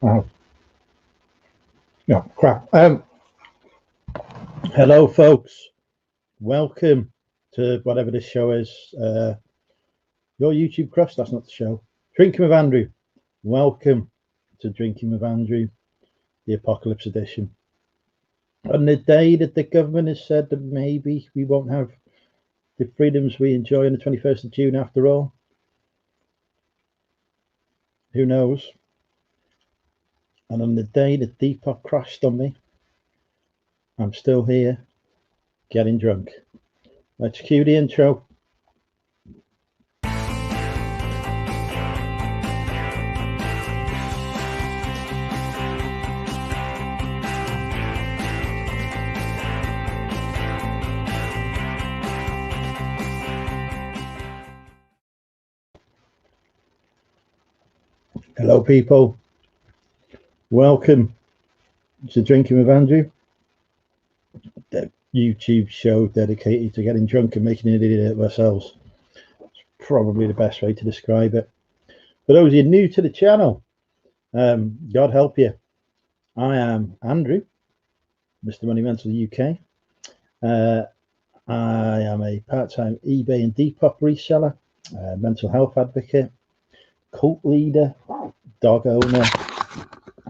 Oh, no, crap. Hello, folks. Welcome to whatever this show is. Your YouTube Crush, that's not the show. Drinking with Andrew. Welcome to Drinking with Andrew, the Apocalypse Edition. On the day that the government has said that maybe we won't have the freedoms we enjoy on the 21st of June after all. Who knows? And on the day that Depop crashed on me, I'm still here, getting drunk. Let's cue the intro. Hello, people. Welcome to Drinking with Andrew, the YouTube show dedicated to getting drunk and making an idiot of ourselves. It's probably the best way to describe it. For those of you new to the channel, God help you. I am Andrew, Mr. Money Mental UK. I am a part-time eBay and Depop reseller, mental health advocate, cult leader, dog owner.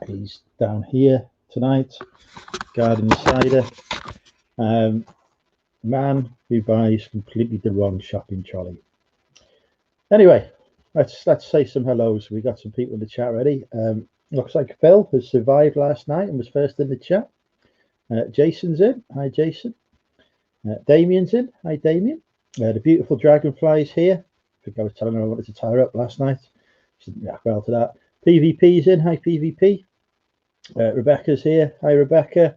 He's down here tonight, guarding the cider. Man who buys completely the wrong shopping trolley. Anyway, let's say some hellos. We got some people in the chat already. Looks like Phil has survived last night and was first in the chat. Jason's in. Hi, Jason. Damien's in. Hi, Damien. The beautiful dragonfly's here. I think I was telling her I wanted to tie her up last night. She didn't react well to that. PvP's in. Hi, PvP. Rebecca's here. Hi, Rebecca.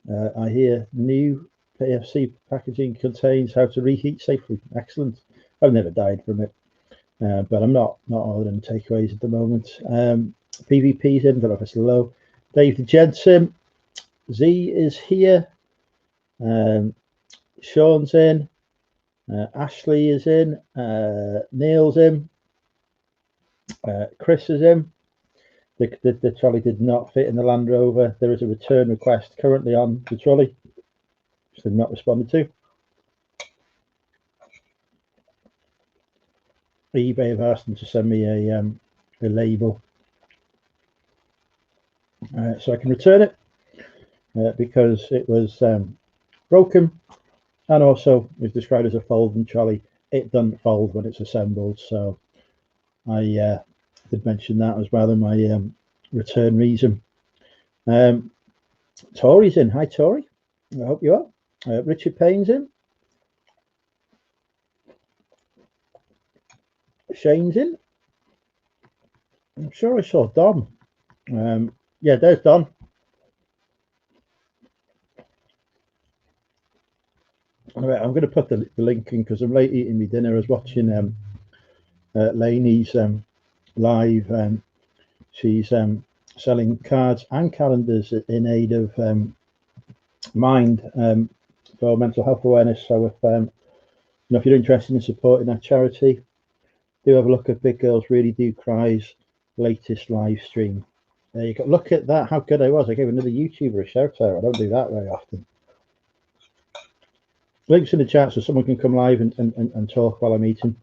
I hear new PFC packaging contains how to reheat safely. Excellent. I've never died from it, but I'm not ordering takeaways at the moment. PvP's in. Don't know if it's low. Dave the Jensen. Z is here. Sean's in. Ashley is in. Neil's in. Chris is in. The trolley did not fit in the Land Rover. There is a return request currently on the trolley, which they've not responded to. eBay have asked them to send me a label so I can return it because it was broken, and also it's described as a folding trolley. It doesn't fold when it's assembled, so I did mention that as well in my return reason. Tori's in. Hi, Tori. I hope you are. Richard Payne's in. Shane's in. I'm sure I saw Don. Yeah, there's Don. All right, I'm going to put the link in because I'm late eating my dinner. I was watching Lainey's live. She's selling cards and calendars in aid of Mind for mental health awareness. So if you're interested in supporting that charity, do have a look at Big Girls Really Do Cry's latest live stream. There you go. Look at that, how good I was. I gave another YouTuber a shout out. I don't do that very often. Links in the chat so someone can come live and talk while I'm eating.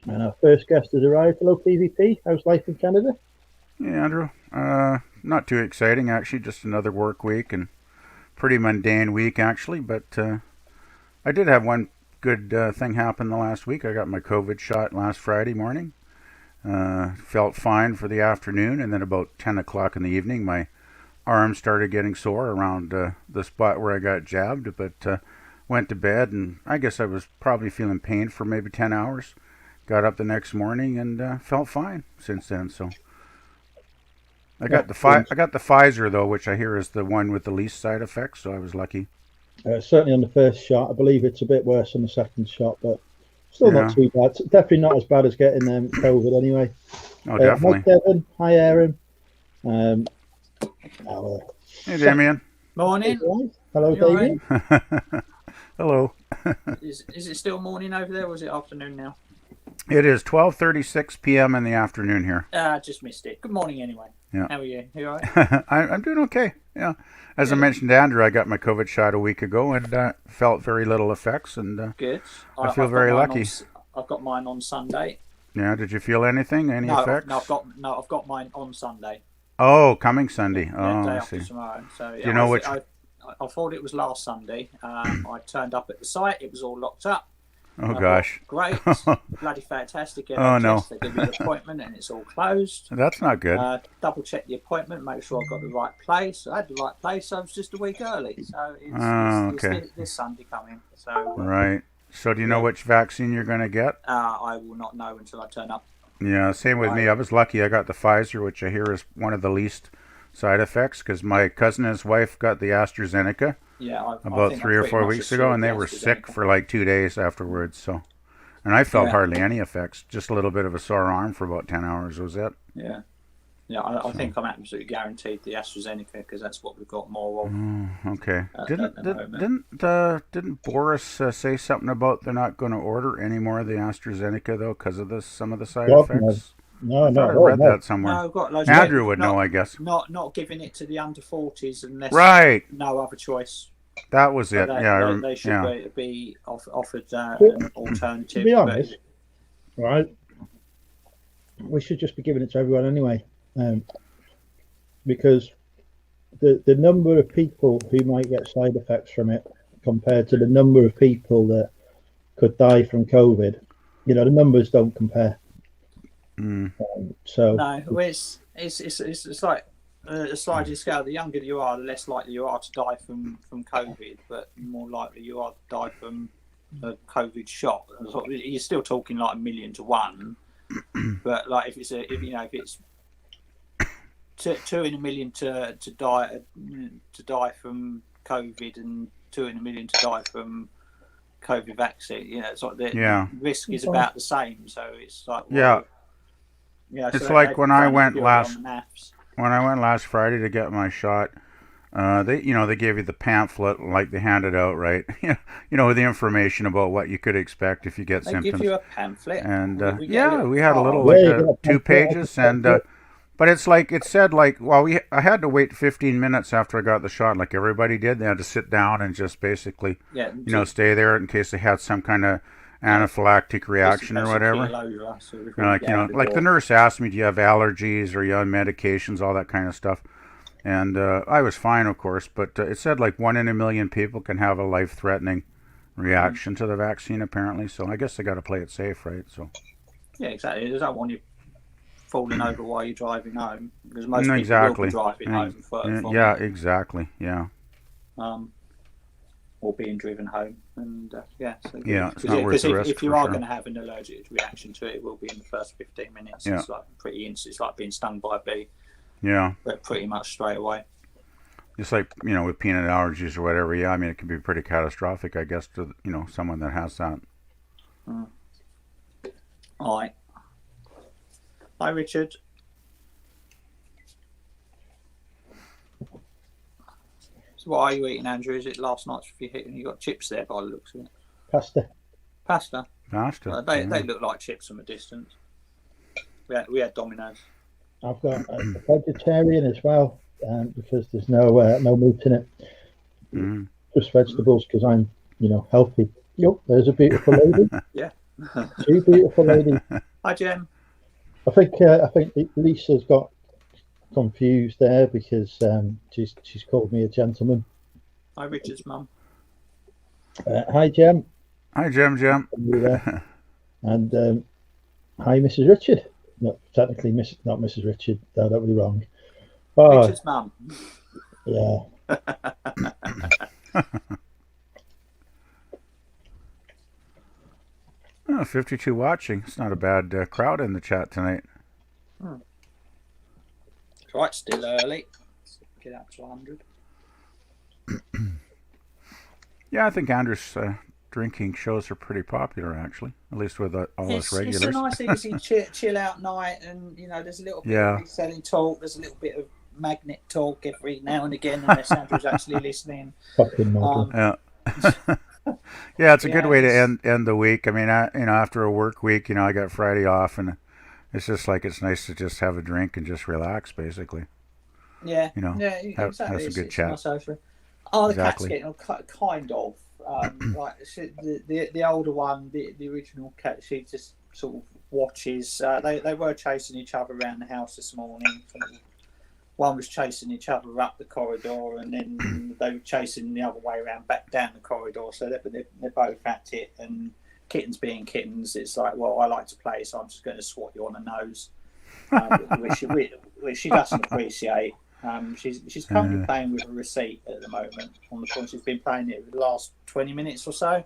And our first guest has arrived. Hello, PvP. How's life in Canada? Yeah, Andrew. Not too exciting, actually. Just another work week and pretty mundane week, actually. But I did have one good thing happen the last week. I got my COVID shot last Friday morning. Felt fine for the afternoon, and then about 10 o'clock in the evening, my arm started getting sore around the spot where I got jabbed. But went to bed, and I guess I was probably feeling pain for maybe 10 hours. Got up the next morning and felt fine since then. So I got the Pfizer though, which I hear is the one with the least side effects. So I was lucky. Certainly on the first shot. I believe it's a bit worse on the second shot, but still not too bad. Definitely not as bad as getting COVID anyway. Oh, definitely. Hi Kevin. Hi Aaron. Hey Damien. Morning. Hello Damien. Hello. Is it still morning over there, or is it afternoon now? It is 12:36 p.m. in the afternoon here. Just missed it. Good morning, anyway. Yeah. How are you? You all right? I'm doing okay. Yeah. As I mentioned to Andrew, I got my COVID shot a week ago and felt very little effects, and Good. I feel very lucky. I've got mine on Sunday. Yeah. Did you feel anything? Any effects? No, I've got mine on Sunday. Oh, coming Sunday. Day I after see. tomorrow. So Do you know which? I thought it was last Sunday. I turned up at the site. It was all locked up. Oh gosh. Great. Bloody fantastic. Oh no. They give me an appointment and it's all closed. That's not good. Double check the appointment, make sure I've got the right place. I had the right place, so I was just a week early. So it's this Sunday coming. So right. So do you know which vaccine you're going to get? I will not know until I turn up. Yeah, same with me. I was lucky. I got the Pfizer, which I hear is one of the least side effects, because my cousin and his wife got the AstraZeneca about 3 or 4 weeks ago, and they were sick for like 2 days afterwards. So, and I felt hardly any effects, just a little bit of a sore arm for about 10 hours was it. Yeah. Yeah, I think I'm absolutely guaranteed the AstraZeneca, because that's what we've got more of. Okay. Didn't Boris say something about they're not going to order any more of the AstraZeneca though, because of some of the side effects? No, I read that somewhere. No, got loads Andrew would know, I guess. Not giving it to the under 40s unless no other choice. That was it. They should be offered an alternative. To be honest, right, we should just be giving it to everyone anyway, because the number of people who might get side effects from it compared to the number of people that could die from COVID, the numbers don't compare. So no, it's like a sliding scale. The younger you are, the less likely you are to die from COVID, but the more likely you are to die from a COVID shot. You're still talking like 1 million to 1, but like if it's 2 in a million to die from COVID and 2 in a million to die from COVID vaccine, it's like the risk is about the same. So it's like it's like when I went last Friday to get my shot. They gave you the pamphlet, like they handed out, right? With the information about what you could expect if you get symptoms. They give you a pamphlet, and we had a little 2 pages, and but it's like it said I had to wait 15 minutes after I got the shot, like everybody did. They had to sit down and just basically stay there in case they had some kind of anaphylactic reaction or whatever. Like the nurse asked me, do you have allergies, or you on medications, all that kind of stuff. And I was fine, of course, but it said like 1 in a million people can have a life-threatening reaction to the vaccine, apparently. So I guess they got to play it safe, right? So yeah, exactly. They don't want you falling over while you're driving home, because most people will be driving home. Exactly. Yeah. Or being driven home, and it's not worth the risk. If you are going to have an allergic reaction to it, it will be in the first 15 minutes. It's like pretty instant. It's like being stung by a bee. Yeah, but pretty much straight away. Just like with peanut allergies or whatever. Yeah, I mean it can be pretty catastrophic, I guess, to someone that has that. All right. Hi, Richard. So what are you eating, Andrew? Is it last night's you got chips there by the looks of it? Pasta. They look like chips from a distance. We had Domino's. I've got a vegetarian as well, because there's no meat in it. Just vegetables, because I'm healthy. Yep, there's a beautiful lady. Yeah. 2 beautiful ladies. Hi, Jem. I think Lisa's got confused there, because she's called me a gentleman. Hi, Richard's mum. Hi, Jem. Hi, Jem. And hi, Mrs. Richard. Not technically not Mrs. Richard. No, that would be wrong. Richard's mum. Yeah. 52 watching. It's not a bad crowd in the chat tonight. It's right, still early. Let's get up to 100. Yeah, I think Andrew's drinking shows are pretty popular, actually, at least with all us regulars. It's a nice, easy chill out night, and there's a little bit of reselling talk. There's a little bit of magnet talk every now and again, unless Andrew's actually listening. Fucking magnet. Yeah, it's a good Yeah, way to end the week. I mean, after a work week, I got Friday off, and it's just like it's nice to just have a drink and just relax, basically. yeah, You know, yeah, have exactly. some good It's a chat. nice social. Oh, the cat's Exactly. getting on kind of like the older one, the original cat. She just sort of watches. They were chasing each other around the house this morning. One was chasing each other up the corridor, and then they were chasing the other way around back down the corridor. So they're both at it. And kittens being kittens, it's like, well, I like to play, so I'm just going to swat you on the nose, which she doesn't appreciate. She's currently playing with a receipt at the moment on the phone. She's been playing it for the last 20 minutes or so.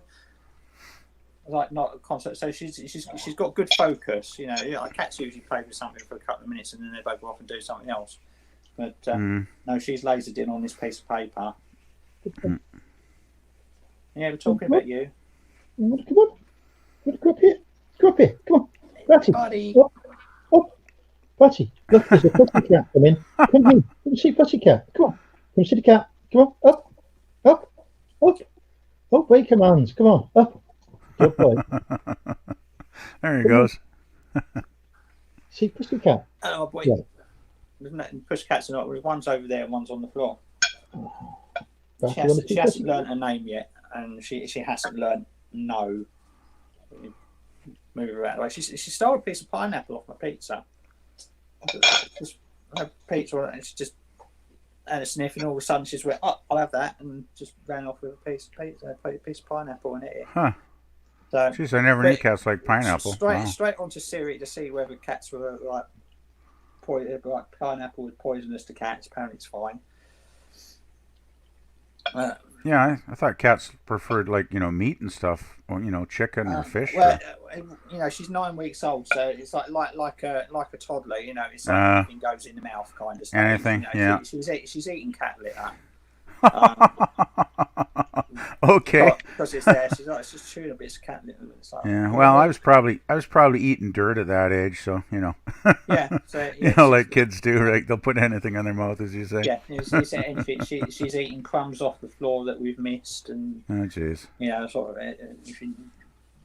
Like not a concert, so she's got good focus. Like cats usually play with something for a couple of minutes and then they both go off and do something else. But no, she's lasered in on this piece of paper. Yeah, we're talking about you. Come on. Go up here. Go up here. Come on. Ratty. Buddy. Up. Ratty. Look, there's a pussycat coming. Come here. Come see pussycat. Come on. Come see the cat. Come on. Up. Up. Up. Obey commands. Come on. Up. Good boy. There he goes. See pussycat. Oh boy. Yeah. Pussycats are not. One's over there and one's on the floor. Ratty, She hasn't learned her name yet, and she hasn't learned no. Move around. Like she stole a piece of pineapple off my pizza. Just had pizza on it, and she just had a sniff, and all of a sudden she's went, "Oh, I'll have that," and just ran off with a piece of pizza, a piece of pineapple in it. Huh. So, jeez, I never knew cats like pineapple. Straight onto Siri to see whether cats were like pineapple was poisonous to cats. Apparently, it's fine. Yeah, I thought cats preferred like meat and stuff, or chicken or fish. Well, she's 9 weeks old, so it's like a toddler. It's like anything goes in the mouth kind of stuff. Anything, yeah. She's eating cat litter. Okay. Because it's there, she's just chewing a bit of cat litter. Like, yeah. Well, I was probably eating dirt at that age, so Yeah. So like kids do, right? They'll put anything on their mouth, as you say. Yeah. It's anything. She's eating crumbs off the floor that we've missed, and oh, jeez. Sort of if you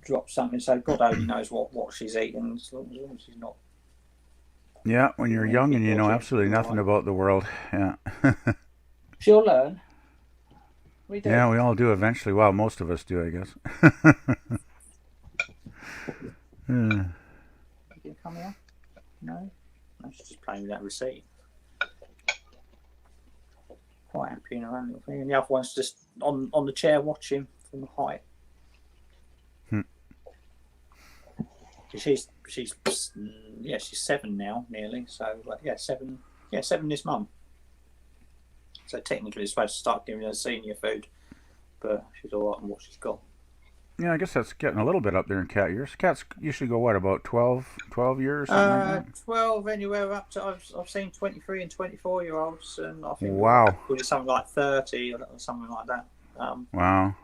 drop something, so God only knows what she's eating, as long as she's not. Yeah, when you're young and you know absolutely nothing about the world, yeah. She'll learn. We do. Yeah, we all do eventually. Well, most of us do, I guess. You can come here? No? She's just playing with that receipt. Quite happy in her own little thing. And the other one's just on the chair watching from the height. She's 7 now, nearly. So, 7 this month. So technically, it's supposed to start giving her senior food, but she's all right on what she's got. Yeah, I guess that's getting a little bit up there in cat years. Cats usually go what, about 12 years? Something like that? 12 anywhere up to I've seen 23 and 24-year-olds, and I think it's something like 30 or something like that. Wow.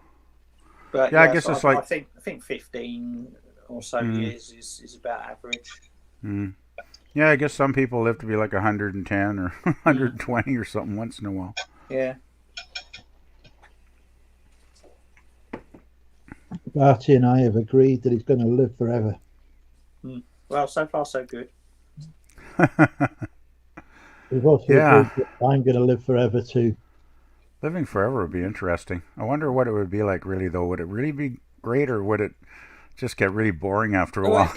But yeah, I guess it's like I think 15 or so years is about average. Yeah, I guess some people live to be like 110 or 120 or something once in a while. Yeah. Barty and I have agreed that he's going to live forever. Well, so far so good. We've also agreed that I'm going to live forever too. Living forever would be interesting. I wonder what it would be like really, though. Would it really be great, or would it just get really boring after a while?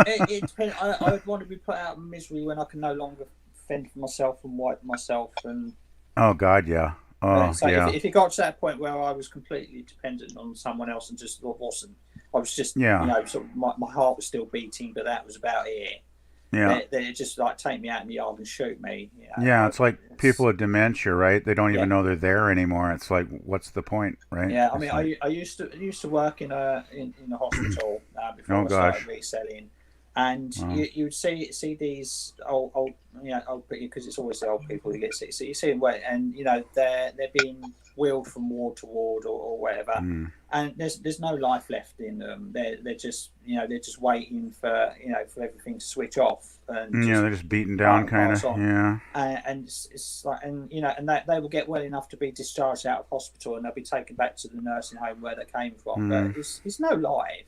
It depends. I would want to be put out of misery when I can no longer fend for myself and wipe myself. And oh God, yeah. Oh, so yeah. If it got to that point where I was completely dependent on someone else and just wasn't, I was just, sort of my heart was still beating, but that was about it. Yeah. They just like take me out in the yard and shoot me. Yeah, it's like people with dementia, right? They don't even know they're there anymore. It's like, what's the point, right? Yeah, I mean, I used to work in a hospital before I started reselling, and you would see these old because it's always the old people who get sick. So you see them and they're being wheeled from ward to ward or whatever, and there's no life left in them. They're just they're just waiting for for everything to switch off, and they're just beaten down, kind of. Yeah, and it's like, and they will get well enough to be discharged out of hospital, and they'll be taken back to the nursing home where they came from. But it's no life.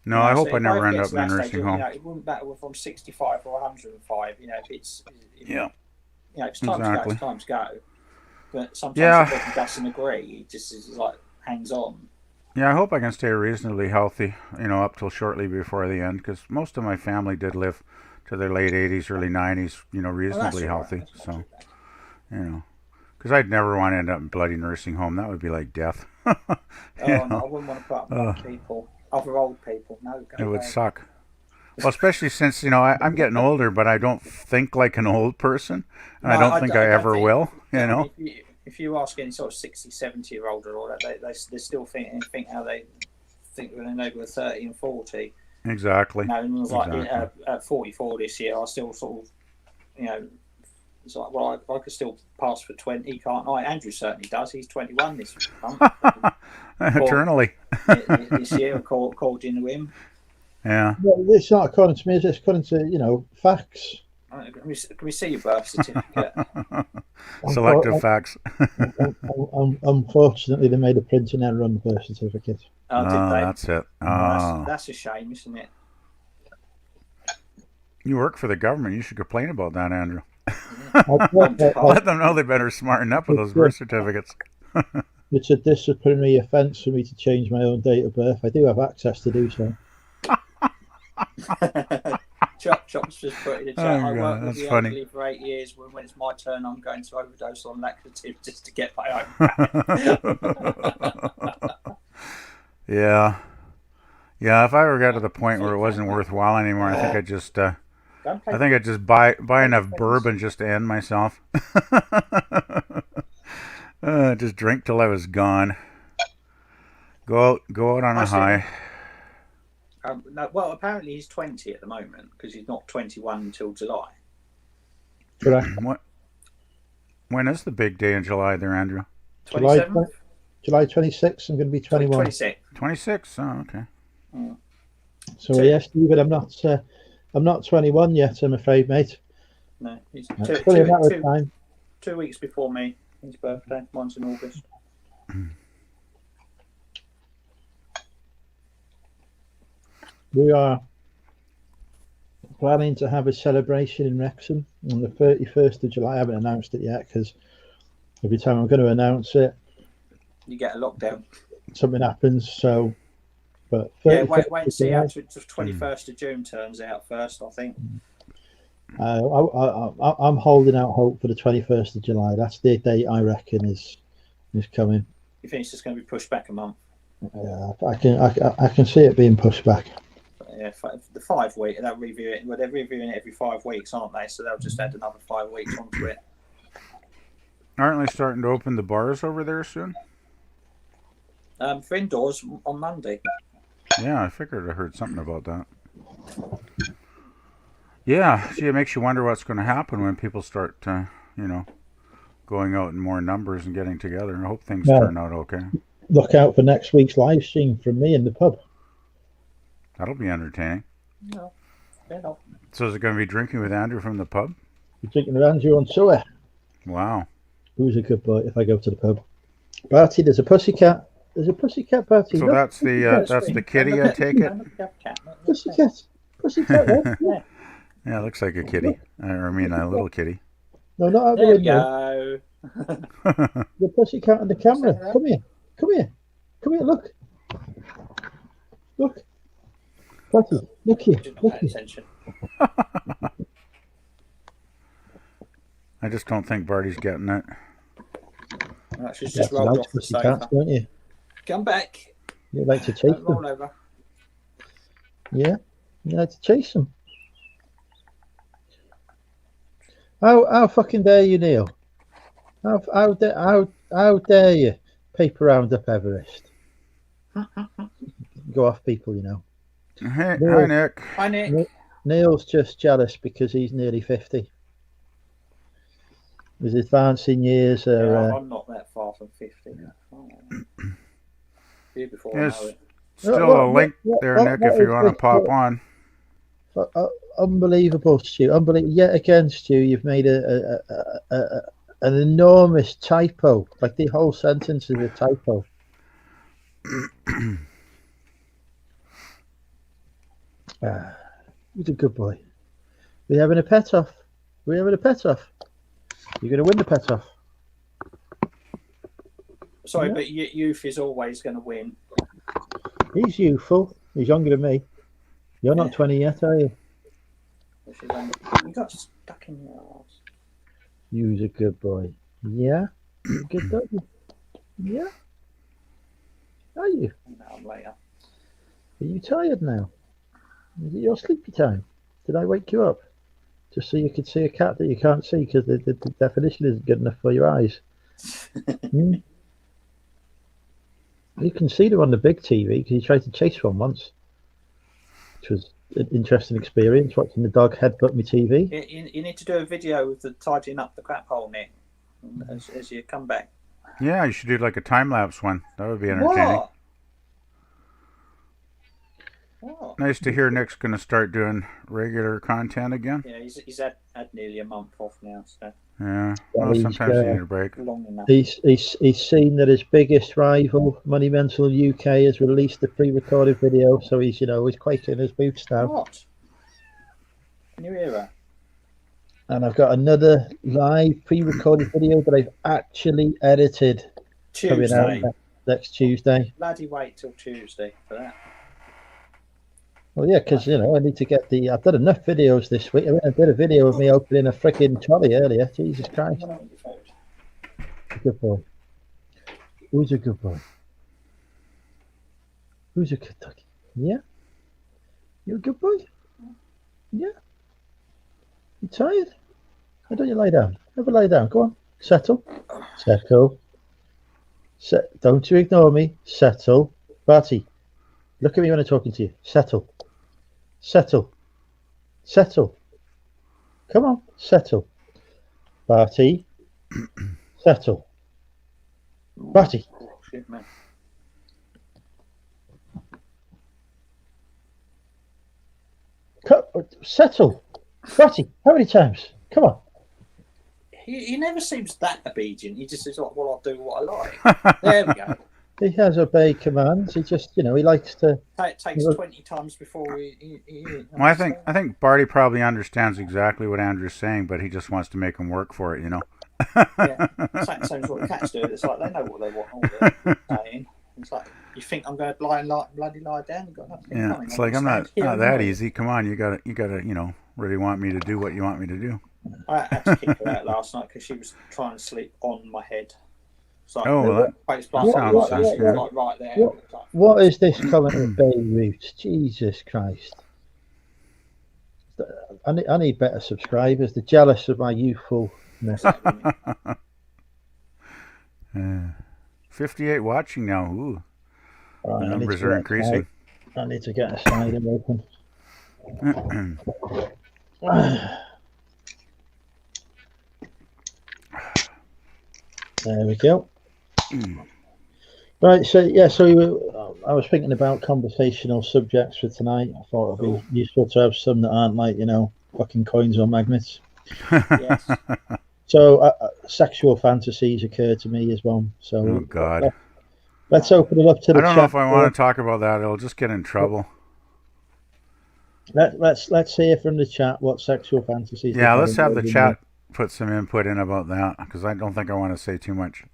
No, I hope I never end up in a nursing home. It wouldn't matter if I'm 65 or 105. If it's it's time to go. It's time to go. But sometimes the body doesn't agree. It just is like hangs on. Yeah, I hope I can stay reasonably healthy, up till shortly before the end, because most of my family did live to their late 80s, early 90s, reasonably healthy. Right. So, because I'd never want to end up in bloody nursing home. That would be like death. No, I wouldn't want to put up with people, other old people. No, it would suck. Well, especially since, I'm getting older, but I don't think like an old person, and I don't think I ever will, If you ask any sort of 60, 70-year-old or all that, they still think how they think when they were 30 and 40. Exactly. At 44 this year, I still sort of, it's like, well, I could still pass for 20, can't I? Andrew certainly does. He's 21 this month. Eternally. This year, according to him. Yeah. Well, it's not according to me, it's according to, facts. Can we see your birth certificate? Selective facts. Unfortunately, they made a printing error on the birth certificate. Oh, did they? That's it. Oh. That's a shame, isn't it? You work for the government. You should complain about that, Andrew. Let them know they better smarten up with those birth certificates. It's a disciplinary offence for me to change my own date of birth. I do have access to do so. Chop's just put in the chat. I worked with the elderly for 8 years. When it's my turn, I'm going to overdose on laxative just to get my own. Yeah. If I ever got to the point where it wasn't worthwhile anymore, I think I'd just buy enough bourbon just to end myself. Just drink till I was gone. Go out on a high. No, well, apparently he's 20 at the moment because he's not 21 until July. When is the big day in July there, Andrew? 27th? July 26th. I'm going to be 21. 26. 26. Oh, okay. So yes, Stephen, I'm not 21 yet, I'm afraid, mate. No, he's probably a matter of time. 2 weeks before me, his birthday. One's in August. We are planning to have a celebration in Wrexham on the 31st of July. I haven't announced it yet because every time I'm going to announce it, you get a lockdown. Something happens. So, but wait and see how the 21st of June turns out first. I think. I'm holding out hope for the 21st of July. That's the date I reckon is coming. You think it's just going to be pushed back a month? Yeah, I can see it being pushed back. Yeah, the 5 week they'll review it. Well, they're reviewing it every 5 weeks, aren't they? So they'll just add another 5 weeks onto it. Aren't they starting to open the bars over there soon? For indoors on Monday. Yeah, I figured I heard something about that. Yeah, see, it makes you wonder what's going to happen when people start, going out in more numbers and getting together. I hope things turn out okay. Look out for next week's live stream from me in the pub. That'll be entertaining. No. So is it going to be drinking with Andrew from the pub? You're drinking with Andrew on tour. Wow. Who's a good boy if I go to the pub? Barty, there's a pussycat. There's a pussycat, Barty. So that's the kitty, I take it? Pussycat, right? Yeah. Yeah, it looks like a kitty. I mean, a little kitty. No, not out the window. Go. The pussycat on the camera. Come here, look. Barty, look here. I just don't think Barty's getting it. She's just rolled off the sofa. Don't you? Come back. You like to chase them? Roll over. Yeah, you like to chase them. How fucking dare you, Neil? How dare you paper round up Everest? Go off people, Hey, hi, Nick. Hi, Nick. Neil's just jealous because he's nearly 50. His advancing years are. I'm not that far from 50. Oh, year before I Yes, know it. still a link there, Nick, if you want to pop on. Unbelievable, Stu. Unbelievable. Yet again, Stu, you've made an enormous typo. Like the whole sentence is a typo. He's a good boy. We're having a pet off. We're having a pet off. You're going to win the pet off. Sorry, but youth is always going to win. He's youthful. He's younger than me. You're not 20 yet, are you? You got stuck in your arse. You's a good boy. Yeah? You're a good dog. Yeah? Are you? No, later. Are you tired now? Is it your sleepy time? Did I wake you up? Just so you could see a cat that you can't see because the definition isn't good enough for your eyes. You can see them on the big TV because you tried to chase one once, which was an interesting experience, watching the dog headbutt my TV. You need to do a video with the tidying up the crap hole, Nick, as you come back. Yeah, you should do like a time-lapse one. That would be entertaining. What? Nice to hear Nick's going to start doing regular content again. Yeah, he's had nearly a month off now, so. Yeah, well, sometimes you need a break. Long enough. He's seen that his biggest rival, Money Mental UK, has released a pre-recorded video, so he's quaking in his boots now. What? Can you hear her? And I've got another live pre-recorded video that I've actually edited Tuesday. coming out next Tuesday. Bloody wait till Tuesday for that. Well, yeah, because I need to get I've done enough videos this week. I mean, I did a video of me opening a freaking trolley earlier. Jesus Christ! Good boy. Who's a good boy? Who's a good dog? Yeah. You a good boy? Yeah. You tired? Why don't you lie down? Have a lie down. Go on. Settle. Settle. Don't you ignore me. Settle. Barty, look at me when I'm talking to you. Settle. Settle. Settle. Come on. Settle. Barty. Settle. Barty. Oh, shit, man. Settle. Barty, how many times? Come on. He never seems that obedient. He just says, "Well, I'll do what I like." There we go. He has obeyed commands. He just, he likes to. It takes 20 times before he Well, I think Barty probably understands exactly what Andrew's saying, but he just wants to make him work for it, Yeah, same as what the cats do. It's like they know what they want. All they're saying. It's like you think I'm going to bloody lie down. You've got nothing. Yeah, it's like I'm not that easy. Come on, you gotta really want me to do what you want me to do. I had to kick her out last night because she was trying to sleep on my head. So that sounds good. Like right there. What is this comment of Beirut? Jesus Christ. I need better subscribers. They're jealous of my youthfulness. 58 watching now. Ooh. Right, the numbers are increasing. I need to get a slider open. There we go. Right, so I was thinking about conversational subjects for tonight. I thought it'd be useful to have some that aren't like fucking coins or magnets. Yes. So sexual fantasies occur to me as well. So oh God. Let's open it up to the chat. I don't know if I want to talk about that. It'll just get in trouble. Let's hear from the chat what sexual fantasies. Yeah, let's have the chat put some input in about that because I don't think I want to say too much.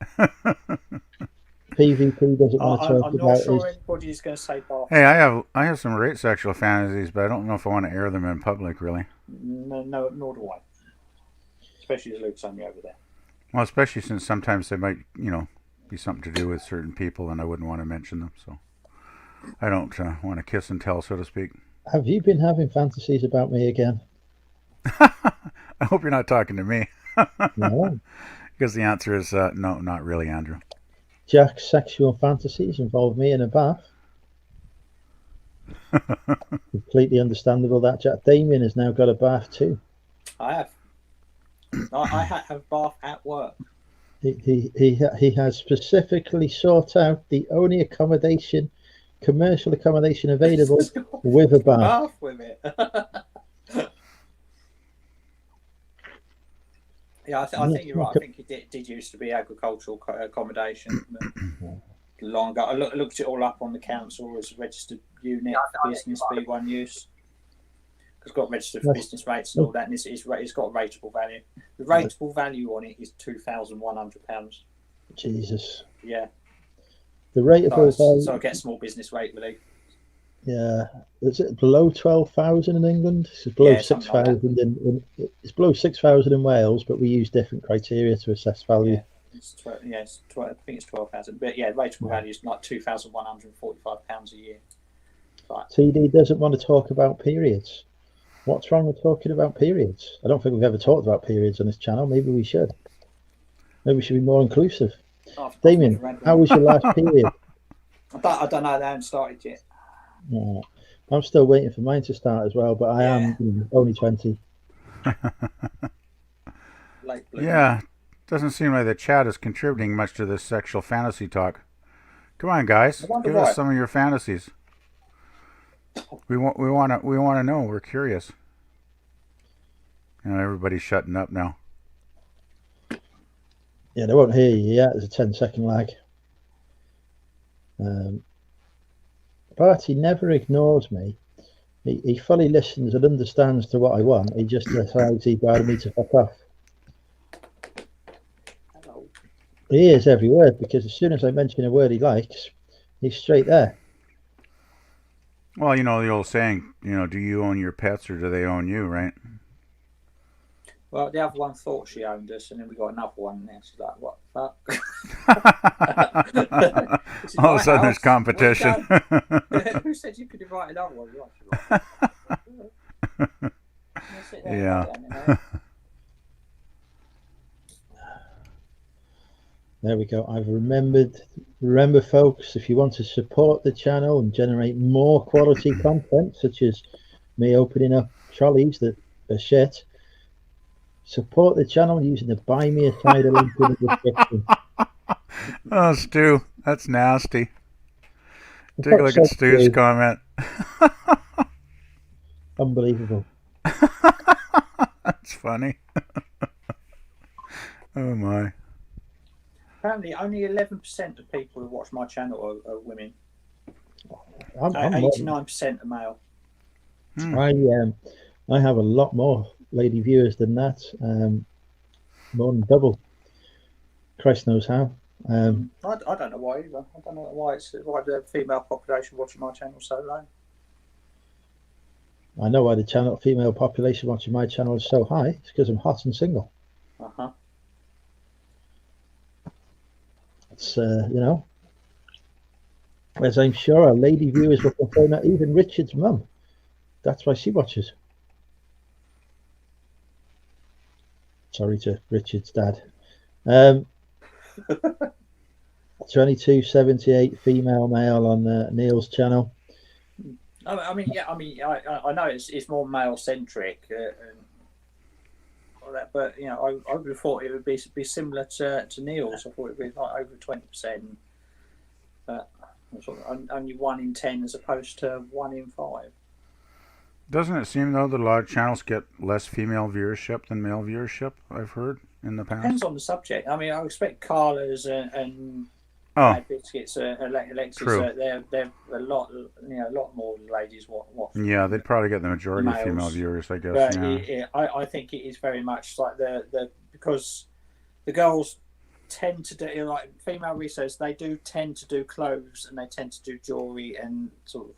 PvP doesn't want to talk about. I'm not sure anybody's going to say bar. Hey, I have some great sexual fantasies, but I don't know if I want to air them in public, really. No, nor do I. Especially as Luke's only over there. Well, especially since sometimes they might, be something to do with certain people, and I wouldn't want to mention them. So I don't want to kiss and tell, so to speak. Have you been having fantasies about me again? I hope you're not talking to me. No. Because the answer is no, not really, Andrew. Jack's sexual fantasies involve me in a bath. Completely understandable that, Jack. Damien has now got a bath too. I have. I have bath at work. He has specifically sought out the only accommodation, commercial accommodation available with a bath. Bath with it. Yeah, I think you're right. I think it did used to be agricultural accommodation long ago. I looked it all up on the council as a registered unit, business, B1 use. It's got registered for business rates and all that, and it's got a rateable value. The rateable value on it is £2,100. Jesus. Yeah. The rateable value. So I get small business rate relief. Yeah, is it below 12,000 in England? It's below 6,000 it's below 6,000 in Wales, but we use different criteria to assess value. Yeah, I think it's 12,000. But yeah, rateable value is like £2,145 a year. Right. TD doesn't want to talk about periods. What's wrong with talking about periods? I don't think we've ever talked about periods on this channel. Maybe we should. Maybe we should be more inclusive. Damien, how was your last period? I don't know. They haven't started yet. Yeah. I'm still waiting for mine to start as well, but I am only 20. Yeah, doesn't seem like the chat is contributing much to this sexual fantasy talk. Come on, guys, give us some of your fantasies. We want to know. We're curious. Everybody's shutting up now. Yeah, they won't hear you yet. There's a 10-second lag. Barty never ignores me. He fully listens and understands to what I want. He just decides he'd rather me to fuck off. Hello. He hears every word, because as soon as I mention a word he likes, he's straight there. Well, the old saying, do you own your pets or do they own you, right? Well, the other one thought she owned us, and then we got another one there. She's like, what the fuck? All of a sudden there's competition. Who said you could invite another one? Yeah. There we go. I've remembered. Remember, folks, if you want to support the channel and generate more quality content, such as me opening up trolleys that are shit, support the channel using the Buy Me a Cider link in the description. Oh, Stu, that's nasty. Take a look at Stu's comment. Unbelievable. That's funny. Oh my. Apparently, only 11% of people who watch my channel are women. 89% are male. I have a lot more lady viewers than that. More than double. Christ knows how. I don't know why either. I don't know why the female population watching my channel is so low. I know why the female population watching my channel is so high. It's because I'm hot and single. It's as I'm sure our lady viewers will confirm that even Richard's mum. That's why she watches. Sorry to Richard's dad. 2278 female male on Neil's channel. I know it's more male centric and all that, but I would have thought it would be similar to Neil's. I thought it would be like over 20%, but only 1 in 10 as opposed to 1 in 5. Doesn't it seem though that a lot of channels get less female viewership than male viewership? I've heard in the past. Depends on the subject. I mean, I expect Carla's and Biscuits, Alexis. They're a lot more ladies watch. Yeah, they'd probably get the majority of female viewers, I guess. But I think it is very much like the because the girls tend to do, like female resellers, they do tend to do clothes and they tend to do jewelry and sort of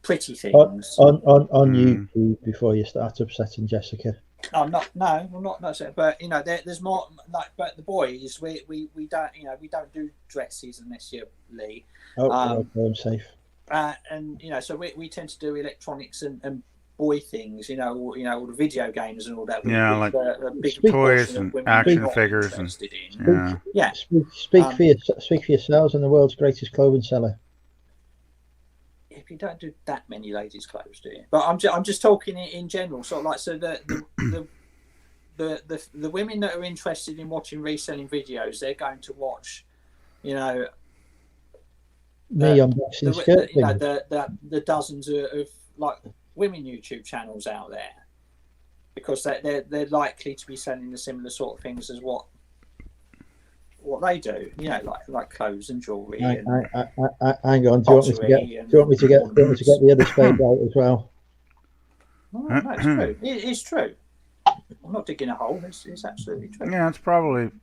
pretty things on YouTube before you start upsetting Jessica. I'm not. No, I'm not. But there's more. Like, but the boys, we don't. We don't do dresses unless you're Lee. I'm safe. And so we tend to do electronics and boy things. All the video games and all that. Yeah, like big toys and action figures and Speak for yourselves and the world's greatest clothing seller. If you don't do that many ladies' clothes, do you? But I'm just talking in general. Sort of like the the women that are interested in watching reselling videos, they're going to watch, you know, Me unboxing skirt things. the dozens of like women YouTube channels out there, because they're likely to be selling the similar sort of things as what they do, you know, like clothes and jewelry. Hang on, do you want me to get the other spade out as well? No, it's true. It's true. I'm not digging a hole. It's absolutely true. Yeah,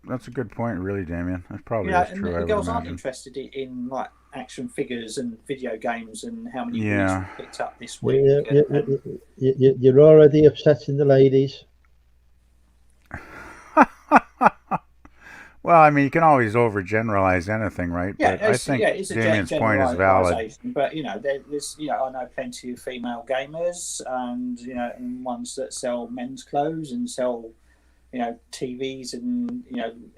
that's a good point, really, Damien. That probably is true. And the girls aren't interested in like action figures and video games and how many weeks we picked up this week. You're already upsetting the ladies. Well, I mean, you can always overgeneralize anything, right? Yeah, but I think Damien's point is valid. But you know, there's I know plenty of female gamers, and and ones that sell men's clothes and sell TVs and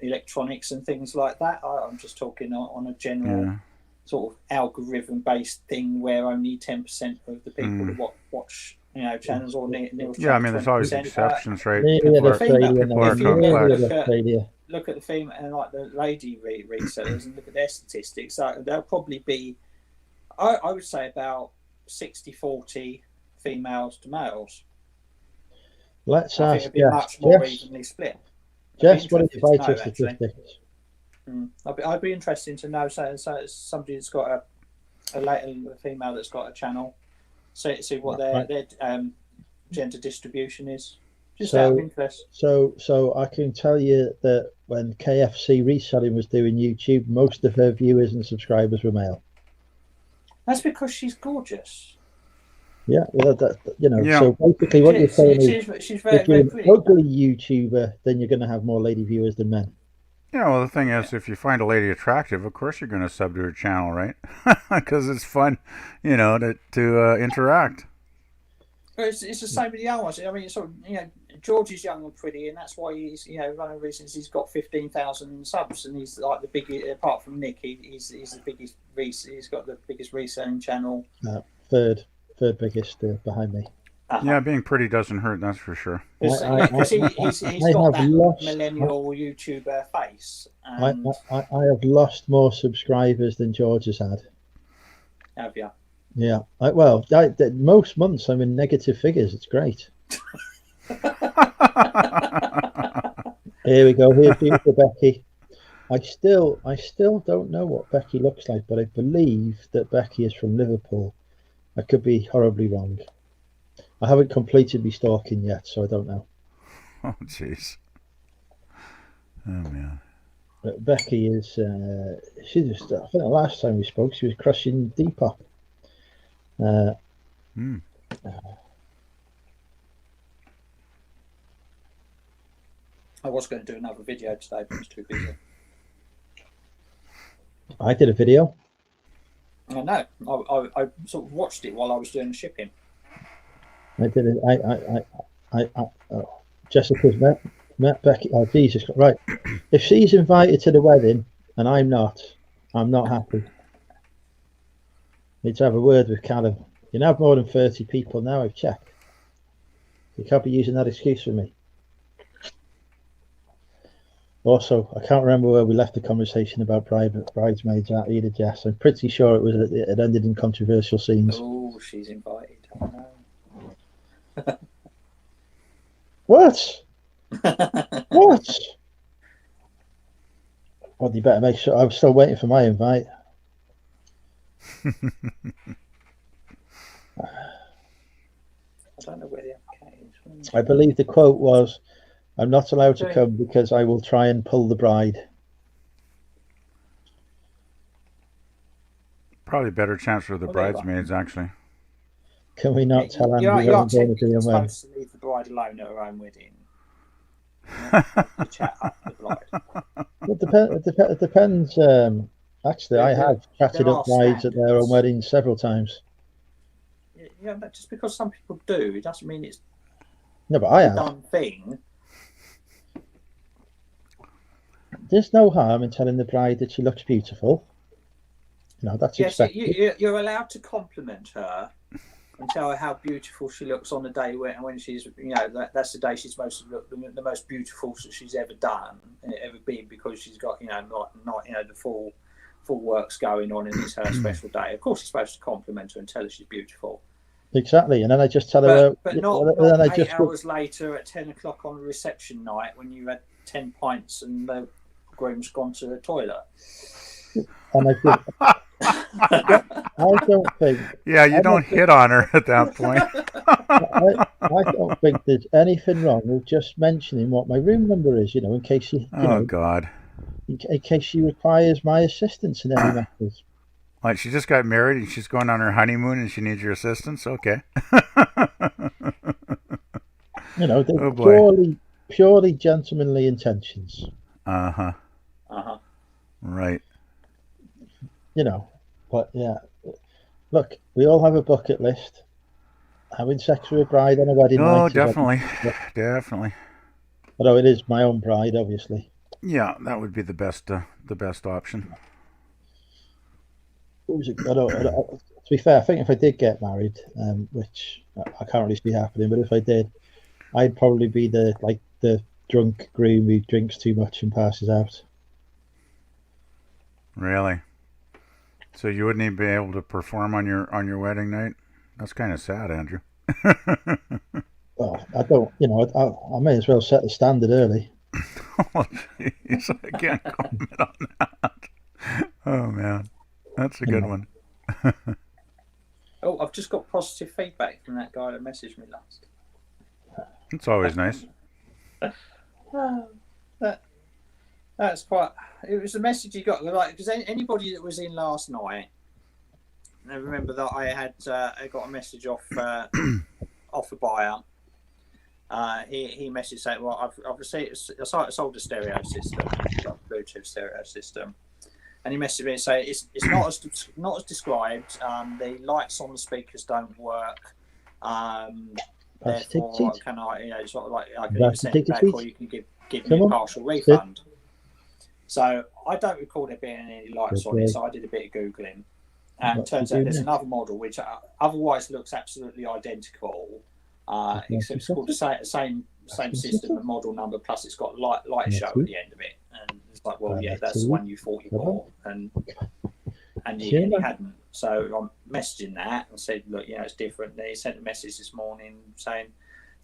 electronics and things like that. I'm just talking on a general sort of algorithm-based thing where only 10% of the people that watch channels or yeah, I mean, there's always exceptions, right? Look at the female and like the lady resellers and look at their statistics. They'll probably be, I would say, about 60-40 females to males. Let's ask it'd be much more evenly split. Jess, what are your vital statistics? I'd be interested to know. So somebody that's got a female that's got a channel. See what their gender distribution is. Just out of interest. So I can tell you that when KFC Reselling was doing YouTube, most of her viewers and subscribers were male. That's because she's gorgeous. Yeah, well, So basically, what you're saying is, she's very, if you're an ugly YouTuber, then you're going to have more lady viewers than men. Yeah, well, the thing is, if you find a lady attractive, of course you're going to sub to her channel, right? Because it's fun, to interact. It's the same with the other ones. I mean, George is young and pretty, and that's why he's, one of the reasons he's got 15,000 subs, and he's like the biggest. Apart from Nick, he's the biggest. He's got the biggest reselling channel. Third biggest behind me. Yeah, being pretty doesn't hurt, that's for sure. He's got that millennial YouTuber face. And I have lost more subscribers than George has had. Have you? Yeah. Most months I'm in negative figures. It's great. Here we go. Here's beautiful Becky. I still don't know what Becky looks like, but I believe that Becky is from Liverpool. I could be horribly wrong. I haven't completed my stalking yet, so I don't know. Oh, jeez. Oh, man. But Becky is, I think the last time we spoke, she was crushing Depop. I was going to do another video today, but I was too busy. I did a video. I know. I sort of watched it while I was doing the shipping. I did it. Jessica's met Becky. Oh, Jesus. Right. If she's invited to the wedding and I'm not happy. Need to have a word with Callum. You can have more than 30 people now, I've checked. You can't be using that excuse for me. Also, I can't remember where we left the conversation about bridesmaids at either, Jess. I'm pretty sure it ended in controversial scenes. Oh, she's invited. Oh, no. What? What? Well, you better make sure. I'm still waiting for my invite. I don't know where the application is. I believe the quote was, "I'm not allowed to come because I will try and pull the bride." Probably a better chance for the bridesmaids, actually. Can we not tell Andy what I'm going to do? You're supposed to leave the bride alone at her own wedding. To chat up the bride. It depends. Actually, I have chatted up brides at their own weddings several times. Yeah, but just because some people do, it doesn't mean it's no, but I have. done thing. There's no harm in telling the bride that she looks beautiful. That's expected. You're allowed to compliment her, and tell her how beautiful she looks on the day when she's, that's the day she's supposed to look the most beautiful she's ever been, because she's got, not the full works going on, and it's her special day. Of course, you're supposed to compliment her and tell her she's beautiful. Exactly, and then I just tell her. But not 8 hours later at 10 o'clock on a reception night when you had 10 pints and the groom's gone to the toilet. And I don't think. Yeah, you don't hit on her at that point. I don't think there's anything wrong with just mentioning what my room number is, in case she. God. In case she requires my assistance in any matters. Like, she just got married and she's going on her honeymoon and she needs your assistance? Okay. They're purely gentlemanly intentions. Uh-huh. Uh-huh. Right. But yeah. Look, we all have a bucket list. Having sex with a bride on a wedding night. Oh, definitely. Definitely. Although it is my own bride, obviously. Yeah, that would be the best option. To be fair, I think if I did get married, which I can't really see happening, but if I did, I'd probably be the drunk groom who drinks too much and passes out. Really? So you wouldn't even be able to perform on your wedding night? That's kind of sad, Andrew. Well, I don't. I may as well set the standard early. Oh, jeez, I can't comment on that. Oh man, that's a good one. Oh, I've just got positive feedback from that guy that messaged me last. It's always nice. That's quite. It was the message you got, because anybody that was in last night, I remember that I got a message off a buyer. He messaged saying, "Well, I've received. I sold a stereo system, a Bluetooth stereo system." And he messaged me and say it's not as described. The lights on the speakers don't work. Therefore, can I, sort of like I can either send it back or you can give me a partial refund. So I don't recall there being any lights on it. So I did a bit of googling, and it turns out there's another model which otherwise looks absolutely identical, except it's called the same system, the model number, plus it's got light show at the end of it. And it's like, well, yeah, that's the one you thought you bought, and he hadn't. So I'm messaging that and said, look, it's different. And he sent a message this morning saying,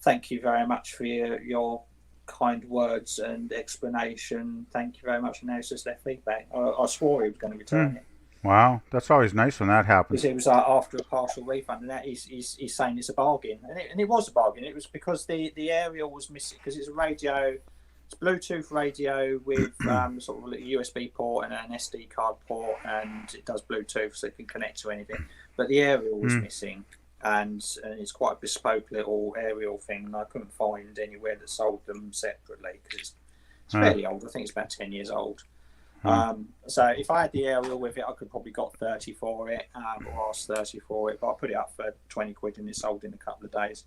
thank you very much for your kind words and explanation. Thank you very much. And now it's just their feedback. I swore he was going to return it. Wow, that's always nice when that happens. Because it was after a partial refund, and that he's saying it's a bargain, and it was a bargain. It was because the aerial was missing, because it's a radio. It's Bluetooth radio with sort of a USB port and an SD card port, and it does Bluetooth, so it can connect to anything. But the aerial was missing, and it's quite a bespoke little aerial thing. And I couldn't find anywhere that sold them separately because it's fairly old. I think it's about 10 years old. So if I had the aerial with it, I could probably got 30 for it, or asked 30 for it. But I put it up for 20 quid, and it sold in a couple of days.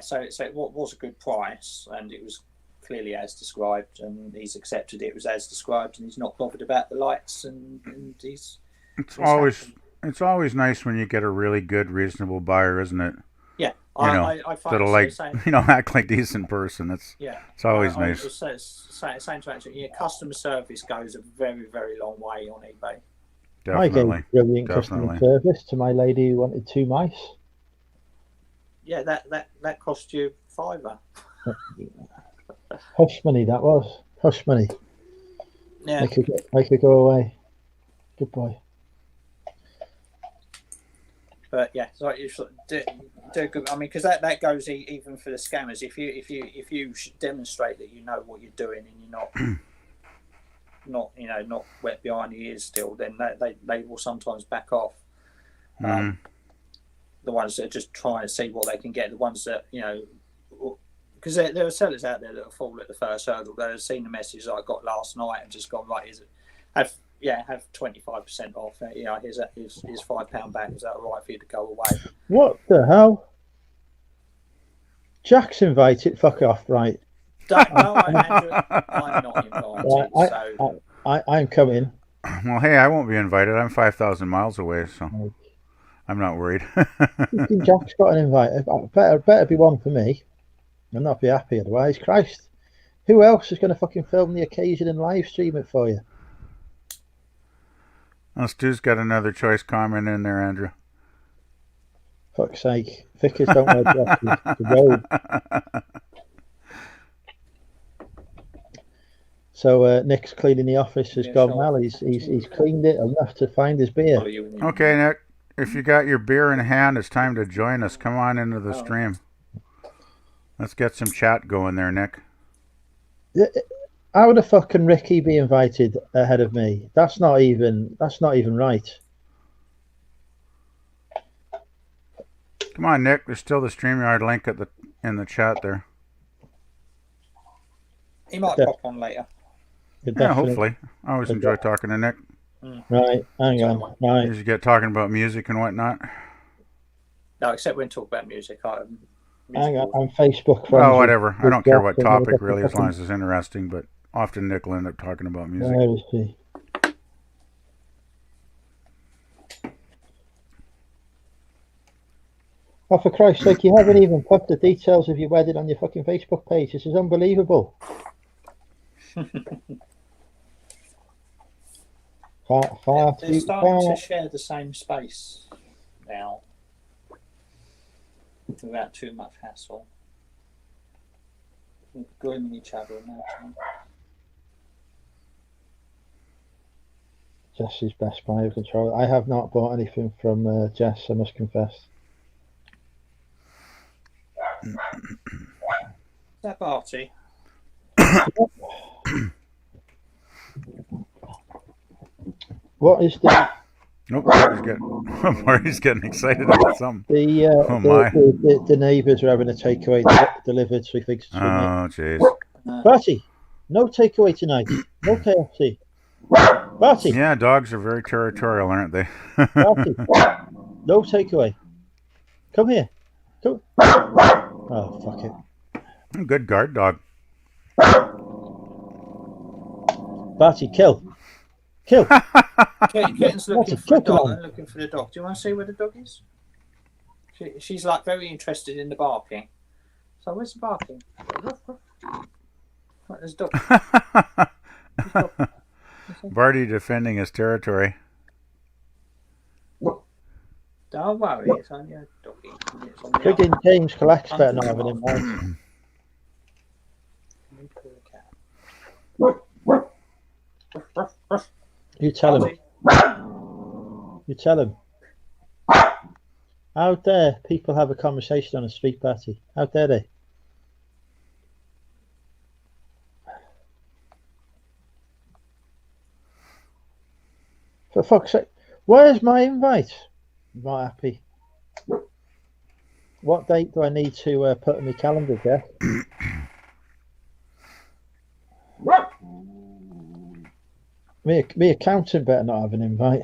So it was a good price, and it was clearly as described, and he's accepted it was as described, and he's not bothered about the lights, and he's. It's always nice when you get a really good, reasonable buyer, isn't it? Yeah, I find that'll act like decent person. It's always nice. Same to actually, customer service goes a very, very long way on eBay. Definitely. I gave brilliant customer service to my lady who wanted 2 mice. Yeah, that cost you £5. Hush money, that was. Hush money. Yeah. Make her go away. Good boy. But yeah, so you do good. I mean, because that goes even for the scammers. If you demonstrate that you know what you're doing and you're not wet behind the ears still, then they will sometimes back off. The ones that just try and see what they can get, the ones that because there are sellers out there that fall at the first hurdle. They've seen the message that I got last night and just gone, right, have 25% off. Here's £5 back. Is that all right for you to go away? What the hell? Jack's invited. Fuck off, right? Andrew, I'm not invited. I'm coming. Well, hey, I won't be invited. I'm 5,000 miles away, so Like, I'm not worried. fucking Jack's got an invite. Better be one for me. I'll not be happy otherwise. Christ. Who else is going to fucking film the occasion and live stream it for you? Well, Stu's got another choice comment in there, Andrew. Fuck's sake. Vickers don't wear dresses. The robe. So Nick's cleaning the office has gone well. He's cleaned it enough to find his beer. Okay, Nick. If you got your beer in hand, it's time to join us. Come on into the stream. Let's get some chat going there, Nick. How the fuck can Ricky be invited ahead of me? That's not even right. Come on, Nick. There's still the StreamYard link in the chat there. He might pop on later. Yeah, hopefully. I always enjoy talking to Nick. Right, hang on. Right. You get talking about music and whatnot. No, except when talk about music. Hang on, I'm Facebook friends. Well, whatever. I don't care what topic really, as long as it's interesting. But often Nick will end up talking about music. Where is he? Oh, for Christ's sake, you haven't even put the details of your wedding on your fucking Facebook page. This is unbelievable. They're starting to share the same space now without too much hassle. Grooming each other and that. Jess's Best Buy control. I have not bought anything from Jess, I must confess. Is that Barty? What is the? Nope, Marty's getting excited about something. The neighbours are having a takeaway delivered, so he thinks it's oh, jeez. Barty, no takeaway tonight. No KFC. Barty. Yeah, dogs are very territorial, aren't they? Barty, no takeaway. Come here. Come. Oh, fuck it. Good guard dog. Barty, kill. Kill. Kitten's looking for a dog and looking for the dog. Do you want to see where the dog is? She's like very interested in the barking. So where's the barking? Right, there's a dog. Barty defending his territory. Don't worry, it's only a doggy. Friggin' James collects better not having him right. You tell him. You tell him. How dare people have a conversation on a street party? How dare they? For fuck's sake. Where's my invite? I'm not happy. What date do I need to put in my calendar, Jeff? Me accountant better not have an invite.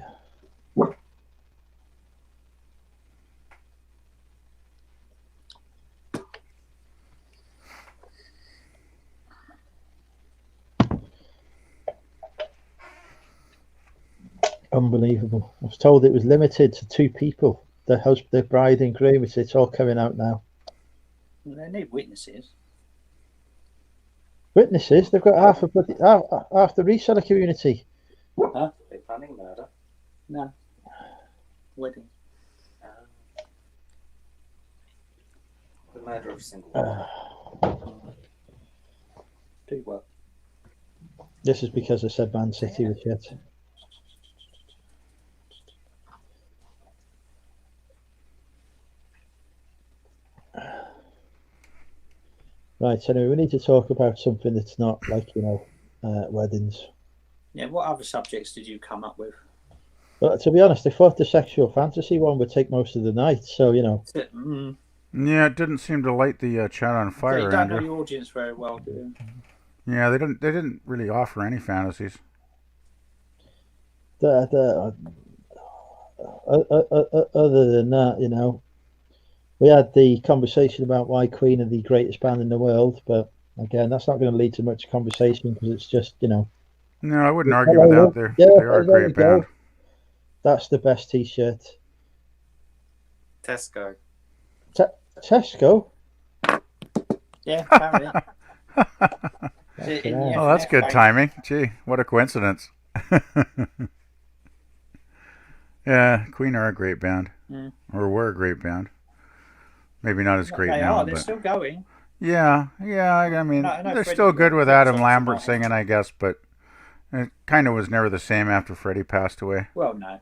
Unbelievable. I was told it was limited to 2 people. The husband, the bride and groom. It's all coming out now. They need witnesses. Witnesses? They've got half the reseller community. Huh? They planning murder? No. Wedding. The murder of a single Do well. This is because I said Man City was shit. Right, so anyway, we need to talk about something that's not like, weddings. Yeah, what other subjects did you come up with? Well, to be honest, I thought the sexual fantasy one would take most of the night, so, Yeah, it didn't seem to light the chat on fire, You don't know Andrew. your audience very well, do you? Yeah, they didn't really offer any fantasies. Other than that, we had the conversation about why Queen are the greatest band in the world, but again, that's not going to lead to much conversation because it's just, No, I wouldn't argue Hello, with that. love. They Yeah, are a there we great band. go. That's the best T-shirt. Tesco. Tesco. Yeah, apparently. Fucking In the hell. Oh, that's F&F good range. timing. Gee, what a coincidence. Yeah, Queen are a great band. Mm. Or were a great band. Maybe not as great They now, are. They're but still going. yeah. I mean, I know they're Freddie still good with puts Adam on Lambert tonight. singing, I guess, but it kind of was never the same after Freddie passed away. Well, no.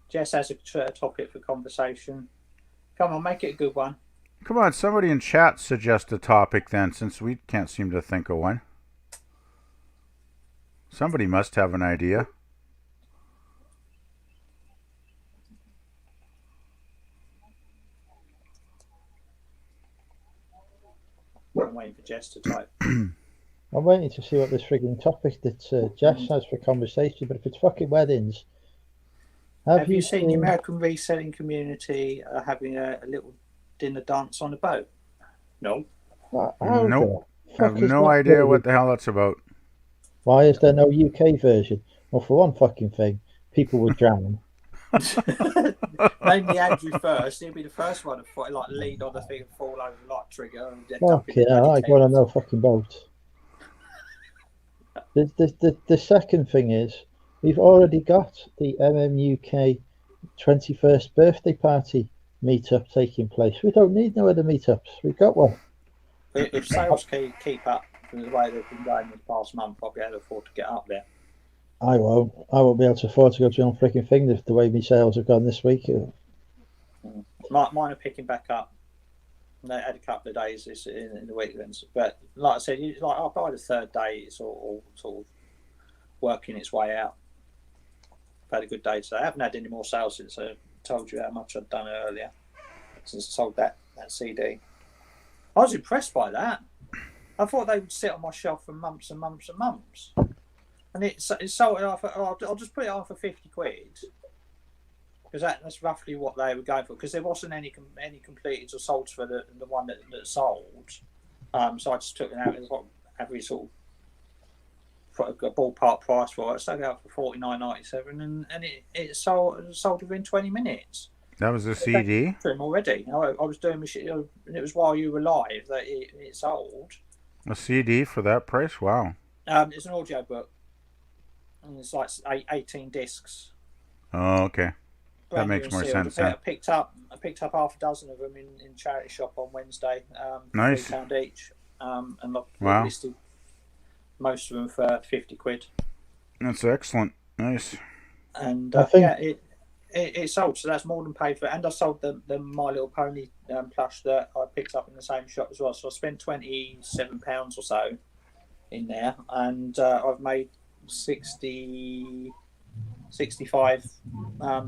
Jess has a topic for conversation. Come on, make it a good one. Come on, somebody in chat suggest a topic then, since we can't seem to think of one. Somebody must have an idea. I'm waiting for Jess to type. I'm waiting to see what this frigging topic that Jess has for conversation. But if it's fucking weddings, Have you seen the American reselling community having a little dinner dance on a boat? No. Nope. I have no idea what the hell that's about. Why is there no UK version? Well, for one fucking thing, people would drown. Mainly Andrew first. He'll be the first one to like lead on the thing and fall over the light trigger. And Okay, I got on no fucking boat. The second thing is, we've already got the MMUK 21st birthday party meetup taking place. We don't need no other meetups. We've got one. If sales keep up from the way they've been going this past month, I'll be able to afford to get up there. I won't. I won't be able to afford to go to my own freaking thing the way my sales have gone this week. Mine are picking back up. They had a couple of days in the weekends, but like I said, by the third day, it's all sort of working its way out. I've had a good day today. I haven't had any more sales since I told you how much I'd done earlier. Since I sold that CD, I was impressed by that. I thought they would sit on my shelf for months and months and months. And it's sold. I thought, I'll just put it on for 50 quid, because that's roughly what they were going for. Because there wasn't any completed or sold for the one that sold. So I just took it out as like average sort of a ballpark price for it. Sold it out for $49.97, and it sold within 20 minutes. That was a CD? Already. I was doing my shit, and it was while you were live that it sold. A CD for that price? Wow. It's an audio book. And it's like 18 discs. Oh, okay. That makes more sense. I picked up half a dozen of them in charity shop on Wednesday. Nice. £3 each. And wow. Listed most of them for 50 quid. That's excellent. Nice. And it sold, so that's more than paid for it. And I sold the My Little Pony plush that I picked up in the same shop as well. So I spent £27 or so in there, and I've made 65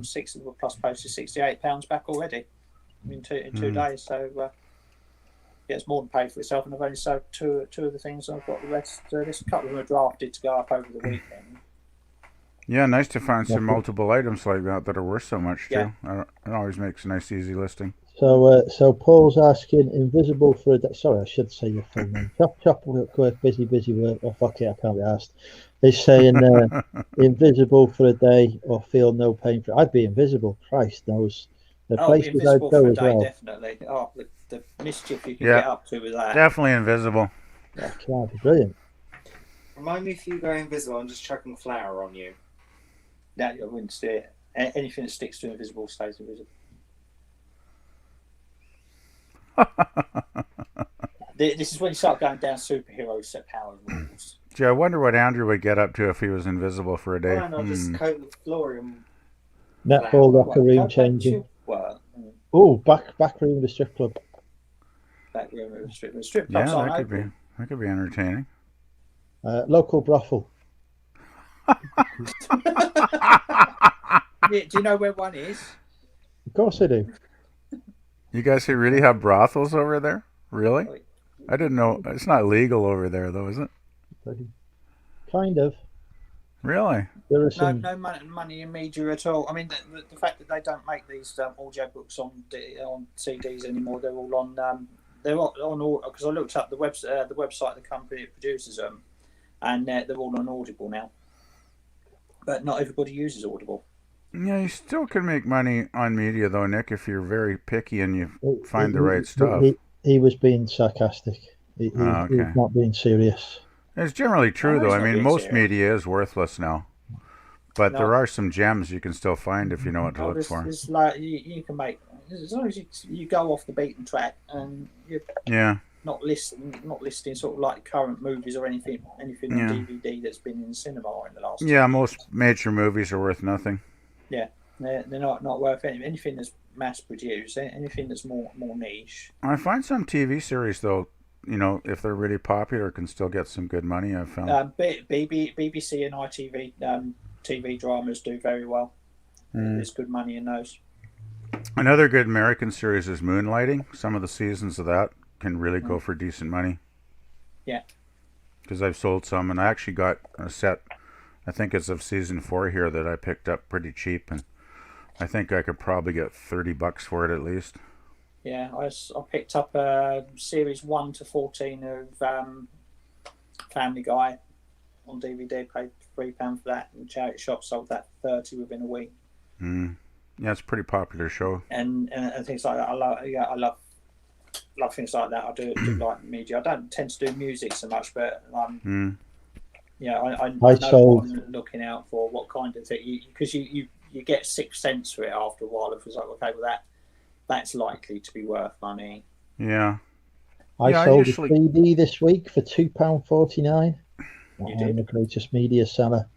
60 plus postage £68 back already in two days. So it's more than paid for itself, and I've only sold two of the things. I've got the rest. There's a couple of them are drafted to go up over the weekend. Yeah, nice to find some multiple items like that are worth so much too. Yeah. It always makes a nice easy listing. So Paul's asking, invisible for a day. Sorry, I should say your full name. Chop work, busy work. Oh fuck it, I can't be asked. He's saying invisible for a day or feel no pain for. I'd be invisible. Christ knows the places I'd go as well. Definitely. Oh, the mischief you can get up to with that. Definitely invisible. Yeah, that'd be brilliant. Remind me if you go invisible, I'm just chucking flour on you. No, I wouldn't see it. Anything that sticks to invisible stays invisible. This is when you start going down superhero set power rules. Gee, I wonder what Andrew would get up to if he was invisible for a day. Why not just coat the floor in Netball locker room changing. Oh, back room of the strip club. Back room of the strip club. Yeah, that could be entertaining. Local brothel. Do you know where one is? Of course I do. You guys really have brothels over there? Really? I didn't know. It's not legal over there, though, is it? Kind of. Really? There are some... No money in media at all. I mean, the fact that they don't make these audio books on CDs anymore. They're all on. They're on all, because I looked up the website of the company that produces them. and they're all on Audible now. But not everybody uses Audible. Yeah, you still can make money on media though, Nick, if you're very picky and you find the right stuff. He was being sarcastic. He's Okay. not being serious. It's generally true No, though. he's I not mean, being most serious. media is worthless now. But No. there are some gems you can still find if you know what to look for. It's like you can make, as long as you go off the beaten track and you're not listing sort of like current movies or anything on DVD that's been in cinema in the last. Yeah, most major movies are worth nothing. Yeah, they're not worth anything that's mass produced. Anything that's more niche. I find some TV series though, if they're really popular, can still get some good money. I've found. BBC and ITV TV dramas do very well. There's good money in those. Another good American series is Moonlighting. Some of the seasons of that can really go for decent money. Yeah. Because I've sold some, and I actually got a set, I think it's of season 4 here, that I picked up pretty cheap, and I think I could probably get $30 for it at least. Yeah, I picked up series 1 to 14 of Family Guy on DVD. Paid £3 for that, and charity shop sold that for $30 within a week. Yeah, it's a pretty popular show. And things like that. I love things like that. I do like media. I don't tend to do music so much, but I know what I'm looking out for, what kind of thing, because you get 6 cents for it after a while. If it's like, okay, well that's likely to be worth money. Yeah. I sold a CD this week for £2.49. I'm the greatest media seller.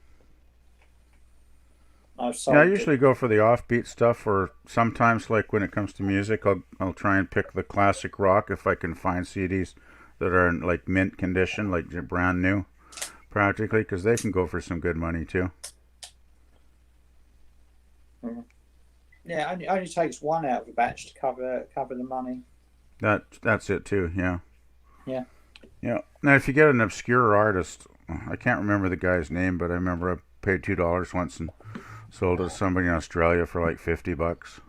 I usually go for the offbeat stuff, or sometimes, like when it comes to music, I'll try and pick the classic rock if I can find CDs that are in like mint condition, like brand new, practically, because they can go for some good money too. Yeah, it only takes one out of a batch to cover the money. That's it too. Yeah. Yeah. Yeah. Now, if you get an obscure artist, I can't remember the guy's name, but I remember I paid $2 once and sold it to somebody in Australia for like $50.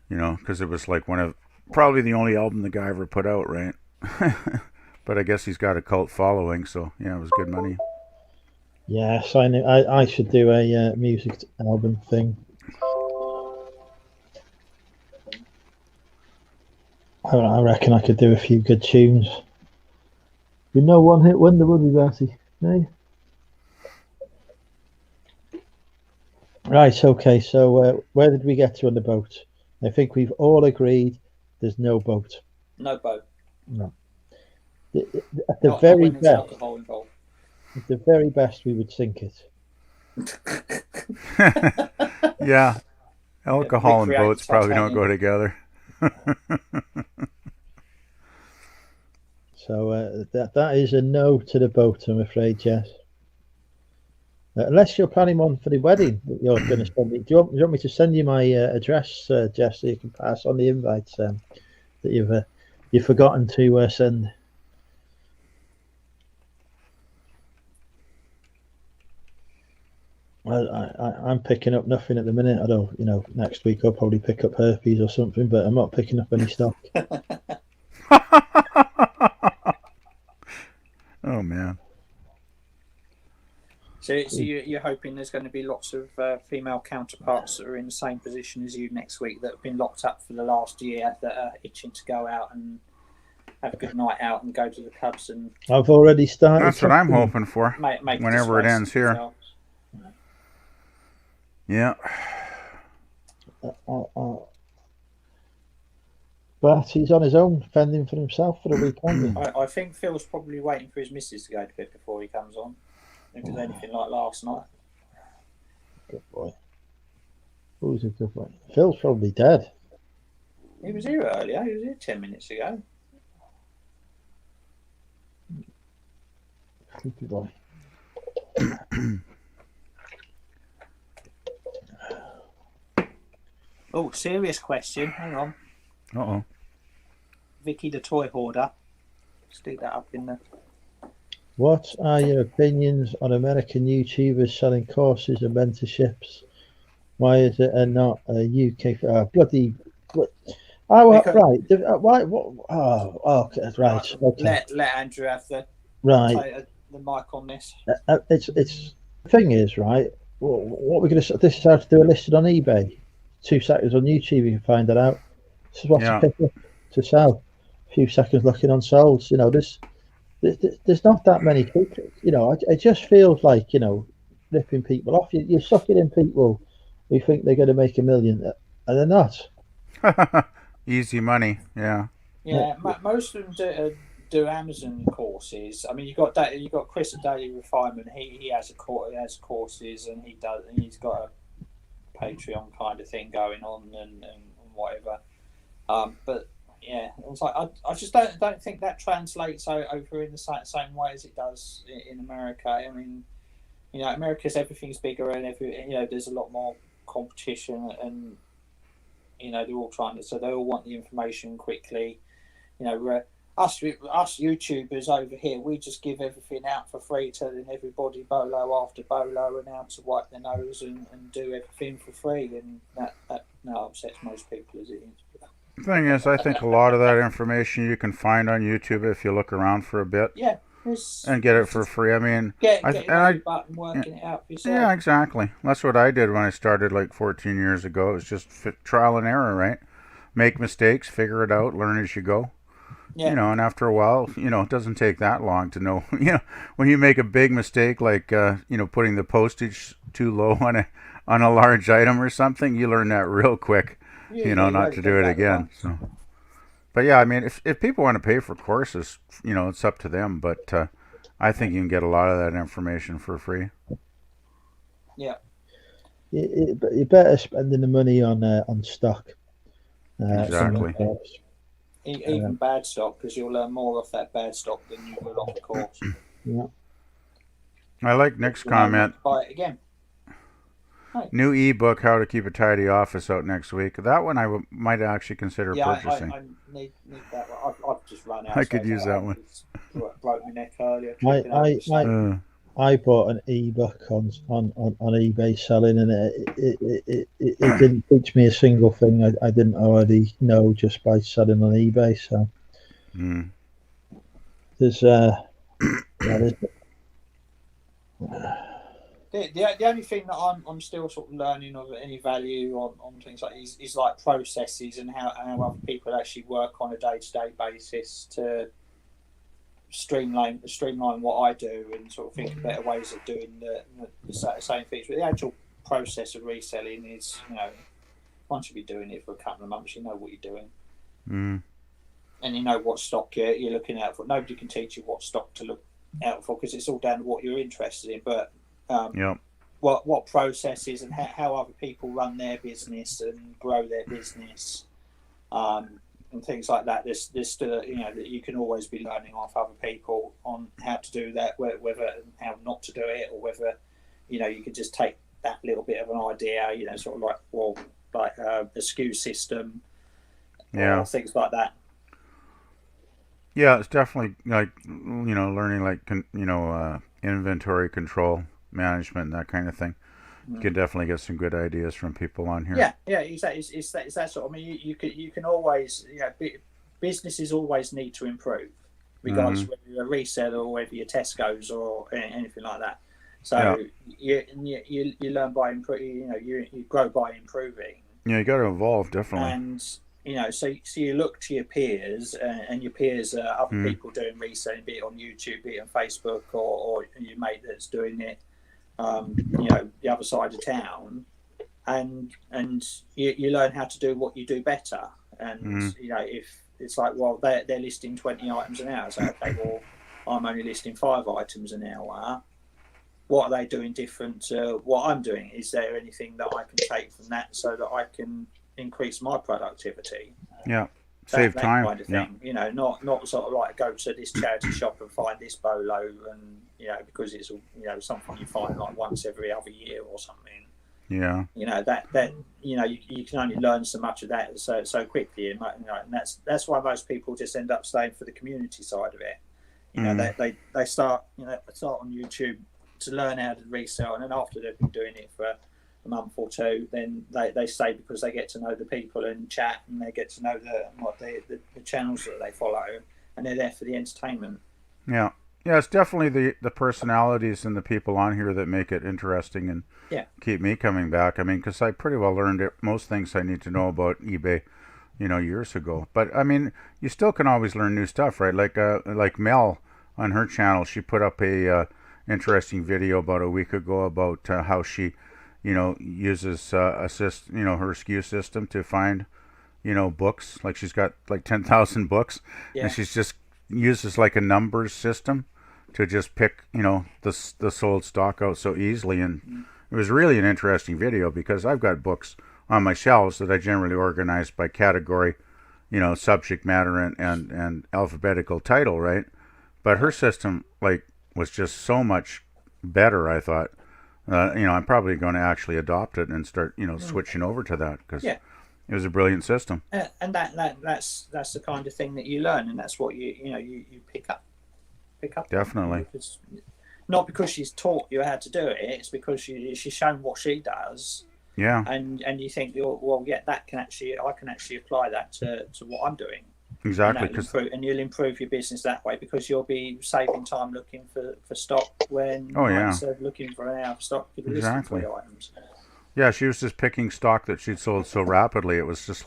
Because it was like probably the only album the guy ever put out, right? But I guess he's got a cult following, so yeah, it was good money. Yes, I know. I should do a music album thing. I reckon I could do a few good tunes. With no one-hit wonder, would we, Bertie? No? Right, okay, so where did we get to on the boat? I think we've all agreed there's no boat. No boat. No. At the very best, alcohol involved. At the very best, we would sink it. Yeah, alcohol and boats probably don't go together. So that is a no to the boat, I'm afraid, Jess. Unless you're planning one for the wedding that you're going to send me. Do you want me to send you my address, Jess, so you can pass on the invites that you've forgotten to send? I'm picking up nothing at the minute. I don't, next week I'll probably pick up herpes or something, but I'm not picking up any stock. Oh man. So you're hoping there's going to be lots of female counterparts that are in the same position as you next week, that have been locked up for the last year, that are itching to go out and have a good night out and go to the clubs. And I've already started. That's what I'm hoping for. Make whenever it ends here. Themselves. Yeah. But he's on his own, fending for himself for the weekend. I think Phil's probably waiting for his missus to go to bed before he comes on. If it's anything like last night. Good boy. Who's a good boy? Phil's probably dead. He was here earlier. He was here 10 minutes ago. Good boy. Oh, serious question. Hang on. Uh-oh. Vicky the toy hoarder. Stick that up in there. What are your opinions on American YouTubers selling courses and mentorships? Why is it not a UK bloody? Oh, right. Why? What? Oh, okay, right. Okay. Let Andrew have the Right. take the mic on this. It's the thing is, right. What we're going to this is how to do a listing on eBay. 2 seconds on YouTube, you can find that out. This is what to Yeah. pick up to sell. A few seconds looking on solds. You know, there's not that many people. You know, it just feels like, you know, ripping people off. You're sucking in people who think they're going to make $1 million, and they're not. Easy money. Yeah. Yeah, most of them do Amazon courses. I mean, you got Chris at Daily Refinement. He has courses, and he's got a Patreon kind of thing going on and whatever. But yeah, it was like I just don't think that translates over in the same way as it does in America. I mean, you know, America's everything's bigger and there's a lot more competition, and you know they're all they all want the information quickly. You know, us YouTubers over here, we just give everything out for free, telling everybody bolo after bolo and how to wipe their nose and do everything for free, and that upsets most people as it is. The thing is, I think a lot of that information you can find on YouTube if you look around for a bit. Yeah. And get it for free. I mean, getting the button, working it out for yourself. Yeah, exactly. That's what I did when I started like 14 years ago. It was just trial and error, right? Make mistakes, figure it out, learn as you go. Yeah. You know, and after a while, you know, it doesn't take that long to know. You know, when you make a big mistake, like putting the postage too low on a large item or something, you learn that real quick. Not to do it again. So, but yeah, I mean, if people want to pay for courses, you know, it's up to them. But I think you can get a lot of that information for free. Yeah. You're better spending the money on stock. Exactly. Even bad stock, because you'll learn more off that bad stock than you will off the course. Yeah. I like Nick's comment. Buy it again. New ebook, How to Keep a Tidy Office, out next week. That one I might actually consider purchasing. I need that one. I've just run out. I could use that one. Broke my neck earlier. I bought an ebook on eBay selling, and it didn't teach me a single thing I didn't already know just by selling on eBay. So there's The only thing that I'm still sort of learning of any value on things like is like processes and how other people actually work on a day-to-day basis to streamline what I do and sort of think of better ways of doing the same things. But the actual process of reselling is, you know, once you've been doing it for a couple of months, you know what you're doing. And you know what stock you're looking out for. Nobody can teach you what stock to look out for because it's all down to what you're interested in. But what processes and how other people run their business and grow their business, and things like that. There's still, you know, that you can always be learning off other people on how to do that, whether and how not to do it, or whether, you know, you could just take that little bit of an idea, you know, sort of like a SKU system, or things like that. Yeah, it's definitely like, you know, learning like inventory control management and that kind of thing. You can definitely get some good ideas from people on here. Yeah, exactly. It's that sort of. I mean, you can always, you know, businesses always need to improve, regardless whether you're a reseller or whether you're Tesco's or anything like that. So you learn by improving. You know, you grow by improving. Yeah, you got to evolve, definitely. And you know, so you look to your peers, and your peers are other people doing reselling, be it on YouTube, be it on Facebook, or your mate that's doing it. You know, the other side of town, and you learn how to do what you do better. And you know, if it's like, well, they're listing 20 items an hour, so okay, well, I'm only listing 5 items an hour. What are they doing different to what I'm doing? Is there anything that I can take from that so that I can increase my productivity? Yeah. Save time. Kind of thing. You know, not sort of like go to this charity shop and find this bolo, and you know, because it's, you know, something you find like once every other year or something. Yeah. You know, that you know, you can only learn so much of that so quickly, and you know, and that's why most people just end up staying for the community side of it. You know, they start on YouTube to learn how to resell, and then after they've been doing it for a month or two, then they stay because they get to know the people and chat, and they get to know the channels that they follow, and they're there for the entertainment. Yeah. Yeah, it's definitely the personalities and the people on here that make it interesting and Yeah. keep me coming back. I mean, because I pretty well learned most things I need to know about eBay, years ago. But I mean, you still can always learn new stuff, right? Like Mel on her channel, she put up a interesting video about a week ago about how she, uses her SKU system to find, books. Like she's got like 10,000 books, Yeah. and she's just uses like a numbers system to just pick, the sold stock out so easily. And it was really an interesting video because I've got books on my shelves that I generally organize by category, subject matter and alphabetical title, right? But her system was just so much better. I thought, I'm probably going to actually adopt it and start, switching over to that because it was a brilliant system. And that's the kind of thing that you learn, and that's what you pick up. Definitely. Not because she's taught you how to do it; it's because she's shown what she does. Yeah. And you think, well, yeah, I can actually apply that to what I'm doing. Exactly. And you'll improve your business that way because you'll be saving time looking for stock when instead of looking for an hour for stock, you could be listing 3 items. Yeah, she was just picking stock that she'd sold so rapidly. It was just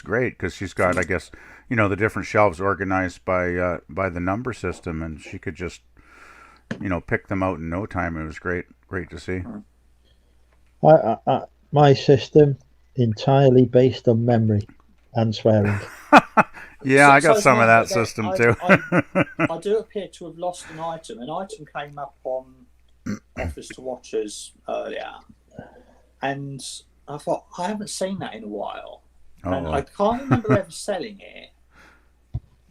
great because she's got, I guess, the different shelves organized by the number system, and she could just, pick them out in no time. It was great to see. My system entirely based on memory and swearing. Yeah, I got some of that system too. I do appear to have lost an item. An item came up on Offers to Watchers earlier, and I thought, I haven't seen that in a while. And I can't remember ever selling it.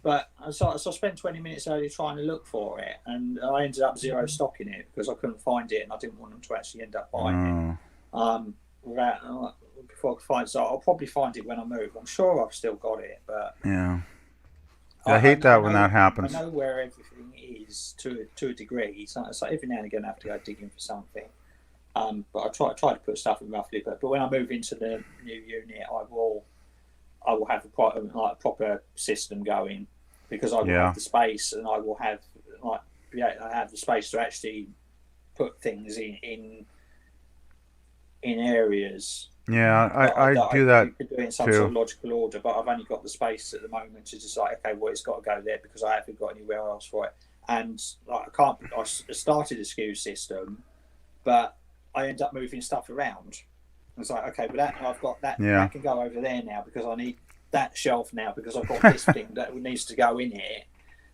But so I spent 20 minutes earlier trying to look for it, and I ended up zero stocking it because I couldn't find it, and I didn't want them to actually end up buying it. Before I could find it, so I'll probably find it when I move. I'm sure I've still got it, but yeah, I hate that when that happens. I know where everything is to a degree. So every now and again I have to go digging for something. But I try to put stuff in roughly. But when I move into the new unit, I will have a proper system going because I will have the space, and I will have I have the space to actually put things in areas. Yeah, I do that do it in some sort of logical order, but I've only got the space at the moment to just okay, well, it's got to go there because I haven't got anywhere else for it. And I started a SKU system, but I end up moving stuff around. It's like, okay, but I've got that. Yeah. That can go over there now because I need that shelf now because I've got this thing that needs to go in here.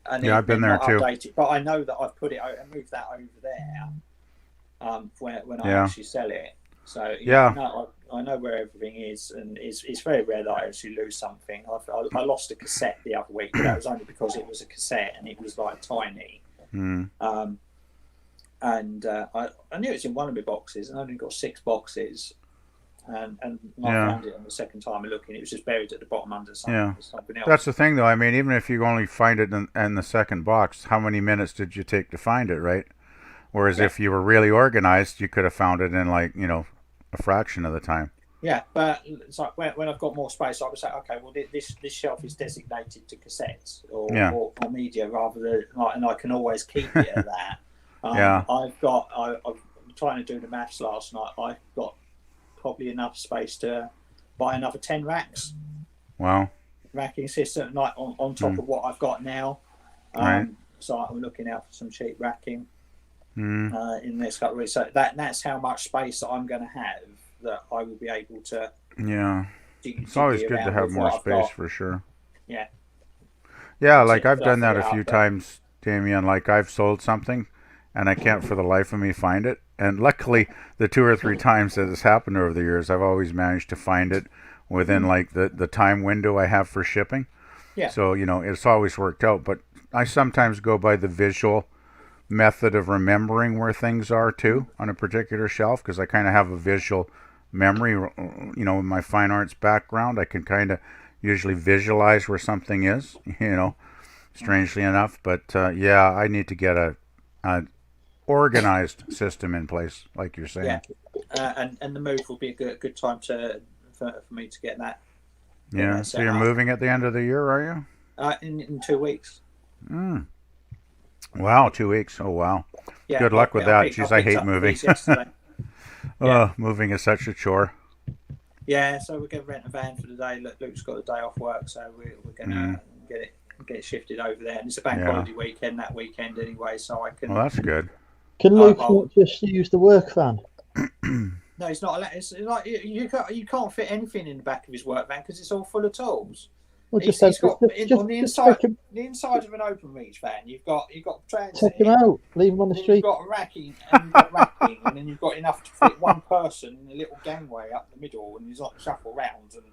And I've been there too. But I know that I've put it out and moved that over there when I actually sell it. So I know where everything is, and it's very rare that I actually lose something. I lost a cassette the other week, but that was only because it was a cassette and it was like tiny. Mm. I knew it was in one of my boxes, and I only got 6 boxes. And I found it on the second time of looking. It was just buried at the bottom under something else. That's the thing, though. I mean, even if you only find it in the second box, how many minutes did you take to find it, right? Whereas if you were really organized, you could have found it in a fraction of the time. Yeah, but it's like when I've got more space, I would say, okay, well, this shelf is designated to cassettes or media rather than, and I can always keep it at that. I'm trying to do the maths last night. I've got probably enough space to buy another 10 racks. Wow. Racking system, on top of what I've got now. Right. So I'm looking out for some cheap racking. In the next couple of weeks. So that's how much space that I'm going to have that I will be able to. Yeah. It's always good to have more space for sure. Yeah. Yeah, like I've done that a few times, Damien. Like I've sold something and I can't for the life of me find it. And luckily, the 2 or 3 times that has happened over the years, I've always managed to find it within like the time window I have for shipping. Yeah. So, it's always worked out. But I sometimes go by the visual method of remembering where things are too on a particular shelf because I kind of have a visual memory. With my fine arts background, I can kind of usually visualize where something is. Strangely enough, but I need to get a organized system in place, like you're saying. Yeah, and the move will be a good time for me to get that. Yeah. So you're moving at the end of the year, are you? In 2 weeks. Wow, 2 weeks. Oh, wow. Yeah, Good luck with that. Jeez, I picked hate up the moving. keys yesterday. Yeah. Moving is such a chore. Yeah, so we're going to rent a van for the day. Luke's got a day off work, so we're going to get it shifted over there. And it's a bank holiday weekend that weekend anyway, so I can. Well, that's good. Can Luke not just use the work van? No, it's not. It's like you can't fit anything in the back of his work van because it's all full of tools. Well, He's got on the inside of an open reach van. You've got transit. Take him out. Leave him on the street. You've got racking, and then you've got enough to fit one person in a little gangway up the middle, and he's like shuffle round and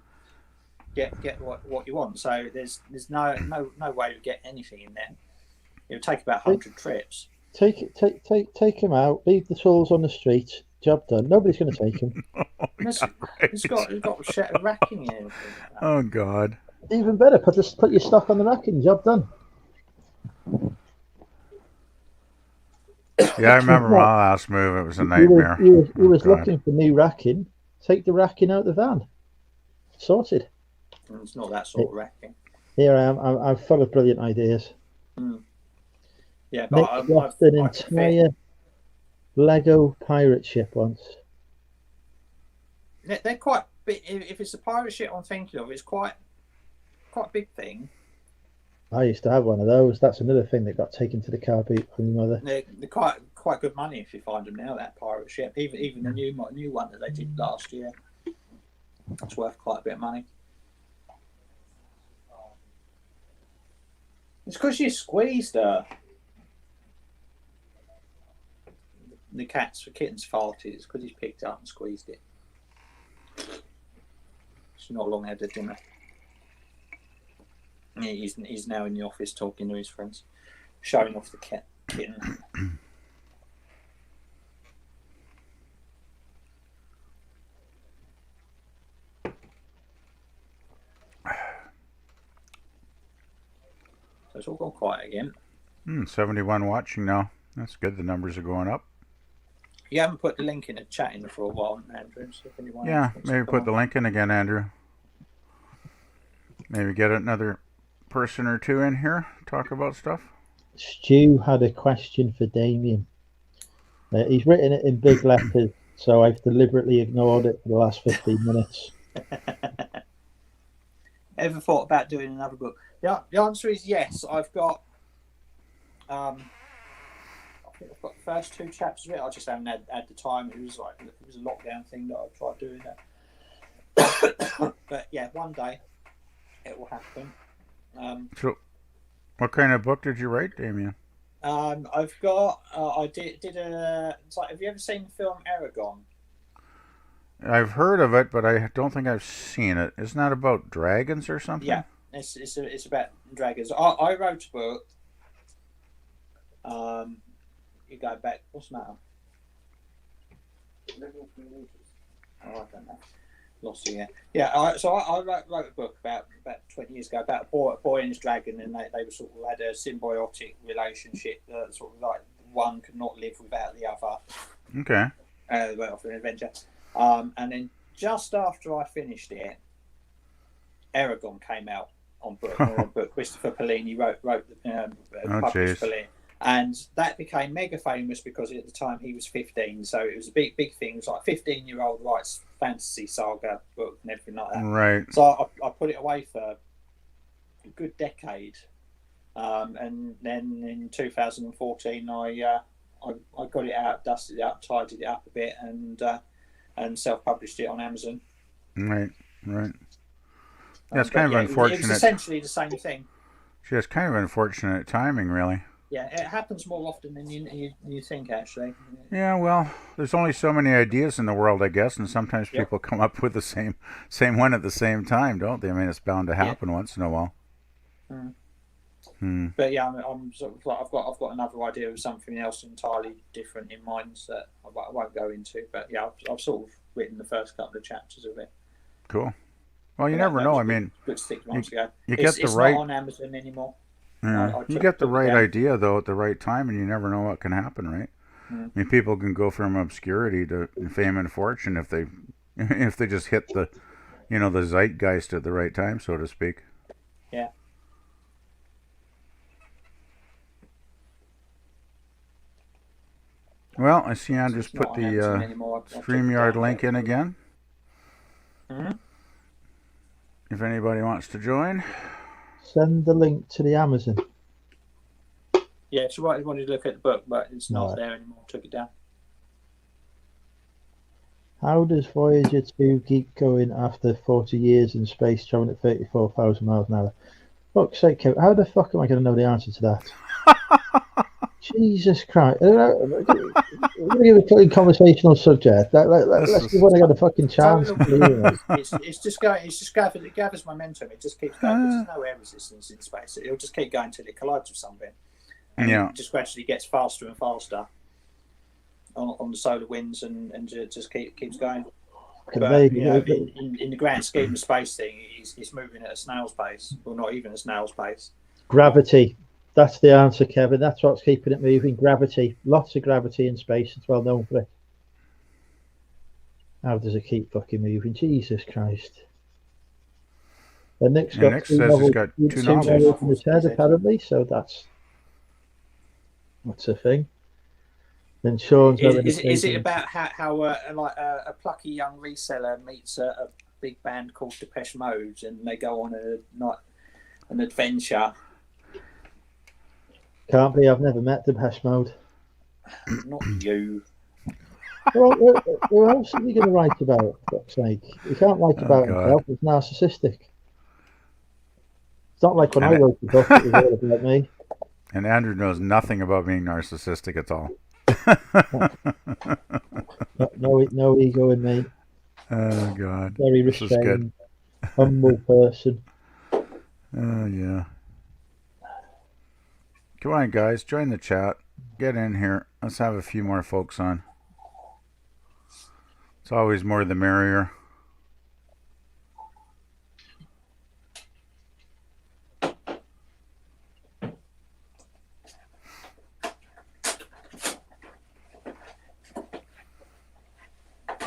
get what you want. So there's no way to get anything in there. It'll take about 100 trips. Take him out. Leave the tools on the street. Job done. Nobody's going to take him. He's got racking in. Oh God. Even better. Put your stock on the racking. Job done. Yeah, I remember my last move. It was a nightmare. He was looking for new racking. Take the racking out of the van. Sorted. It's not that sort of racking. Here I am. I'm full of brilliant ideas. Yeah, but I've an entire Lego pirate ship once. They're quite big. If it's a pirate ship I'm thinking of, it's quite a big thing. I used to have one of those. That's another thing that got taken to the car boot from my mother. They're quite good money if you find them now. That pirate ship, even the new one that they did last year, that's worth quite a bit of money. It's because you squeezed her. The kitten's farted. It's because he's picked up and squeezed it. She's not long had a dinner. He's now in the office talking to his friends, showing off the kitten. So it's all gone quiet again. 71 watching now. That's good. The numbers are going up. You haven't put the link in the chat in for a while, Andrew. So if anyone maybe put the link in again, Andrew. Maybe get another person or two in here, talk about stuff. Stu had a question for Damien. He's written it in big letters, so I've deliberately ignored it for the last 15 minutes. Ever thought about doing another book? The answer is yes. I've got I think I've got the first 2 chapters of it. I just haven't had the time. It was a lockdown thing that I tried doing that. But yeah, one day it will happen. So, what kind of book did you write, Damien? I've got. I did a. It's like, have you ever seen the film Aragon? I've heard of it, but I don't think I've seen it. Isn't that about dragons or something? Yeah, it's about dragons. I wrote a book. You go back. What's the matter? Oh, I don't know. Lost you. Yeah. So I wrote a book about 20 years ago about a boy and his dragon, and they were sort of had a symbiotic relationship. Sort of like one could not live without the other. Okay. They went off on an adventure. And then just after I finished it, Aragon came out on book. Christopher Paolini wrote published Paolini. And that became mega famous because at the time he was 15, so it was a big thing. It was like 15-year-old writes fantasy saga book and everything like that. Right. So I put it away for a good decade, and then in 2014 I got it out, dusted it up, tidied it up a bit, and self-published it on Amazon. Right. Yeah, it's kind of unfortunate. It's essentially the same thing. Gee, it's kind of unfortunate timing, really. Yeah, it happens more often than you think, actually. Yeah, well, there's only so many ideas in the world, I guess, and sometimes people come up with the same one at the same time, don't they? I mean, it's bound to happen once in a while. But yeah, I'm sort of like I've got another idea of something else entirely different in mind that I won't go into. But yeah, I've sort of written the first couple of chapters of it. Cool. Well, you never know. I mean, 6 months ago. It's not on Amazon anymore. Yeah. You get the right idea though at the right time, and you never know what can happen, right? I mean, people can go from obscurity to fame and fortune if they just hit the zeitgeist at the right time, so to speak. Yeah. Well, I see Andrew's It's not put on the Amazon anymore. I took it StreamYard down. link in again. Mhm. If anybody wants to join. Send the link to the Amazon. Yeah, she wanted to look at the book, but it's not No. there anymore. Took it down. How does Voyager 2 keep going after 40 years in space, traveling at 34,000 miles an hour? Fuck's sake, Kev, how the fuck am I going to know the answer to that? Jesus Christ. We're going to give a clean conversational subject. Let's give one of the fucking chance. It's just going. It's just it gathers momentum. It just keeps going. There's no air resistance in space. It'll just keep going until it collides with something, and it just gradually gets faster and faster on the solar winds, and it just keeps going. But in the grand scheme of space thing, it's moving at a snail's pace, or not even a snail's pace. Gravity. That's the answer, Kevin. That's what's keeping it moving. Gravity. Lots of gravity in space. It's well known for it. How does it keep fucking moving? Jesus Christ. And Nick says he's got two novels in his head, apparently, so that's a thing. Then Sean's is it about how a plucky young reseller meets a big band called Depeche Mode, and they go on an adventure? Can't be. I've never met Depeche Mode. Not you. Well, who else are you going to write about? For fuck's sake, you can't write about himself. It's narcissistic. It's not like when I wrote the book; it was all about me. And Andrew knows nothing about being narcissistic at all. No ego in me. Oh God. Very restrained, humble person. Yeah. Come on, guys, join the chat. Get in here. Let's have a few more folks on. It's always more the merrier.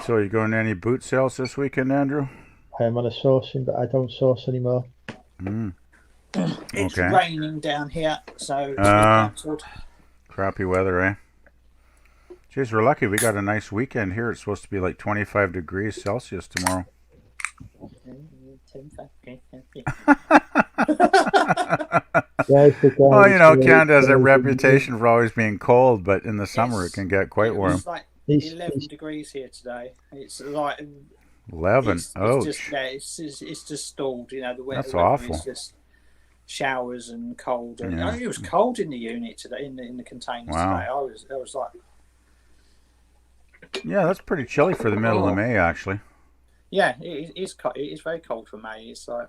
So, you going to any boot sales this weekend, Andrew? I'm on a sourcing, but I don't source anymore. It's raining down here, so it's been cancelled. Crappy weather, eh? Jeez, we're lucky. We got a nice weekend here. It's supposed to be like 25 degrees Celsius tomorrow. Well, you know, Canada has a reputation for always being cold, but in the summer it can get quite warm. It's like 11 degrees here today. It's like 11. It's just stalled. You know, the weather. That's awful. Is just showers and cold. And it was cold in the unit today, in the containers today. I was like, yeah, that's pretty chilly for the middle of May, actually. Yeah, it is very cold for May. It's like,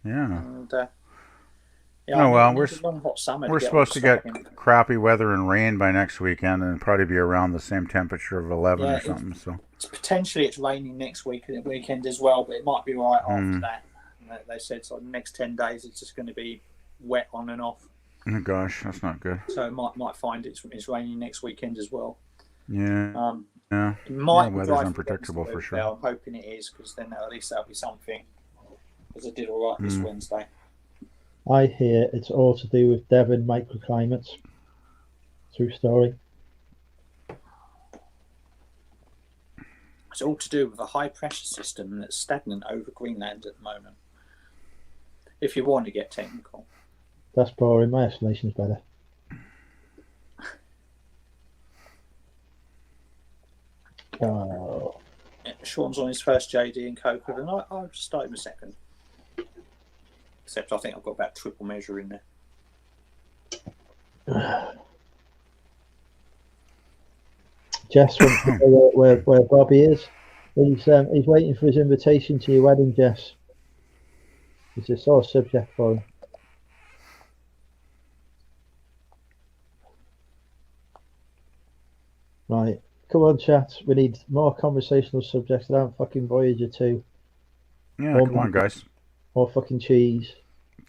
and, we're long, hot summer. We're supposed to get crappy weather and rain by next weekend, and probably be around the same temperature of 11 or something. So potentially it's raining next weekend as well, but it might be right after that. They said so. The next 10 days it's just going to be wet on and off. Oh gosh, that's not good. So it might find it's raining next weekend as well. Yeah. It might weather's unpredictable for sure. I'm hoping it is, because then at least that'll be something. Because I did all right this Wednesday. I hear it's all to do with Devon microclimates. True story. It's all to do with a high pressure system that's stagnant over Greenland at the moment. If you want to get technical. That's boring. My explanation's better. Oh. Sean's on his first JD in Coca, and I'll just start him a second. Except I think I've got about triple measure in there. Jess wants to know where Bobby is. He's waiting for his invitation to your wedding, Jess. It's a sore subject for him. Right. Come on, chat. We need more conversational subjects around fucking Voyager 2. Yeah, come on, guys. Or fucking cheese.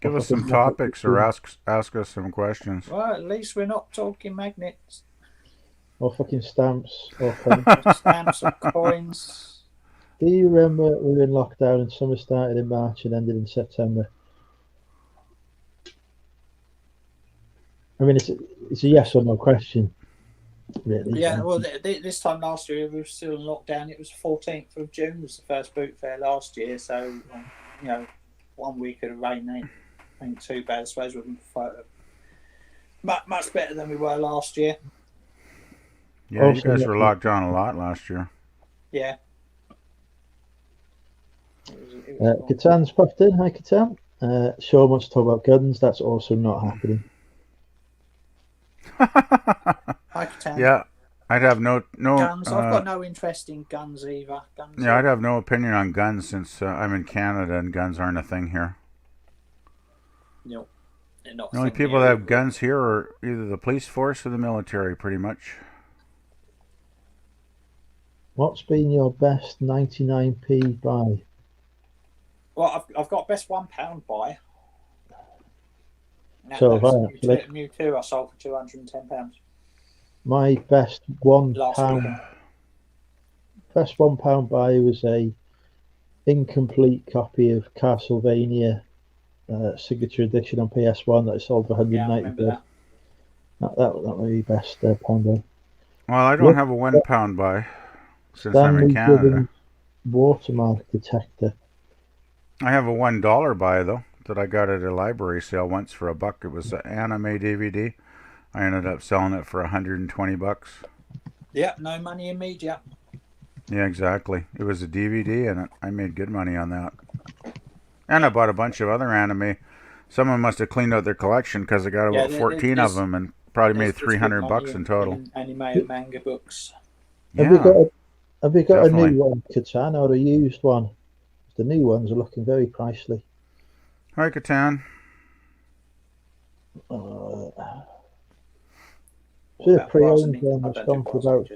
Give us some topics or ask us some questions. Well, at least we're not talking magnets. Or fucking stamps. Or stamps or coins. Do you remember we were in lockdown and summer started in March and ended in September? I mean, it's a yes or no question. really. Yeah, well, this time last year we were still in lockdown. It was 14th of June was the first boot fair last year, so 1 week of the rain ain't too bad. I suppose we're much better than we were last year. Yeah, you guys were locked down a lot last year. Yeah. Catan's popped in. Hi, Catan. Sean wants to talk about guns. That's also not happening. Hi, Catan. Yeah, I'd have no guns. I've got no interest in guns either. I'd have no opinion on guns since I'm in Canada and guns aren't a thing here. No, they're not. The only people that have guns here are either the police force or the military, pretty much. What's been your best 99p buy? Well, I've got best £1 buy. So Mewtwo I sold for £210. My best £1 buy was a incomplete copy of Castlevania Signature Edition on PS1 that I sold for 190. Yeah, that would be best pound buy. Well, I don't have a £1 buy since I'm in Canada. Watermark detector. I have a $1 buy though that I got at a library sale once for $1. It was an anime DVD. I ended up selling it for $120. Yeah, no money immediate. Yeah, exactly. It was a DVD, and I made good money on that. And I bought a bunch of other anime. Someone must have cleaned out their collection because I got about 14 of them and probably made $300 in total. Anime and manga books. Yeah, have you got definitely. A new one, Catan, or a used one? The new ones are looking very pricey. Hi, Catan. Pre-owned one that's gone for about.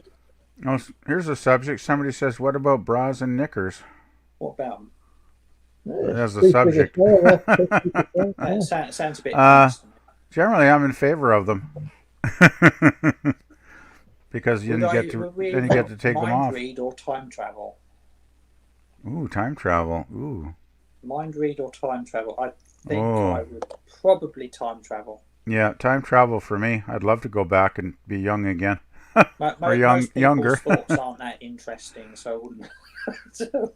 Oh, here's a subject. Somebody says, "What about bras and knickers?" What about them? That's the subject. Sounds a bit. Generally, I'm in favor of them because then you get to take them off. Mind read or time travel? Ooh, time travel. Ooh. Mind read or time travel? I think I would probably time travel. Yeah, time travel for me. I'd love to go back and be young again. Or younger. Thoughts aren't that interesting, so I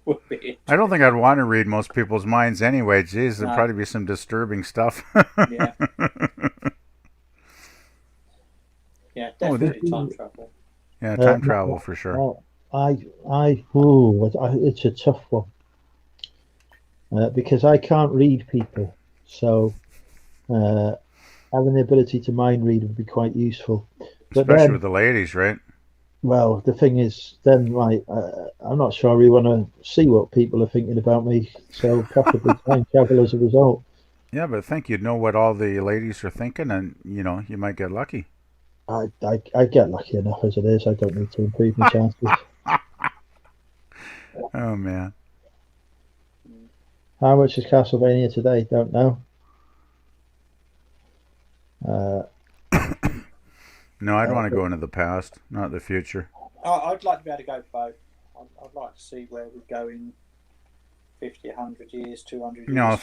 wouldn't. I don't think I'd want to read most people's minds anyway. Geez, there'd probably be some disturbing stuff. Yeah. Yeah, definitely time travel. Yeah, time travel for sure. It's a tough one because I can't read people, so having the ability to mind read would be quite useful. Especially with the ladies, right? Well, the thing is, then I'm not sure we want to see what people are thinking about me, so possibly time travel as a result. Yeah, but I think you'd know what all the ladies are thinking, and you might get lucky. I get lucky enough as it is. I don't need to improve my chances. Oh man! How much is Castlevania today? Don't know. No, I'd want to go into the past, not the future. I'd like to be able to go both. I'd like to see where we go in 50, 100 years, 200 years.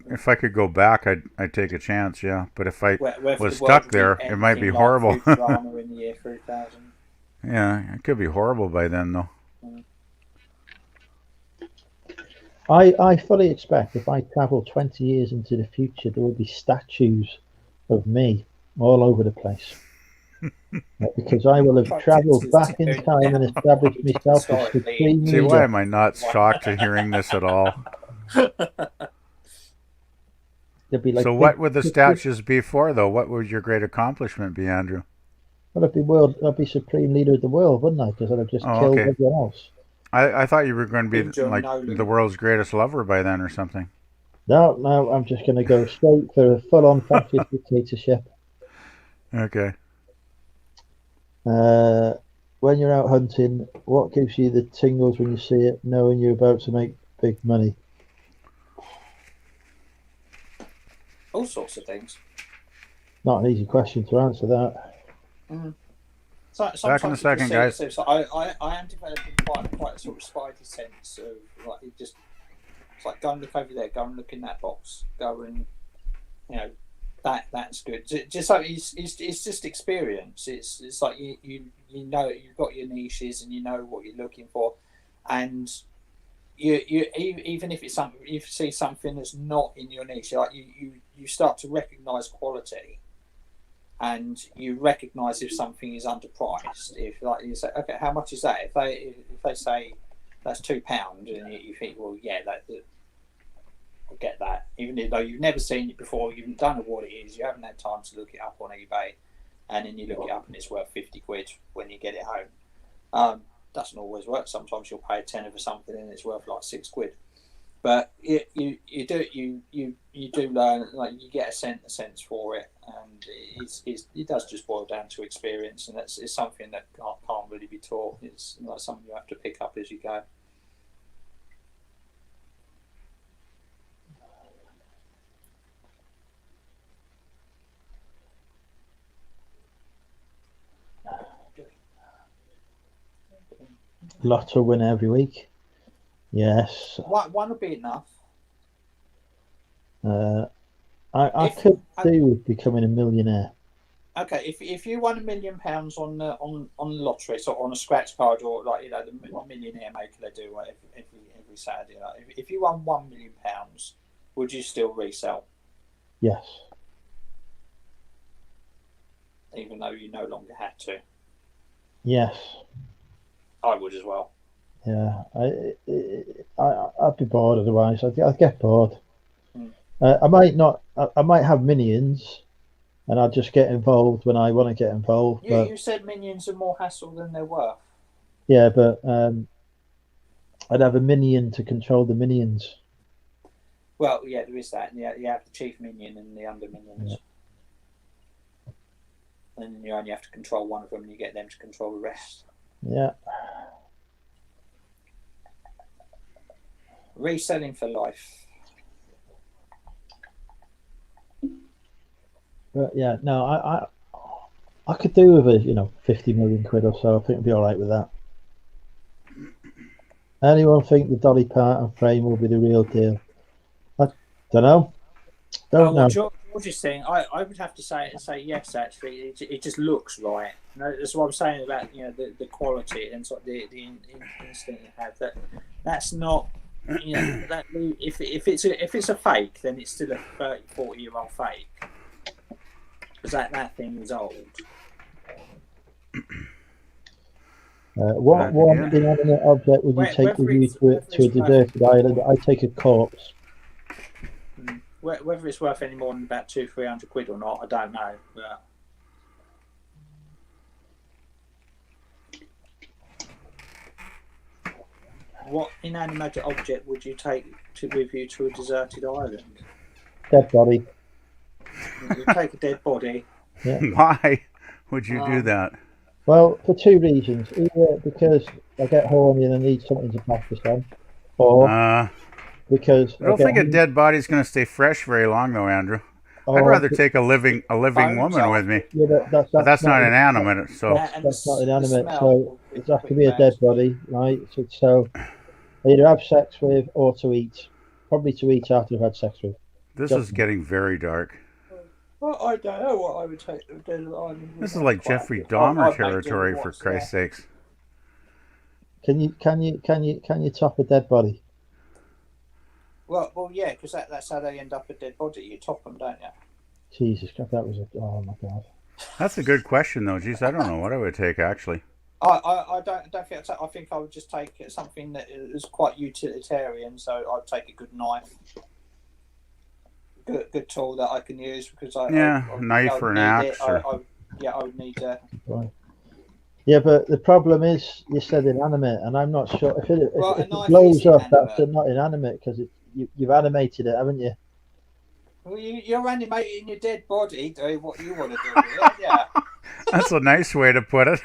If I could go back, I'd take a chance, yeah. But if I was stuck there, it might be horrible. Futurama in the year 3000. Yeah, it could be horrible by then, though. I fully expect if I travel 20 years into the future, there will be statues of me all over the place. Because I will have travelled back in time and established myself as supreme leader. See, why am I not shocked to hearing this at all? So what would the statues be for, though? What would your great accomplishment be, Andrew? Well, I'd be supreme leader of the world, wouldn't I? Because I'd have just killed everyone else. I thought you were going to be like the world's greatest lover by then or something. No, I'm just going to go straight for a full-on fascist dictatorship. Okay. When you're out hunting, what gives you the tingles when you see it, knowing you're about to make big money? All sorts of things. Not an easy question to answer that. Back in a second, guys. So I am developing quite a sort of spidey sense of like it's like go and look over there, go and look in that box, go and that's good. Just like it's just experience. It's like you know you've got your niches and you know what you're looking for, and you even if it's something, if you see something that's not in your niche, like you start to recognise quality, and you recognise if something is underpriced. If like you say, okay, how much is that? If they say that's £2, and you think, well, yeah, I'll get that, even though you've never seen it before, you don't know what it is, you haven't had time to look it up on eBay, and then you look it up and it's worth 50 quid when you get it home. Doesn't always work. Sometimes you'll pay a tenner for something and it's worth like 6 quid. But you do learn, like you get a sense for it, and it does just boil down to experience, and it's something that can't really be taught. It's like something you have to pick up as you go. Lotto win every week. Yes. One will be enough. I could do with becoming a millionaire. Okay, if you won £1 million on the lottery, so on a scratch card, or like the Millionaire Maker they do every Saturday. Like, if you won £1 million, would you still resell? Yes. Even though you no longer had to. Yes. I would as well. Yeah, I'd be bored otherwise. I'd get bored. I might have minions, and I'd just get involved when I want to get involved. You said minions are more hassle than they're worth. Yeah, but I'd have a minion to control the minions. Well, yeah, there is that. Yeah, you have the chief minion and the under minions. Yeah. And you only have to control one of them, and you get them to control the rest. Yeah. Reselling for life. But yeah, no, I could do with 50 million quid or so. I think I'd be all right with that. Anyone think the Dolly Parton frame will be the real deal? I don't know. Don't know. George is saying I would have to say yes. Actually, it just looks right. That's what I'm saying about the quality and sort of the instinct you have. That's not that if it's a fake, then it's still a 30-40-year-old fake, because that thing is old. What one inanimate object would you take with you to a deserted island? I take a corpse. Whether it's worth any more than about 200-300 quid or not, I don't know. But what inanimate object would you take with you to a deserted island? Dead body. You take a dead body. Yeah. Why would you do that? Well, for two reasons. Either because I get horny and I need something to practice on, or because I don't think a dead body's going to stay fresh very long, though, Andrew. I'd rather take a living woman with me. Yeah, but that's not inanimate. So that's not inanimate. So it has to be a dead body, right? So either have sex with or to eat. Probably to eat after I've had sex with. This is getting very dark. Well, I don't know what I would take. This is like Jeffrey Dahmer territory, for Christ's sakes. Can you top a dead body? Well, yeah, because that's how they end up a dead body. You top them, don't you? Jesus, that was oh my God. That's a good question, though. Jeez, I don't know what I would take actually. I don't think I think I would just take something that is quite utilitarian. So I'd take a good knife, good tool that I can use, because I knife or an axe. I would need to. Right. Yeah, but the problem is you said inanimate, and I'm not sure if it blows up. That's not inanimate because you've animated it, haven't you? Well, you're animating your dead body doing what you want to do with it, yeah. That's a nice way to put it.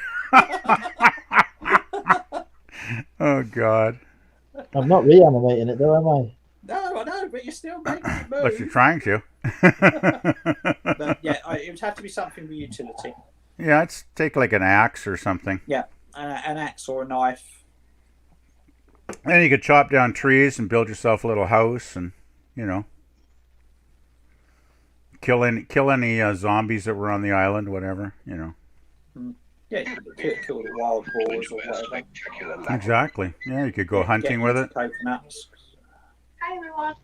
Oh, God. I'm not reanimating it, though, am I? No, I know, but you're still making it move. But you're trying to. But yeah, it would have to be something with utility. Yeah, I'd take like an axe or something. Yeah, an axe or a knife. And you could chop down trees and build yourself a little house and, kill any zombies that were on the island, whatever, you know. Yeah, kill the wild boars or whatever. Exactly. Yeah, you could go hunting with it. Coconuts. Hi everyone.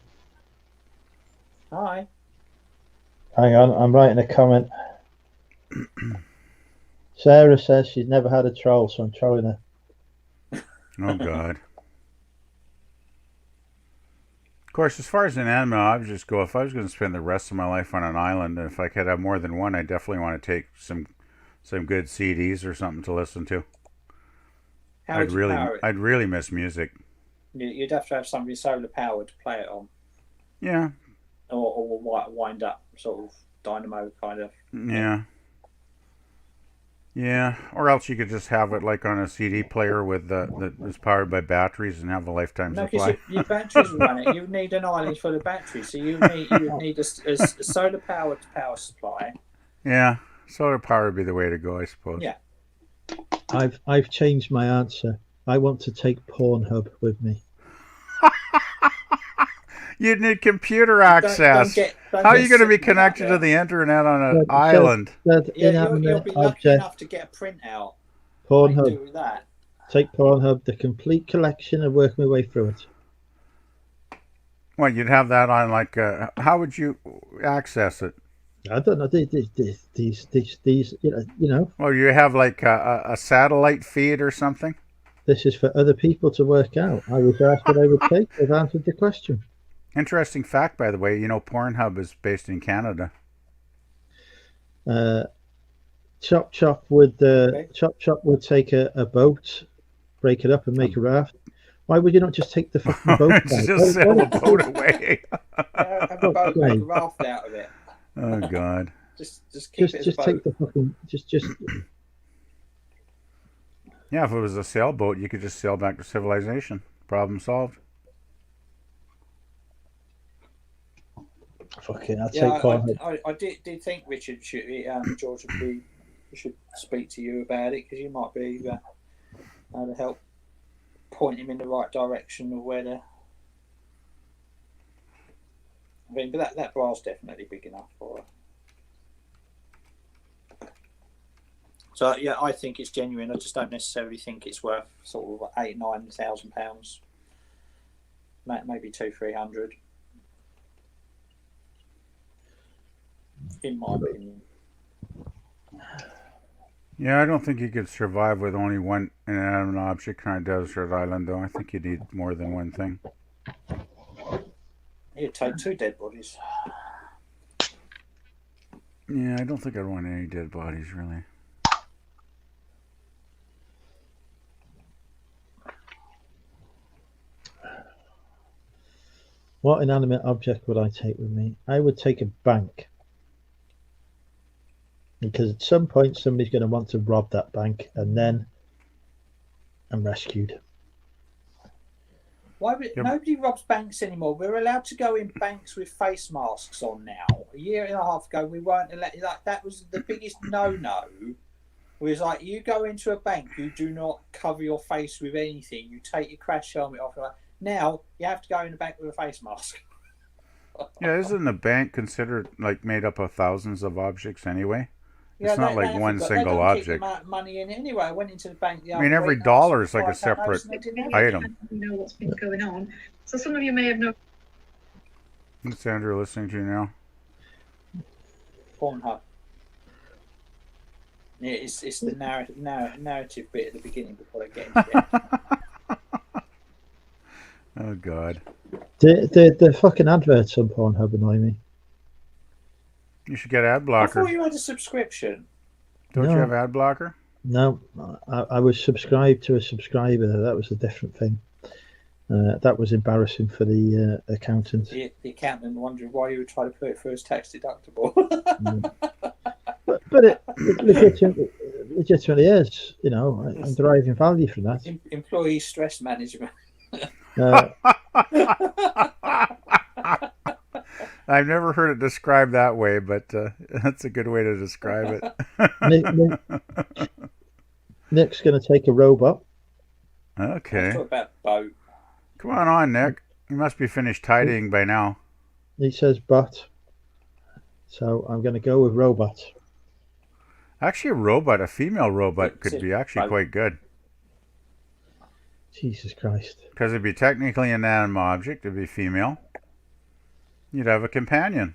Hi. Hang on, I'm writing a comment. Sarah says she's never had a troll, so I'm trolling her. Oh, God. Of course, as far as inanimate objects go, if I was going to spend the rest of my life on an island, and if I could have more than one, I definitely want to take some good CDs or something to listen to. I'd really miss music. You'd have to have somebody solar powered to play it on. Yeah. Or wind up sort of dynamo kind of. Yeah. Yeah, or else you could just have it like on a CD player with that is powered by batteries and have a lifetime supply. No, because your batteries will run it. You need an island full of batteries, so you would need a solar powered power supply. Yeah, solar power would be the way to go, I suppose. Yeah. I've changed my answer. I want to take Pornhub with me. You'd need computer access. How are you going to be connected to the internet on an island? You'll be lucky enough to get a printout. Pornhub. Do that. Take Pornhub, the complete collection, and work my way through it. Well, you'd have that on like. How would you access it? I don't know. These, you know. Well, you have like a satellite feed or something. This is for other people to work out. I was asked what I would take. I've answered the question. Interesting fact, by the way. You know, Pornhub is based in Canada. Chop would take a boat, break it up, and make a raft. Why would you not just take the fucking boat? Just sail the boat away. Have a boat, make a raft out of it. Oh God! Just keep it as a boat. Take the fucking just. Yeah, if it was a sailboat, you could just sail back to civilization. Problem solved. Fucking, I'd take Pornhub. I did think Richard George should speak to you about it, because you might be able to help point him in the right direction of where to. I mean, but that bar's definitely big enough for her. So yeah, I think it's genuine. I just don't necessarily think it's worth sort of £8,000-9,000, maybe 200-300. In my opinion. Yeah, I don't think you could survive with only one inanimate object on a desert island, though. I think you need more than one thing. You'd take 2 dead bodies. Yeah, I don't think I'd want any dead bodies, really. What inanimate object would I take with me? I would take a bank. Because at some point somebody's going to want to rob that bank, and then I'm rescued. Nobody robs banks anymore. We're allowed to go in banks with face masks on now. A year and a half ago, we weren't allowed. Like, that was the biggest no-no. It was like, you go into a bank, you do not cover your face with anything. You take your crash helmet off. Now you have to go in the bank with a face mask. Yeah, isn't a bank considered like made up of thousands of objects anyway? Yeah, it's not like one single object. Keep money in it anyway. I went into the bank. I mean, every dollar is like a separate item. You know what's been going on. So some of you may have known. What's Andrew listening to now? Pornhub. Yeah, it's the narrative bit at the beginning before I get into it. Oh God. The fucking adverts on Pornhub annoy me. You should get ad blocker. I thought you had a subscription. Don't you have ad blocker? No, I was subscribed to a subscriber. That was a different thing. That was embarrassing for the accountant. The accountant wondered why you would try to put it for his tax deductible. but it legitimately is. You know, I'm deriving value from that. Employee stress management. I've never heard it described that way, but that's a good way to describe it. Nick's going to take a robot. Okay. Let's talk about boat. Come on, Nick. You must be finished tidying by now. He says, but. So I'm going to go with robot. Actually, a female robot could be actually quite good. Jesus Christ. Because it'd be technically an inanimate object. It'd be female. You'd have a companion.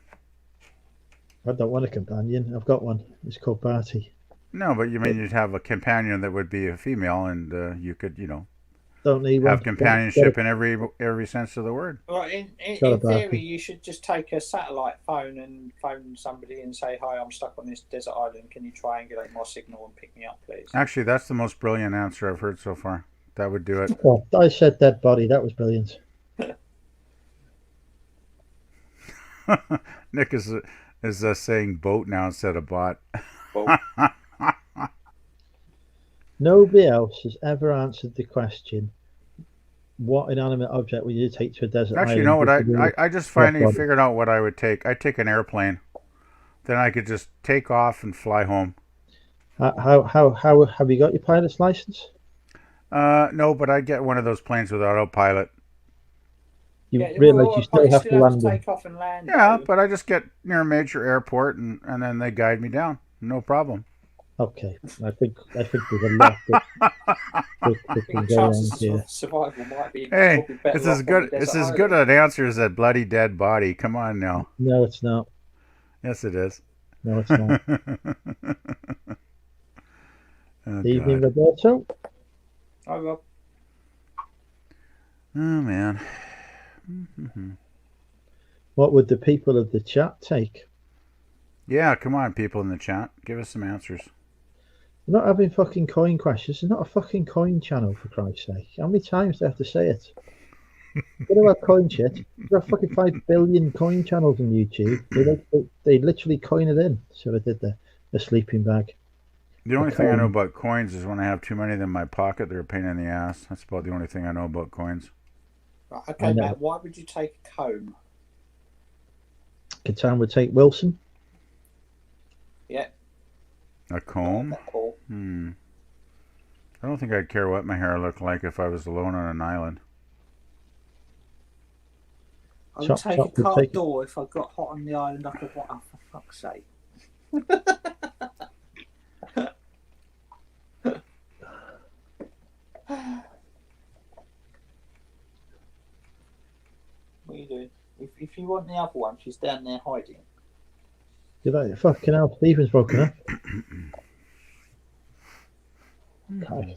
I don't want a companion. I've got one. It's called Barty. No, but you mean you'd have a companion that would be a female, and you could, Don't need have one. companionship in every sense of the word. Well, in Got a theory, Barty. you should just take a satellite phone and phone somebody and say, "Hi, I'm stuck on this desert island. Can you triangulate my signal and pick me up, please?" Actually, that's the most brilliant answer I've heard so far. That would do it. Oh, I said dead body. That was brilliant. Nick is saying boat now instead of bot. Well, Nobody else has ever answered the question, what inanimate object would you take to a desert island? Actually, you know what? I just finally body. figured out what I would take. I'd take an airplane. Then I could just take off and fly home. How have you got your pilot's license? No, but I'd get one of those planes with autopilot. You realise you still have to still land them. take off and land. Yeah, though. but I just get near a major airport and then they guide me down. No problem. Okay, I think there's a lot that I can think go on chances here. of survival might be. Hey, probably better it's as off good on the it's desert as good island. an answer as that bloody dead body. Come on now. No, it's not. Yes, it is. No, it's not. Oh, Evening, God. Roberto. Oh, well, Oh, man. What would the people of the chat take? Yeah, come on, people in the chat. Give us some answers. We're not having fucking coin questions. It's not a fucking coin channel, for Christ's sake. How many times do I have to say it? What about coin shit? There are fucking 5 billion coin channels on YouTube. They literally coin it in. So I did the sleeping bag. The only thing I know about coins is when I have too many of them in my pocket, they're a pain in the ass. That's about the only thing I know about coins. right, I okay, know. Matt. Why would you take a comb? Catan would take Wilson. Yeah. A comb? That call. I don't think I'd care what my hair looked like if I was alone on an island. I would Chop, take chop, a would car take- door if I got hot on the island. I could, oh, for fuck's sake. What are you doing? If you want the other one, she's down there hiding. You're like, fucking hell, Stephen's broken up. God.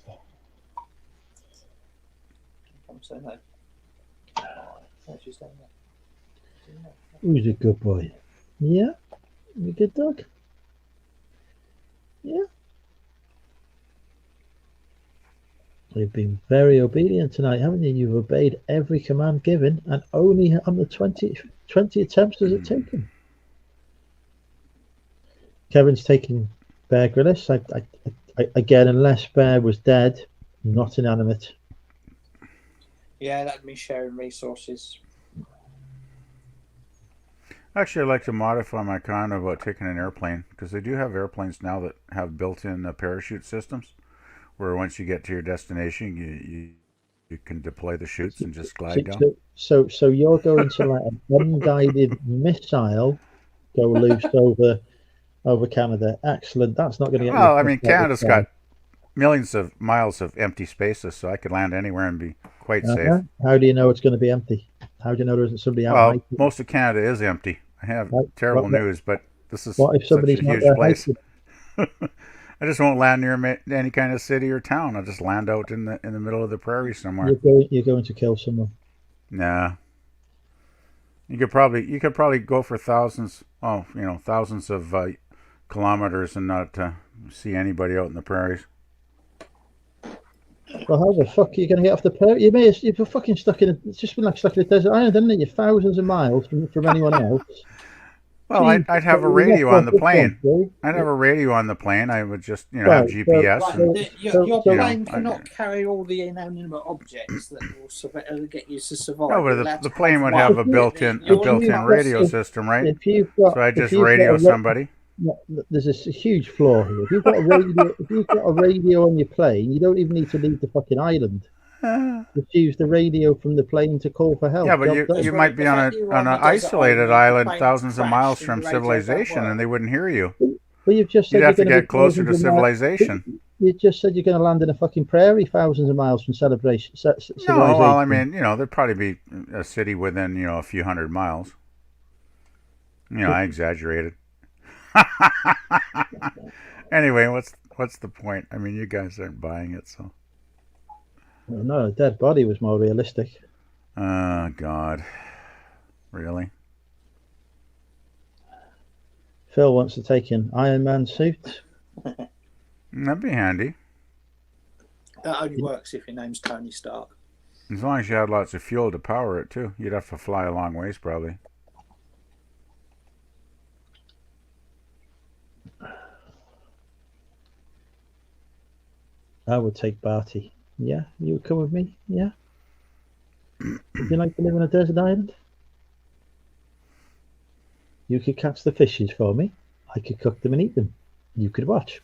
I'm saying no. No, she's down there. Who's a good boy? Yeah? You a good dog? Yeah? You've been very obedient tonight, haven't you? You've obeyed every command given, and only on the 20 attempts has it taken. Kevin's taking Bear Grylls. Again, unless Bear was dead, not inanimate. Yeah, that'd mean sharing resources. Actually, I'd like to modify my comment about taking an airplane, because they do have airplanes now that have built-in parachute systems, where once you get to your destination, you can deploy the chutes and just glide down. So you're going to let an unguided missile go loose over Canada? Excellent. That's not going to get. Well, I mean, Canada's got millions of miles of empty spaces, so I could land anywhere and be quite safe. How do you know it's going to be empty? How do you know there isn't somebody out? Well, most of Canada is empty. I have terrible news, but this is what if somebody's such a not huge there place. hiking? I just won't land near any kind of city or town. I'll just land out in the middle of the prairie somewhere. You're going to kill someone. Nah. You could probably go for thousands of kilometers and not see anybody out in the prairies. Well, how the fuck are you going to get off the prairie? You're fucking stuck in. It's just been like stuck in a desert island, isn't it? You're thousands of miles from anyone else. Well, I'd have a radio on the plane. I'd have a radio on the plane. I would just, have GPS. Your plane cannot carry all the inanimate objects that will get you to survive. No, but the plane would have a built-in radio system, right? So I just radio somebody. There's a huge flaw here. If you've got a radio on your plane, you don't even need to leave the fucking island. Just use the radio from the plane to call for help. Yeah, but Job done. you might be on an isolated island thousands of miles crashed and from your radio don't civilization, work. and they wouldn't hear you. Well, you've just said You'd you're have to going to be get closer to thousands of miles. civilization. You just said you're going to land in a fucking prairie thousands of miles from civilization. No, well, I mean, there'd probably be a city within, a few hundred miles. I exaggerated. Anyway, what's the point? I mean, you guys aren't buying it, so. Well, no, a dead body was more realistic. Oh, God. Really? Phil wants to take an Iron Man suit. That'd be handy. That only works if your name's Tony Stark. As long as you had lots of fuel to power it, too. You'd have to fly a long ways, probably. I would take Barty. Yeah, you would come with me? Yeah? Would you like to live on a desert island? You could catch the fishes for me. I could cook them and eat them. You could watch.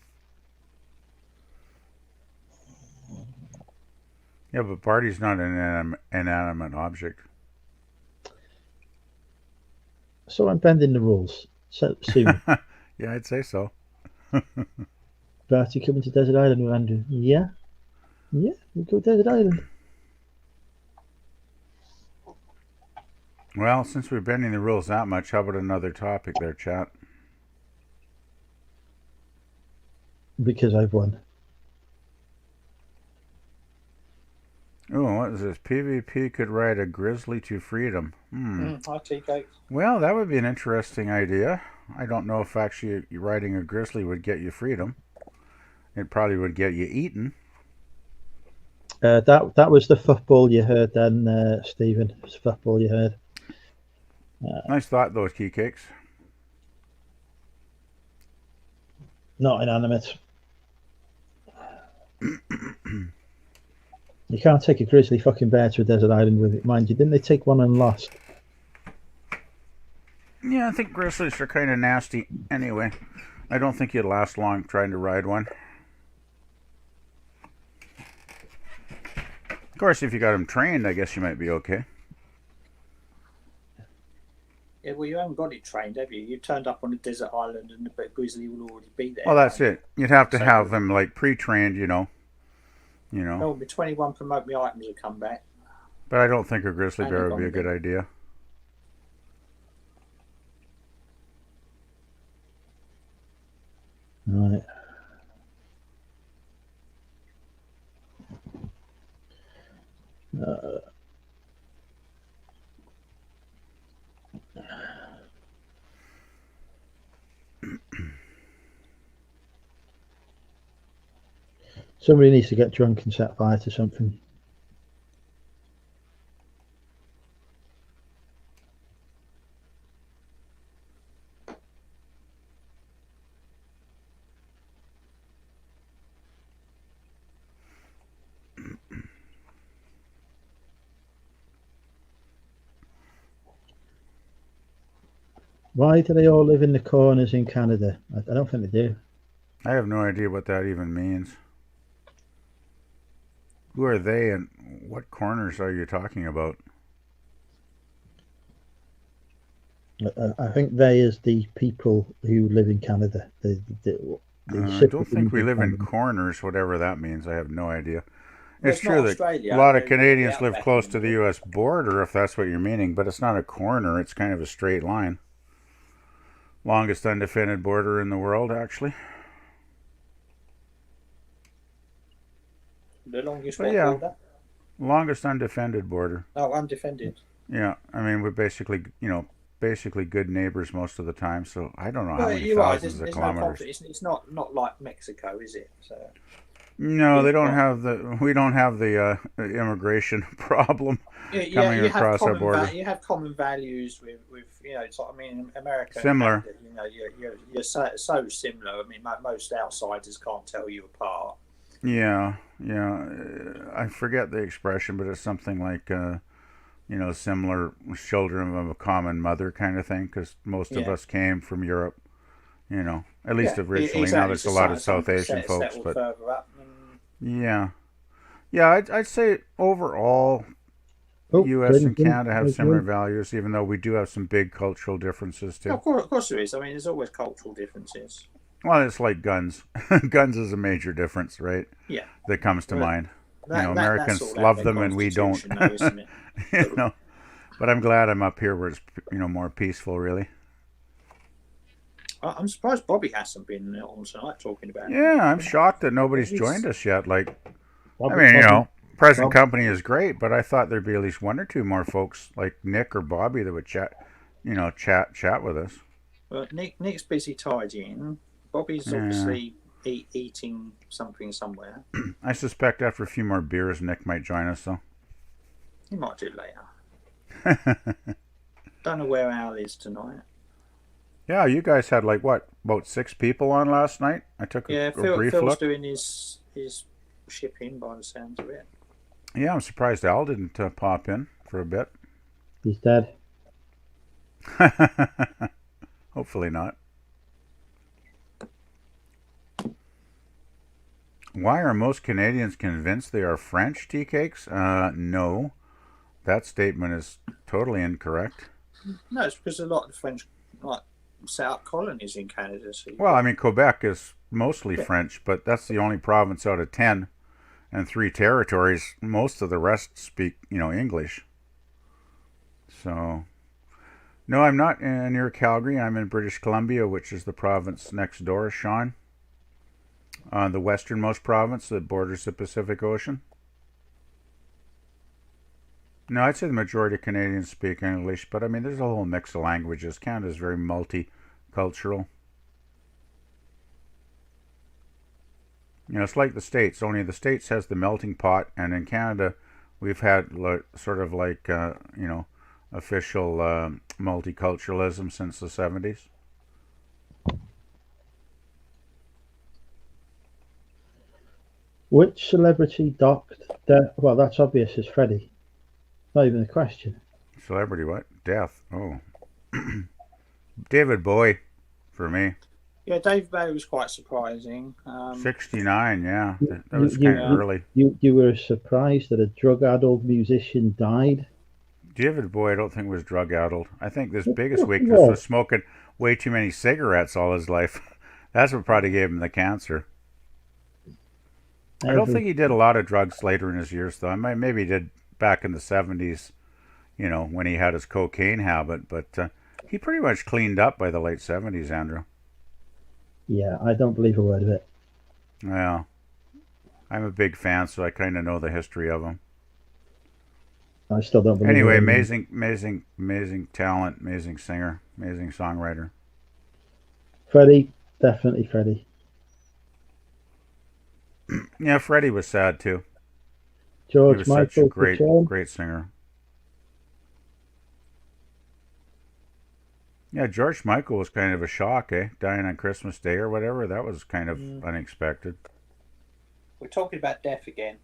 Yeah, but Barty's not an inanimate object. So I'm bending the rules. So soon. Yeah, I'd say so. Barty coming to Desert Island with Andrew. Yeah? Yeah, we'll go to Desert Island. Well, since we're bending the rules that much, how about another topic there, chat? Because I've won. Oh, what is this? PvP could ride a grizzly to freedom. Hi, tea cakes. Well, that would be an interesting idea. I don't know if actually riding a grizzly would get you freedom. It probably would get you eaten. That was the football you heard then, Stephen. It was the football you heard. Nice thought, those key cakes. Not inanimate. You can't take a grizzly fucking bear to a desert island with it, mind you. Didn't they take one and lost? Yeah, I think grizzlies are kind of nasty anyway. I don't think you'd last long trying to ride one. Of course, if you got them trained, I guess you might be okay. Yeah, well, you haven't got it trained, have you? You turned up on a desert island and the grizzly will already be there. Well, that's it. You'd have to have them like pre-trained, Oh, the 21 promote me items will come back. But I don't think a grizzly bear would be a good idea. Right. Somebody needs to get drunk and set fire to something. Why do they all live in the corners in Canada? I don't think they do. I have no idea what that even means. Who are they and what corners are you talking about? I think they is the people who live in Canada. I don't think we live in corners, whatever that means. I have no idea. It's true that a lot of Canadians live close to the U.S. border, if that's what you're meaning, but it's not a corner. It's kind of a straight line. Longest undefended border in the world, actually. The longest border? Longest undefended border. Oh, undefended. Yeah, I mean, we're basically, basically good neighbors most of the time, so I don't know how many thousands of kilometers. It's not like Mexico, is it? So. No, they don't have we don't have the immigration problem coming across our border. You have common values with it's like, I mean, America. Similar. You're so similar. I mean, most outsiders can't tell you apart. Yeah. I forget the expression, but it's something like, similar children of a common mother kind of thing, because most of us came from Europe, at least originally. Exactly. Now there's a lot of South Asian folks, but further up yeah. Yeah, I'd say overall, Oh, U.S. and Clinton, Canada have similar values, even though we do have some big cultural differences Yeah, too. of course there is. I mean, there's always cultural differences. Well, it's like guns. Guns is a major difference, right? Yeah. That comes to Well, mind. That's Americans all out of love their them and we don't. constitution, though, isn't it? you know, but I'm glad I'm up here where it's more peaceful, really. I'm surprised Bobby hasn't been on tonight talking about it. Yeah, I'm shocked that nobody's joined us yet. Like, Bobby, present company is great, but I thought there'd be at least one or two more folks like Nick or Bobby that would chat with us. Well, Nick's busy tidying. Bobby's obviously eating something somewhere. I suspect after a few more beers, Nick might join us, though. He might do it later. Don't know where Al is tonight. Yeah, you guys had like what, about 6 people on last night? I took a brief Phil's look. doing his shipping by the sounds of it. Yeah, I'm surprised Al didn't pop in for a bit. He's dead. Hopefully not. Why are most Canadians convinced they are French tea cakes? No. That statement is totally incorrect. No, it's because a lot of the French set up colonies in Canada. So well, I mean, Quebec is mostly French, but that's the only province out of 10 and 3 territories. Most of the rest speak, English. So, no, I'm not near Calgary. I'm in British Columbia, which is the province next door, Sean. The westernmost province that borders the Pacific Ocean. No, I'd say the majority of Canadians speak English, but I mean, there's a whole mix of languages. Canada's very multicultural. It's like the States, only the States has the melting pot, and in Canada, we've had official multiculturalism since the 70s. Which celebrity docked death? Well, that's obvious. It's Freddie. Not even a question. Celebrity what? Death. Oh. David Bowie, for me. Yeah, David Bowie was quite surprising. 69, yeah. That was kind of early. You were surprised that a drug-addled musician died? David Bowie, I don't think was drug-addled. I think his biggest weakness was smoking way too many cigarettes all his life. That's what probably gave him the cancer. I don't think he did a lot of drugs later in his years, though. Maybe he did back in the 70s, when he had his cocaine habit, but he pretty much cleaned up by the late 70s, Andrew. Yeah, I don't believe a word of it. Well, I'm a big fan, so I kind of know the history of him. I still don't believe anyway, it. amazing talent, amazing singer, amazing songwriter. Freddie, definitely Freddie. Yeah, Freddie was sad too. George he was Michael, such a great singer. Yeah, George Michael was kind of a shock, dying on Christmas Day or whatever. That was kind of unexpected. We're talking about death again.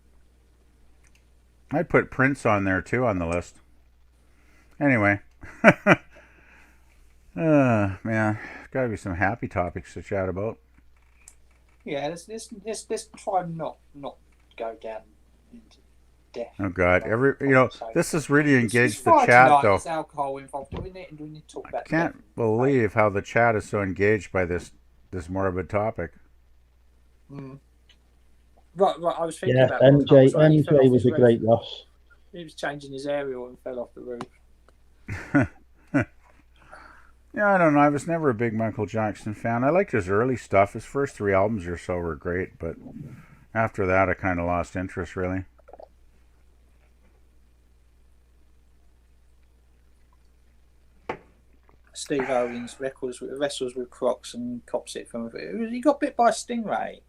I'd put Prince on there too on the list. Anyway. Man, there's got to be some happy topics to chat about. Yeah, let's try and not go down into death. Oh God! This has really engaged the fine chat, tonight. though. There's alcohol involved. We need to talk about. I can't believe how the chat is so engaged by this morbid topic. Mm. Right. I was thinking about MJ was a great loss. He was changing his aerial and fell off the roof. Yeah, I don't know. I was never a big Michael Jackson fan. I liked his early stuff. His first 3 albums or so were great, but after that, I kind of lost interest, really. Steve Owens wrestles with Crocs and cops it from. He got bit by a stingray.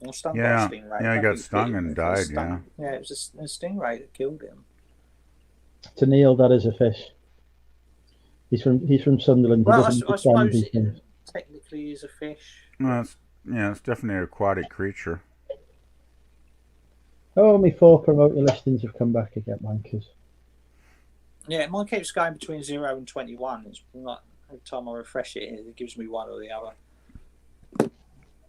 Or stung by a stingray. Yeah, he got stung and died. Yeah. Yeah, it was a stingray that killed him. To Neil, that is a fish. He's from Sunderland. Well, I suppose it technically is a fish. Well, it's definitely an aquatic creature. Oh, my 4 promoter listings have come back again, wankers. Yeah, mine keeps going between 0 and 21. It's like every time I refresh it, it gives me one or the other.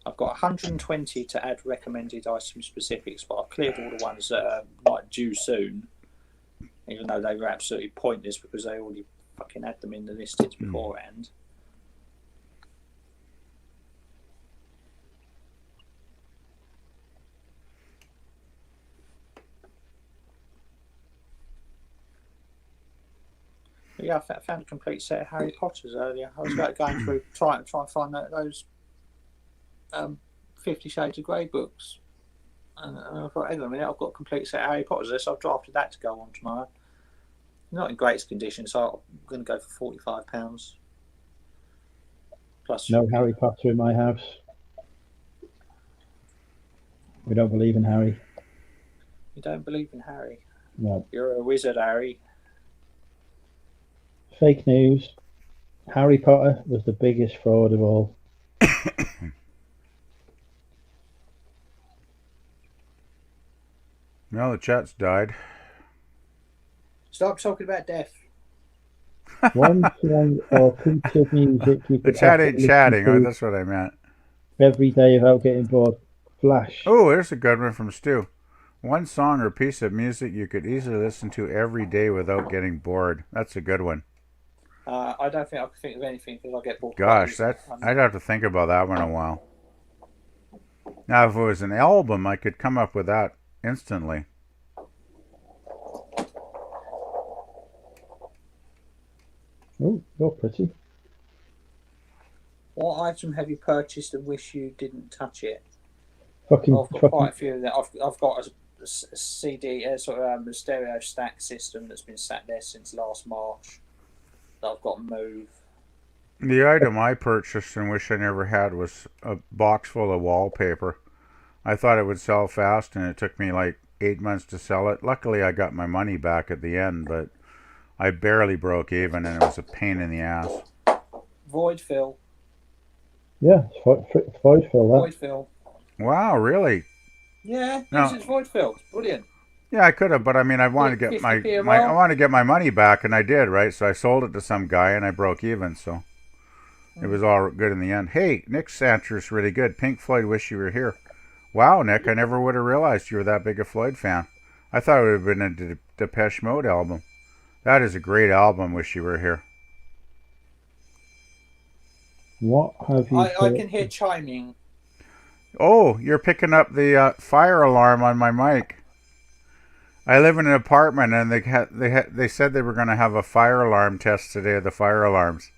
I've got 120 to add recommended item specifics, but I've cleared all the ones that are like due soon, even though they were absolutely pointless because they already fucking had them in the listings beforehand. But yeah, I found a complete set of Harry Potters earlier. I was going through trying to find those 50 Shades of Grey books. And I thought, hang on a minute, I've got a complete set of Harry Potters, so I've drafted that to go on tomorrow. Not in greatest condition, so I'm going to go for £45. Plus, No Harry Potter in my house. We don't believe in Harry. you don't believe in Harry? No. You're a wizard, Harry. Fake news. Harry Potter was the biggest fraud of all. Well, the chat's died. Stop talking about death. One song or piece of music you The could chat ain't listen chatting. to Oh, that's what I meant. every day without getting bored. Flash. Oh, there's a good one from Stu. One song or piece of music you could easily listen to every day without getting bored. That's a good one. I don't think I can think of anything because I get bored. Gosh, I'd have to think about that one a while. Now, if it was an album, I could come up with that instantly. Oh, you're pretty. What item have you purchased and wish you didn't touch it? Fucking, I've got quite a few of that. I've got a CD, a a stereo stack system that's been sat there since last March that I've got to move. The item I purchased and wish I never had was a box full of wallpaper. I thought it would sell fast, and it took me like 8 months to sell it. Luckily, I got my money back at the end, but I barely broke even, and it was a pain in the ass. Void fill. Yeah, it's void fill that. Void fill. Wow, really? Yeah, No. this is void fill. Brilliant. Yeah, I could have, but I mean, I wanted to get 50p a my I roll? wanted to get my money back, and I did, right? So I sold it to some guy, and I broke even. So it was all good in the end. Hey, Nick's answer is really good. Pink Floyd, wish you were here. Wow, Nick, I never would have realized you were that big a Floyd fan. I thought it would have been a Depeche Mode album. That is a great album. Wish you were here. What have you? I can hear chiming. Oh, you're picking up the fire alarm on my mic. I live in an apartment, and they said they were going to have a fire alarm test today of the fire alarms.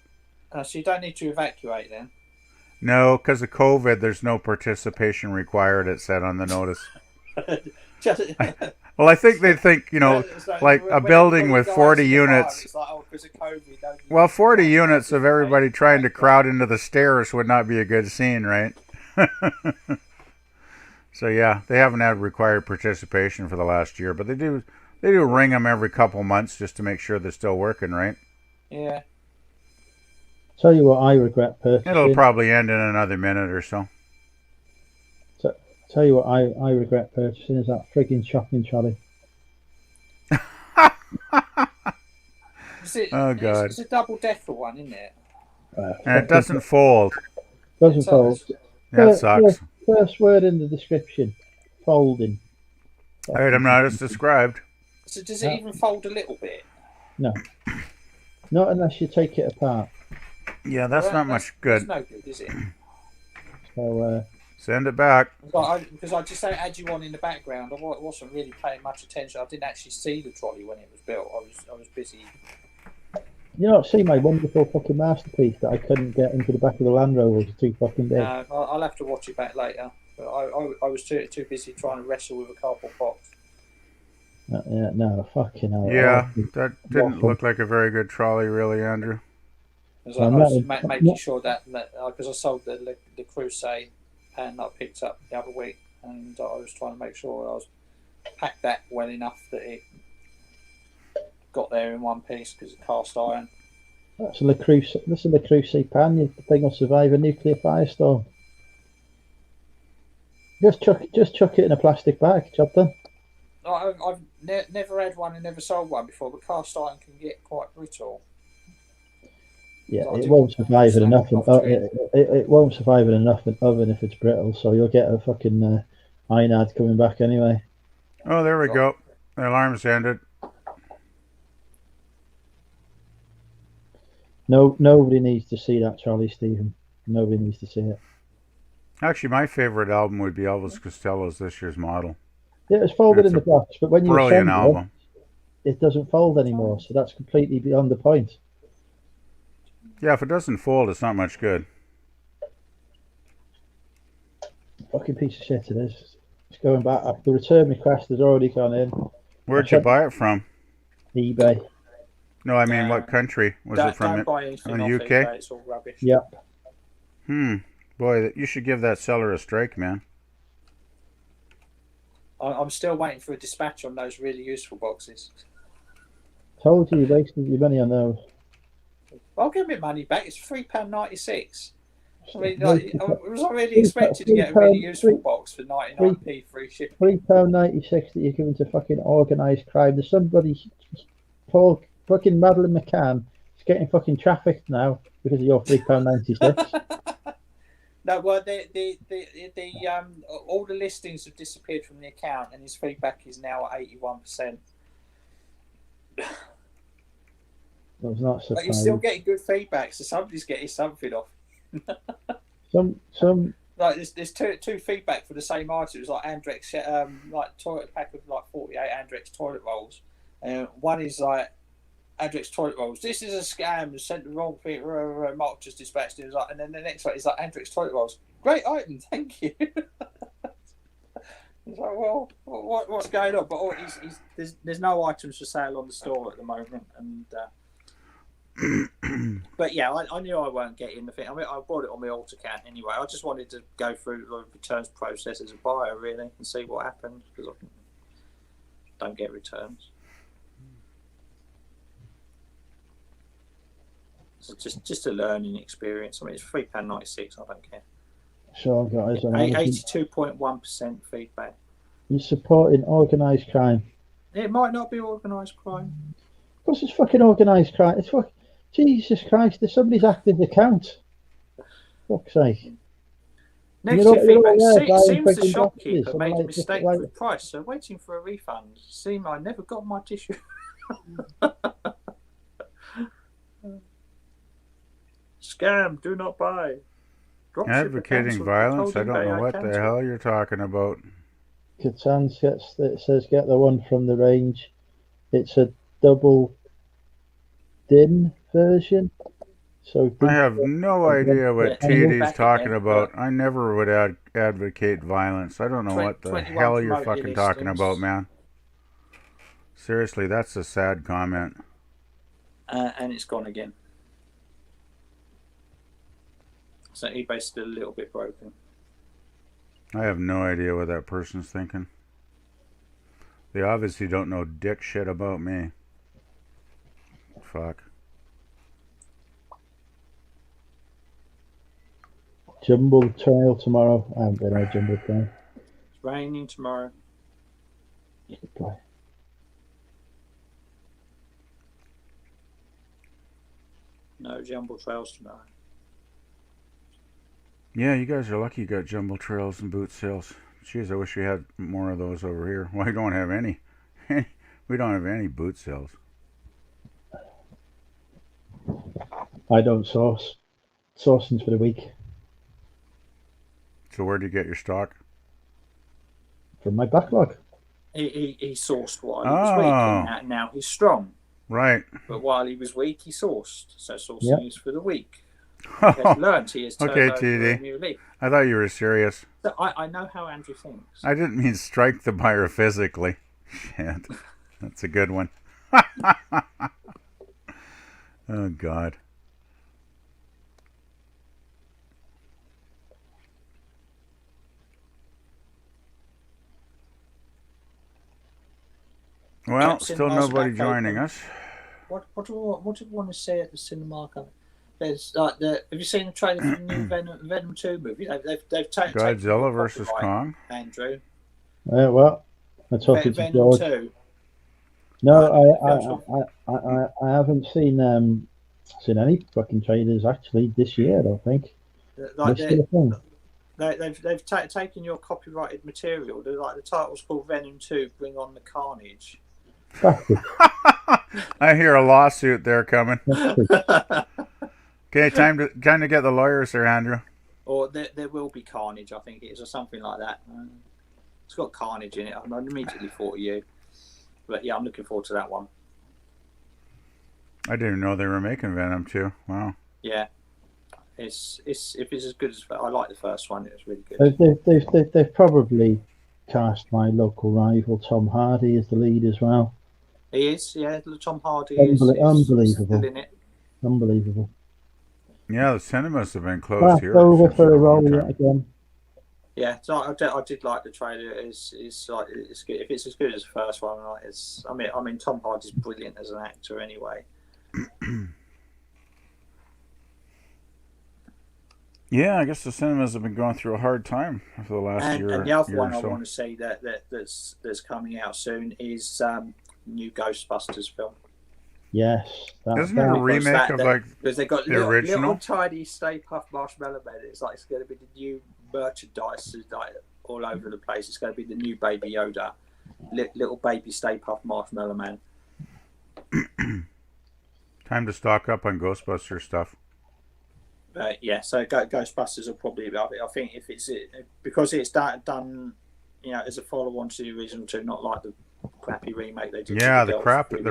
So you don't need to evacuate then? No, because of COVID, there's no participation required, it said on the notice. Well, I think they think, like a building with 40 units. It's like, oh, because of COVID. Well, 40 units of everybody trying to crowd into the stairs would not be a good scene, right? So yeah, they haven't had required participation for the last year, but they do ring them every couple months just to make sure they're still working, right? Yeah. Tell you what I regret purchasing. It'll probably end in another minute or so. Tell you what I regret purchasing is that frigging shopping trolley. Oh God! It's a double-decker one, isn't it? And it doesn't fold. Doesn't fold. That sucks. First word in the description, folding. I heard I'm not as described. So does it even fold a little bit? No. Not unless you take it apart. Yeah, that's not much good. That's no good, is it? So, send it back. Because I just had you on in the background. I wasn't really paying much attention. I didn't actually see the trolley when it was built. I was busy. You not see my wonderful fucking masterpiece that I couldn't get into the back of the Land Rover for 2 fucking days. I'll have to watch it back later. But I was too busy trying to wrestle with a cardboard box. No, fucking hell. Yeah, that didn't look like a very good trolley, really, Andrew. I was making sure that because I sold the Crusade and I picked up the other week, and I was trying to make sure I was packed that well enough that it got there in one piece because of cast iron. That's a Le Creuset. This is Le Creuset pan. The thing will survive a nuclear firestorm. Just chuck it in a plastic bag. Job done. I've never had one and never sold one before, but cast iron can get quite brittle. Yeah, I it do won't want survive in an snack oven. off tree. It won't survive in an oven if it's brittle. So you'll get a fucking Einad coming back anyway. Oh, there we go. The alarm's ended. No, nobody needs to see that, Charlie Stephen. Nobody needs to see it. Actually, my favorite album would be Elvis Costello's This Year's Model. Yeah, it's folded It's in the a box, but when you brilliant assemble album. it, it doesn't fold anymore. So that's completely beyond the point. Yeah, if it doesn't fold, it's not much good. Fucking piece of shit it is. It's going back. The return request has already gone in. Where'd you buy it from? eBay. No, I mean, what country? Was it from? Don't buy anything the off UK? eBay, it's all rubbish. Yep. Boy, you should give that seller a strike, man. I'm still waiting for a dispatch on those really useful boxes. Told you wasted your money on those. I'll give me money back. It's £3.96. I mean, like, I was already expected to get a really useful box for 99p free shipping. £3.96 that you're giving to fucking organised crime. There's somebody, Paul, fucking Madeleine McCann, is getting fucking trafficked now because of your £3.96. No, well, all the listings have disappeared from the account, and his feedback is now at 81%. I was not surprised. But you're still getting good feedback, so somebody's getting something off. Some like there's two feedback for the same item. It's like Andrex, like toilet pack of like 48 Andrex toilet rolls. One is like Andrex toilet rolls. This is a scam. Sent the wrong thing. Mark just dispatched it. And then the next one is like Andrex toilet rolls. Great item, thank you. It's like, well, what's going on? But there's no items for sale on the store at the moment, and. But yeah, I knew I weren't getting the thing. I mean, I bought it on my alt account anyway. I just wanted to go through the returns process as a buyer, really, and see what happens, because I don't get returns. So just a learning experience. I mean, it's £3.96. I don't care. Sure, guys. 82.1% feedback. You're supporting organised crime. It might not be organised crime. Of course, it's fucking organised crime. It's fucking Jesus Christ. There's somebody's active account. Fuck's sake. Negative feedback. Seems the fucking shopkeeper boxes, made a like, mistake like- with price, so waiting for a refund. Seem I never got my tissue. Scam, do not buy. Dropshipper Advocating cancelled, violence? I told don't eBay know what cancelled. the hell you're talking about. Catan it says get the one from the range. It's a double din version. So I have no idea what Yeah, TD's back talking again, about. I never would advocate violence. I don't know what the 21 hell you're promoted fucking talking listings. about, man. Seriously, that's a sad comment. And it's gone again. So eBay's still a little bit broken. I have no idea what that person's thinking. They obviously don't know dick shit about me. Fuck. Jumbo trail tomorrow. I haven't been on a jumbo trail. It's raining tomorrow. Okay. No jumbo trails tomorrow. Yeah, you guys are lucky you got jumbo trails and boot sales. Jeez, I wish we had more of those over here. Well, we don't have any. We don't have any boot sales. I don't source. Sourcing's for the week. So where do you get your stock? From my backlog. He sourced while he was weak, and now he's strong. Right. But while he was weak, he sourced. So sourcing is for the weak. He has learned. He has turned Okay, over TD. a new leaf. I thought you were serious. So I know how Andrew thinks. I didn't mean strike the buyer physically. Shit. That's a good one. Oh, God. Well, still nobody joining us. What do you want to say at the cinema? There's have you seen the trailer for the new Venom 2 movie? They've taken Godzilla versus Kong. Andrew. Well, I'm talking to Venom George. 2. No, I haven't seen seen any fucking trailers actually this year, I don't think. Like This sort of thing. they've taken your copyrighted material. Like the title's called Venom 2: Bring on the Carnage. Bastard. I hear a lawsuit there coming. Bastard. Okay, time to get the lawyers there, Andrew. Or there will be carnage, I think it is, or something like that. It's got carnage in it. I immediately thought of you. But yeah, I'm looking forward to that one. I didn't know they were making Venom 2. Wow. Yeah. It's if it's as good as I like the first one, it was really good. They've probably cast my local rival Tom Hardy as the lead as well. He is, yeah. Tom Hardy is Unbelievable. still in it. Unbelievable. Yeah, the cinemas have been closed Back here. over since for a long role time. yet again. Yeah, so I did like the trailer. It's like it's good. If it's as good as the first one, like it's. I mean, Tom Hardy's brilliant as an actor anyway. Yeah, I guess the cinemas have been going through a hard time for the last year. And the other year one or I so. want to see that's coming out soon is new Ghostbusters film. Yes. Isn't it a remake of like because they got the little original? tiny Stay Puft Marshmallow Man. It's like it's going to be the new merchandise like all over the place. It's going to be the new Baby Yoda, little baby Stay Puft Marshmallow Man. Time to stock up on Ghostbuster stuff. Yeah, so Ghostbusters will probably. I think if it's because it's done, as a follow-on to the original two, not like the crappy remake they did. Yeah, the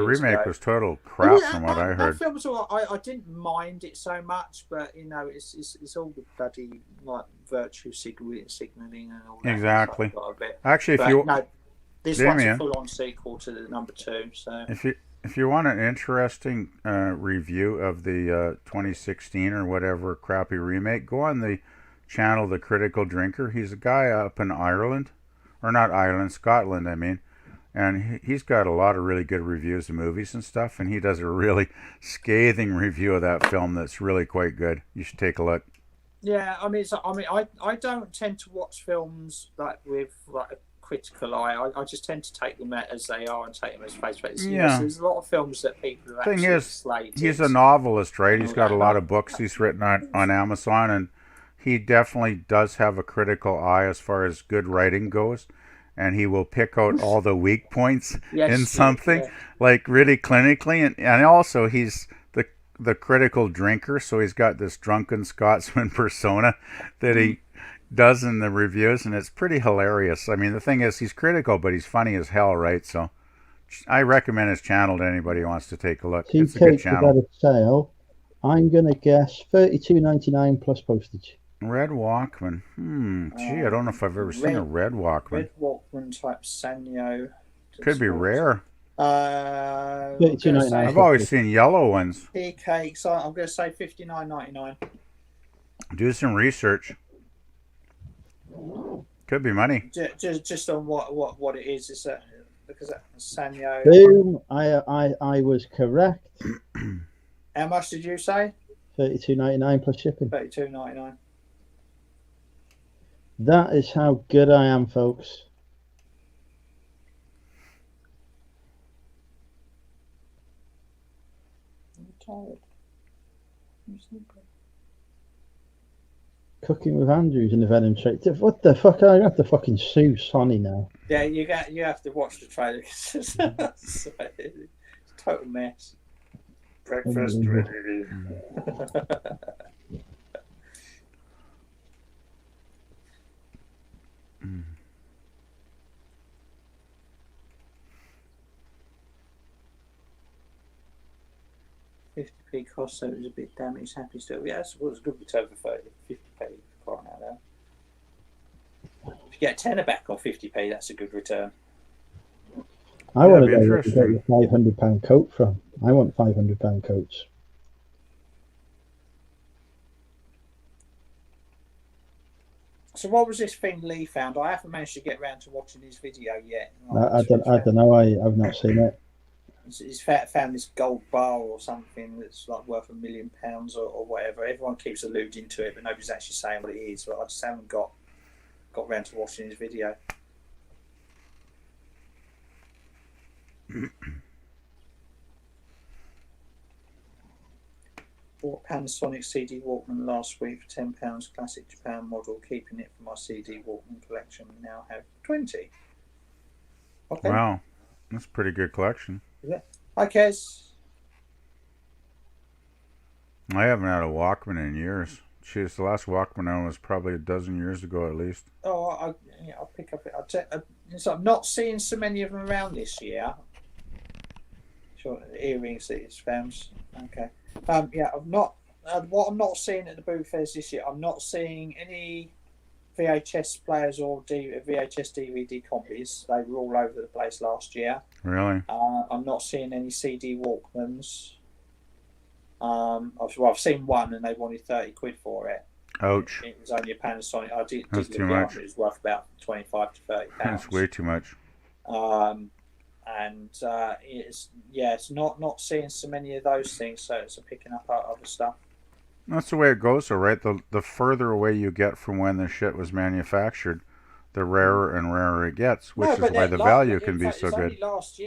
remake was total crap from what I heard. That film was all right. I didn't mind it so much, but it's all the bloody like virtue signaling and all that. Exactly. Sort of a bit. Actually, this one's a full-on sequel to the number 2. So if you want an interesting review of the 2016 or whatever crappy remake, go on the channel The Critical Drinker. He's a guy up in Ireland, or not Ireland, Scotland, I mean. And he's got a lot of really good reviews of movies and stuff, and he does a really scathing review of that film that's really quite good. You should take a look. Yeah, I don't tend to watch films like with like a critical eye. I just tend to take them as they are and take them as face value. Yeah. There's a lot of films that people have Thing actually is, slated. he's a novelist, right? He's got a lot of books he's written on Amazon, and he definitely does have a critical eye as far as good writing goes. And he will pick out all the weak points in something, like really clinically. And also he's the critical drinker, so he's got this drunken Scotsman persona that he does in the reviews, and it's pretty hilarious. I mean, the thing is, he's critical, but he's funny as hell, right? So I recommend his channel to anybody who wants to take a look. It's a good channel. Sale. I'm going to guess $32.99 plus postage. Red Walkman. Gee, I don't know if I've ever seen a Red Walkman. Red Walkman type Sanyo. Could be rare. $32.99. I've always seen yellow ones. Tea cakes. I'm going to say $59.99. Do some research. Could be money. Just on what it is. Is that because that Sanyo? Boom! I was correct. How much did you say? $32.99 plus shipping. $32.99. That is how good I am, folks. I'm tired. Cooking with Andrews in the Venom trade. What the fuck? I have to fucking sue Sonny now. Yeah, you have to watch the trailer. It's a total mess. Breakfast ready. 50p cost, so it was a bit damaged. Happy still. Yeah, it was a good return for 50p. Quite out there. If you get a tenner back off 50p, that's a good return. I want to know where to get your £500 coat from. I want £500 coats. So what was this thing Lee found? I haven't managed to get around to watching his video yet. I don't know. I've not seen it. He's found this gold bar or something that's like worth £1 million or whatever. Everyone keeps alluding to it, but nobody's actually saying what it is. But I just haven't got around to watching his video. Bought Panasonic CD Walkman last week for £10, classic Japan model, keeping it for my CD Walkman collection. Now have 20. Okay. Wow, that's a pretty good collection. Yeah. Hi, Kez. I haven't had a Walkman in years. Jeez, the last Walkman I owned was probably a dozen years ago at least. Oh, I'll pick up it. So I'm not seeing so many of them around this year. Sure, earrings that it's found. Okay. Yeah, I've not. What I'm not seeing at the boot fairs this year, I'm not seeing any VHS players or VHS DVD copies. They were all over the place last year. Really? I'm not seeing any CD Walkmans. I've seen one and they wanted £30 for it. Ouch. It was only a Panasonic. I did That's look too it much. up. It was worth about £25 to £30. That's way too much. It's not seeing so many of those things. So it's picking up other stuff. That's the way it goes, though, right? The further away you get from when the shit was manufactured, the rarer and rarer it gets, which is why the value can be so good. It was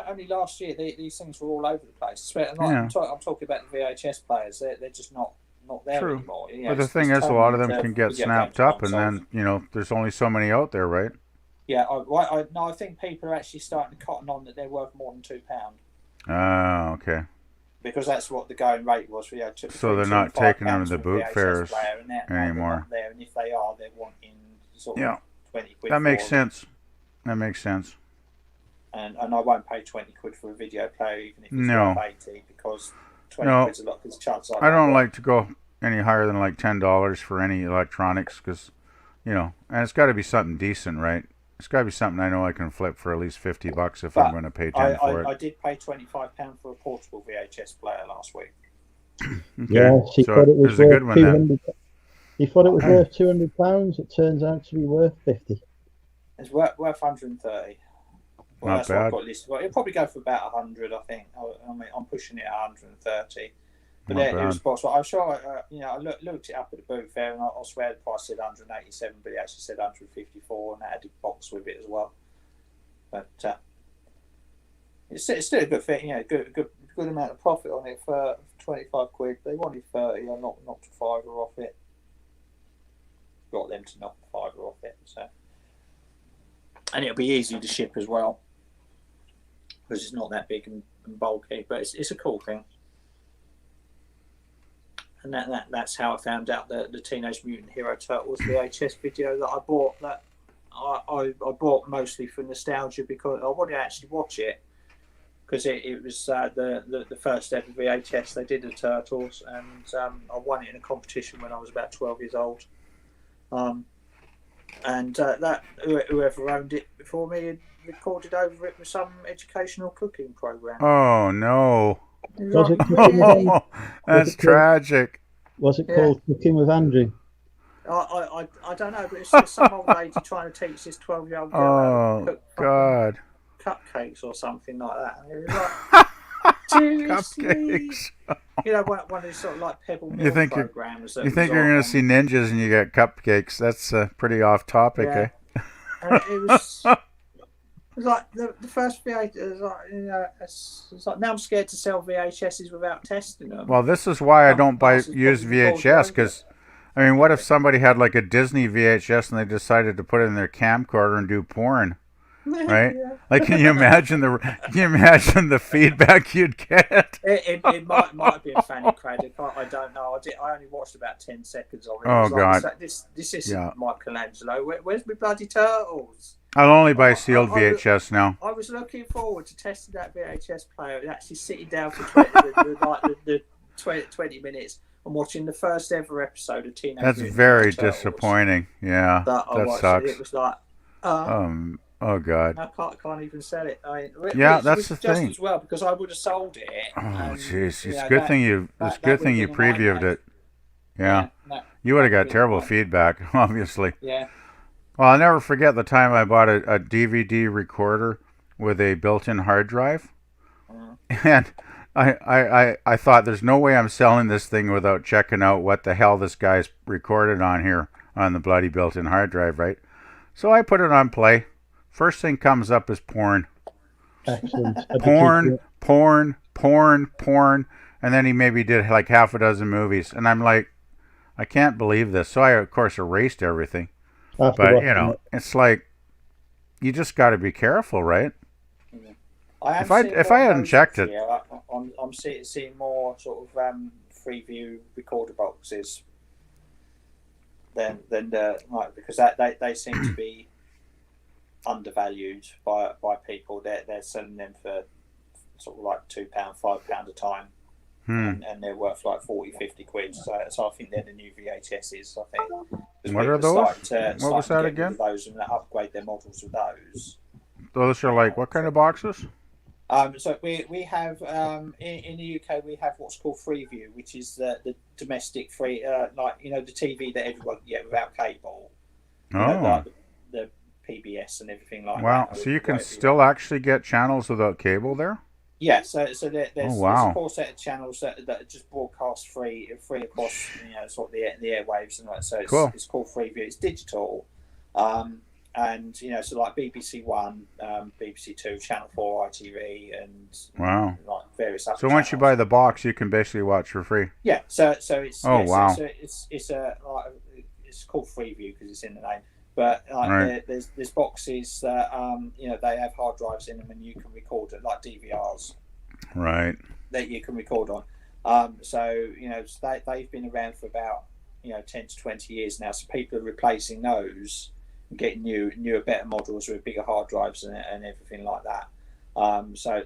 only last year these things were all over the place. I'm talking about the VHS players. They're just not there True. anymore. But the thing is, a lot of them can get snapped up, and then, there's only so many out there, right? Yeah, I think people are actually starting to cotton on that they're worth more than £2. Ah, okay. Because that's what the going rate was. So they're not taking them to the boot fairs anymore. There, and if they are, they're wanting sort of £20. That makes sense. That makes sense. And I won't pay £20 for a video player, even if it's worth 80, because £20 is a lot. Because chances are I don't like to go any higher than like $10 for any electronics, because and it's got to be something decent, right? It's got to be something I know I can flip for at least $50 if I'm going to pay 10 for it. I did pay £25 for a portable VHS player last week. Okay. Yeah, she thought it was a good worth one then. He thought it was worth £200. It turns out to be worth 50. It's worth 130. Well, Not that's bad. What I've got listed. Well, it'll probably go for about 100, I think. I mean, I'm pushing it at 130. But it was possible. I'm sure, I looked it up at the boot fair, and I swear the price said 187, but it actually said 154, and that had a box with it as well. But it's still a good thing, good amount of profit on it for £25. They wanted 30, I knocked a £5 off it. Got them to knock a £5 off it, so. And it'll be easy to ship as well, because it's not that big and bulky, but it's a cool thing. And that's how I found out the Teenage Mutant Hero Turtles VHS video that I bought. That I bought mostly for nostalgia, because I wanted to actually watch it, because it was the first ever VHS they did of Turtles, and I won it in a competition when I was about 12 years old. That whoever owned it before me had recorded over it with some educational cooking program. Oh no! Was it That's tragic. Was it called Cooking with Andrew? I don't know, but it's just some old lady trying to teach this 12-year-old girl Oh God! Cupcakes or something like that. And it was like, Cupcakes. One of these sort of like Pebble Mill programs. You think you're going to see ninjas and you get cupcakes? That's pretty off topic, eh? And it was. It was like the first VHS. It was like, it's like now I'm scared to sell VHSs without testing them. Well, this is why I don't use VHS, because I mean, what if somebody had like a Disney VHS and they decided to put it in their camcorder and do porn, right? Like, can you imagine the feedback you'd get? It might have been Fanny Craddock. I don't know. I only watched about 10 seconds of it. Oh God! This isn't Michelangelo. Where's my bloody turtles? I'll only buy sealed VHS now. I was looking forward to testing that VHS player and actually sitting down for 20 minutes and watching the first ever episode of Teenage Mutant Ninja Turtles. That's very disappointing. Yeah, that sucks. It was like, oh God! I can't even sell it. That's the thing as well, because I would have sold it. Oh jeez, it's a good thing you previewed it. Yeah, you would have got terrible feedback, obviously. Yeah. Well, I'll never forget the time I bought a DVD recorder with a built-in hard drive, and I thought, there's no way I'm selling this thing without checking out what the hell this guy's recorded on here on the bloody built-in hard drive, right? So I put it on play. First thing comes up is porn. Excellent. Porn. and then he maybe did like half a dozen movies, and I'm like, I can't believe this. So I of course erased everything. After But watching it, it's like you just got to be careful, right? I am If I seeing if more I of hadn't those checked this it, year. I'm seeing more sort of Freeview recorder boxes than like, because they seem to be undervalued by people. They're selling them for sort of like £2, £5 a time, and they're worth like 40-50 quid. So I think they're the new VHSs. I think. What are those? What was that Get rid again? of those and upgrade their models with those. Those are like what kind of boxes? So we have in the UK we have what's called Freeview, which is the domestic free, like the TV that everyone can get without cable. Like the PBS and everything like that. Wow! So you can still actually get channels without cable there? Yeah. So there's wow. a core set of channels that are just broadcast free across sort of the airwaves and that. So it's called Freeview. It's digital. And so like BBC One, BBC Two, Channel 4, ITV, and like various other. So once you buy the box, you can basically watch for free. Yeah. So it's wow. So it's called Freeview because it's in the name. But there's boxes that they have hard drives in them and you can record it like DVRs. Right. That you can record on. So they've been around for about 10 to 20 years now. So people are replacing those. Getting newer, better models with bigger hard drives and everything like that. So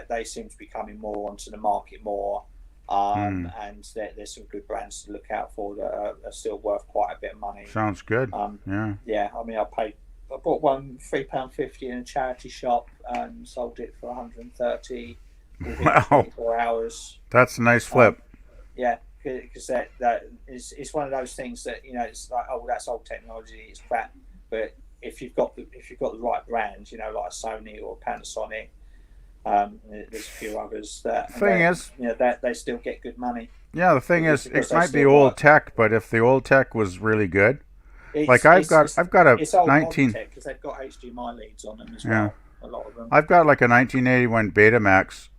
they seem to be coming more onto the market more, and there's some good brands to look out for that are still worth quite a bit of money. Sounds good. Yeah. I mean, I bought one £3.50 in a charity shop and sold it for 130 within 24 hours. That's a nice flip. Yeah. Because it's one of those things that it's like, oh, that's old technology, it's crap. But if you've got the right brand, like a Sony or a Panasonic, there's a few others that they still get good money. Yeah, the thing is, it might be old tech, but if the old tech was really good, I've got a it's old 19 tech because they've got HDMI leads on them as well. A lot of them. I've got like a 1981 Betamax,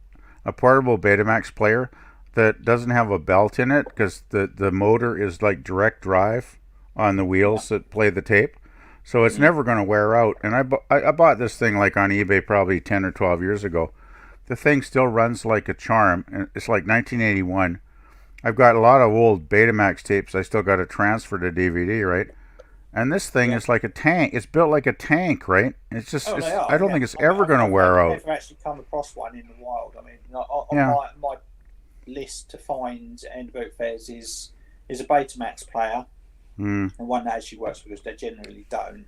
a portable Betamax player that doesn't have a belt in it because the motor is like direct drive on the wheels that play the tape, so it's never going to wear out. And I bought this thing like on eBay probably 10 or 12 years ago. The thing still runs like a charm, and it's like 1981. I've got a lot of old Betamax tapes I still got to transfer to DVD, right? And this thing is like a tank. It's built like a tank, right? It's just I don't think it's ever going to wear out. I've never actually come across one in the wild. I mean, on my list to find and boot fairs is a Betamax player, and one that actually works because they generally don't.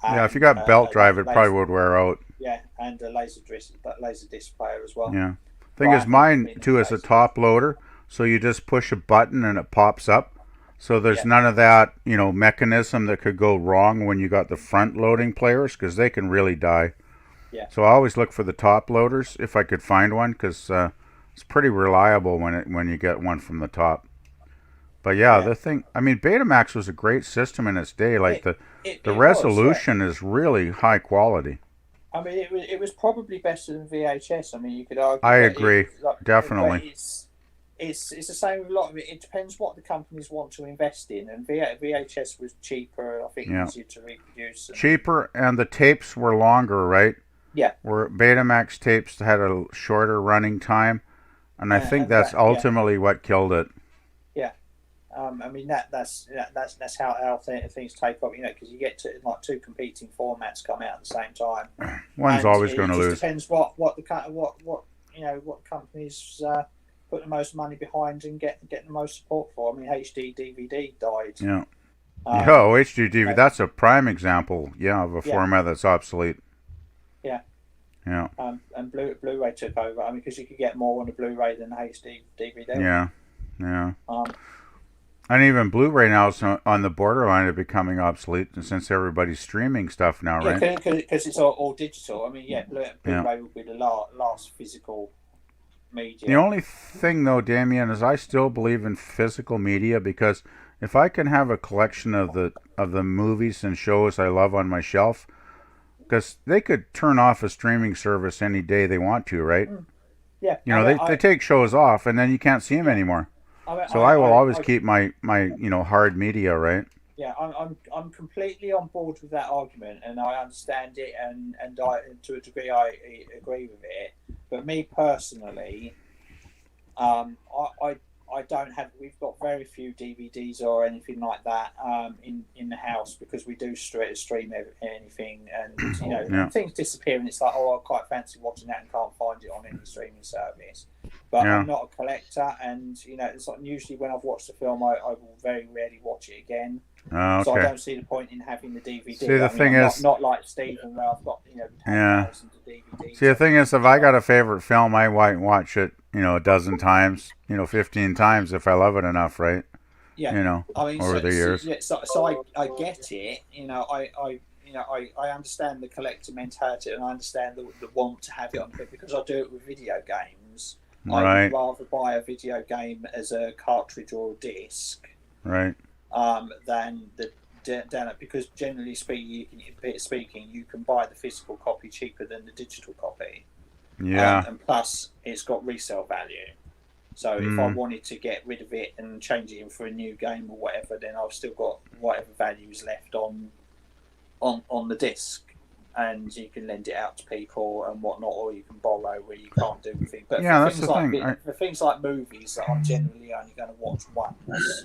And, if you got belt drive, it probably would wear out. Yeah, and a laser disc player as well. Yeah, thing is, mine too is a top loader, so you just push a button and it pops up. So there's none of that, mechanism that could go wrong when you got the front loading players because they can really die. Yeah. So I always look for the top loaders if I could find one because. It's pretty reliable when you get one from the top. But the thing, I mean, Betamax was a great system in its day. Like the resolution is really high quality. I mean, it was probably better than VHS. I mean, you could argue. I agree, definitely. It's the same with a lot of it. It depends what the companies want to invest in, and VHS was cheaper. I think easier to reproduce. Cheaper, and the tapes were longer, right? Yeah. Where Betamax tapes had a shorter running time. And I think that's ultimately what killed it. Yeah, I mean that's how things take off, because you get to like two competing formats come out at the same time. One's always going to lose. It depends what companies put the most money behind and get the most support for. I mean, HD DVD died. Yeah. HD DVD. That's a prime example. Of a format that's obsolete. Yeah. Yeah. And Blu-ray took over. I mean, because you could get more on a Blu-ray than HD DVD. Yeah. And even Blu-ray now is on the borderline of becoming obsolete since everybody's streaming stuff now, right? Because it's all digital. I mean, Blu-ray will be the last physical media. The only thing, though, Damien, is I still believe in physical media because if I can have a collection of the movies and shows I love on my shelf. Because they could turn off a streaming service any day they want to, right? Yeah. You know, they take shows off, and then you can't see them anymore. So I will always keep my hard media, right? Yeah, I'm completely on board with that argument, and I understand it, and to a degree I agree with it. But me personally, I don't have. We've got very few DVDs or anything like that in the house, because we do stream anything, and when things disappear, and it's like, oh, I quite fancy watching that and can't find it on any streaming service. But I'm not a collector, and it's like usually when I've watched the film, I will very rarely watch it again. Oh, okay. So I don't see the point in having the DVD. See, the thing is, not like Stephen, where I've got thousands of DVDs. See, the thing is, if I got a favorite film, I might watch it, a dozen times, 15 times if I love it enough, right? Yeah. Over the years. So I get it. I understand the collector mentality, and I understand the want to have it on, because I do it with video games. Right. I would rather buy a video game as a cartridge or a disc. Right. Than because generally speaking, you can buy the physical copy cheaper than the digital copy. Yeah. And plus, it's got resale value. So if I wanted to get rid of it and change it in for a new game or whatever, then I've still got whatever values left on the disc, and you can lend it out to people and whatnot, or you can borrow where you can't do anything. But yeah, for things like movies that I'm generally only going to watch once.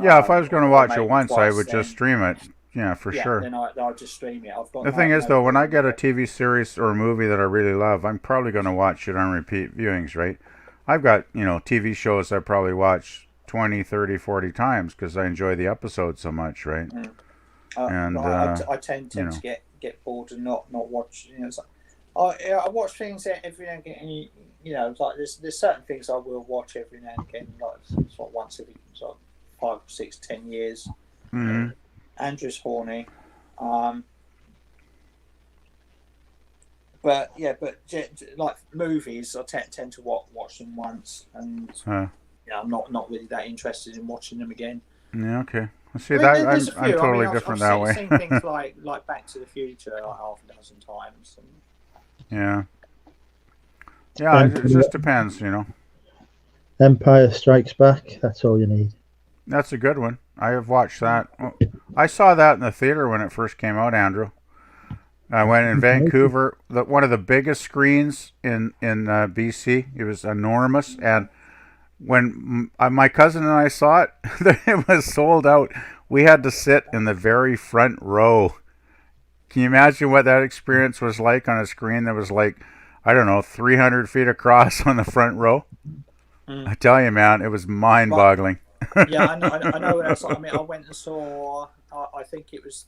Yeah, if I was going to watch it once, I would just stream it. Yeah, for sure. Then I'll just stream it. The thing is, though, when I get a TV series or a movie that I really love, I'm probably going to watch it on repeat viewings, right? I've got, TV shows I probably watch 20, 30, 40 times because I enjoy the episodes so much, right? I tend to get bored and not watch. It's like, I watch things every now and again. Like there's certain things I will watch every now and again, like sort of once every 5, 6, 10 years. Mm-hmm. Andrew's horny, but like movies, I tend to watch them once, and I'm not really that interested in watching them again. Yeah, okay. See, I'm totally different that way. I've seen things like Back to the Future like half a dozen times. Yeah, it just depends, Empire Strikes Back. That's all you need. That's a good one. I have watched that. I saw that in the theater when it first came out, Andrew. I went in Vancouver, one of the biggest screens in BC. It was enormous, and when my cousin and I saw it, it was sold out. We had to sit in the very front row. Can you imagine what that experience was like on a screen that was like, I don't know, 300 feet across on the front row? I tell you, man, it was mind-boggling. Yeah, I know what else. I mean, I went and saw. I think it was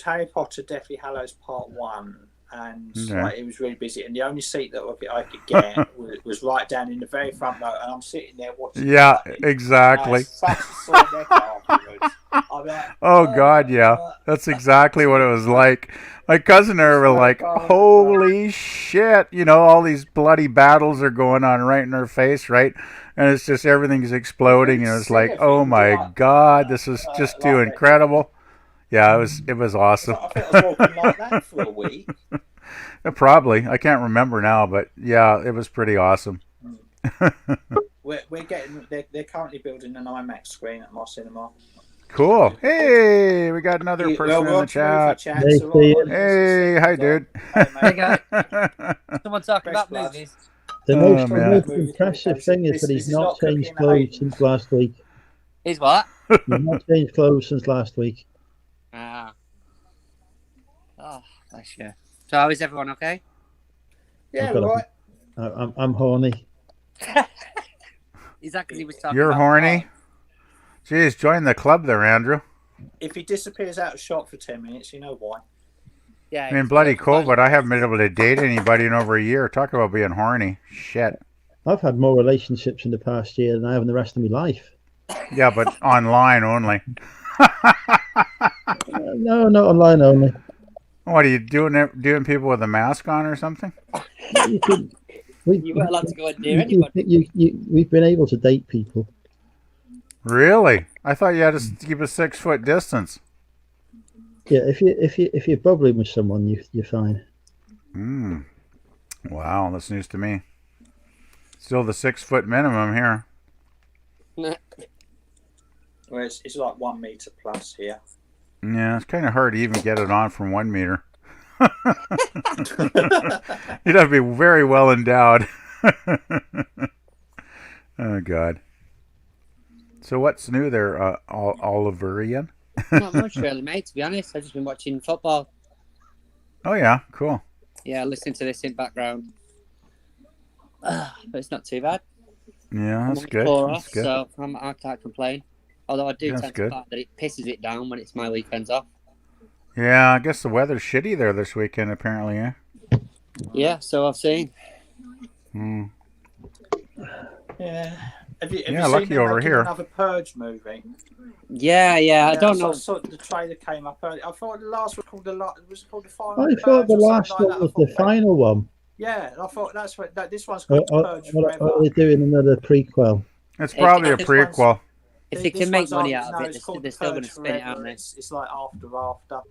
Harry Potter, Deathly Hallows Part 1, and it was really busy. And the only seat that I could get was right down in the very front row, and I'm sitting there watching. Yeah, exactly. Oh God, yeah, that's exactly what it was like. My cousin and I were like, "Holy shit!" All these bloody battles are going on right in our face, right? And it's just everything's exploding, and it's like, oh my God, this is just too incredible. Yeah, it was awesome. I think I was walking like that for a week. Probably, I can't remember now, but yeah, it was pretty awesome. We're getting. They're currently building an IMAX screen at my cinema. Cool. Hey, we got another person in the chat. Hey, hi, dude. Hey, guys. Someone talking about movies. The most impressive thing is that he's not changed clothes since last week. He's what? He's not changed clothes since last week. Ah. Oh, bless you. So, how is everyone okay? Yeah, right. I'm horny. Is that because he was talking You're about horny? Jeez, join the club there, Andrew. If he disappears out of shot for 10 minutes, you know why. Yeah. I mean, bloody COVID, I haven't been able to date anybody in over a year. Talk about being horny. Shit. I've had more relationships in the past year than I have in the rest of my life. Yeah, but online only. No, not online only. What are you doing people with a mask on or something? You weren't allowed to go near anybody. We've been able to date people. Really? I thought you had to keep a 6-foot distance. Yeah, if you're bubbling with someone, you're fine. Wow, that's news to me. Still the 6 foot minimum here. Well, it's like 1 meter plus here. Yeah, it's kind of hard to even get it on from 1 meter. You'd have to be very well endowed. Oh, God. So what's new there, Oliverian? Not much really, mate, to be honest. I've just been watching football. Oh, yeah, cool. Yeah, listening to this in background. But it's not too bad. Yeah, that's good. Four That's off, good. so I can't complain. Although I do That's tend good. to find that it pisses it down when it's my weekends off. Yeah, I guess the weather's shitty there this weekend, apparently, yeah? Yeah, so I've seen. Hmm. Yeah. Have you Yeah, seen lucky them over making here. another Purge movie? Yeah, I don't know. I saw the trailer came up earlier. I thought the last was called the final. I Purge thought the or something last like one that. was the final one. Yeah, I thought that's what this one's Or, called or, Purge or Forever. are they doing another prequel? It's probably a This one's- prequel. If they This can make one's money after- out no, of it's it, called they're still going to Purge spin it, Forever. aren't they? It's like after.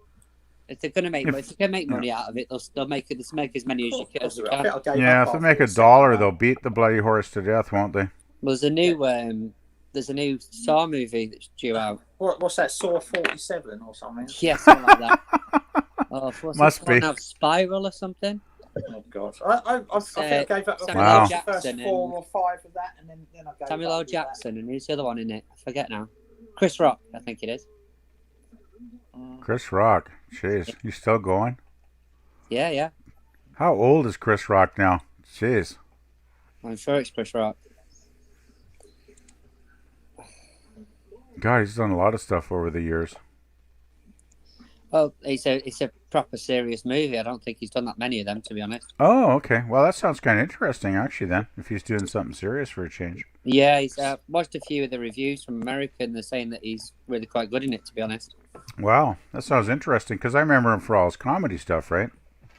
If they're going to make, if they can make money out of it, they'll make it. Just make as many as you can. I think I gave Yeah, up if they after make the $1, second they'll one. beat the bloody horse to death, won't they? There's a new Saw movie that's due out. What's that? Saw 47 or something? Yeah, something like that. Oh, what's Must it called be. now? Spiral or something? Oh God! I think I gave up. Samuel Wow. L. The first Jackson 4 and or 5 of that, and then I gave Samuel up L. with that. Jackson, and who's the other one in it? I forget now. Chris Rock, I think it is. Chris Rock. Jeez, he's still going? Yeah. How old is Chris Rock now? Jeez. I'm sure it's Chris Rock. God, he's done a lot of stuff over the years. Well, it's a proper serious movie. I don't think he's done that many of them, to be honest. Oh, okay. Well, that sounds kind of interesting, actually, then, if he's doing something serious for a change. Yeah, he's watched a few of the reviews from America, and they're saying that he's really quite good in it, to be honest. Wow, that sounds interesting, because I remember him for all his comedy stuff, right?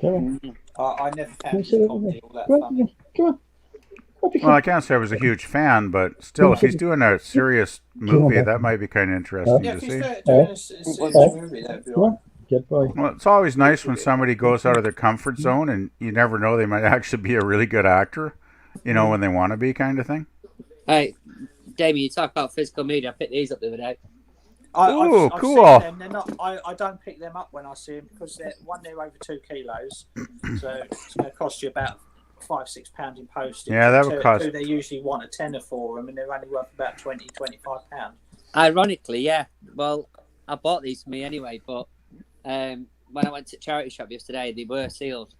Come on. I never Can you found sit his with me? comedy all that Come funny. on. Come on. Well, I can't say I was a huge fan, but still, if he's doing a serious movie, that might be kind of interesting Yeah, to if he's see. doing a movie, that'd be Come on. right. Good boy. Well, it's always nice when somebody goes out of their comfort zone, and you never know, they might actually be a really good actor, when they want to be, kind of thing. Hey, Damien, you talk about physical media. I picked these up the other day. Ooh, I've cool. seen them. They're not. I don't pick them up when I see them because they're over 2 kilos, so it's going to cost you about £5-6 in postage. Yeah, that would cost. They usually want a tenner for them, and they're only worth about £20-25. Ironically, yeah. Well, I bought these for me anyway, but when I went to charity shop yesterday, they were sealed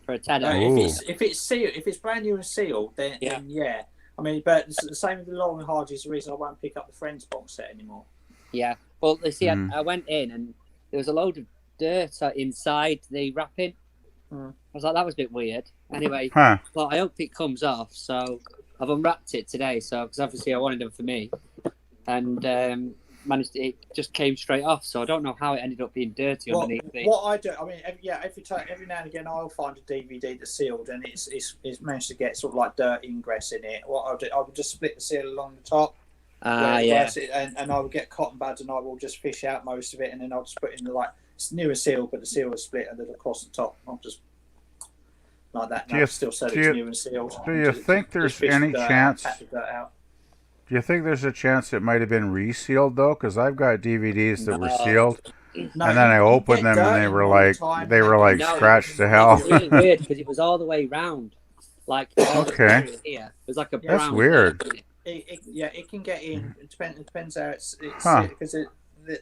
for a tenner. If it's sealed, if it's brand new and sealed, then yeah. I mean, but it's the same with the Long and Hard is the reason I won't pick up the Friends box set anymore. Yeah. Well, you see, I went in and there was a load of dirt inside the wrapping. I was like, that was a bit weird. Anyway, well, I hope it comes off. So I've unwrapped it today. So because obviously I wanted them for me, and it just came straight off. So I don't know how it ended up being dirty underneath. What I do, I mean, every now and again I'll find a DVD that's sealed and it's managed to get sort of like dirt ingress in it. What I'll do, I will just split the seal along the top. Yeah. And I will get cotton buds and I will just fish out most of it, and then I'll just put in it's new and sealed, but the seal is split and then across the top. I'll just like that. And I'll still sell it's new and sealed. Do you think there's any chance? Do you think there's a chance it might have been resealed though? Because I've got DVDs that were sealed, and then I opened them and they were like scratched to hell. It was really weird because it was all the way round, like here. It was like a brown. That's weird. It can get in. It depends how it's because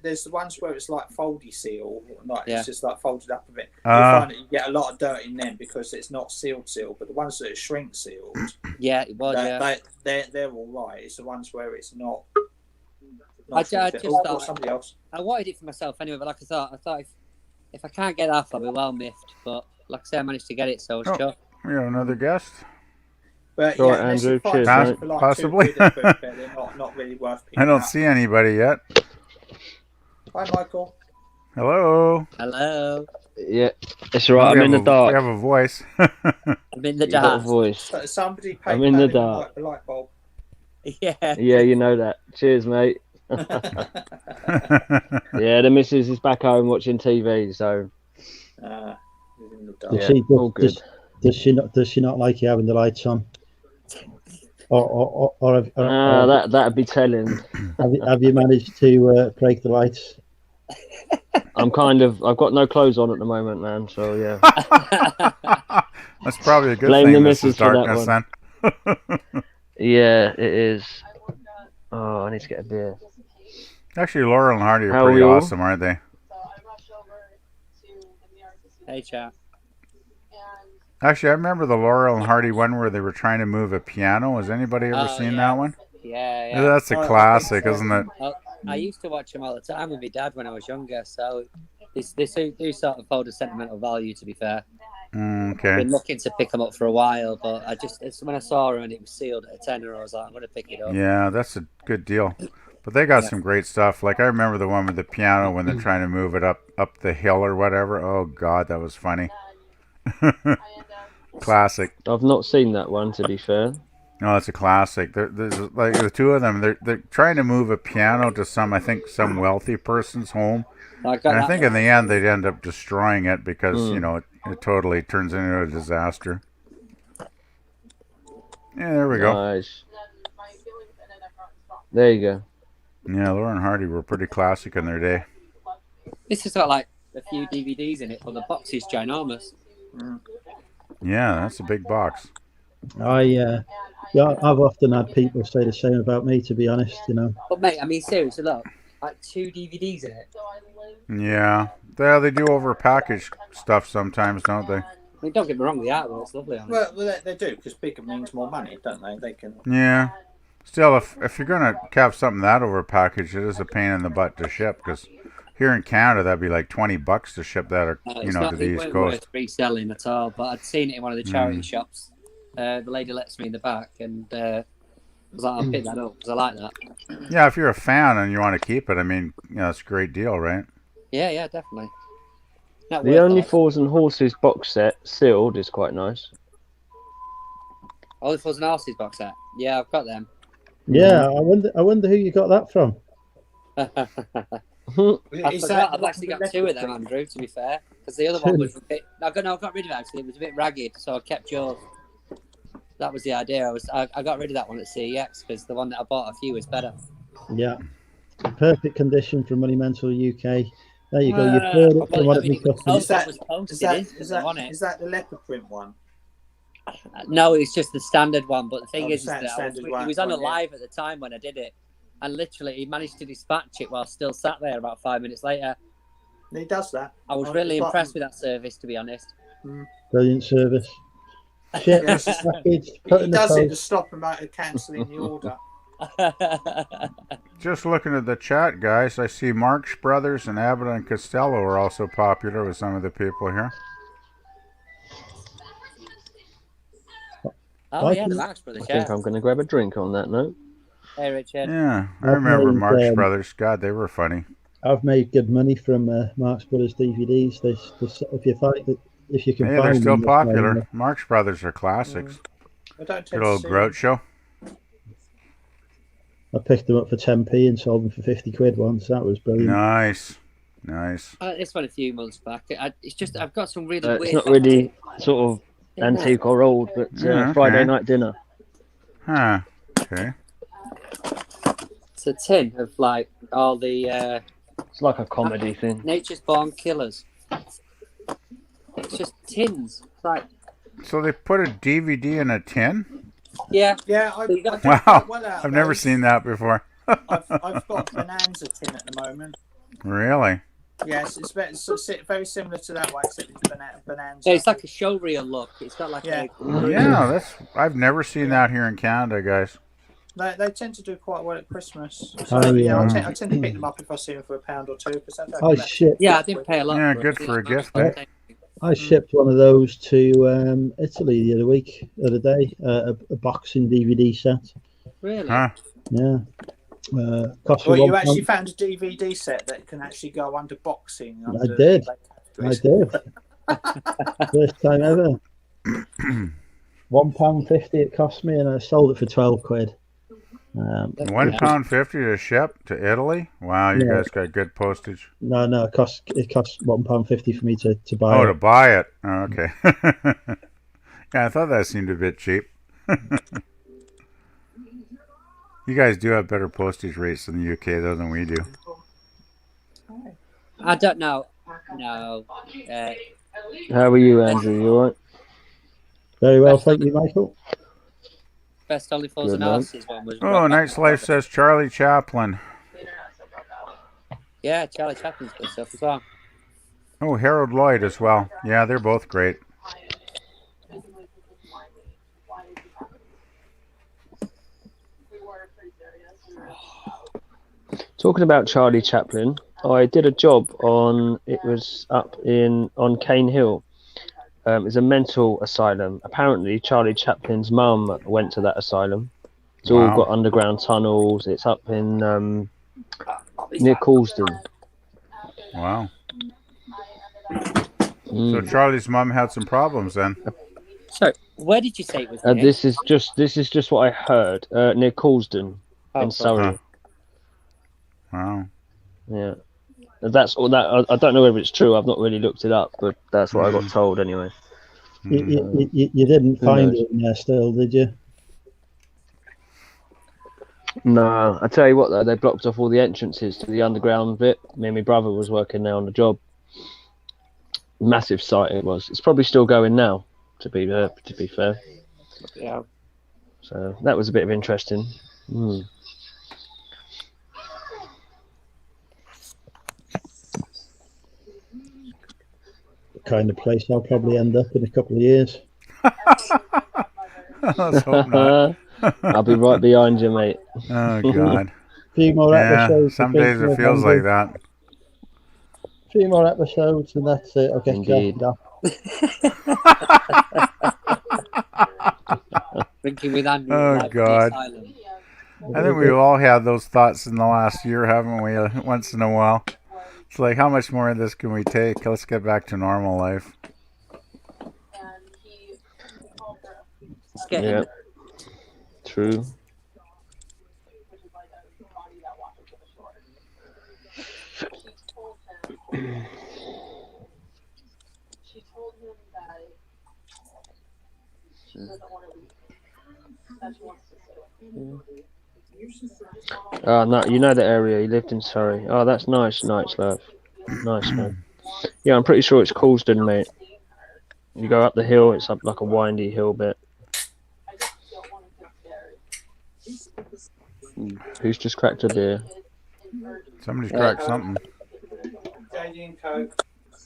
there's the ones where it's like foldy seal, it's just like folded up a bit. You find that you get a lot of dirt in them because it's not sealed, but the ones that are shrink sealed, it was. They're all right. It's the ones where it's not. I just thought somebody else. I wanted it for myself anyway, but like I thought if I can't get off, I'll be well miffed. But like I said, I managed to get it, so it's sure. We have another guest. But Sure, Andrew. Cheers, mate. Possibly. They're not really worth picking I don't up. see anybody yet. Hi, Michael. Hello. Hello. Yeah, it's all right. I'm in the dark. We have a voice. I'm in the You got a dark. voice. So somebody I'm in the dark. The light bulb. Yeah. Yeah, you know that. Cheers, mate. Yeah, the missus is back home watching TV, so In the dark. You yeah, see, all good. Does she not? Does she not like you having the lights on? Or that'd be telling. have you managed to break the lights? I've got no clothes on at the moment, man. So yeah. That's probably a good Blame thing. the This is missus for that darkness one. then. Yeah, it is. Oh, I need to get a beer. Actually, Laurel and Hardy are How pretty are you all? awesome, aren't they? Hey, chat. Actually, I remember the Laurel and Hardy one where they were trying to move a piano. Has anybody ever Oh, seen yeah. that one? Yeah. That's a I classic, think so. isn't it? I used to watch them all the time with my dad when I was younger, so they do sort of hold a sentimental value, to be fair. I've Okay. been looking to pick them up for a while, but it's when I saw them and it was sealed at a tenner, I was like, I'm going to pick it up. Yeah, that's a good deal. But they got some great stuff. Like I remember the one with the piano when they're trying to move it up the hill or whatever. Oh God, that was funny. Classic. I've not seen that one, to be fair. No, it's a classic. There's like the two of them. They're trying to move a piano to some wealthy person's home, and I think in the end they'd end up destroying it because it totally turns into a disaster. Yeah, there we go. Nice. There you go. Yeah, Laurel and Hardy were pretty classic in their day. This has got like a few DVDs in it, but the box is ginormous. Yeah, that's a big box. I've often had people say the same about me, to be honest. But mate, I mean seriously, look, like 2 DVDs in it. Yeah, they do overpackage stuff sometimes, don't they? I mean, don't get me wrong, the artwork's lovely on it. Well, they do because bigger means more money, don't they? They can. Yeah. Still, if you're gonna have something that overpackaged, it is a pain in the butt to ship because here in Canada that'd be like $20 to ship that, to the East Coast. It's not reselling at all. But I'd seen it in one of the charity shops. The lady lets me in the back, and I was like, I'll pick that up because I like that. Yeah, if you're a fan and you want to keep it, I mean, it's a great deal, right? Yeah, definitely. The Only Fools and Horses box set sealed is quite nice. Only Fools and Horses box set. Yeah, I've got them. Yeah, I wonder who you got that from. I've actually got 2 of them, Andrew, to be fair, because the other one was a bit. I got rid of it actually. It was a bit ragged, so I kept yours. That was the idea. I got rid of that one at CEX because the one that I bought a few was better. Yeah, perfect condition from Money Mental UK. There you go. You've heard it from one of my customers. Is that the leopard print one? No, it's just the standard one. But the thing is that it was on a live at the time when I did it, and literally he managed to dispatch it while still sat there about 5 minutes later. He does that. I was really impressed with that service, to be honest. Brilliant service. Shit, Yeah, he does it to stop him out of cancelling the order. Just looking at the chat, guys, I see Marx Brothers and Abbott and Costello are also popular with some of the people here. Oh, yeah, the Marx Brothers, I think I'm going to grab a drink on that note. Hey, Richard. Yeah, I remember Marx Brothers. God, they were funny. I've made good money from Marx Brothers DVDs. If you can find them, they're still popular. Marx Brothers are classics. Good old Groucho. I picked them up for 10p and sold them for 50 quid once. That was brilliant. Nice. This one a few months back. It's just I've got some really weird. It's not really sort of antique or old, but Friday night dinner. Huh. Okay. It's a tin of like all the. It's like a comedy thing. Nature's Born Killers. It's just tins. It's like. So they put a DVD in a tin? Yeah. Wow. I've never seen that before. I've got a Bonanza tin at the moment. Really? Yes, it's very similar to that one, except it's Bonanza. Yeah, it's like a showreel look. It's got like a. Yeah, I've never seen that here in Canada, guys. They tend to do quite well at Christmas. So, I tend to pick them up if I see them for £1 or £2. Yeah, I didn't pay a lot. Yeah, good for a gift. I shipped one of those to Italy the other day, a boxing DVD set. Really? Huh. Yeah. You actually found a DVD set that can actually go under boxing. I did. First time ever. £1.50 it cost me, and I sold it for 12 quid. £1.50 to ship to Italy? Wow, you guys got good postage. No, it cost £1.50 for me to buy it. Oh, to buy it. Oh, okay. Yeah, I thought that seemed a bit cheap. You guys do have better postage rates in the UK though than we do. I don't know. No. How are you, Andrew? You alright? Very well, thank you, Michael. Best Only Fools Good, and man. Horses one was. Oh, Night's Life says Charlie Chaplin. Yeah, Charlie Chaplin's good stuff as well. Oh, Harold Lloyd as well. Yeah, they're both great. Talking about Charlie Chaplin, I did a job on. It was up on Cane Hill. It's a mental asylum. Apparently, Charlie Chaplin's mum went to that asylum. It's all got underground tunnels. It's up in near Causden. Wow. So Charlie's mum had some problems then. So, where did you say it was? This is just what I heard near Causden in Surrey. Wow. Yeah, that's all that. I don't know whether it's true. I've not really looked it up, but that's what I got told anyway. You didn't find it in there still, did you? No, I tell you what though, they blocked off all the entrances to the underground bit. Me and my brother was working there on the job. Massive site it was. It's probably still going now, to be fair. Yeah. So that was a bit of interesting. The kind of place I'll probably end up in a couple of years. Let's hope not. I'll be right behind you, mate. Oh God. A few more episodes. Some days it feels like that. A few more episodes and that's it. I'll get Indeed. off. Drinking with Andrew. Oh God. I think we've all had those thoughts in the last year, haven't we? Once in a while. It's like, how much more of this can we take? Let's get back to normal life. Yeah. True. Oh no, you know the area. You lived in Surrey. Oh, that's nice, love. Nice, man. Yeah, I'm pretty sure it's Causden, mate. You go up the hill. It's up like a windy hill bit. Who's just cracked a beer? Somebody's cracked something.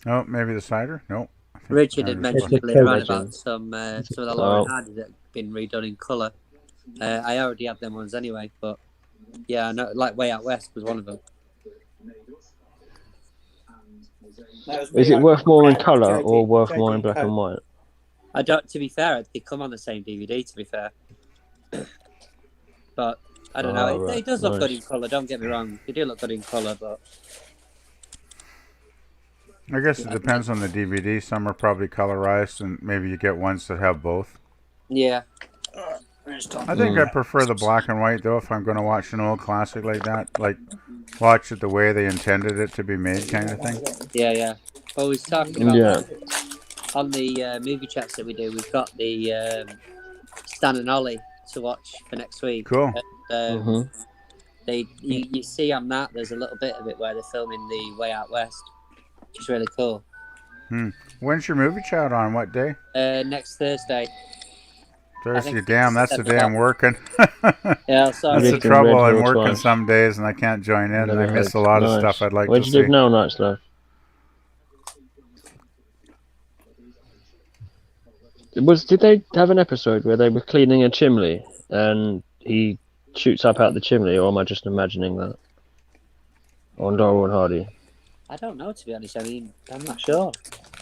Oh, maybe the cider? Nope. Richard had mentioned later on about some of the Lauren Hardy that have been redone in colour. I already had them ones anyway, but yeah, I know, like Way Out West was one of them. Is it worth more in colour or worth more in black and white? I don't. To be fair, they come on the same DVD. To be fair, but I don't know. It does look good in colour. Don't get me wrong. They do look good in colour, but I guess it depends on the DVD. Some are probably colorized, and maybe you get ones that have both. Yeah. I think I prefer the black and white, though, if I'm going to watch an old classic like that. Like, watch it the way they intended it to be made, kind of thing. Yeah. Well, we was talking about that on the movie chats that we do. We've got the Stan and Ollie to watch for next week. Cool. You see on that, there's a little bit of it where they're filming the Way Out West, which is really cool. When's your movie chat on? What day? Next Thursday. Thursday, damn, that's the day I'm working. Yeah, sorry. That's the trouble. I'm working some days and I can't join in, and I miss a lot of stuff I'd like to see. Where'd you live now, Night's Life? Did they have an episode where they were cleaning a chimney and he shoots up out the chimney, or am I just imagining that? On Laurel and Hardy. I don't know, to be honest. I mean, I'm not sure.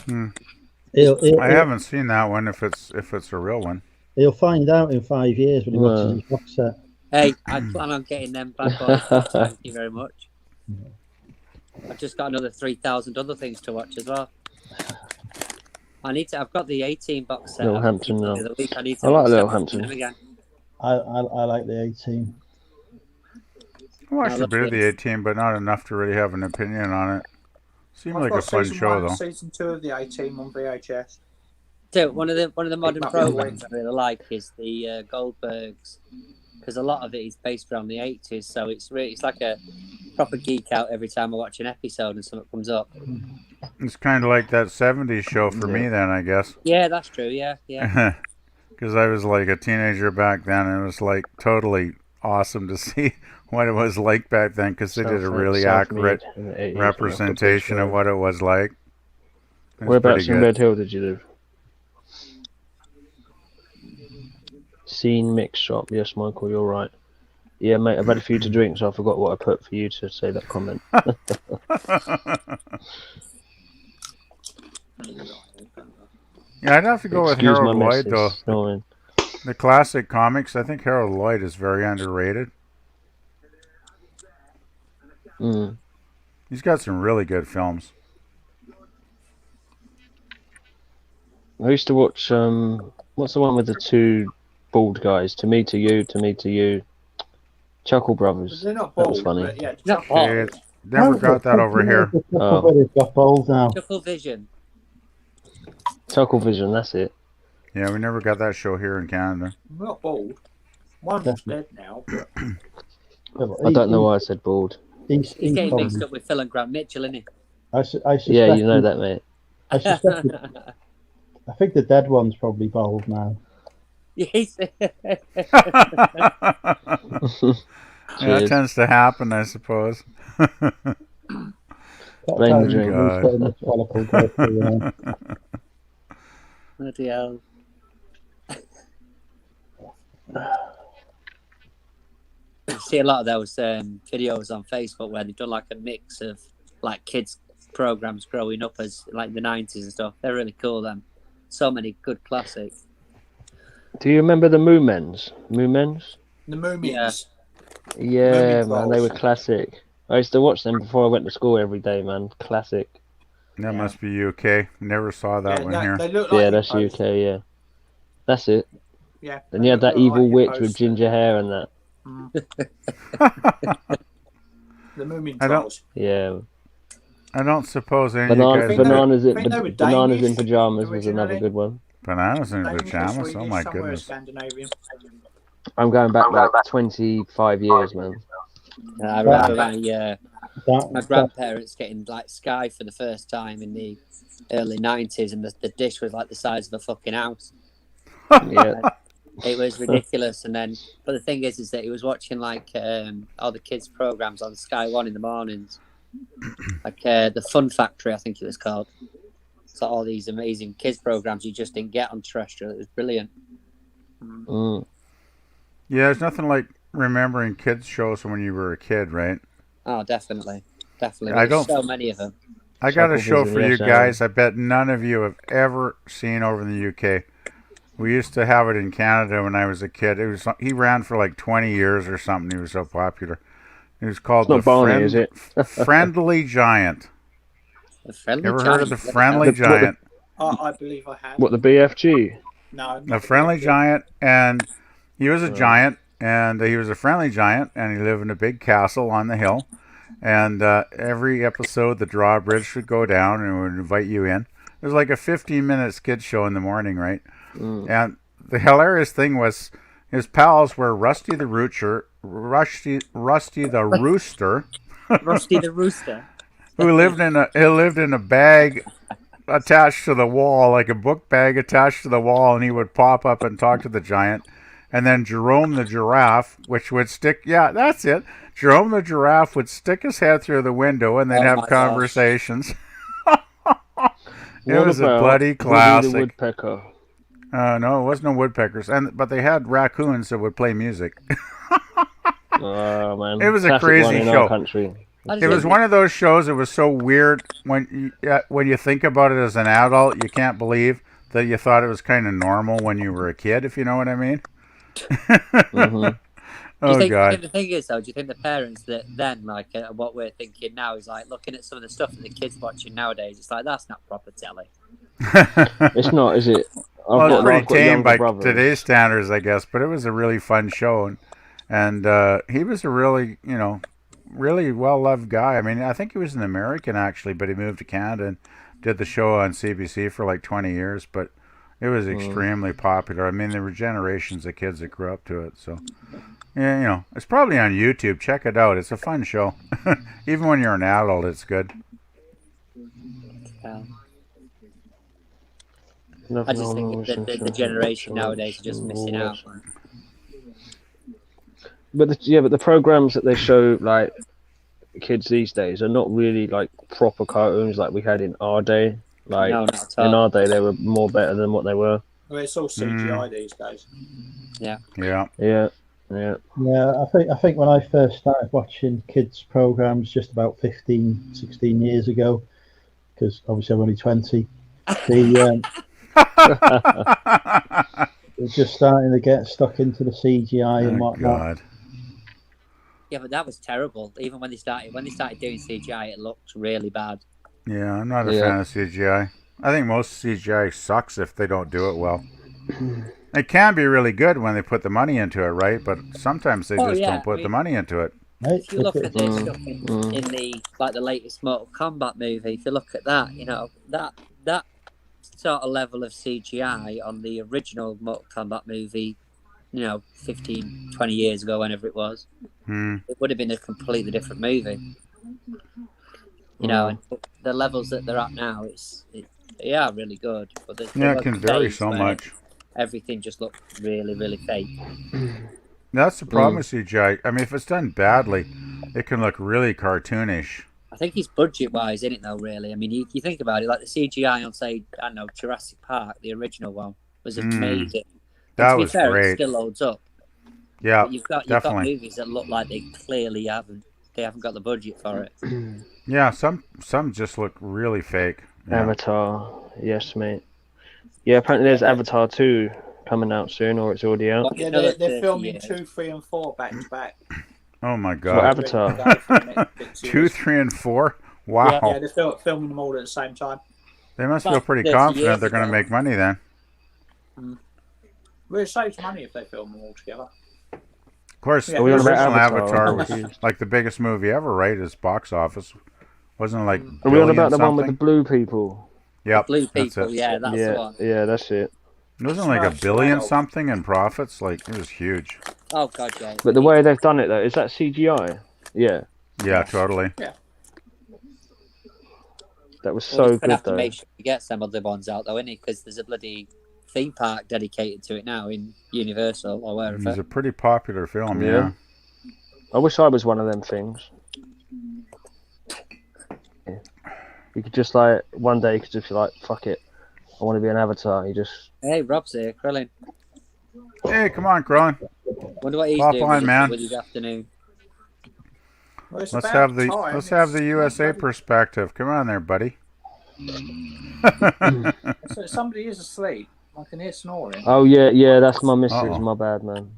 I haven't seen that one. If it's a real one, he'll find out in 5 years when he watches his box set. Hey, I plan on getting them bad boys. Thank you very much. I've just got another 3,000 other things to watch as well. I've got the 18 box set. Little Hampton now. I like Little Hampton. I like the 18. I watched a bit of the 18, but not enough to really have an opinion on it. Seemed like a fun show, though. Season 2 of the 18 on VHS. So one of the modern programs I really like is the Goldbergs, because a lot of it is based around the 80s. So it's like a proper geek out every time I watch an episode and something comes up. It's kind of like that 70s show for me then, I guess. Yeah, that's true. Yeah. Because I was like a teenager back then, and it was like totally awesome to see what it was like back then, because they did a really accurate representation of what it was like. Whereabouts in Red Hill did you live? Scene Mix Shop. Yes, Michael, you're right. Yeah, mate, I've had a few to drink, so I forgot what I put for you to say that comment. Yeah, I'd have to go with Harold Lloyd, though. The classic comics, I think Harold Lloyd is very underrated. He's got some really good films. I used to watch, what's the one with the two bald guys? To Me, To You, To Me, To You. Chuckle Brothers. They're not that bald, was funny. but yeah, Not bald. Never got that over here. Got bald now. Chuckle Vision. Chuckle Vision, that's it. Yeah, we never got that show here in Canada. not bald. One's dead now. But... I don't know why I said bald. He's getting mixed up with Phil and Grant Mitchell, isn't he? I suspect yeah, you know that, mate. I think the dead one's probably bald now. Yes. Yeah, that tends to happen, I suppose. Blame the drink. Bloody hell. I see a lot of those videos on Facebook where they've done like a mix of like kids programs growing up as like the 90s and stuff. They're really cool. Them, so many good classics. Do you remember the Moomens? Moomens? The Moomies. Yeah, man, they were classic. I used to watch them before I went to school every day, man. Classic. That must be UK. Never saw that one here. They look like yeah, that's UK. Yeah, that's it. Yeah. And you had that evil witch with ginger hair and that. The Moomin Trolls. Yeah. I don't suppose any of you guys... Bananas in Pajamas was another good one. Bananas in Pajamas? Oh my goodness. I'm going back like 25 years, man. I remember my grandparents getting like Sky for the first time in the early 90s, and the dish was like the size of a fucking house. Yeah. It was ridiculous. And then, but the thing is that he was watching like all the kids' programs on Sky One in the mornings, like the Fun Factory, I think it was called. So all these amazing kids' programs you just didn't get on terrestrial. It was brilliant. Yeah, there's nothing like remembering kids shows from when you were a kid, right? Oh, definitely. There's so many of them. I got a show for you guys. I bet none of you have ever seen over in the UK. We used to have it in Canada when I was a kid. He ran for like 20 years or something. He was so popular. It was called Friendly Giant. Ever heard of the Friendly Giant? I believe I have. What, the BFG? No. The Friendly Giant, and he was a giant, and he was a friendly giant, and he lived in a big castle on the hill. And every episode, the drawbridge would go down and would invite you in. It was like a 15-minute skid show in the morning, right? And the hilarious thing was his pals were Rusty the Rooster, Rusty the Rooster, who lived in a bag attached to the wall, like a book bag attached to the wall, and he would pop up and talk to the giant. And then Jerome the Giraffe, which would stick, that's it. Jerome the Giraffe would stick his head through the window and then have conversations. It was a bloody classic. The Woodpecker. No, it wasn't no woodpeckers, but they had raccoons that would play music. Oh man, it was a crazy show. It was one of those shows that was so weird when you think about it as an adult, you can't believe that you thought it was kind of normal when you were a kid, if you know what I mean. Oh God! The thing is, though, do you think the parents that then, like what we're thinking now, is like looking at some of the stuff that the kids watching nowadays? It's like that's not proper telly. It's not, is it? Well, it's pretty tame by today's standards, I guess. But it was a really fun show, and he was a really, really well-loved guy. I mean, I think he was an American actually, but he moved to Canada and did the show on CBC for like 20 years. But It was extremely popular. I mean, there were generations of kids that grew up to it. So, yeah, you know, it's probably on YouTube. Check it out. It's a fun show. Even when you're an adult, it's good. I just think that the generation nowadays are just missing out. But the programs that they show like kids these days are not really like proper cartoons like we had in our day. Like No, not at all. in our day, they were more better than what they were. Well, it's all CGI these days. Yeah. Yeah. Yeah. Yeah. Yeah, I think when I first started watching kids programs just about 15, 16 years ago, because obviously I'm only 20, they're just starting to get stuck into the CGI and whatnot. God. Yeah, but that was terrible. Even when they started doing CGI, it looked really bad. Yeah, I'm not a fan of CGI. I think most CGI sucks if they don't do it well. It can be really good when they put the money into it, right? But sometimes they just don't put the money into it. If you look at the stuff in the the latest Mortal Kombat movie, if you look at that, you know, that sort of level of CGI on the original Mortal Kombat movie, you know, 15, 20 years ago, whenever it was, it would have been a completely different movie. You know, and the levels that they're at now, they are really good. But it can vary so much. Everything just looks really, really fake. That's the problem with CGI. I mean, if it's done badly, it can look really cartoonish. I think it's budget-wise, isn't it, though, really? I mean, you think about it, like the CGI on, say, I don't know, Jurassic Park, the original one, was amazing. That to be was fair, great. It still holds up. Yeah, but you've got movies that look like they clearly haven't got the budget for it. Yeah, some just look really fake. Yeah. Avatar, yes, mate. Yeah, apparently there's Avatar 2 coming out soon, or it's already out. Yeah, they're filming 2, 3, and 4 back to back. Oh my God! What Avatar? 2, 3, and 4. Wow. Yeah, they're filming them all at the same time. They must feel pretty confident they're going to make money then. Well, it saves money if they film them all together. Of course, the original Avatar was like the biggest movie ever, right? It's box office. Wasn't it like Are we on about the something? one with the blue people? Yep. Blue people, yeah, that's the one. Yeah, that's it. It wasn't like $1 billion something in profits. Like, it was huge. Oh, God, yeah. But the way they've done it, though, is that CGI? Yeah. Yeah, totally. Yeah. That was so good, have though. To make sure you get some other ones out, though, innit? Because there's a bloody theme park dedicated to it now in Universal or wherever. It's a pretty popular film, yeah. I wish I was one of them things. Yeah. You could just, like, one day you could just be like, fuck it. I want to be an avatar. You just... Hey, Rob's here, Krillin. Hey, come on, Krillin. Wonder what he's Pop doing on, man. with his afternoon. Well, Let's have the USA perspective. Come on there, buddy. So somebody is asleep. I can hear snoring. Oh, yeah, that's my missus. My bad, man.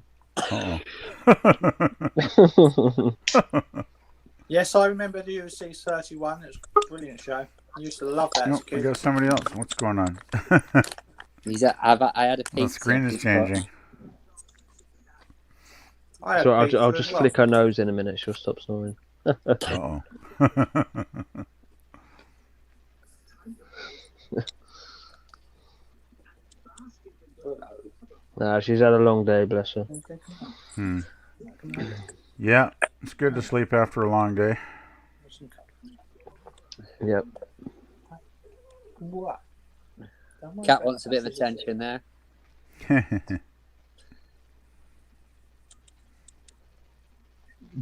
Yes, I remember the UFC 31. It was a brilliant show. I used to love that as a kid. We got somebody else. What's going on? I had a pizza. The screen is changing. So I'll just flick her nose in a minute. She'll stop snoring. Uh-oh. Nah, she's had a long day, bless her. Yeah, it's good to sleep after a long day. Yep. What? Cat wants a bit of attention there.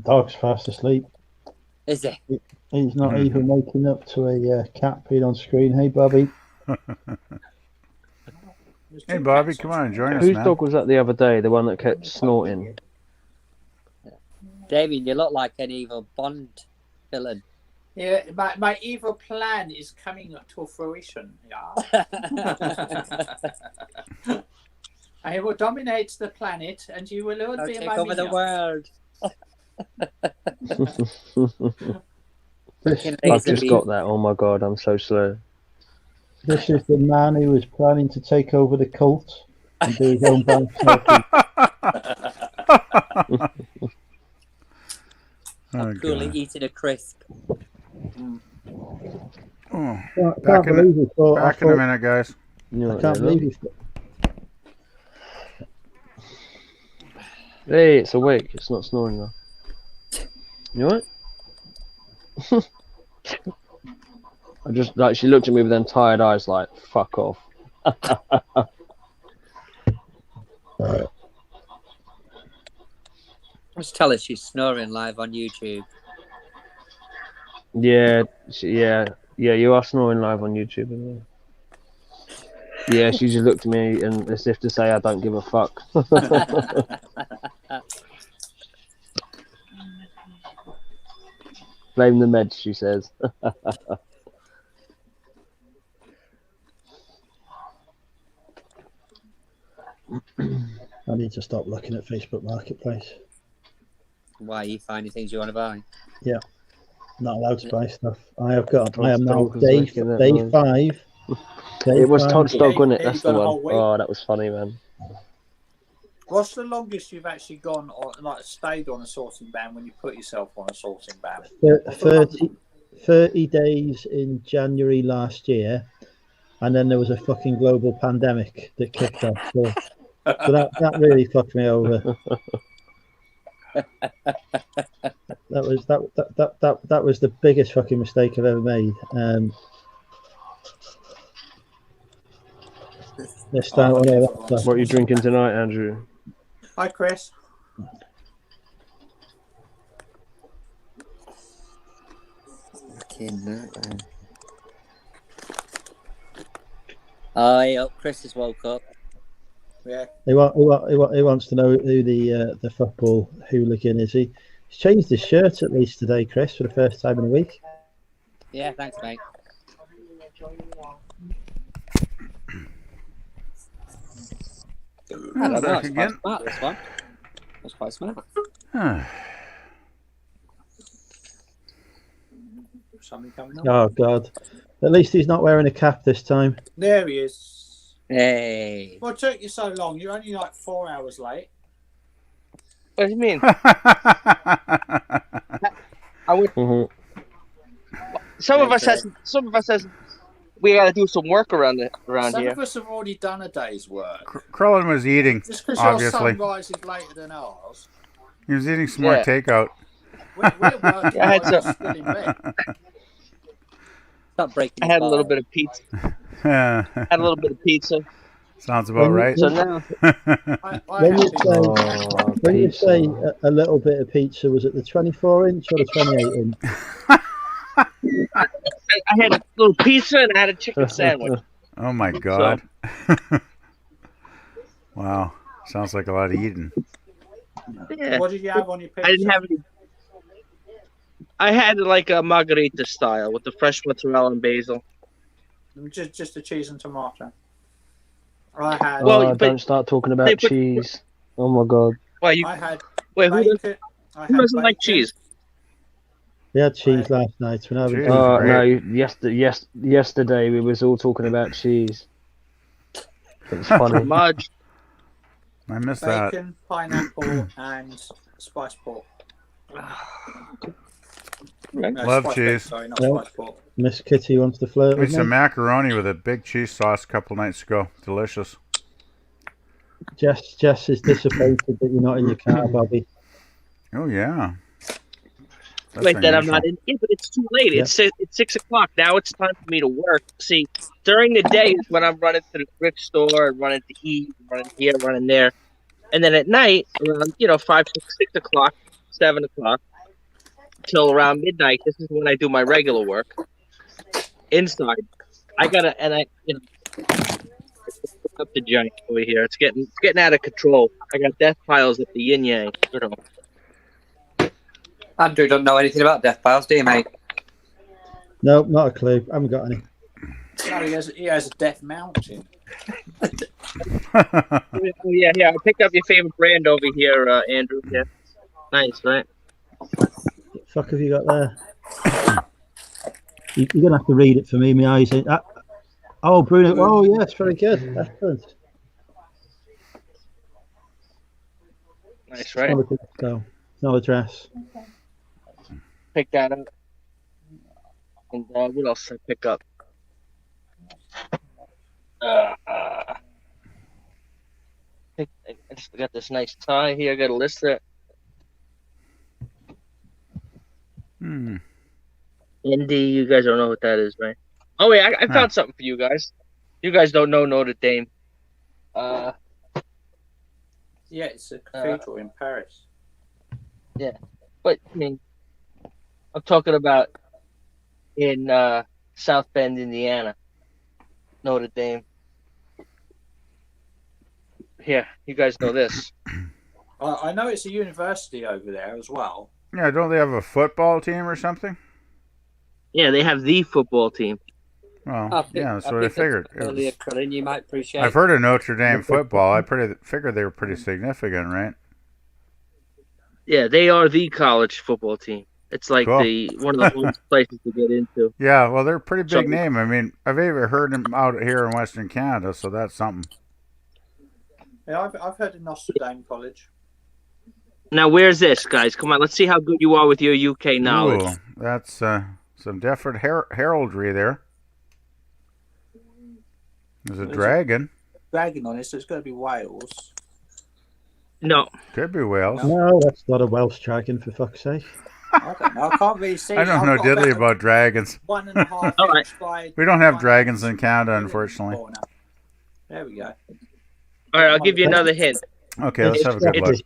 Dog's fast asleep. Is it? He's not even waking up to a cat peeing on screen. Hey, Bobby. Hey, Bobby, come on, join us, Whose man. dog was that the other day? The one that kept snorting? Damien, you look like an evil Bond villain. Yeah, my evil plan is coming to fruition. Yeah. I will dominate the planet, and you will all I'll be take my over the world. I've just got that. Oh my god, I'm so slow. This is the man who was planning to take over the cult and do his own bank I'm coolly eating a crisp. Back in a minute, guys. I can't believe Hey, it's awake. It's not snoring now. You alright? I just like she looked at me with them tired eyes, like fuck off. Just tell her she's snoring live on YouTube. Yeah, you are snoring live on YouTube. Isn't you? Yeah, she just looked at me and as if to say I don't give a fuck. Blame the meds, she says. I need to stop looking at Facebook Marketplace. Why, are you finding things you want to buy? Yeah, not allowed to buy stuff. I am now Todd day was looking at day mine. 5. It was five. Todd's dog, wasn't it? Yeah, That's you the got a one. whole week. Oh, that was funny, man. What's the longest you've actually gone on, like stayed on a sorting ban when you put yourself on a sorting ban? 30 days in January last year, and then there was a fucking global pandemic that kicked off. So that really fucked me over. That was the biggest fucking mistake I've ever made. Missed out on all that stuff. What are you drinking tonight, Andrew? Hi, Chris. Chris has woke up. Yeah. He wants to know who the football hooligan is. He's changed his shirt at least today, Chris, for the first time in a week. Yeah, thanks, mate. I don't know. It's quite smart, this one. That's quite smart. Something coming up. Oh, God. At least he's not wearing a cap this time. There he is. Hey. What took you so long? You're only like 4 hours late. What do you mean? Some of us has we got to do some work around here. Some of us have already done a day's work. Crowlin was eating, Just because obviously. your sunrise is later than ours. He was eating some more takeout. We're working I had while you're still in bed. Stop breaking. I had a little bit of pizza. Had a little bit of pizza. Sounds about right. So now, when you say a little bit of pizza, was it the 24-inch or the 28-inch? I had a little pizza and I had a chicken sandwich. Oh my God! Wow, sounds like a lot of eating. Yeah. What did you have on your pizza? I didn't have any. I had like a margarita style with the fresh mozzarella and basil. Just a cheese and tomato. I had. Don't start talking about cheese. Oh my God. Why I had. Wait, who doesn't like cheese? We had cheese last night. No, yesterday we was all talking about cheese. It was funny. Mudge. I missed that. Bacon, pineapple, and spiced pork. No, Love cheese. Sorry, not spiced pork. Miss Kitty wants to flirt We with had me. some macaroni with a big cheese sauce a couple nights ago. Delicious. Jess is disappointed that you're not in your car, Bobby. Oh yeah. Like that, I'm not in. Yeah, but it's too late. Yeah. It's 6 o'clock now. It's time for me to work. See, during the day is when I'm running to the thrift store, running to eat, running here, running there, and then at night, around 5, 6 o'clock, 7 o'clock, till around midnight. This is when I do my regular work inside. I gotta up the giant over here. It's getting out of control. I got death piles at the yin yang. Andrew don't know anything about death piles, do you, mate? No, not a clue. I haven't got any. No, he has a death mountain. Yeah. I picked up your favorite brand over here, Andrew. Yeah, nice, right? What the fuck have you got there? You're gonna have to read it for me. My eyes. Oh, Bruno. Oh, yes, very good. Excellent. Nice, right? No address. Pick that up. And what else did I pick up? I just got this nice tie here. I got to list it. Hmm. ND, you guys don't know what that is, right? Oh wait, I found something for you guys. You guys don't know Notre Dame. Yeah, it's a cathedral in Paris. Yeah, but I mean, I'm talking about in South Bend, Indiana, Notre Dame. Here, you guys know this. I know it's a university over there as well. Yeah, don't they have a football team or something? Yeah, they have the football team. Well, yeah, that's what I figured. Earlier, Colin, you might appreciate. I've heard of Notre Dame football. I figured they were pretty significant, right? Yeah, they are the college football team. It's like Cool. one of the hardest places to get into. Yeah, well, they're a pretty big name. I mean, I've even heard them out here in Western Canada, so that's something. Yeah, I've heard of Notre Dame College. Now, where's this, guys? Come on, let's see how good you are with your UK knowledge. Ooh, that's some definite heraldry there. There's a dragon. Dragon on it, so it's going to be Wales. No. Could be Wales. No, that's not a Welsh dragon, for fuck's sake. I don't know. I can't really see. I don't know diddly about dragons. 1.5 inch by. We don't have dragons in Canada, unfortunately. There we go. All right, I'll give you another hint. Okay, let's have a good look.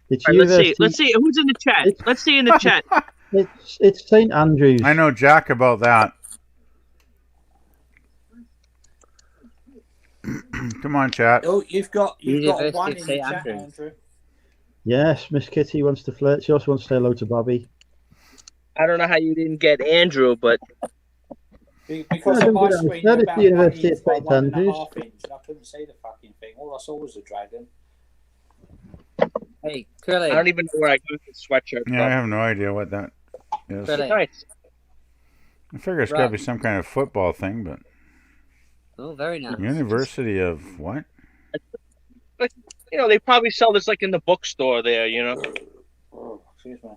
Let's see who's in the chat. Let's see in the chat. It's St Andrews. I know Jack about that. Come on, chat. Oh, you've got one in the St. chat, Andrews. Andrew. Yes, Miss Kitty wants to flirt. She also wants to say hello to Bobby. I don't know how you didn't get Andrew, but Because on my screen, That is about the University 1 of inch by St 1.5 Andrews. inch, and I couldn't see the fucking thing. All I saw was a dragon. Hey, Curly. I don't even know where I got this sweatshirt from. Yeah, I have no idea what that is. Curly. Nice. I figure it's got to be some kind of football thing, but Oh, very nice. University of what? But, they probably sell this like in the bookstore there, Oh, excuse me.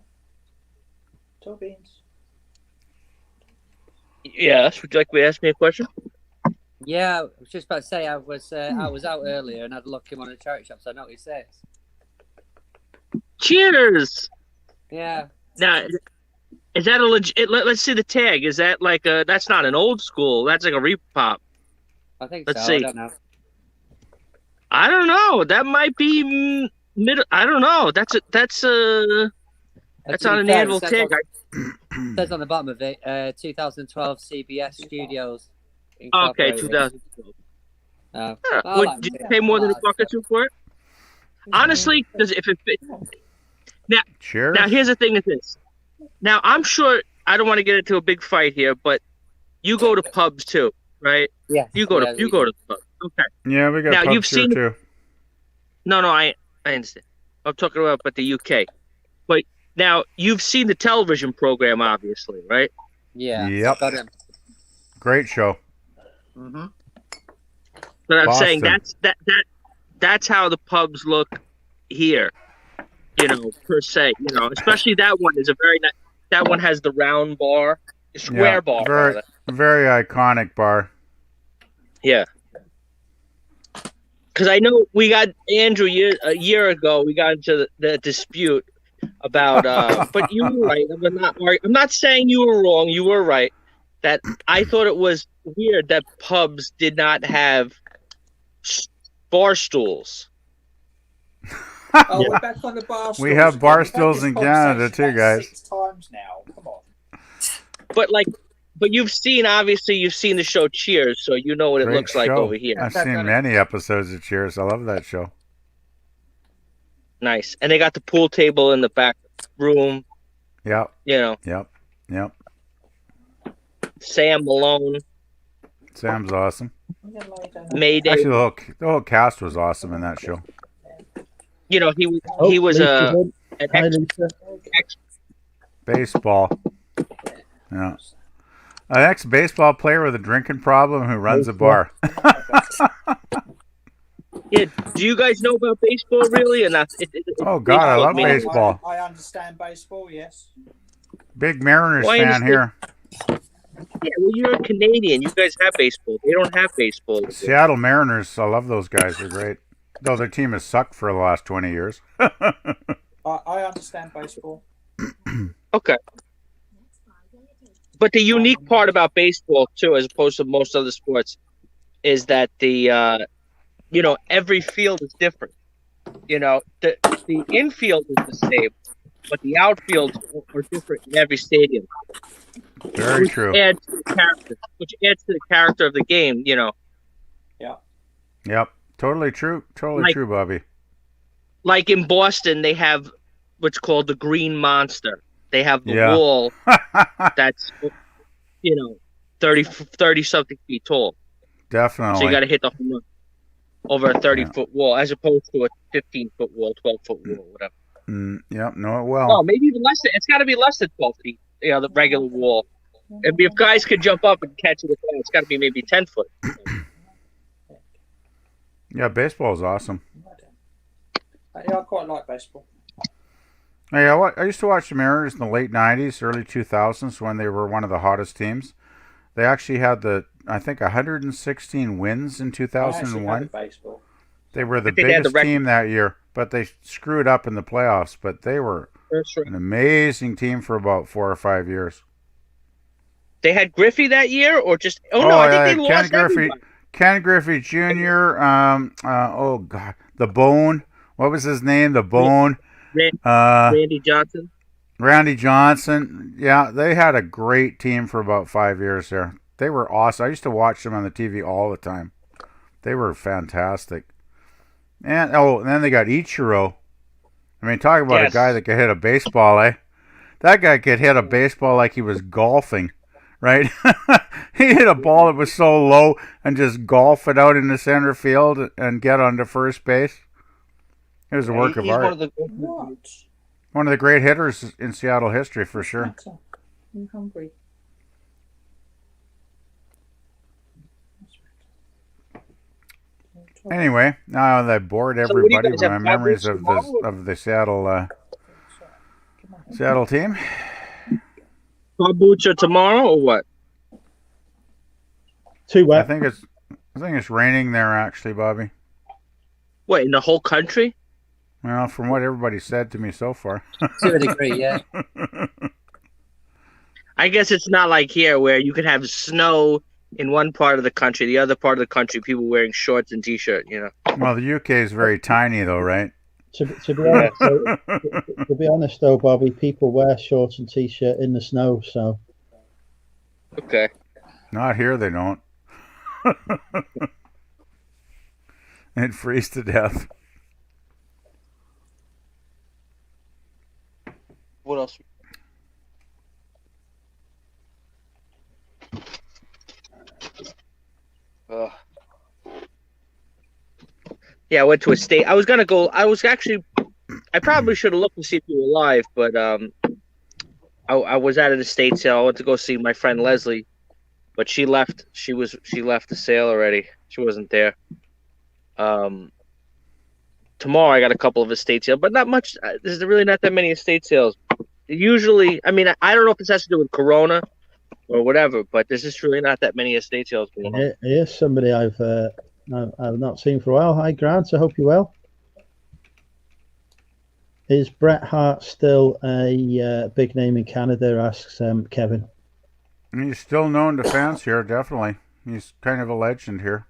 Toe beans. Yes, would you like to ask me a question? Yeah, I was just about to say I was out earlier and I'd look him on a charity shop, so I noticed this. Cheers! Yeah. Now, is that a legit? Let's see the tag. Is that like a? That's not an old school. That's like a repop. I think Let's so. see. I don't know. I don't know. That might be middle. I don't know. That's on an annual tag. It says on the bottom of it, 2012 CBS Studios. Okay, Incorporated. 2012. Did you pay more than $1 or $2 for it? Honestly, because if it fits. Now here's the thing with this. Now I'm sure I don't want to get into a big fight here, but you go to pubs too, right? Yeah. You go to pubs. Okay. Yeah, we got Now, pubs you've here seen- too. No, I understand. I'm talking about the UK. But now you've seen the television program, obviously, right? Yeah. Yep. Got him. Great show. Mm-hmm. But I'm saying Boston. that's how the pubs look here, per se. Especially that one is a very nice. That one has the round bar, square bar. Very, rather. very iconic bar. Yeah. Because I know we got Andrew a year ago. We got into the dispute about. But you were right. I'm not saying you were wrong. You were right. That I thought it was weird that pubs did not have bar stools. Oh, we're back on the bar stools. We have again. bar We've had stools this in Canada conversation too, about guys. 6 times now. Come on. But you've seen the show Cheers, so you know what it Great looks like show. over here. I've seen many episodes of Cheers. I love that show. Nice. And they got the pool table in the back room. Yep. Yep. Sam Malone. Sam's awesome. Mayday. Actually, the whole cast was awesome in that show. He was an ex Baseball. Yeah. An ex-baseball player with a drinking problem who runs a bar. Yeah, do you guys know about baseball really? And Oh God, I love baseball. I understand baseball. Yes. Big Mariners Well, I fan understand. here. Yeah, well, you're a Canadian. You guys have baseball. They don't have baseball. Seattle Mariners. I love those guys. They're great. Though their team has sucked for the last 20 years. I understand baseball. Okay. But the unique part about baseball, too, as opposed to most other sports, is that the every field is different. The infield is the same, but the outfields are different in every stadium. Very true. Which adds to the character of the game. Yeah. Yep. Totally true. Totally true, Bobby. Like in Boston, they have what's called the Green Monster. They have the wall that's 30 something feet tall. Definitely. So you got to hit the home run over a 30-foot wall, as opposed to a 15-foot wall, 12-foot wall, whatever. Yep. Know it well. Oh, maybe even less. It's got to be less than 12 feet. The regular wall. And if guys could jump up and catch it, it's got to be maybe 10 foot. Yeah, baseball is awesome. Yeah, I quite like baseball. Yeah, I used to watch the Mariners in the late 90s, early 2000s when they were one of the hottest teams. They actually had I think 116 wins in 2001. They were the biggest team that year, but they screwed up in the playoffs. But they were an amazing team for about 4 or 5 years. They had Griffey that year, or just I think they lost everybody. Ken Griffey Jr. Oh God, the Bone. What was his name? The Bone. Randy Johnson. Randy Johnson. Yeah, they had a great team for about 5 years there. They were awesome. I used to watch them on the TV all the time. They were fantastic. And then they got Ichiro. I mean, talk about a guy that could hit a baseball, eh? That guy could hit a baseball like he was golfing, right? He hit a ball that was so low and just golf it out in the center field and get onto first base. It was a work of art. One of the great hitters in Seattle history, for sure. I'm hungry. Anyway, now that I bored everybody with my memories of the Seattle team. Kombucha tomorrow or what? Too wet. I think it's raining there actually, Bobby. What, in the whole country? Well, from what everybody said to me so far. To a degree, yeah. I guess it's not like here where you can have snow in one part of the country, the other part of the country, people wearing shorts and t-shirt, Well, the UK is very tiny, though, right? To be honest, though, Bobby, people wear shorts and t-shirt in the snow, so. Okay. Not here, they don't. It'd freeze to death. What else? Yeah, I went to a state. I was gonna go. I probably should have looked to see if you were live, but I was at an estate sale. I went to go see my friend Leslie, but she left. She left the sale already. She wasn't there. Tomorrow I got a couple of estate sales, but not much. There's really not that many estate sales. Usually, I mean, I don't know if this has to do with Corona or whatever, but there's just really not that many estate sales going on. Here's somebody I've not seen for a while. Hi, Grant. I hope you're well. Is Bret Hart still a big name in Canada? Asks Kevin. He's still known to fans here, definitely. He's kind of a legend here.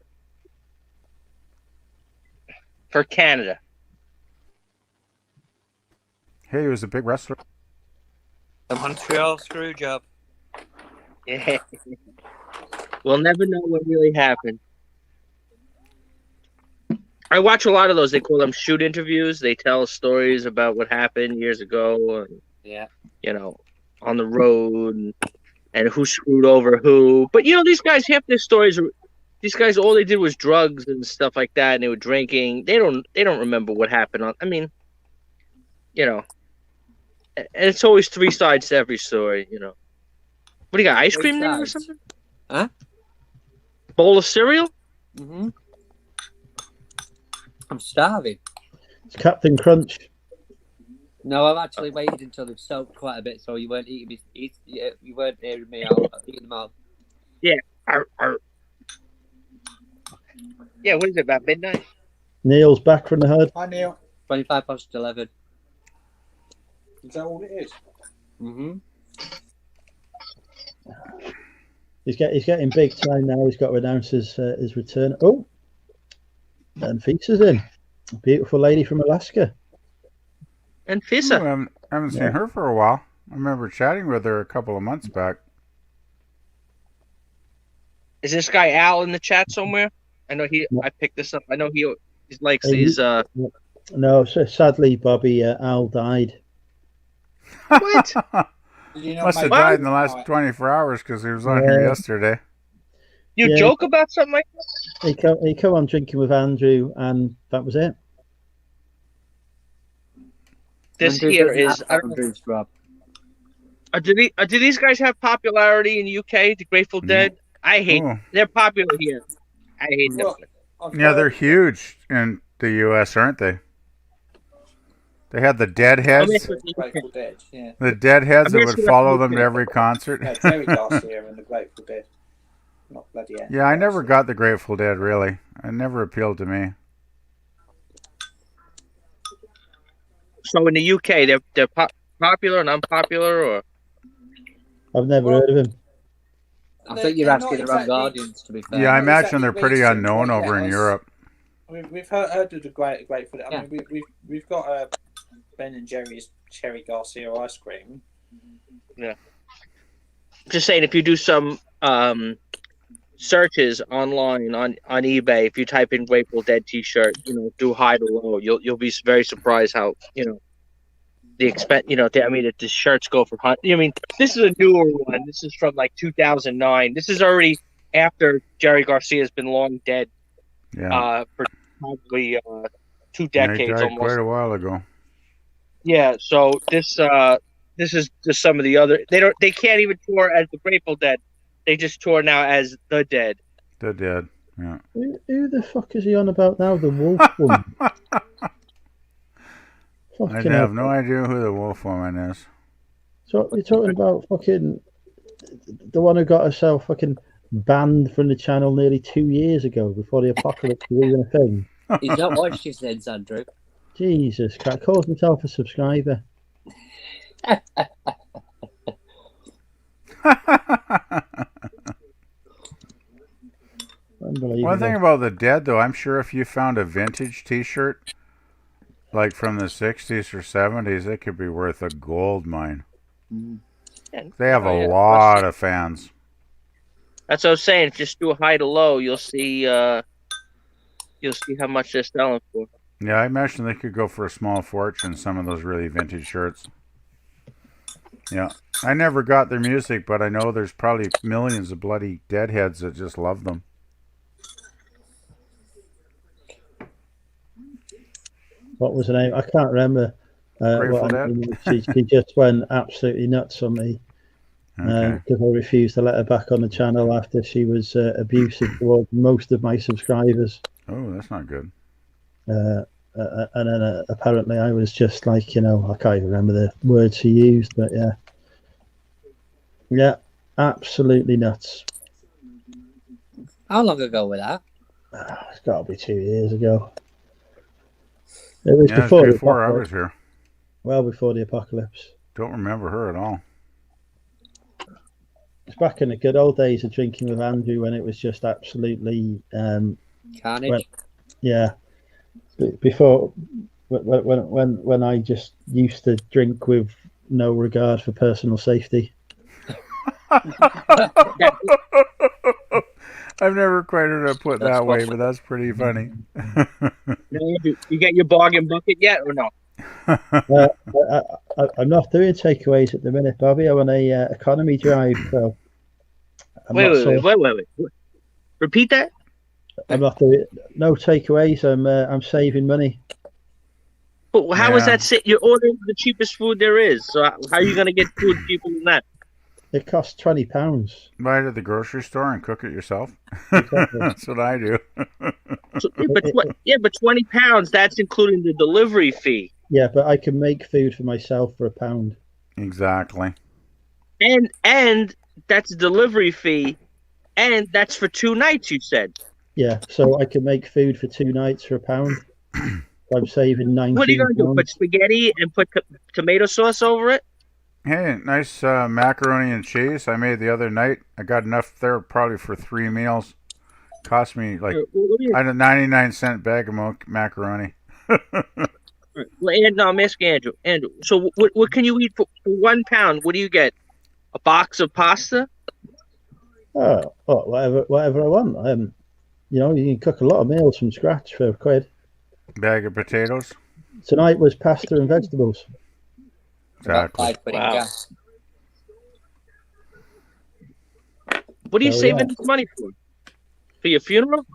For Canada. Hey, he was a big wrestler. The Montreal screw job. Yeah. We'll never know what really happened. I watch a lot of those. They call them shoot interviews. They tell stories about what happened years ago, and on the road, and who screwed over who. But these guys, half their stories, these guys, all they did was drugs and stuff like that, and they were drinking. They don't remember what happened. And it's always three sides to every story. What do you got? Ice cream there or something? Huh? Bowl of cereal? Mm-hmm. I'm starving. It's Captain Crunch. No, I've actually waited until they've soaked quite a bit, so you weren't eating me. You weren't hearing me out. I've eaten them out. Yeah. Yeah, what is it, about midnight? Neil's back from the hood. Hi, Neil. 25 past 11. Is that all it is? Mm-hmm. He's getting big time now. He's got to announce his return. Oh, and Feaster's in. A beautiful lady from Alaska. And Fisa. I haven't seen her for a while. I remember chatting with her a couple of months back. Is this guy Al in the chat somewhere? I know I picked this up. I know he likes these. No, so sadly, Bobby, Al died. What? Must have died in the last 24 hours because he was on here yesterday. You joke about something like that? He come on drinking with Andrew, and that was it. This here is. Do these guys have popularity in the UK? The Grateful Dead. I hate. They're popular here. I hate them. Yeah, they're huge in the US, aren't they? They had the Deadheads. Grateful Dead, yeah. The Deadheads that would follow them to every concert. Yeah, Jerry Garcia and the Grateful Dead. Not bloody hell. Yeah, I never got the Grateful Dead, really. It never appealed to me. So in the UK, they're popular and unpopular, or? I've never heard of him. I think you're asking the wrong audience, to be fair. Yeah, I imagine they're pretty unknown over in Europe. I mean, we've heard of the Grateful Dead. I mean, we've got Ben and Jerry's Cherry Garcia ice cream. Yeah. Just saying, if you do some searches online on eBay, if you type in Grateful Dead T-shirt, do high to low, you'll be very surprised how the expense. The shirts go for $100. I mean, this is a newer one. This is from like 2009. This is already after Jerry Garcia has been long dead. Yeah. For probably 2 decades, he died almost. Quite a while ago. Yeah. So this is just some of the other. They can't even tour as the Grateful Dead. They just tour now as the Dead. The Dead. Yeah. Who the fuck is he on about now? The Wolf Woman. I have no idea who the Wolf Woman is. So you're talking about fucking the one who got herself fucking banned from the channel nearly 2 years ago before the apocalypse was even a thing. He's not watched his since, Andrew. Jesus Christ, calls himself a subscriber. Unbelievable. One thing about the Dead, though, I'm sure if you found a vintage T-shirt, like from the 60s or 70s, it could be worth a gold mine. They have a lot of fans. That's what I was saying. Just do a high to low, you'll see how much they're selling for. Yeah, I imagine they could go for a small fortune, some of those really vintage shirts. Yeah. I never got their music, but I know there's probably millions of bloody Deadheads that just love them. What was her name? I can't remember. She just went absolutely nuts on me because I refused to let her back on the channel after she was abusive towards most of my subscribers. Oh, that's not good. And then apparently I was just like, I can't even remember the words she used, but yeah, absolutely nuts. How long ago was that? It's got to be 2 years ago. It was before I was here. Well before the apocalypse. Don't remember her at all. It's back in the good old days of drinking with Andrew when it was just absolutely carnage. Before when I just used to drink with no regard for personal safety. I've never quite heard it put that way, but that's pretty funny. You get your bargain bucket yet or no? I'm not doing takeaways at the minute, Bobby. I'm on a economy drive, so. Wait. Repeat that. I'm not doing no takeaways. I'm saving money. But how is that? You're ordering the cheapest food there is. So how are you going to get food cheaper than that? It costs £20. Buy it at the grocery store and cook it yourself. Exactly. That's what I do. But £20, that's including the delivery fee. Yeah, but I can make food for myself for £1. Exactly. And that's delivery fee, and that's for 2 nights. You said. Yeah, so I can make food for 2 nights for £1. I'm saving 19 What are you going to do? Put pounds. spaghetti and put tomato sauce over it? Hey, nice macaroni and cheese I made the other night. I got enough there probably for 3 meals. Cost me like I had a 99-cent bag of macaroni. Well, no, I'm asking Andrew. Andrew, so what can you eat for £1? What do you get? A box of pasta? Oh, whatever I want. You can cook a lot of meals from scratch for £1. Bag of potatoes. Tonight was pasta and vegetables. Exactly. Wow. What are you saving this money for? For your funeral?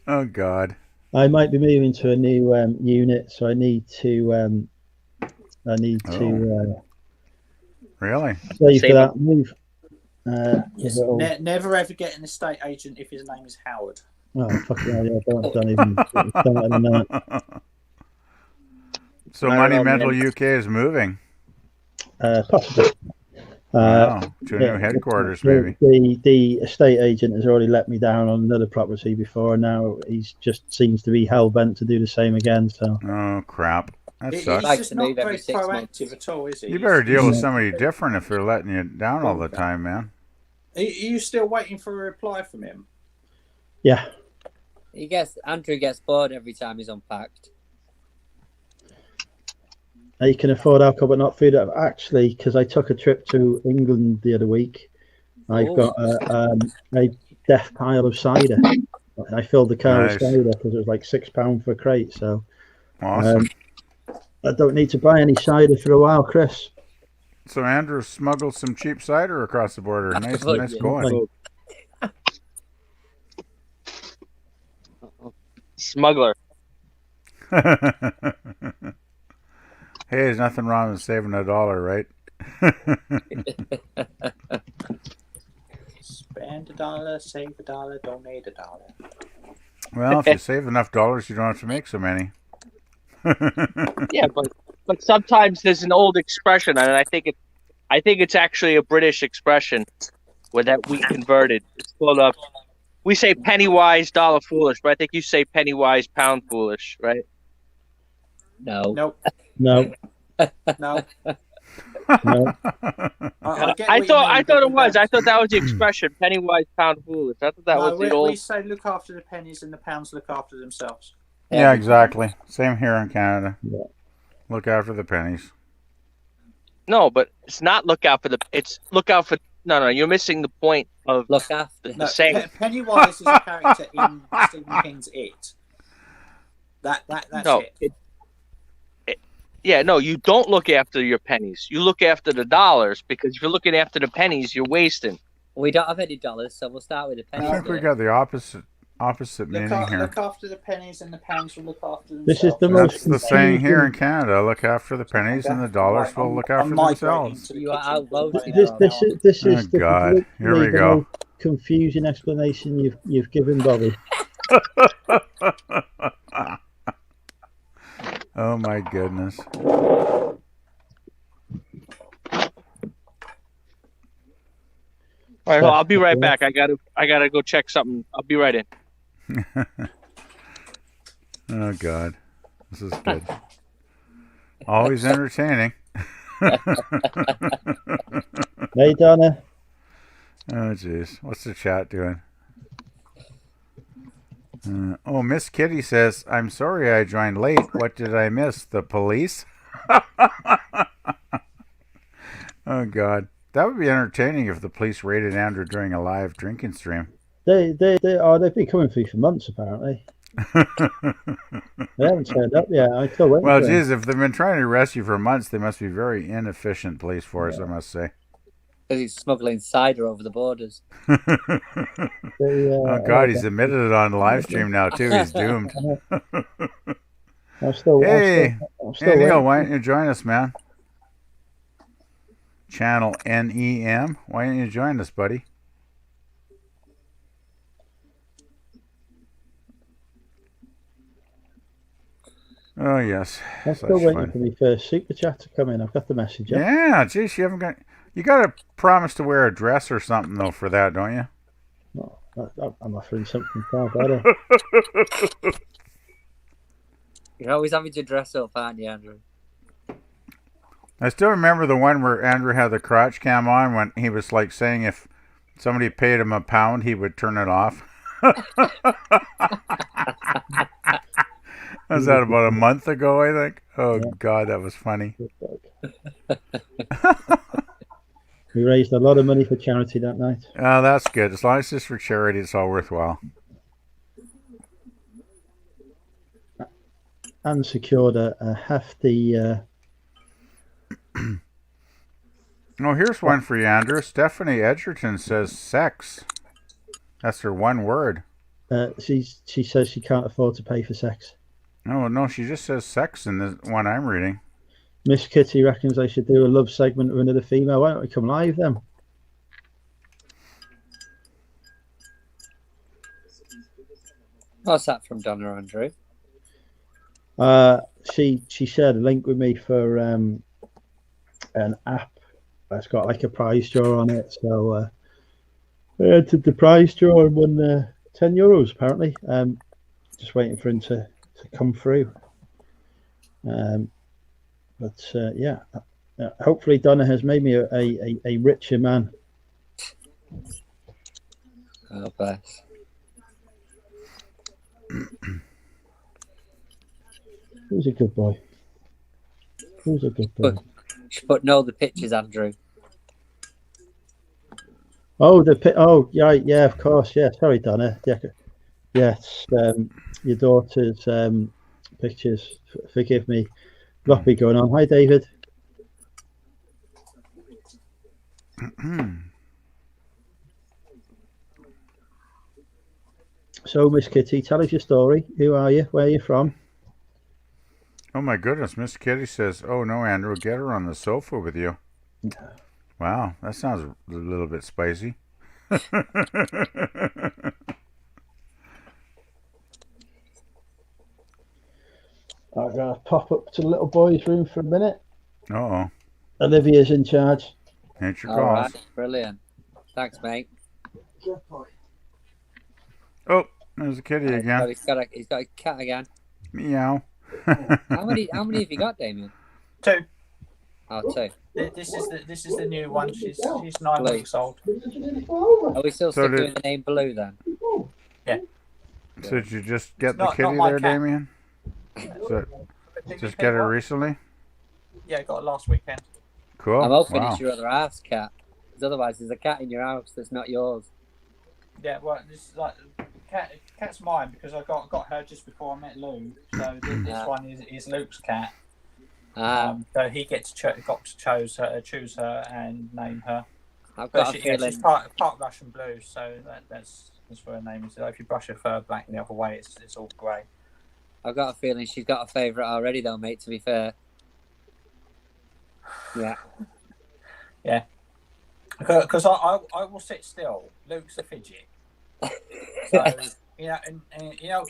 Oh God. I might be moving to a new unit, so I need to. Really? Save for that move. Yes. Never ever get an estate agent if his name is Howard. Oh, fucking hell, yeah, don't even know. So Money Mental UK is moving. Possibly. Wow, to a new headquarters, maybe. The estate agent has already let me down on another property before, and now he's just seems to be hell bent to do the same again. So. Oh crap! That sucks. He's just not very proactive at all, is he? You better deal with somebody different if they're letting you down all the time, man. Are you still waiting for a reply from him? Yeah. Andrew gets bored every time he's unpacked. You can afford alcohol but not food. Actually, because I took a trip to England the other week, I've got a death pile of cider. I filled the car with cider because it was like £6 for a crate. So awesome. I don't need to buy any cider for a while, Chris. So Andrew smuggled some cheap cider across the border. Nice going. Smuggler. Hey, there's nothing wrong with saving $1, right? Spend $1, save $1, donate $1. Well, if you save enough dollars, you don't have to make so many. Yeah, but sometimes there's an old expression, and I think it's actually a British expression where that we converted. It's called we say penny wise, dollar foolish, but I think you say penny wise, pound foolish, right? No. Nope. No. No. No. I thought it was. I thought that was the expression, penny wise, pound foolish. I thought that was the old. We say look after the pennies and the pounds look after themselves. Yeah, exactly. Same here in Canada. Yeah. Look out for the pennies. No, but it's not look out for it's look out for. No, you're missing the point of look after the saying. Pennywise is a character in Stephen King's It. That's it. Yeah, no, you don't look after your pennies. You look after the dollars, because if you're looking after the pennies, you're wasting. We don't have any dollars, so we'll start with the pennies. I think we got the opposite meaning here. Look after the pennies and the pounds will look after themselves. This is the most. That's the saying here in Canada. Look after the pennies and the dollars will look after themselves. You are outvoted. This is oh God! Here we go. Confusing explanation you've given, Bobby. Oh my goodness. All right, well, I'll be right back. I gotta go check something. I'll be right in. Oh God, this is good. Always entertaining. Hey, Donna. Oh jeez, what's the chat doing? Miss Kitty says, "I'm sorry I joined late. What did I miss? The police?" Oh God. That would be entertaining if the police raided Andrew during a live drinking stream. They've been coming for you for months, apparently. They haven't turned up yet. I still waiting. Well, geez, if they've been trying to arrest you for months, they must be very inefficient police force, I must say. Because he's smuggling cider over the borders. Oh God, he's admitted it on the live stream now too. He's doomed. I'm still Neil, waiting. why don't you join us, man? Channel NEM. Why don't you join us, buddy? Oh yes. I'm still waiting for the first super chat to come in. I've got the message. Yeah, geez, you haven't got. You got to promise to wear a dress or something though for that, don't you? No, I'm offering something far better. You're always having to dress up, aren't you, Andrew? I still remember the one where Andrew had the crotch cam on when he was like saying if somebody paid him £1, he would turn it off. Was that about a month ago, I think? Oh, yeah. God, that was funny. We raised a lot of money for charity that night. Oh, that's good. As long as it's for charity, it's all worthwhile. And secured a hefty... Oh, here's one for you, Andrew. Stephanie Edgerton says sex. That's her one word. She says she can't afford to pay for sex. No, she just says sex in the one I'm reading. Miss Kitty reckons I should do a love segment with another female. Why don't we come live then? What's that from Donna, Andrew? She shared a link with me for an app that's got like a prize draw on it. So I entered the prize draw and won €10 apparently. Just waiting for him to come through. Yeah, hopefully Donna has made me a richer man. Oh, bless. Who's a good boy? Who's a good boy? But no, the pictures, Andrew. Oh, yeah, of course, yeah. Sorry, Donna. Yeah, yes, your daughter's pictures. Forgive me. Lot be going on. Hi, David. So, Miss Kitty, tell us your story. Who are you? Where are you from? Oh my goodness, Miss Kitty says, "Oh no, Andrew, get her on the sofa with you." Wow, that sounds a little bit spicy. I'm going to pop up to the little boy's room for a minute. Uh-oh. Olivia's in charge. Ain't your All calls. right, brilliant. Thanks, mate. Good boy. Oh, there's a kitty again. He's got a cat again. Meow. How many have you got, Damien? 2. Oh, 2. This is the new one. She's 9 weeks old. Are we still sticking with the name Blue then? Yeah. So did you just get the kitty there, Damien? Just get her recently? Yeah, got it last weekend. Cool. I'm hoping it's your other house cat. Because otherwise there's a cat in your house that's not yours. Yeah, well, this is like cat's mine because I got her just before I met Lou. So this one is Luke's cat. So he got to choose her and name her. I've got a feeling she's part Russian blue, so that's what her name is. So if you brush her fur black the other way, it's all grey. I've got a feeling she's got a favourite already, though, mate. To be fair. Yeah. Yeah. Because I will sit still. Luke's a fidget. So, and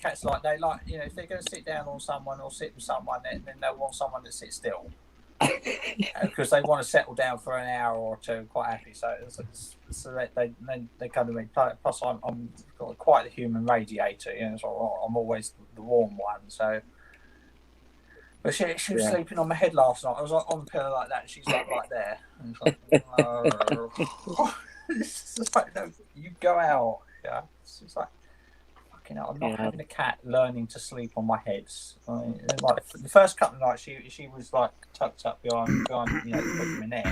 cats like if they're going to sit down on someone or sit with someone, then they'll want someone that sits still. Because they want to settle down for an hour or two quite happy. So they come to me. Plus, I'm quite a human radiator. So I'm always the warm one. So, but she was sleeping on my head last night. I was on the pillow like that. She's like there. And it's just like, no, you go out. Yeah, it's like. I'm not having a cat learning to sleep on my head. Like the first couple of nights, she was like tucked up behind my neck.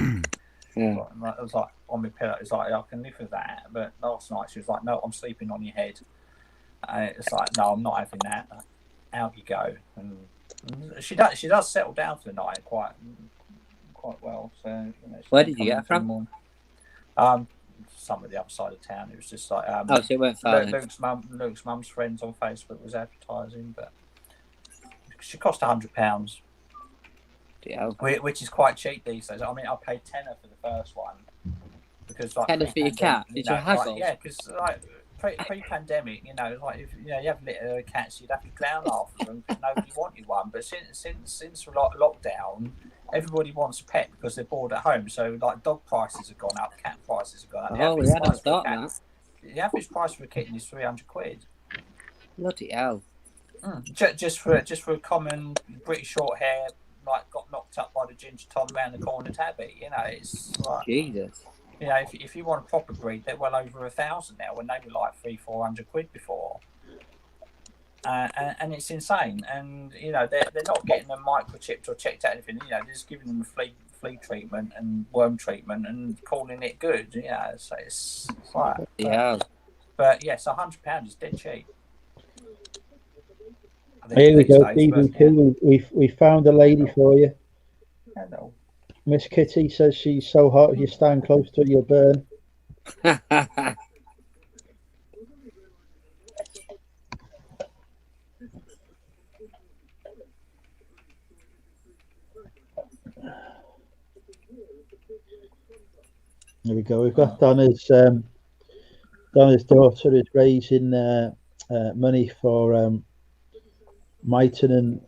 Yeah. It was like on my pillow. It's like I can live with that. But last night she was like, "No, I'm sleeping on your head." And it's like, "No, I'm not having that." Out you go. And she does settle down for the night quite well. So where did you get her from? Some of the other side of town. It was just like so it went far. Luke's mum's friends on Facebook was advertising, but she cost £100. Yeah, which is quite cheap these days. I mean, I paid £10 for the first one because £10 for your cat. Did you haggle? Yeah, because pre-pandemic, like if you have little cats, you'd have to clown after them because nobody wanted one. But since lockdown, everybody wants a pet because they're bored at home. So like dog prices have gone up, cat prices have gone up. Oh yeah, I start that. the average price for a kitten is £300. Bloody hell. Just for a common British short hair, like got knocked up by the ginger Tom round the corner tabby. You know, it's like Jesus. You know, if you want a proper breed, they're well over 1,000 now, when they were like £300-400 before. And it's insane. And you know, they're not getting them microchipped or checked out anything. You know, they're just giving them flea treatment and worm treatment and calling it good. You know, so it's like But yes, £100 is dead cheap. Here we go, DBT. We found a lady for you. Hello. Miss Kitty says she's so hot if you stand close to her, you'll burn. There we go. We've got Donna's daughter is raising money for Mighton and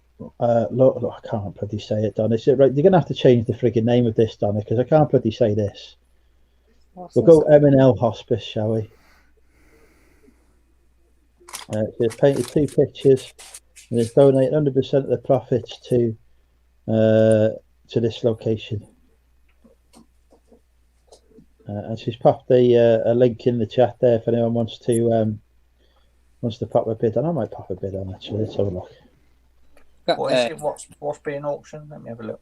look, I can't bloody say it, Donna. Is it right? You're gonna have to change the frigging name of this, Donna, because I can't bloody say this. We'll go M&L Hospice, shall we? They've painted 2 pictures and they've donated 100% of the profits to this location. And she's popped a link in the chat there if anyone wants to pop a bid on. I might pop a bid on, actually. Let's have a look. What is it? What's being auctioned? Let me have a look.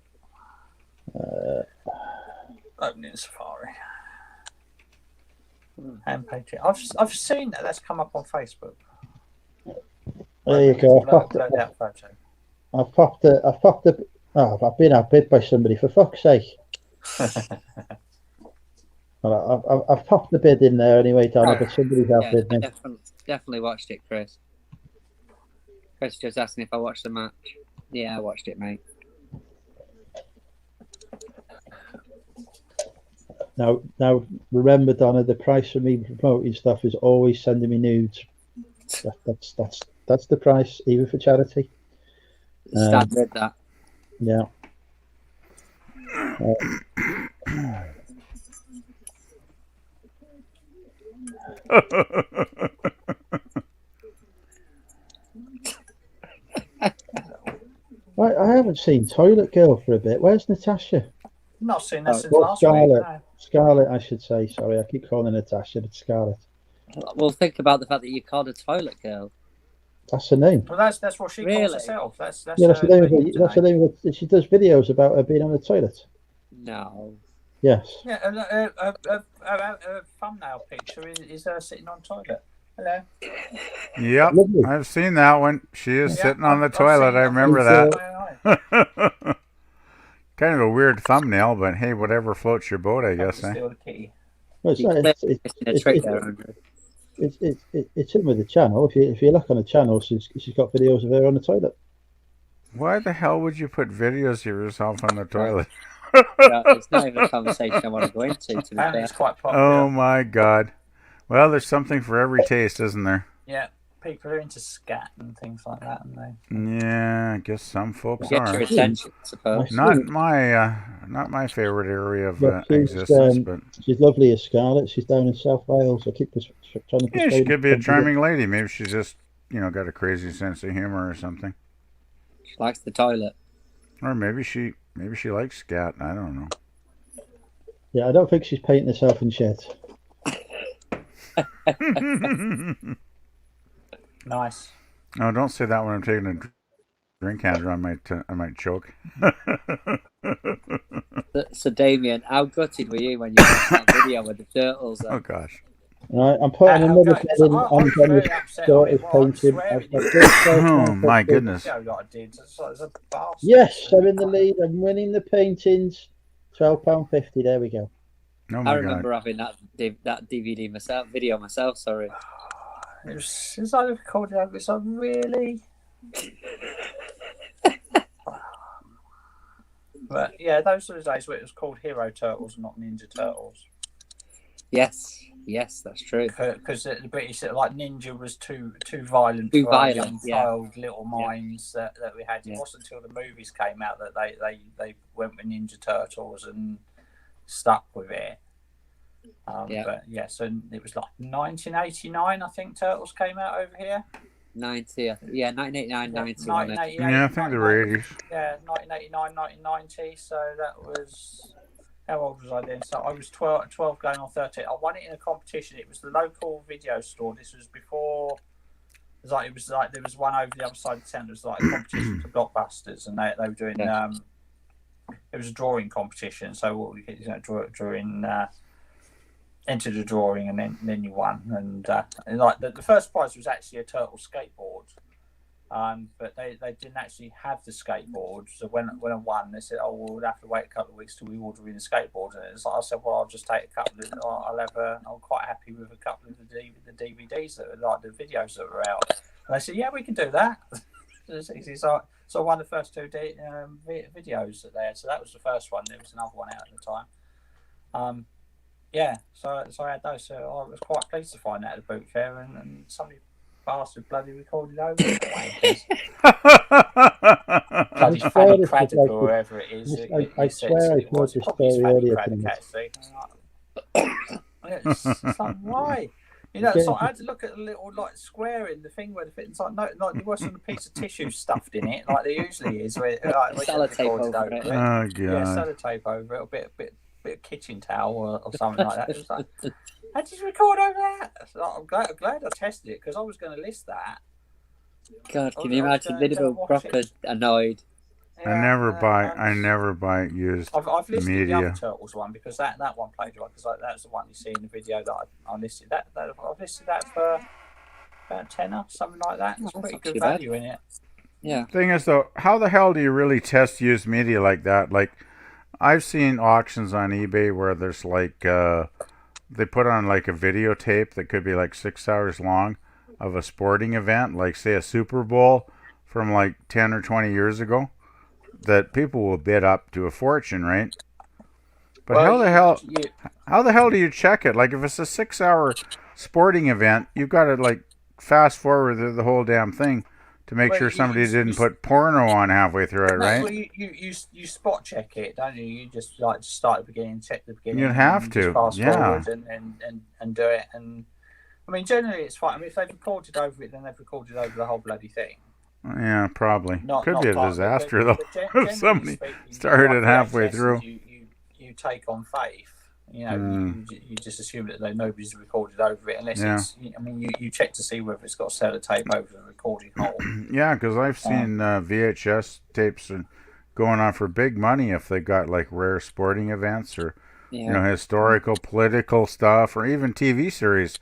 Opening Safari. Hand painting. I've seen that. That's come up on Facebook. There you go. I've popped a. Oh, I've been outbid by somebody, for fuck's sake. I've popped the bid in there anyway, Donna, but somebody's outbid me. Definitely watched it, Chris. Chris just asking if I watched the match. Yeah, I watched it, mate. Now, remember, Donna, the price for me promoting stuff is always sending me nudes. That's the price, even for charity. Standard that. Yeah. I haven't seen Toilet Girl for a bit. Where's Natasha? Not seen her since last week. No. Scarlett, I should say. Sorry, I keep calling her Natasha, but Scarlett. Well, think about the fact that you called her Toilet Girl. That's her name. Well, that's what she calls herself. That's the name. That's the name. She does videos about her being on the toilet. No. Yes. Yeah, a thumbnail picture is her sitting on toilet. Hello. Yep, I've seen that one. She is sitting on the toilet. I remember that. Kind of a weird thumbnail, but hey, whatever floats your boat, I guess. Well, it's in with the channel. If you look on the channel, she's got videos of her on the toilet. Why the hell would you put videos of yourself on the toilet? It's not even a conversation I want to go into. To be fair. It's quite popular. Oh my God! Well, there's something for every taste, isn't there? Yeah, people are into scat and things like that, aren't they? Yeah, I guess some folks Get are. your attention, I suppose. Not my favorite area of existence, but she's lovely as Scarlett. She's down in South Wales. I keep trying to. Yeah, she could be a charming lady. Maybe she's just got a crazy sense of humor or something. She likes the toilet. Or maybe she likes scat. I don't know. Yeah, I don't think she's painting herself in shit. Nice. No, don't say that when I'm taking a drink, Andrew. I might choke. So, Damien, how gutted were you when you watched that video with the turtles? Oh gosh. Right, I'm putting another bed in on Donna's daughter's painting. Oh my goodness. Yes, I'm in the lead. I'm winning the paintings. £12.50. There we go. Oh my I remember God. having that DVD myself, video myself. Sorry. It's like recorded over. It's like, really. But yeah, those were the days where it was called Hero Turtles, not Ninja Turtles. Yes, that's true. Because the British, like, Ninja was too violent Too for violent, young child little minds that we had. It wasn't until the movies came out that they went with Ninja Turtles and stuck with it. But yeah, so it was like 1989, I think Turtles came out over here. 1989, 90. Yeah, I think they were 80s. Yeah, 1989, 1990. So that was, how old was I then? So I was 12 going on 13. I won it in a competition. It was the local video store. This was before. It was like there was one over the other side of the town. It was like a competition for blockbusters, and they were doing. It was a drawing competition. So drawing. Entered a drawing, and then you won. And like the first prize was actually a turtle skateboard. But they didn't actually have the skateboard. So when I won, they said, "Oh, we'll have to wait a couple of weeks till we order in the skateboard." And it's like, I said, "Well, I'll just take a couple of. I'm quite happy with a couple of the DVDs that are like the videos that were out." And they said, "Yeah, we can do that." So I won the first two videos that they had. So that was the first one. There was another one out at the time. Yeah, so I had those. So I was quite pleased to find that at the boot fair, and somebody bastard bloody recorded over it. Bloody Fanny Craddock or whoever it is. I swear I heard this story earlier tonight. It's like, why? You know, so I had to look at the little like square in the thing where it's like there wasn't a piece of tissue stuffed in it like there usually is. Where sellotape over it. Oh god. Yeah, sellotape over it, a bit of kitchen towel or something like that. It was like, how did you record over that? So I'm glad I tested it because I was going to list that. God, can you imagine? They'd have been proper annoyed. Yeah, I never buy used I've listed media. the other Turtles one because that one played well because that was the one you see in the video that I listed. I've listed that for about £10, something like that. It's pretty good value in it. Yeah. Thing is though, how the hell do you really test used media like that? Like, I've seen auctions on eBay where there's like they put on like a videotape that could be like 6 hours long of a sporting event, like say a Super Bowl from like 10 or 20 years ago, that people will bid up to a fortune, right? But well, how the hell do you check it? Like if it's a 6 hour sporting event, you've got to like fast forward the whole damn thing to make sure somebody didn't put porno on halfway through it, right? Well, you spot check it, don't you? You just like start at the beginning, check the beginning. You have to, fast forward and do it. And I mean, generally it's fine. I mean, if they've recorded over it, then they've recorded over the whole bloody thing. Yeah, probably. Could be a disaster though. If somebody started it halfway through. You take on faith. You know, you just assume that nobody's recorded over it unless it's. I mean, you check to see whether it's got sellotape over the recording hole. Yeah, because I've seen VHS tapes going on for big money if they got like rare sporting events or you know, historical, political stuff, or even TV series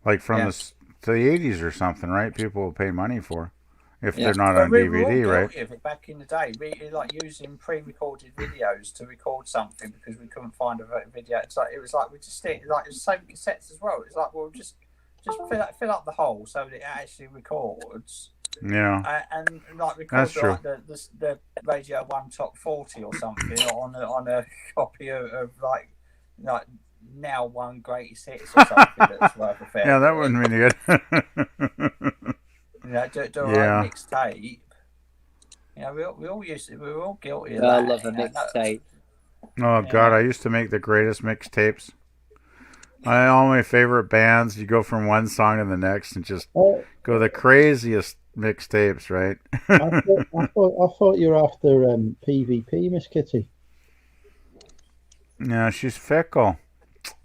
like from the 80s or something, right? People will pay money for if they're not on DVD, right? Back in the day, we like using pre-recorded videos to record something because we couldn't find a video. It was like we just like it was the same cassettes as well. It's like, well, just fill up the hole so that it actually records. Yeah, and like record like the Radio 1 Top 40 or something on a copy of like now one greatest hits or something that's worth a fair. Yeah, that wouldn't be good. You know, do a mixtape. You know, we all were all guilty of that. I love a mixtape. Oh God, I used to make the greatest mixtapes. All my favorite bands, you go from one song to the next and just go the craziest mixtapes, right? I thought you were after PvP, Miss Kitty. Yeah, she's fickle.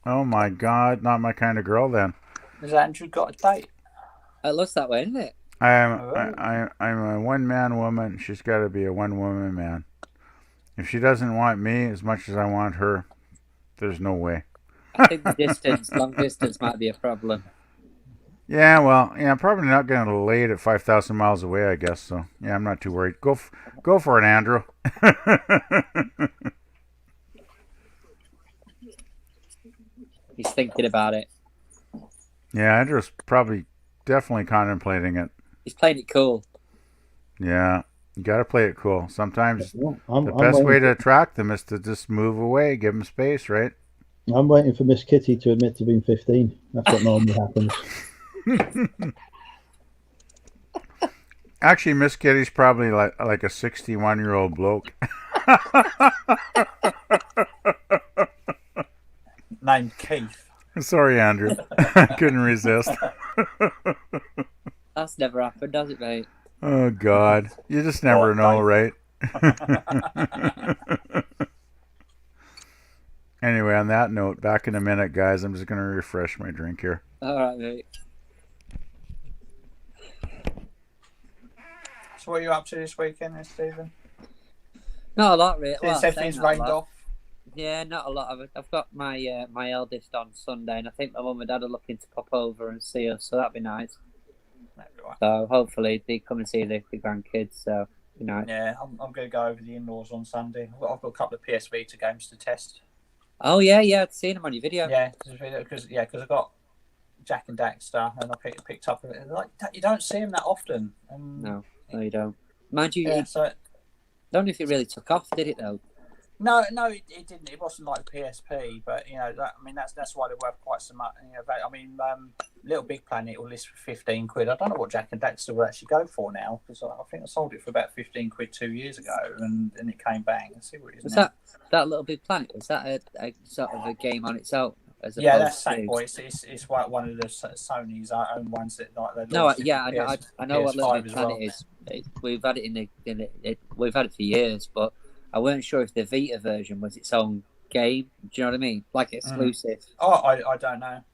Oh my God, not my kind of girl then. Has Andrew got a date? It looks that way, isn't it? I'm a one-man woman. She's got to be a one-woman man. If she doesn't want me as much as I want her, there's no way. I think the long distance might be a problem. Yeah, well, I'm probably not going to lay it at 5,000 miles away, I guess. So, yeah, I'm not too worried. Go for it, Andrew. He's thinking about it. Yeah, Andrew's probably definitely contemplating it. He's playing it cool. Yeah, you got to play it cool. Sometimes the best way to attract them is to just move away, give them space, right? I'm waiting for Miss Kitty to admit to being 15. That's what normally happens. Actually, Miss Kitty's probably like a 61-year-old bloke. Named Keith. Sorry, Andrew. I couldn't resist. That's never happened, does it, mate? Oh, God. You just never know, right? Anyway, on that note, back in a minute, guys. I'm just going to refresh my drink here. All right, mate. So what are you up to this weekend, then, Stephen? Not a lot, really. Since everything's rained off. Yeah, not a lot. I've got my my eldest on Sunday, and I think my mum and dad are looking to pop over and see us, so that'd be nice. So hopefully they come and see the grandkids. So you know. Yeah, I'm going to go over the in-laws on Sunday. I've got a couple of PS Vita games to test. Oh yeah, I've seen them on your video. Yeah, because I've got Jack and Daxter, and I picked up. Like you don't see them that often. No, you don't. Mind you, yeah, I don't know if it really took off, did it though? No, it didn't. It wasn't like the PSP, but that's why they're worth quite so much. Little Big Planet will list for £15. I don't know what Jack and Daxter will actually go for now, because I think I sold it for about £15 2 years ago, and it came bang. Let's see what it is. Was now. that Little Big Planet? Was that a sort of a game on its own? Yeah, that's Sackboy. It's one of the Sony's own ones that like. No, yeah, I know what Little Big Planet is. We've had it we've had it for years, but I weren't sure if the Vita version was its own game. Do you know what I mean? Like exclusive. Oh, I don't know.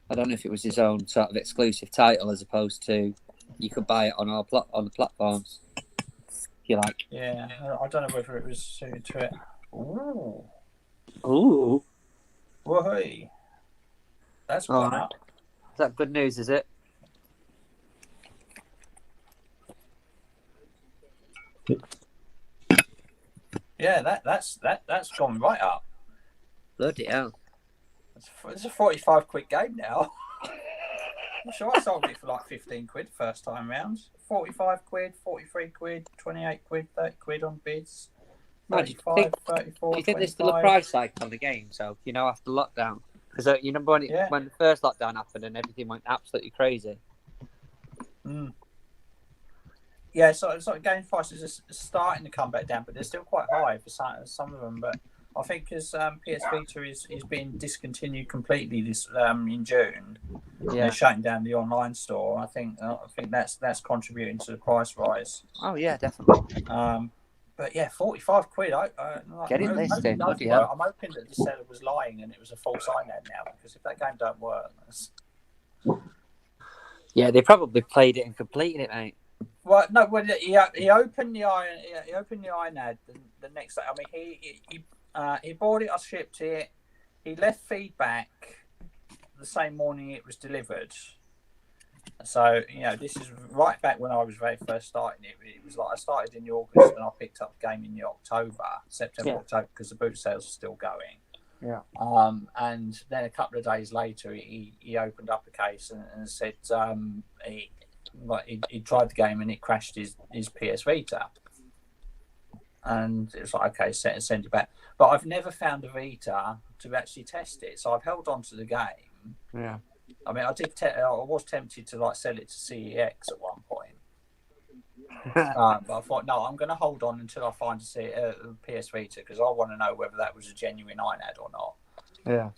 I don't know if it was his own sort of exclusive title as opposed to you could buy it on on the platforms. If you like. Yeah, I don't know whether it was suited to it. Ooh. Woohoo. That's gone up. Is that good news, is it? Yeah, that's gone right up. Bloody hell. It's a £45 game now. I'm sure I sold it for like £15 first time round. £45, £43, £28, £30 on bids. 35, 34, do you think 25. there's still a price hike on the game? So, after lockdown? Because you remember when the first lockdown happened and everything went absolutely crazy? Mm. Yeah, so game prices are starting to come back down, but they're still quite high for some of them. But I think because PS Vita is being discontinued completely this in June, they're shutting down the online store. I think that's contributing to the price rise. Oh yeah, definitely. But yeah, £45. Get it listed. I'm hoping that the seller was lying and it was a false INAD now, because if that game don't work, yeah, they probably played it and completed it, mate. Well, no, when he opened the INAD the next day. I mean, he bought it. I shipped it. He left feedback the same morning it was delivered. So this is right back when I was very first starting it. It was like I started in August and I picked up the game in September, October, because the boot sales are still going. Yeah. And then a couple of days later, he opened up a case and said he tried the game and it crashed his PS Vita. And it was like, okay, send it back. But I've never found a Vita to actually test it, so I've held on to the game. Yeah. I mean, I was tempted to sell it to CEX at one point, but I thought no, I'm going to hold on until I find a PS Vita, because I want to know whether that was a genuine INAD or not. Yeah.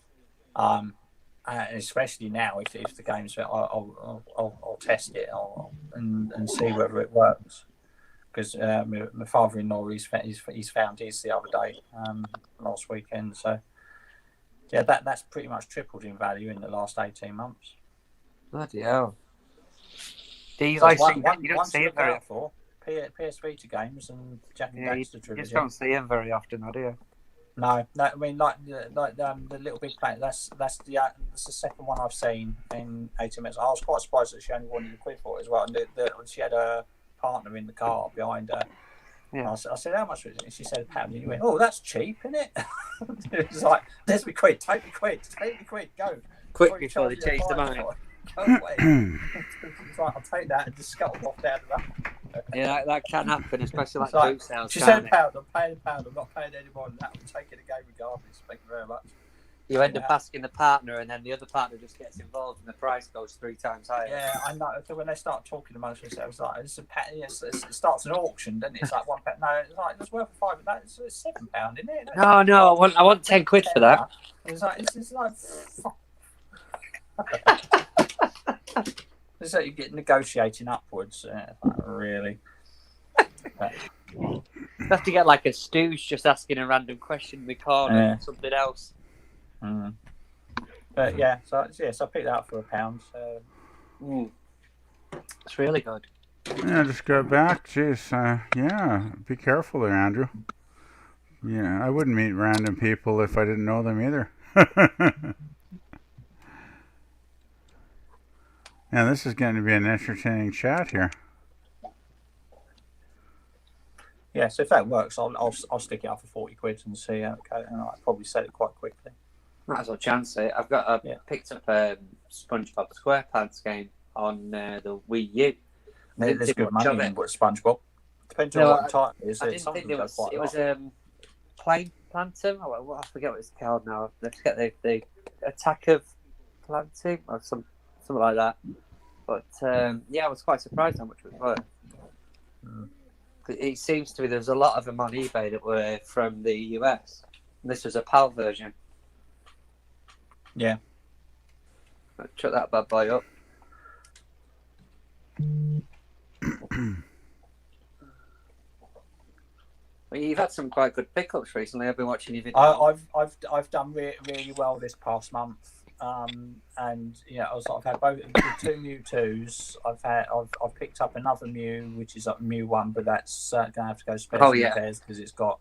And especially now, if the game's, I'll test it and see whether it works. Because my father-in-law he's found his the other day, last weekend, so. Yeah, that's pretty much tripled in value in the last 18 months. Bloody hell. You don't see it very often. PS Vita games and Jack and Daxter trilogy. You just don't see them very often, do you? No. I mean, like the Little Big Planet. That's the second one I've seen in 18 minutes. I was quite surprised that she only wanted £1 for it as well. And she had a partner in the car behind her. Yeah. I said, how much was it? And she said £1. And he went, oh, that's cheap, isn't it? It was like, there's me quid, take me quid, go. Quick before they change the mind. Go away. It's like, I'll take that and just scuttle off down the road. Yeah, that can happen, especially like boot sales. She said £1, I'm paying £1, I'm not paying any more than that. I'm taking the game regardless. Thank you very much. You end up asking the partner, and then the other partner just gets involved, and the price goes 3 times higher. Yeah, I know. So when they start talking amongst themselves, like it starts an auction, doesn't it? It's like £1. No, it's like it's worth £5. No, it's £7, isn't it? No, I want 10 quid for that. It's like it's like you get negotiating upwards. Really. You have to get like a stooge just asking a random question in the corner or something else. Mm. But yeah, so I picked that up for £1. So. It's really good. Yeah, just got back. Jeez, yeah, be careful there, Andrew. Yeah, I wouldn't meet random people if I didn't know them either. Yeah, this is going to be an entertaining chat here. Yeah, so if that works, I'll stick it up for 40 quid and see how it goes, and I'll probably sell it quite quickly. Might as well chance it. I've picked up a SpongeBob SquarePants game on the Wii U. There's good money in SpongeBob. Depends on what the title is. I didn't think it was Plane Plantum. I forget what it's called now. Let's get the Attack of Plantum or something like that. But yeah, I was quite surprised how much it was worth. It seems to be there's a lot of them on eBay that were from the US. And this was a PAL version. Yeah. I'll chuck that bad boy up. Well, you've had some quite good pickups recently. I've been watching your video. I've done really well this past month, and I've had both the 2 Mewtwo's. I've picked up another Mew, which is up Mew 1, but that's gonna have to go spares and repairs because it's got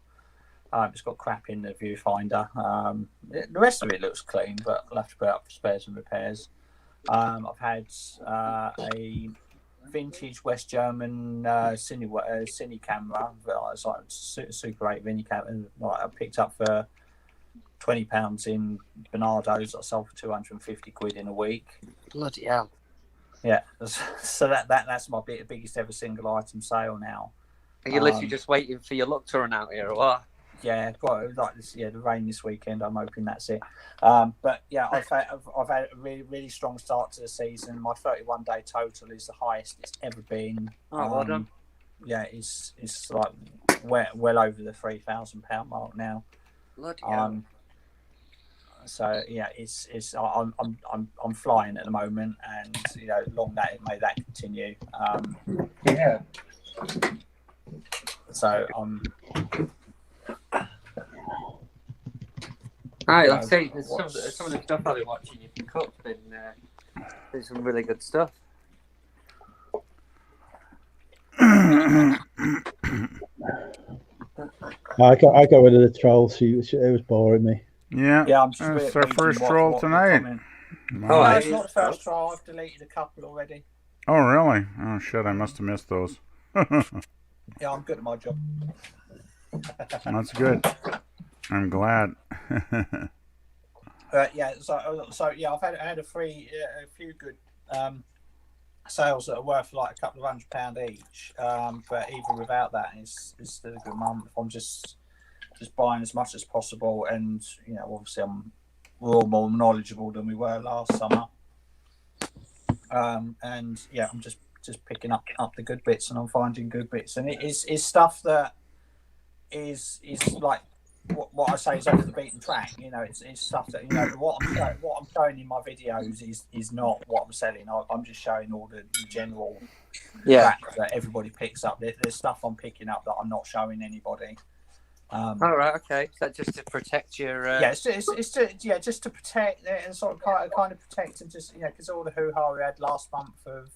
crap in the viewfinder. The rest of it looks clean, but I'll have to put it up for spares and repairs. I've had a vintage West German cine camera. It's like Super 8 Vinny camera. I picked up for £20 in Bernardo's. I sold for 250 quid in a week. Bloody hell! Yeah, so that's my biggest ever single item sale now. Are you literally just waiting for your luck to run out here, or what? Yeah, quite like this. Yeah, the rain this weekend. I'm hoping that's it. But yeah, I've had a really strong start to the season. My 31-day total is the highest it's ever been. Well done. Yeah, it's like well over the £3,000 mark now. Bloody hell. So yeah, I'm flying at the moment, and long may that continue. Yeah. So Alright, let's see. There's some of the stuff I've been watching you pick up, and there's some really good stuff. I got rid of the troll. It was boring me. Yeah, I'm just it's our first troll tonight. No, it's not the first troll. I've deleted a couple already. Oh, really? Oh, shit, I must have missed those. Yeah, I'm good at my job. That's good. I'm glad. Yeah, so yeah, I've had a few good sales that are worth like a couple of £100 each. But even without that, it's still a good month. I'm just buying as much as possible, and obviously we're all more knowledgeable than we were last summer. And yeah, I'm just picking up the good bits, and I'm finding good bits, and it is stuff that is like what I say is off the beaten track. It's stuff that what I'm showing in my videos is not what I'm selling. I'm just showing all the general crap that everybody picks up. There's stuff I'm picking up that I'm not showing anybody. All right, okay. So just to protect your it's just to protect and sort of kind of protect, and just because all the hoo-ha we had last month of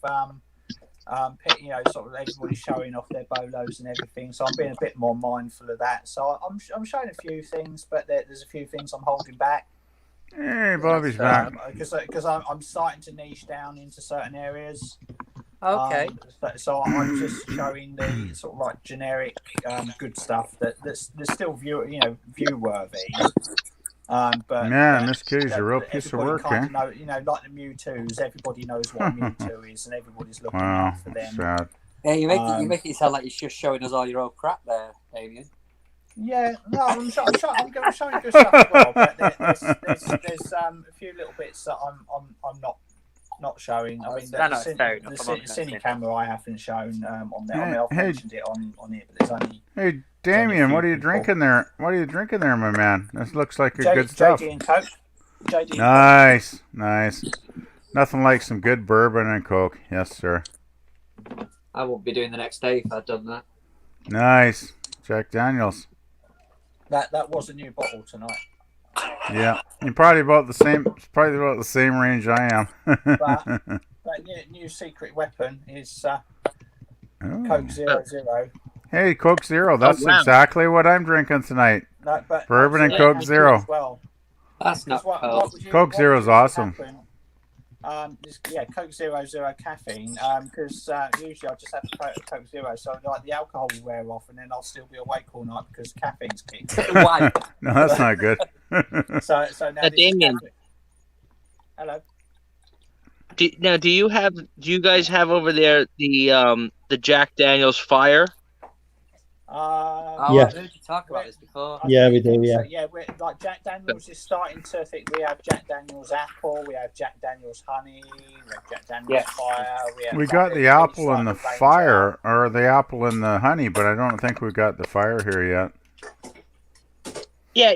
sort of everybody showing off their bolos and everything. So I'm being a bit more mindful of that. So I'm showing a few things, but there's a few things I'm holding back. Hey, Bobby's back. Because I'm starting to niche down into certain areas. Okay. So I'm just showing the sort of like generic good stuff that's still view worthy. But man, Miss Kitty's a real piece of work, eh? Like the Mewtwo's, everybody knows what a Mewtwo is, and everybody's looking out for them. Sad. Yeah, you make it sound like you're just showing us all your old crap there, Damien. Yeah, no, I'm showing good stuff as well, but there's a few little bits that I'm not showing. I mean, the cine camera I haven't shown on there. I mean, I've mentioned it on here, but there's only. Hey, Damien, what are you drinking there? What are you drinking there, my man? This looks like good stuff. JD and Coke. Nice. Nothing like some good bourbon and Coke. Yes, sir. I won't be doing the next day if I'd done that. Nice. Jack Daniels. That was a new bottle tonight. Yeah, you're probably about the same range I am. That new secret weapon is Coke 00. Hey, Coke Zero. That's exactly what I'm drinking tonight. No, but bourbon and Coke Zero. Well. That's not Coke Zero is awesome. Coke 00 caffeine. Because usually I just have Coke Zero, so like the alcohol will wear off, and then I'll still be awake all night because caffeine's kicked. Why? No, that's not good. so now Damien. Hello. Do you guys have over there the Jack Daniels Fire? I've heard you talk about this before. Yeah, we do. Yeah. So, yeah, we're like Jack Daniels is starting to think. We have Jack Daniels Apple, we have Jack Daniels Honey, we have Jack Daniels Fire. We got the apple and the fire, or the apple and the honey, but I don't think we got the fire here yet. Yeah,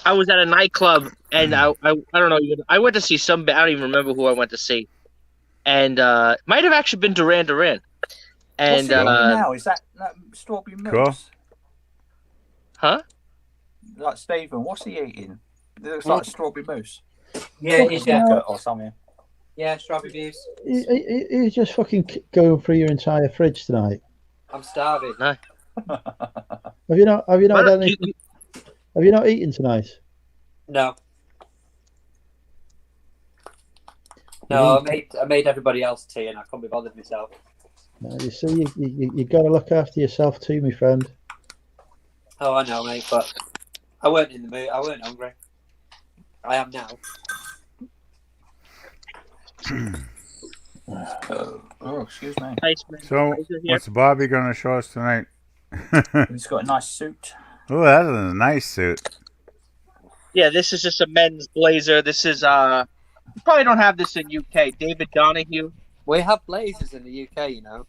I was at a nightclub, and I don't know. I went to see some. I don't even remember who I went to see, and might have actually been Duran Duran. And now is that strawberry mousse? Cool. Huh? Like Stephen, what's he eating? It looks like strawberry mousse. Yeah, it's or something. Yeah, strawberry mousse. He's just fucking going through your entire fridge tonight. I'm starving. No. Have you not done anything? Have you not eaten tonight? No. No, I made everybody else tea, and I couldn't be bothered myself. No, you see, you got to look after yourself too, my friend. Oh, I know, mate, but I weren't in the mood. I weren't hungry. I am now. Excuse me. So, what's Bobby going to show us tonight? He's got a nice suit. Oh, that is a nice suit. Yeah, this is just a men's blazer. This is you probably don't have this in UK. David Donahue. We have blazers in the UK, you know.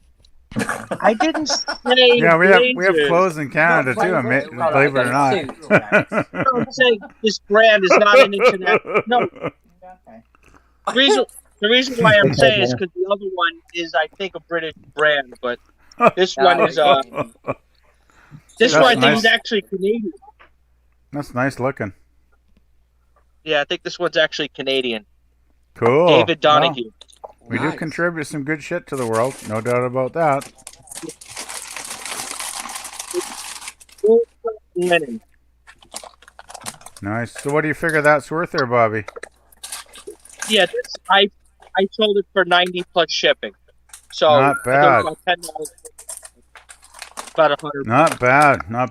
I didn't say. Yeah, we have clothes in Canada too. Believe it or not. I'm saying this brand is not an international. No. The reason why I'm saying is because the other one is, I think, a British brand, but this one is this one I think is actually Canadian. That's nice looking. Yeah, I think this one's actually Canadian. Cool. David Donahue. Wow. We do contribute some good shit to the world, no doubt about that. Nice. So what do you figure that's worth there, Bobby? Yeah, I sold it for 90 plus shipping. So not bad. About $10, about 100. Not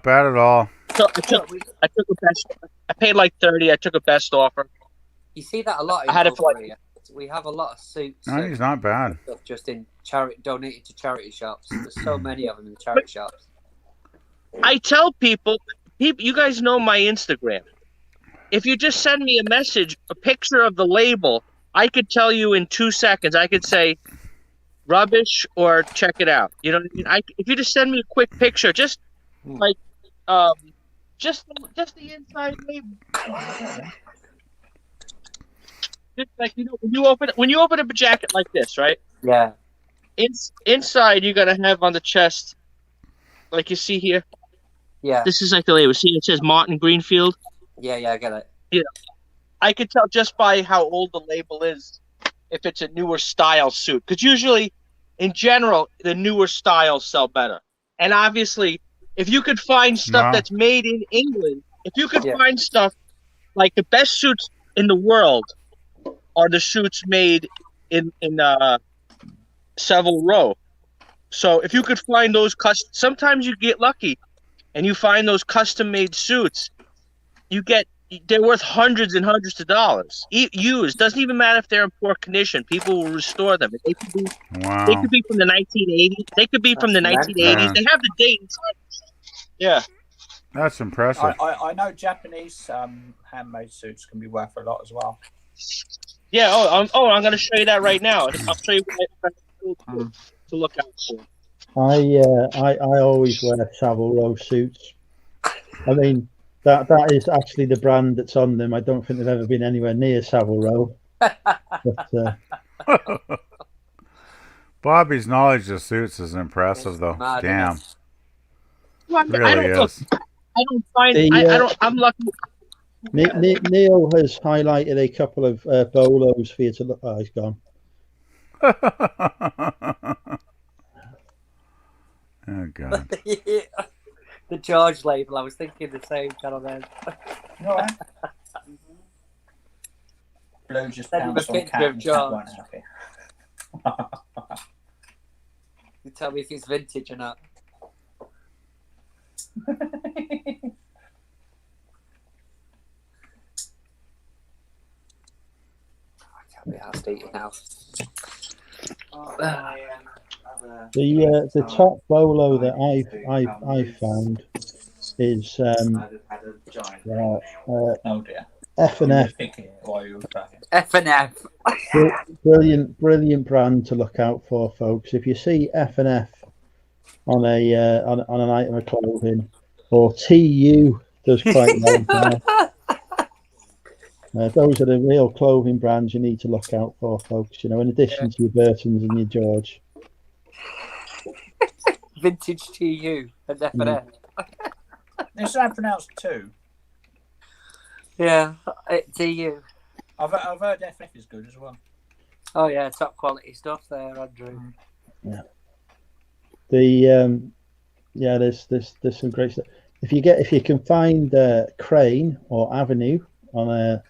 bad at all. So I took a best. I paid like 30. I took a best offer. You see that a lot. I had it for like. We have a lot of suits. No, he's not bad. Just in donated to charity shops. There's so many of them in charity shops. I tell people, you guys know my Instagram. If you just send me a message, a picture of the label, I could tell you in 2 seconds. I could say rubbish or check it out. You know what I mean? If you just send me a quick picture, just like just the inside label. Just like, you know, when you open up a jacket like this, right? Yeah. Inside you're gonna have on the chest, like you see here. Yeah. This is like the label. See, it says Martin Greenfield. Yeah, I get it. Yeah. I could tell just by how old the label is if it's a newer style suit. Because usually, in general, the newer styles sell better. And obviously, if you could find stuff that's made in England, if you could find stuff like the best suits in the world are the suits made in Savile Row. So if you could find those sometimes you get lucky and you find those custom-made suits, they're worth hundreds and hundreds of dollars. Used. Doesn't even matter if they're in poor condition. People will restore them. They could be from the 1980s. They could be from the 1980s. They have the date inside. Yeah. That's impressive. I know Japanese handmade suits can be worth a lot as well. Yeah. I'm going to show you that right now. I'll show you what to look out for. I always wear Savile Row suits. I mean, that is actually the brand that's on them. I don't think they've ever been anywhere near Savile Row. But, Bobby's knowledge of suits is impressive, though. Mad, Damn, Well, really is. I don't find. I'm lucky. Neil has highlighted a couple of bolos for you to look. Oh, he's gone. Oh God. The George label. I was thinking the same channel then. No, Blue just Send him a pounced on picture Cat of and Cat George. weren't happy. You tell me if it's vintage or not. I can't be asked eating now. The top bolo that I found is Oh dear. F&F. F&F. Brilliant brand to look out for, folks. If you see F&F on an item of clothing, or TU does quite well now. Those are the real clothing brands you need to look out for, folks. You know, in addition to your Burtons and your George. Vintage TU and F&F. Is that pronounced too? Yeah, TU. I've heard FF is good as well. Oh yeah, top quality stuff there, Andrew. Yeah. There's some great stuff. If you can find Crane or Avenue on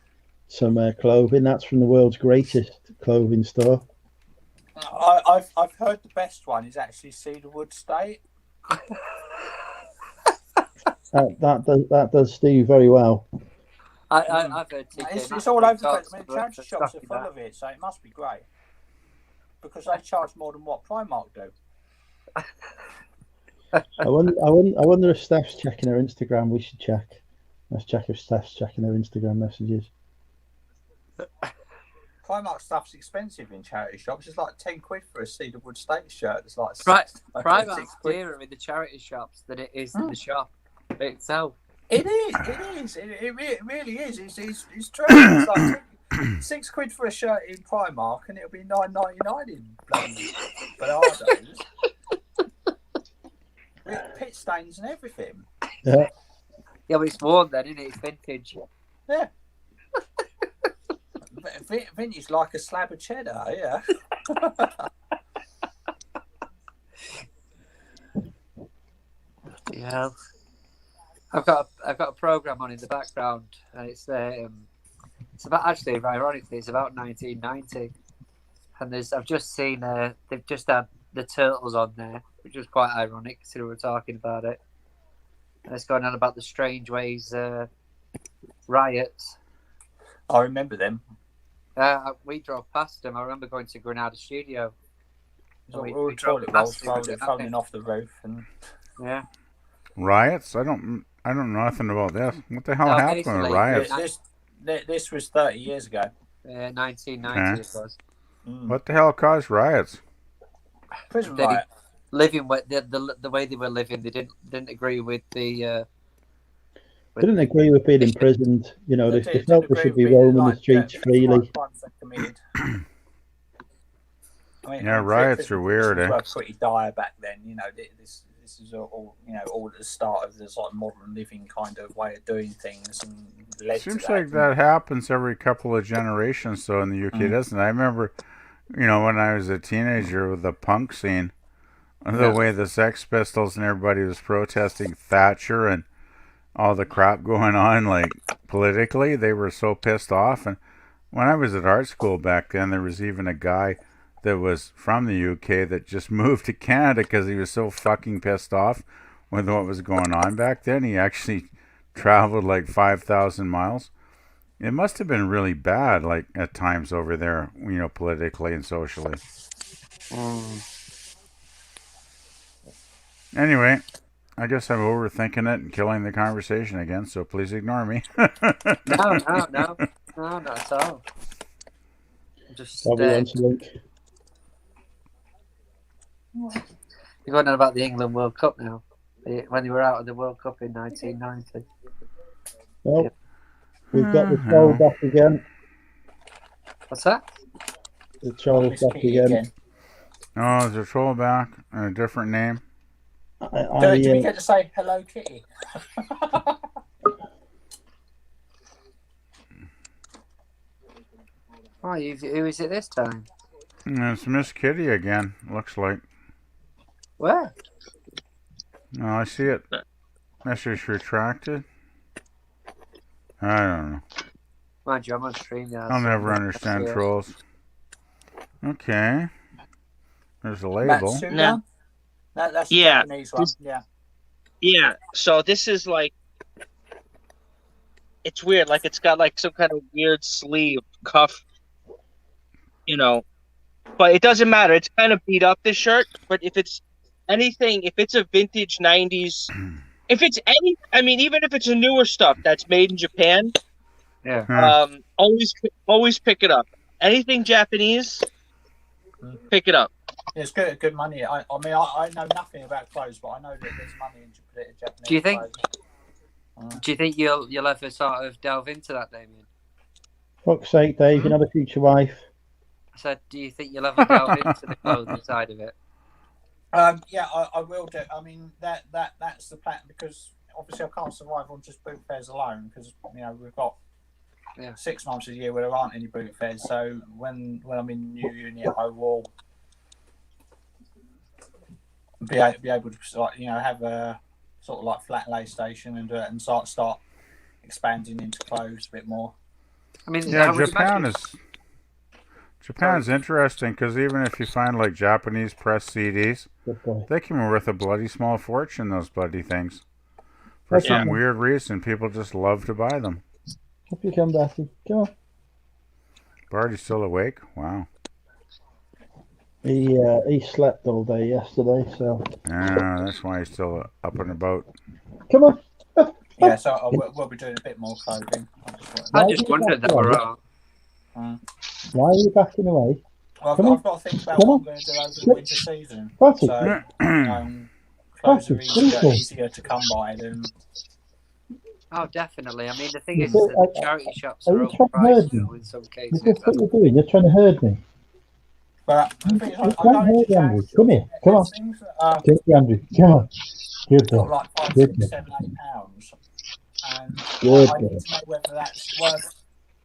some clothing, that's from the world's greatest clothing store. I've heard the best one is actually Cedarwood State. That does Steve very well. I've heard it's all over the place. I mean, charity shops are full of it, so it must be great because they charge more than what Primark do. I wonder if Steph's checking her Instagram. We should check. Let's check if Steph's checking her Instagram messages. Primark stuff's expensive in charity shops. It's like £10 for a Cedarwood State shirt. It's like Primark's dearer in the charity shops than it is in the shop itself. It is. It really is. It's true. It's like £6 for a shirt in Primark, and it'll be $9.99 in bloody Bernardo's. With pit stains and everything. Yeah. Yeah, but it's worn then, isn't it? It's vintage. Yeah. Vintage like a slab of cheddar. Yeah. Yeah. I've got a program on in the background, and it's about, actually, ironically, it's about 1990, and I've just seen they've just had the Turtles on there, which was quite ironic considering we were talking about it, and it's going on about the Strange Ways riots. I remember them. We drove past them. I remember going to Granada Studio. We drove past them, falling off the roof, and yeah. Riots? I don't know nothing about this. What the hell happened with riots? This was 30 years ago. 1990 it was. What the hell caused riots? Prison riot. Living the way they were living, they didn't agree with the. They didn't agree with being imprisoned. You know, they felt they should be roaming the streets freely. Riots are weird. Were pretty dire back then. You know, this is all at the start of this like modern living kind of way of doing things, and seems like that happens every couple of generations. So in the UK, doesn't it? I remember, when I was a teenager with the punk scene, the way the Sex Pistols and everybody was protesting Thatcher and all the crap going on, like politically, they were so pissed off. And when I was at art school back then, there was even a guy that was from the UK that just moved to Canada because he was so fucking pissed off with what was going on back then. He actually traveled like 5,000 miles. It must have been really bad, like at times over there, politically and socially. Anyway, I guess I'm overthinking it and killing the conversation again, so please ignore me. No, not at all. Just Bobby wants a link. you're going on about the England World Cup now. When you were out of the World Cup in 1990. Well, we've got the troll back again. What's that? The troll's back again. Oh, is the troll back? A different name? Do we get to say hello, Kitty? Oh, who is it this time? It's Miss Kitty again, looks like. Where? No, I see it. Message retracted. I don't know. Mind you, I'm on stream now. I'll never understand trolls. Okay. There's a label. No. That's the Japanese one. Yeah. So this is like, it's weird. Like it's got like some kind of weird sleeve cuff, you know. But it doesn't matter. It's kind of beat up, this shirt. But if it's anything, if it's a vintage 90s, if it's even if it's a newer stuff that's made in Japan, always pick it up. Anything Japanese, pick it up. It's good money. I know nothing about clothes, but I know that there's money in Japanese. Do you think you'll ever sort of delve into that, Damien? Fuck's sake, Dave, you're not a future wife. I said, do you think you'll ever delve into the clothing side of it? Yeah, I will do. I mean, that's the plan, because obviously I can't survive on just boot fairs alone, because we've got 6 months a year where there aren't any boot fairs. So when I'm in new unit, I will be able to have a sort of like flat lay station and do it, and start expanding into clothes a bit more. I mean, Japan's interesting, because even if you find like Japanese press CDs, they can be worth a bloody small fortune, those bloody things. For some weird reason, people just love to buy them. Hope you come back. Come on. Barty's still awake? Wow. He slept all day yesterday, so. Yeah, that's why he's still up and about. Come on. Yeah, so we'll be doing a bit more clothing. I just wondered that we're all. Why are you backing away? Well, I've got to think about what I'm going to do over the winter season. So, clothes are easier to come by than. Oh, definitely. I mean, the thing is that the charity shops are overpriced in some cases. That's what you're doing. You're trying to herd me. But you can't herd Andrew. Come here. Come on. Take Andrew. Come on. Good dog. Like Good £5, £6, £7, £8. And Good I need to know whether that's worth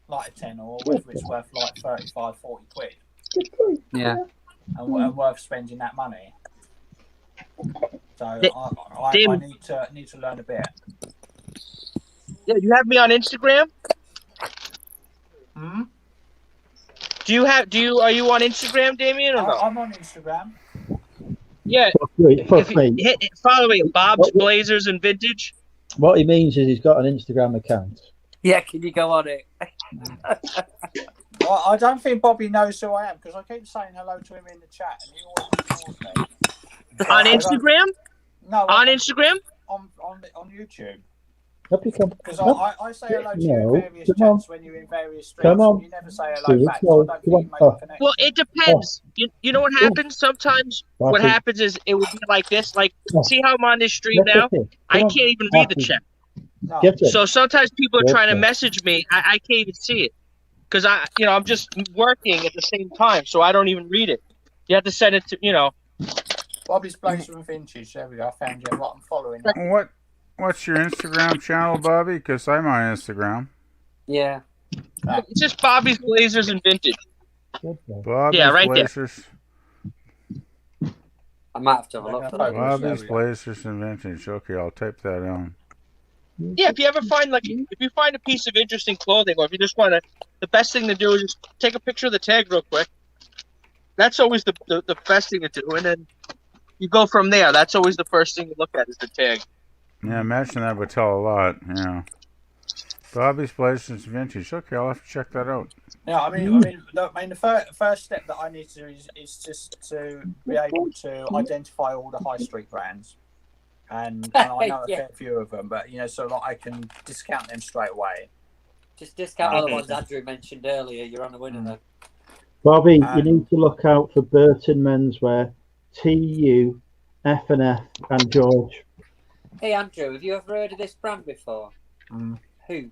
like a tenner or whether it's worth like 35, 40 quid. Yeah. And worth spending that money. So I need to learn a bit. Yeah, you have me on Instagram? Hmm? Are you on Instagram, Damien, or no? I'm on Instagram. Yeah. Follow me, Bob's Blazers and Vintage. What he means is he's got an Instagram account. Yeah, can you go on it? Well, I don't think Bobby knows who I am, because I keep saying hello to him in the chat and he always ignores me. On Instagram? No. On Instagram? On YouTube. Because I say hello to you in various chats when you're in various streams. Come on. You never say hello back. So I don't think you make a connection. Well, it depends. You know what happens? Sometimes what happens is it would be like this. Like, see how I'm on this stream now? I can't even read the chat. No. So sometimes people are trying to message me. I can't even see it. Because I'm just working at the same time, so I don't even read it. You have to send it to, Bobby's Blazer and Vintage. There we go. I found you. I'm following. What's your Instagram channel, Bobby? Because I'm on Instagram. Yeah. It's just Bobby's Blazers and Vintage. Bobby's right Blazers. There. I might have to have a look for that. Bobby's Blazers and Vintage. Okay, I'll type that on. Yeah, if you ever find if you find a piece of interesting clothing, or if you just want to, the best thing to do is just take a picture of the tag real quick. That's always the best thing to do, and then you go from there. That's always the first thing to look at is the tag. Yeah, imagine that would tell a lot. Yeah. Bobby's Blazers Vintage. Okay, I'll have to check that out. Yeah, I mean, the first step that I need to do is just to be able to identify all the high street brands. and I know a Yeah. fair few of them, but so that I can discount them straight away. Just discount all the ones Andrew mentioned earlier. You're on a winner then. Bobby, you need to look out for Burton Menswear, TU, F&F, and George. Hey Andrew, have you ever heard of this brand before? Hoof.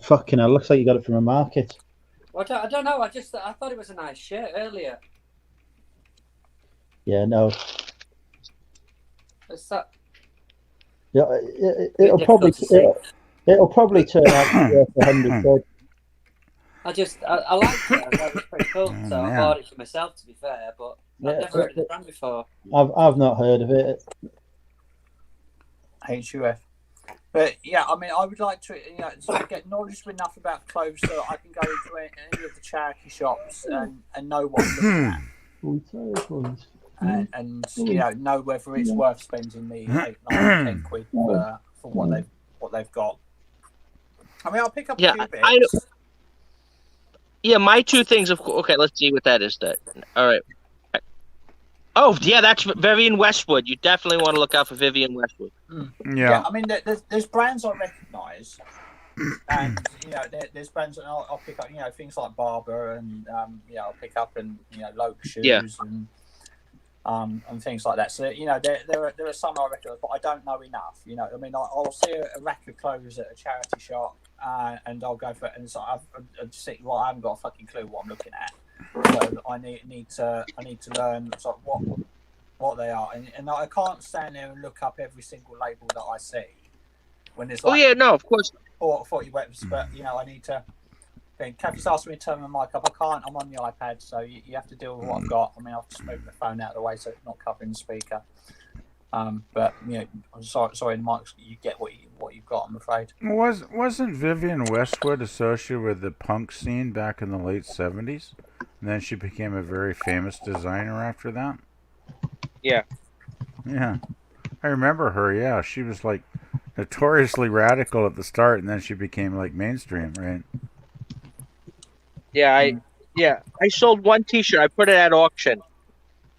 Fucking hell, looks like you got it from a market. Well, I don't know. I thought it was a nice shirt earlier. Yeah, no. What's that? Yeah, it'll probably turn out to be worth 100 quid. I liked it. I thought it was pretty cool, so I bought it for myself. To be fair, but I've never heard of the brand before. I've not heard of it. HUF. But yeah, I mean, I would like to, sort of get knowledge enough about clothes so that I can go into any of the charity shops and know what I'm looking at. And know whether it's worth spending the 8, 9, 10 quid for what they've got. I mean, I'll pick up a few bits. My 2 things. Okay, let's see what that is. That all right. Oh yeah, that's Vivienne Westwood. You definitely want to look out for Vivienne Westwood. Yeah. I mean, there's brands I recognise, and there's brands that I'll pick up. Things like Barber, and I'll pick up and Loke shoes and things like that. So there are some I recognise, but I don't know enough. I mean, I'll see a rack of clothes at a charity shop, and I'll go for it. And so I haven't got a fucking clue what I'm looking at. So I need to learn sort of what they are, and I can't stand there and look up every single label that I see when there's of course 40 webs. But I need to. Kathy's asked me to turn my mic up. I can't. I'm on the iPad, so you have to deal with what I've got. I mean, I've just moved the phone out of the way so it's not covering the speaker. But I'm sorry, Mike. You get what you've got. I'm afraid. Wasn't Vivienne Westwood associated with the punk scene back in the late 70s? And then she became a very famous designer after that? Yeah. Yeah. I remember her, yeah. She was like notoriously radical at the start, and then she became like mainstream, right? Yeah, I sold one T-shirt. I put it at auction.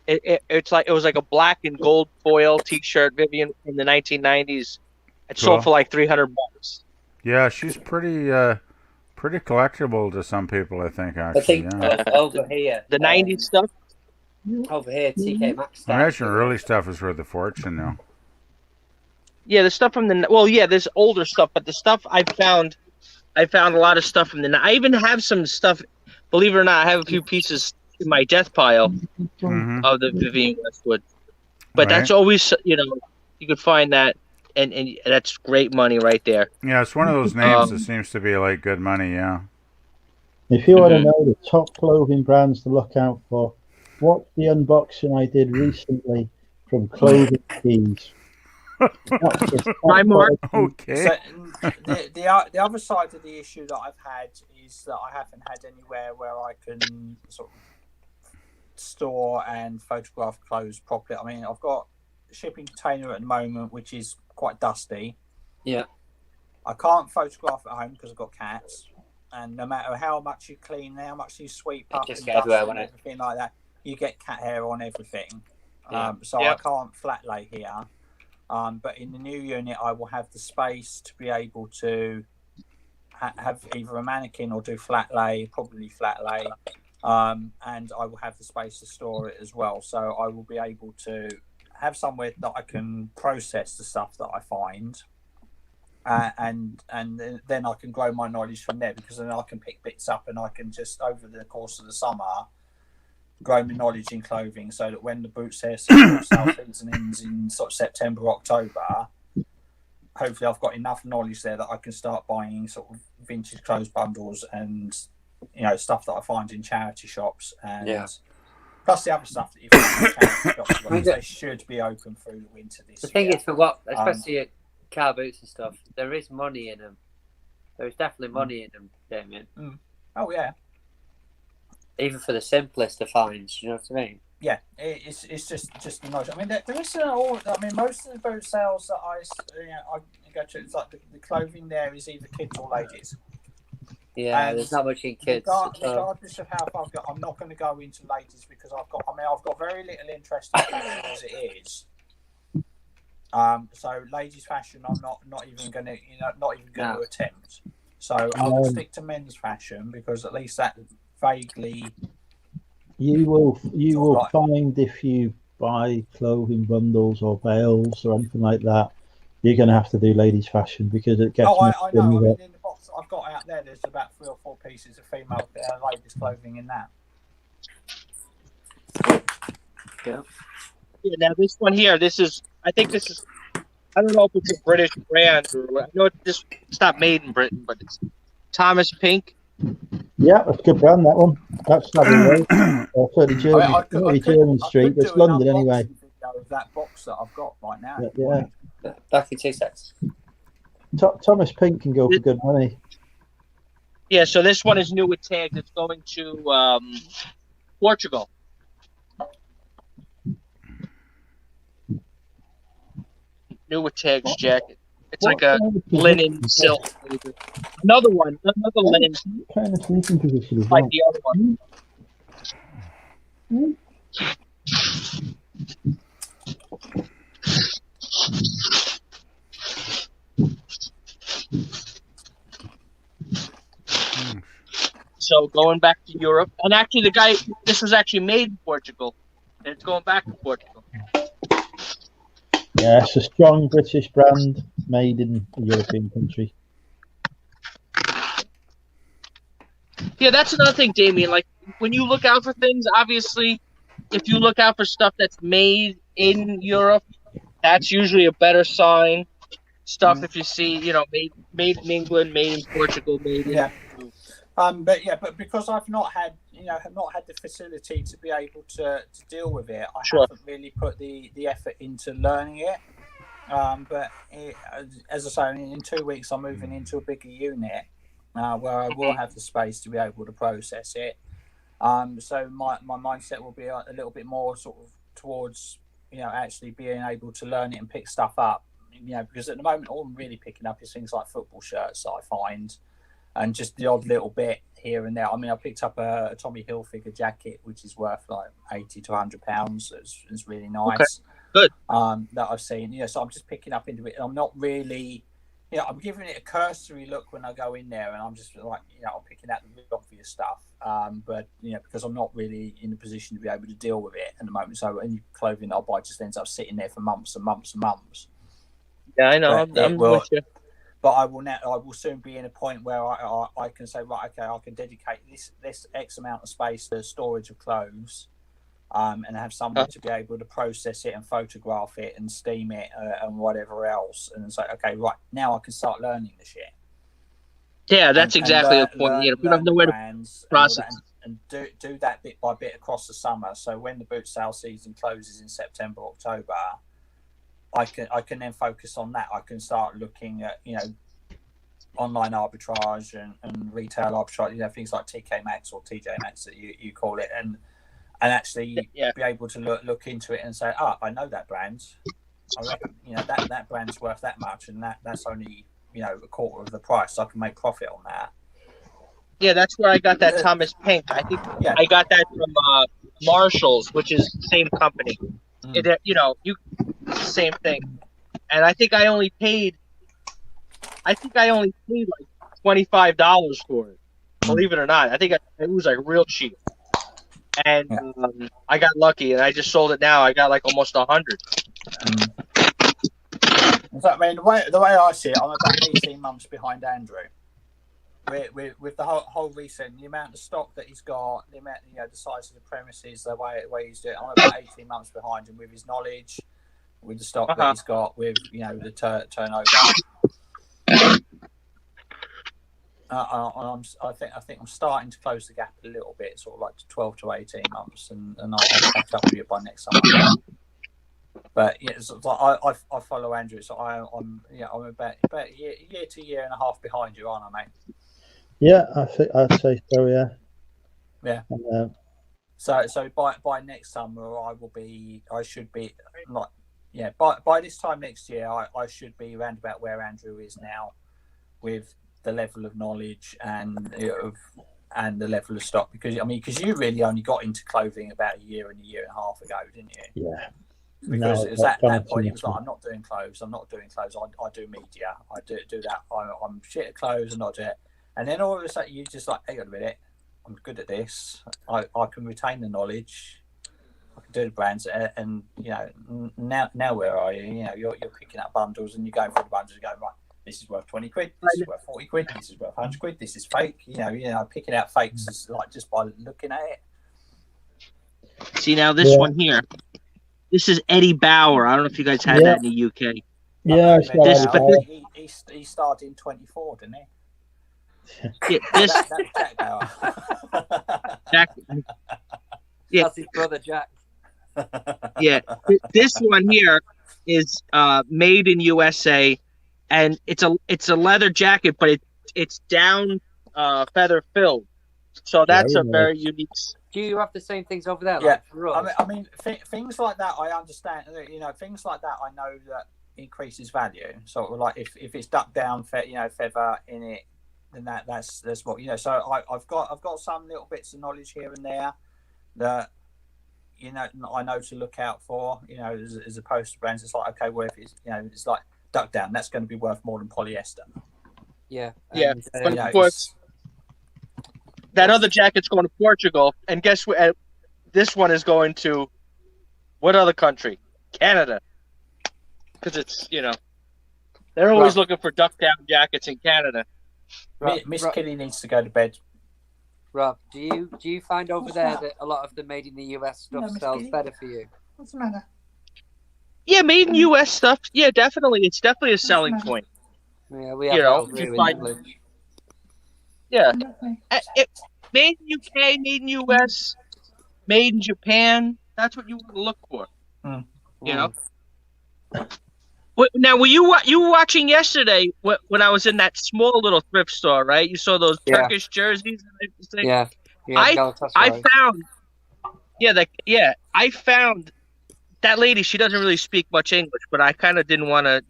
It was like a black and gold foil T-shirt, Vivienne, in the 1990s. It sold for like $300. Yeah, she's pretty collectible to some people, I think. Actually, over here, the 90s stuff. Over here, TK Maxx. I imagine early stuff is worth a fortune now. Yeah, the stuff from there's older stuff, but the stuff I found a lot of stuff from I even have some stuff. Believe it or not, I have a few pieces in my death pile of the Vivienne Westwood. But that's always, you could find that, and that's great money right there. Yeah, it's one of those names that seems to be like good money, yeah. If you want to know the top clothing brands to look out for, watch the unboxing I did recently from Clothing Keys. Okay. So the other side of the issue that I've had is that I haven't had anywhere where I can sort of store and photograph clothes properly. I mean, I've got a shipping container at the moment, which is quite dusty. Yeah. I can't photograph at home because I've got cats, and no matter how much you clean, how much you sweep up and dust and everything like that, you get cat hair on everything. I can't flat lay here. But in the new unit, I will have the space to be able to have either a mannequin or do flat lay, probably flat lay, and I will have the space to store it as well. So I will be able to have somewhere that I can process the stuff that I find, and then I can grow my knowledge from there, because then I can pick bits up and I can just, over the course of the summer, grow my knowledge in clothing, so that when the boot sale season ends in sort of September, October, hopefully I've got enough knowledge there that I can start buying sort of vintage clothes bundles and stuff that I find in charity shops, and plus the other stuff that you find in charity shops. Because they should be open through the winter this year. The thing is, for what, especially at car boots and stuff, there is money in them. There is definitely money in them, Damien. Oh yeah. Even for the simplest of finds, you know what I mean? Yeah, it's just the knowledge. I mean, there is all. I mean, most of the boot sales that I go to, it's like the clothing there is either kids or ladies. Yeah, And there's not much in kids. regardless of how far I've got, I'm not going to go into ladies because I've got very little interest in fashion as it is. So ladies' fashion, I'm not even going to attempt. So I will stick to men's fashion because at least that vaguely. You will find if you buy clothing bundles or bales or anything like that, you're going to have to do ladies' fashion because it gets. I know. I mean, in the box I've got out there, there's about 3 or 4 pieces of female ladies' clothing in that. Yeah. Now this one here, I don't know if it's a British brand or I know it's not made in Britain, but it's Thomas Pink. Yeah, that's a good brand, that one. That's Savile Row. German Street. It's London anyway. Of that box that I've got right now. Yeah. Back in 2 seconds. Thomas Pink can go for good money. Yeah, so this one is new with tags. It's going to Portugal. New with tags jacket. It's like a linen silk. Another linen. What kind of sleeping position is like that? the other one. So going back to Europe, and actually this was actually made in Portugal, and it's going back to Portugal. Yeah, it's a strong British brand made in a European country. Yeah, that's another thing, Damien. Like when you look out for things, obviously, if you look out for stuff that's made in Europe, that's usually a better sign. Stuff if you see, made in England, made in Portugal, made in. But because I've not had the facility to be able to deal with it, I haven't really put the effort into learning it. As I say, in 2 weeks I'm moving into a bigger unit where I will have the space to be able to process it. So my mindset will be a little bit more sort of towards actually being able to learn it and pick stuff up. Because at the moment all I'm really picking up is things like football shirts that I find. And just the odd little bit here and there. I mean, I picked up a Tommy Hilfiger jacket, which is worth like £80 to £100. It's really nice. Okay. Good. That I've seen. So I'm just picking up into it. I'm not really, I'm giving it a cursory look when I go in there, and I'm just like, I'm picking out the really obvious stuff. But because I'm not really in a position to be able to deal with it at the moment. So any clothing I buy just ends up sitting there for months and months and months. Yeah, I know. I'm with you. But I will soon be in a point where I can say, right, okay, I can dedicate this X amount of space to storage of clothes, and have someone to be able to process it and photograph it and steam it and whatever else, and say, okay, right, now I can start learning the shit. Yeah, that's exactly the point. You don't have nowhere to process and do that bit by bit across the summer. So when the boot sale season closes in September, October, I can then focus on that. I can start looking at online arbitrage and retail arbitrage, things like TK Maxx or TJ Maxx that you call it, and actually be able to look into it and say, I know that brand. I reckon that brand's worth that much, and that's only a quarter of the price. So I can make profit on that. Yeah, that's where I got that Thomas Pink. I think I got that from Marshalls, which is the same company. Same thing. And I think I only paid like $25 for it. Believe it or not, I think it was like real cheap. And I got lucky, and I just sold it now. I got like almost 100. So, I mean, the way I see it, I'm about 18 months behind Andrew. With the whole reselling, the amount of stock that he's got, the amount, the size of the premises, the way he's doing it, I'm about 18 months behind him with his knowledge, with the stock that he's got, with the turnover. I think I'm starting to close the gap a little bit, sort of like 12 to 18 months, and I'll catch up with you by next summer. But I follow Andrew, so I'm about a year to year and a half behind you, aren't I, mate? Yeah, I'd say so. Yeah. Yeah. So by next summer, I should be like, by this time next year, I should be around about where Andrew is now, with the level of knowledge and the level of stock, because you really only got into clothing about a year and a half ago, didn't you? Yeah. Because No, it was at that point, it was much like, I'm not doing clothes. I do media. I do that. I'm shit at clothes and not do it. And then all of a sudden, you just like, hang on a minute, I'm good at this. I can retain the knowledge. I can do the brands, and now where are you? You're picking up bundles and you're going through the bundles and going, right, this is worth 20 quid, this is worth 40 quid, this is worth 100 quid, this is fake. Picking out fakes is like just by looking at it. See, now this one here, this is Eddie Bauer. I don't know if you guys had that in the UK. Yeah, He started in 24, didn't he? Yeah, that's Jack Bauer. Jack. Yeah. That's his brother Jack. Yeah, this one here is made in USA, and it's a leather jacket, but it's down feather filled, so that's a very unique. Do you have the same things over there? Yeah, like for us? I mean, things like that I understand. Things like that I know that increases value. So like if it's duck down, feather in it, then that's what. So I've got some little bits of knowledge here and there that I know to look out for. As opposed to brands, it's like, okay, well, if it's it's like duck down, that's going to be worth more than polyester. Yeah. Yeah, but of course, that other jacket's going to Portugal, and guess what? This one is going to what other country? Canada, because it's they're always looking for duck down jackets in Canada. Miss Kitty needs to go to bed. Rob, do you find over there that a lot of the made in the US stuff sells better for you? What's the matter? Yeah, made in US stuff. Yeah, definitely. It's definitely a selling point. Yeah, we have English. Yeah, made in UK, made in US, made in Japan. That's what you want to look for. Now, were you watching yesterday when I was in that small little thrift store, right? You saw those Turkish jerseys. Yeah. I found. I found that lady. She doesn't really speak much English, but I kind of didn't want to,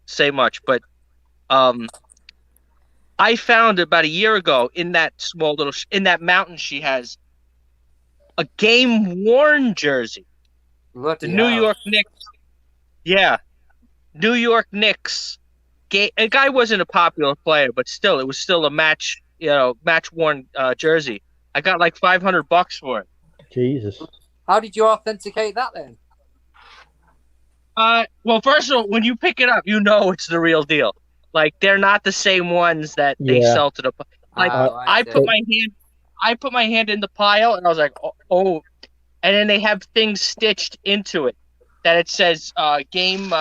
say much. But I found about a year ago in that small little in that mountain she has a game worn jersey. The New York Knicks. Yeah. New York Knicks. A guy wasn't a popular player, but still, it was still a match worn jersey. I got like $500 for it. Jesus. How did you authenticate that then? Well, first of all, when you pick it up, it's the real deal. Like, they're not the same ones that they sell to the. Like, I put my hand in the pile, and I was like, oh, and then they have things stitched into it. That it says game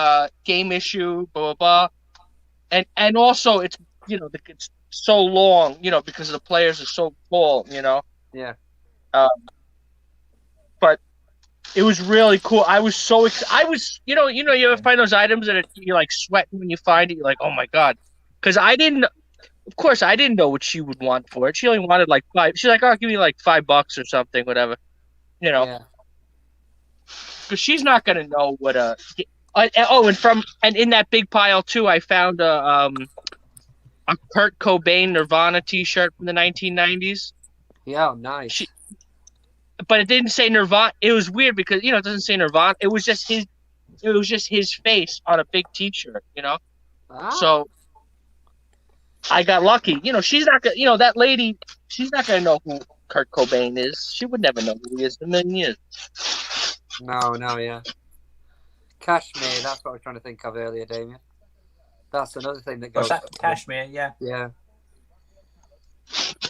issue, blah blah blah, and also it's it's so long, because the players are so tall, Yeah. But it was really cool. I was so you ever find those items that you're like sweating when you find it. You're like, oh my god, because I didn't know what she would want for it. She only wanted like $5. She's like, oh, give me like $5 or something, whatever, Yeah. Because she's not gonna know what and in that big pile too, I found a Kurt Cobain Nirvana T-shirt from the 1990s. Yeah, nice. But it didn't say Nirvana. It was weird because it doesn't say Nirvana. It was just his face on a big T-shirt. So I got lucky. She's not gonna. That lady. She's not gonna know who Kurt Cobain is. She would never know who he is in a million years. No, yeah. Cashmere, that's what I was trying to think of earlier, Damien. That's another thing that goes. Cashmere, yeah. Yeah.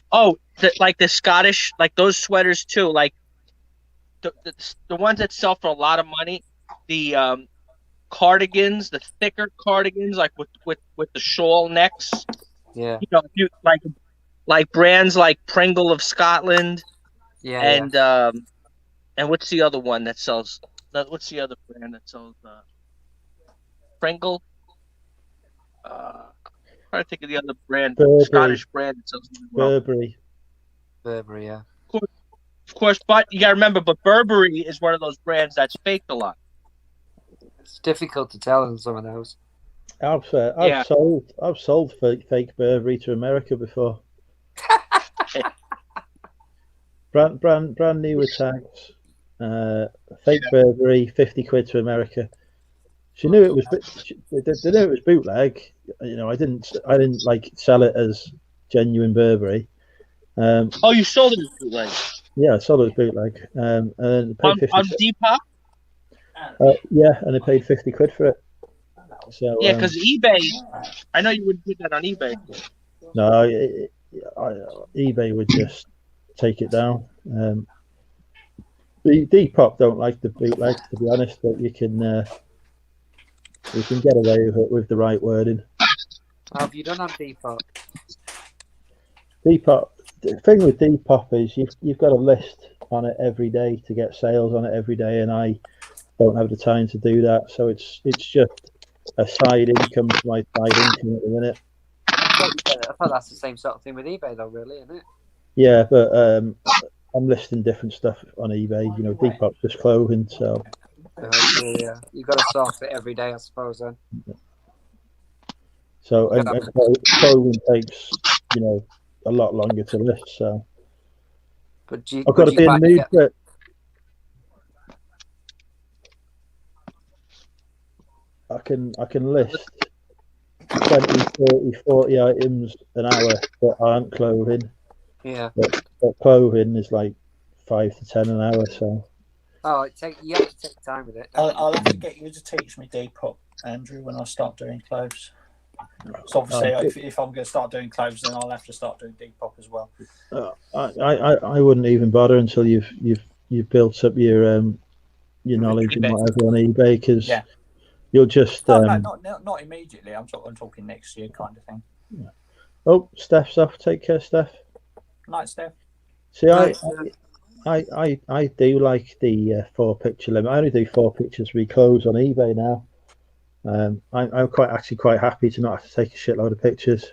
Oh, like the Scottish, like those sweaters too, like the ones that sell for a lot of money, the cardigans, the thicker cardigans, like with the shawl necks. Yeah. Like brands like Pringle of Scotland. Yeah. And what's the other one that sells? What's the other brand that sells Pringle? I'm trying to think of the other brand, Burberry. Scottish brand that sells Burberry, yeah. Of course, but you gotta remember, Burberry is one of those brands that's faked a lot. It's difficult to tell in some of those. Yeah. I've sold fake Burberry to America before. brand new with tags. Fake Burberry, 50 quid to America. She knew it was. They knew it was bootleg. You know, I didn't like sell it as genuine Burberry. Oh, you sold it as bootleg? Yeah, I sold it as bootleg. And then paid 50 on Depop? Yeah, and I paid 50 quid for it. So yeah, because eBay, I know you wouldn't do that on eBay. No, eBay would just take it down. The Depop don't like the bootlegs, to be honest, but you can get away with it with the right wording. How have you done on Depop? Depop. The thing with Depop is you've got a list on it every day to get sales on it every day, and I don't have the time to do that. So it's just a side income to my side income at the minute. I thought that's the same sort of thing with eBay, though, really, isn't it? Yeah, but I'm listing different stuff on eBay. You know, Depop's just clothing, so. Yeah, you got to source it every day, I suppose. Then. So and clothing takes, you know, a lot longer to list. So. But I've got to be in the mood for it. I can list 20, 30, 40 items an hour that aren't clothing. Yeah. But clothing is like 5 to 10 an hour. So. Oh, you have to take time with it. I'll have to get you to teach me Depop, Andrew, when I start doing clothes. So obviously, if I'm going to start doing clothes, then I'll have to start doing Depop as well. I wouldn't even bother until you've built up your knowledge and whatever on eBay, because you'll just not immediately. I'm talking next year kind of thing. Yeah. Oh, Steph's off. Take care, Steph. Night, Steph. See, I do like the 4-picture limit. I only do 4 pictures for clothes on eBay now. I'm quite happy to not have to take a shitload of pictures.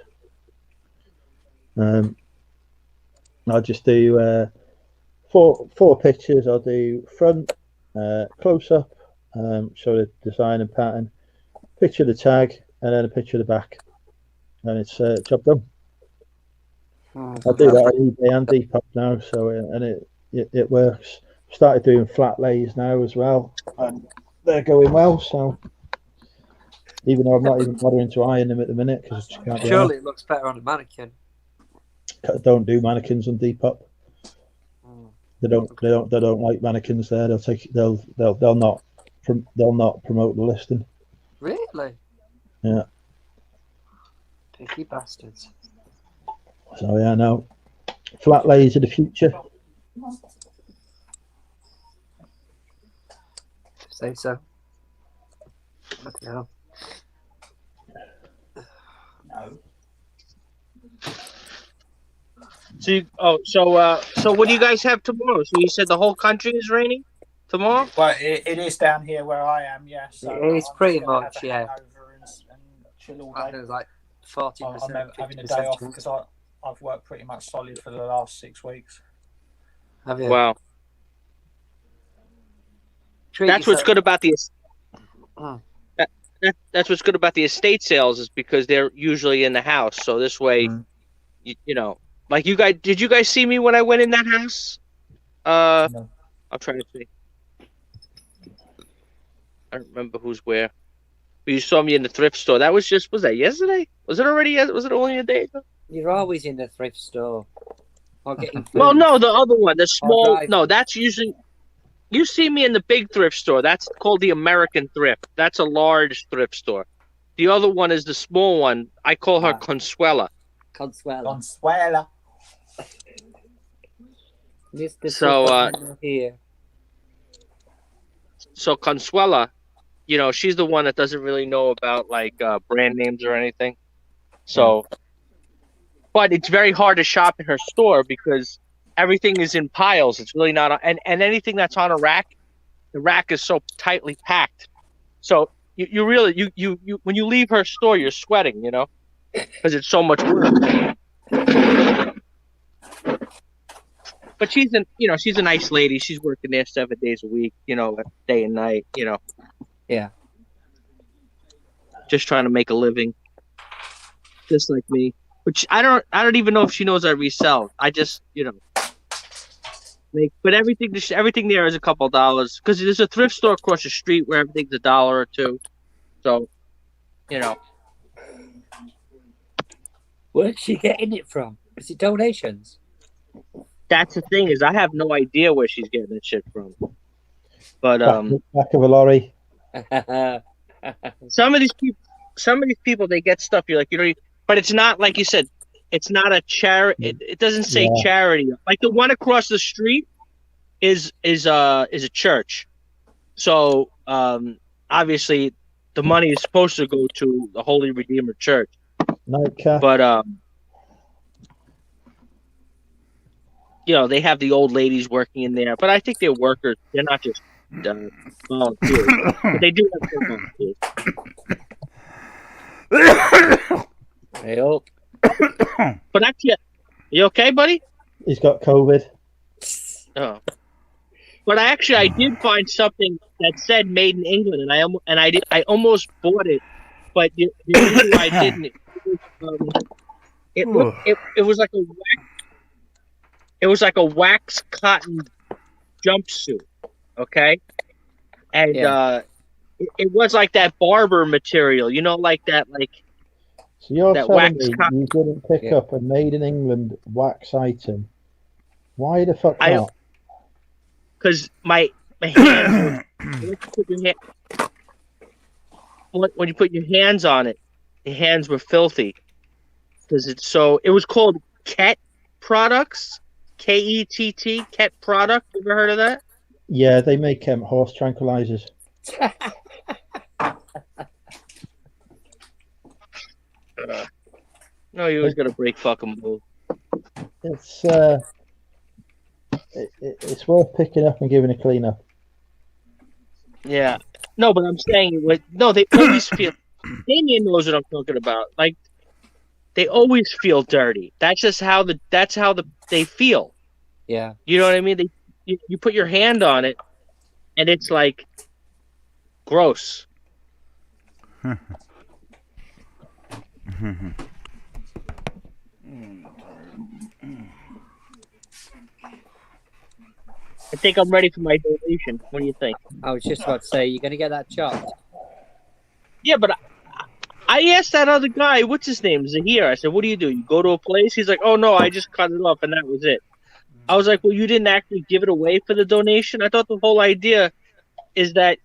I'll just do 4 pictures. I'll do front, close up, show the design and pattern, picture of the tag, and then a picture of the back, and it's job done. I do that on eBay and Depop now, so it works. Started doing flat lays now as well, and they're going well. So even though I'm not even bothering to iron them at the minute, because surely it looks better on a mannequin. Don't do mannequins on Depop. They don't like mannequins there. They'll not promote the listing. Really? Yeah. Picky bastards. So yeah, no. Flat lays of the future. Say so. No. So what do you guys have tomorrow? So you said the whole country is raining tomorrow? Well, it is down here where I am. Yeah, so it's pretty much and chill all day. There's like 40%. I'm having a day off because I've worked pretty much solid for the last 6 weeks. Have you? Wow. That's what's good about the. That's what's good about the estate sales, is because they're usually in the house. So this way, you know, like you guys. Did you guys see me when I went in that house? No. I'm trying to see. I don't remember who's where. But you saw me in the thrift store. That was that yesterday? Was it already? Was it only a day ago? You're always in the thrift store. Or getting food. Well, no, the other one, the small. No, that's usually. You see me in the big thrift store. That's called the American Thrift. That's a large thrift store. The other one is the small one. I call her Consuela. Consuela. Here. So Consuela, you know, she's the one that doesn't really know about like brand names or anything. So, but it's very hard to shop in her store because everything is in piles. It's really not, and anything that's on a rack, the rack is so tightly packed. So you really when you leave her store, you're sweating, you know, because it's so much work. But she's a nice lady. She's working there 7 days a week, you know, day and night, you know. Yeah. just trying to make a living, just like me. Which I don't even know if she knows I resell. I just, but everything there is a couple dollars because there's a thrift store across the street where everything's $1 or $2. So, Where's she getting it from? Is it donations? that's the thing is I have no idea where she's getting that shit from. But back of a lorry. some of these people they get stuff you're like but it's not like you said. It's not a charity. It doesn't say charity. Like the one across the street is a church. So obviously the money is supposed to go to the Holy Redeemer Church. Nightcap. But they have the old ladies working in there. But I think they're workers. They're not just volunteers. But they do have some volunteers. I hope. But actually, you okay, buddy? He's got COVID. Oh. But I did find something that said "Made in England," and I almost bought it, but the reason why I didn't, it was like a wax cotton jumpsuit, okay, and it was like that barber material, like that, like. So you're that telling wax me you didn't pick up a made in England wax item? Why the fuck not? Because my hands, when you put your hands on it, the hands were filthy. Because it was called Ket Products, K-E-T-T, Ket Product. You ever heard of that? Yeah, they make horse tranquilizers. No, you was gonna break fucking balls. It's worth picking up and giving a clean up. Yeah. No, but I'm saying they always feel. Damien knows what I'm talking about. Like they always feel dirty. That's just how they feel. Yeah. You know what I mean? You put your hand on it, and it's like gross. I think I'm ready for my donation. What do you think? I was just about to say, you're going to get that chopped. Yeah, but I asked that other guy, what's his name, Zahir. I said, what do? You go to a place? He's like, oh, no, I just cut it off, and that was it. I was like, well, you didn't actually give it away for the donation? I thought the whole idea is that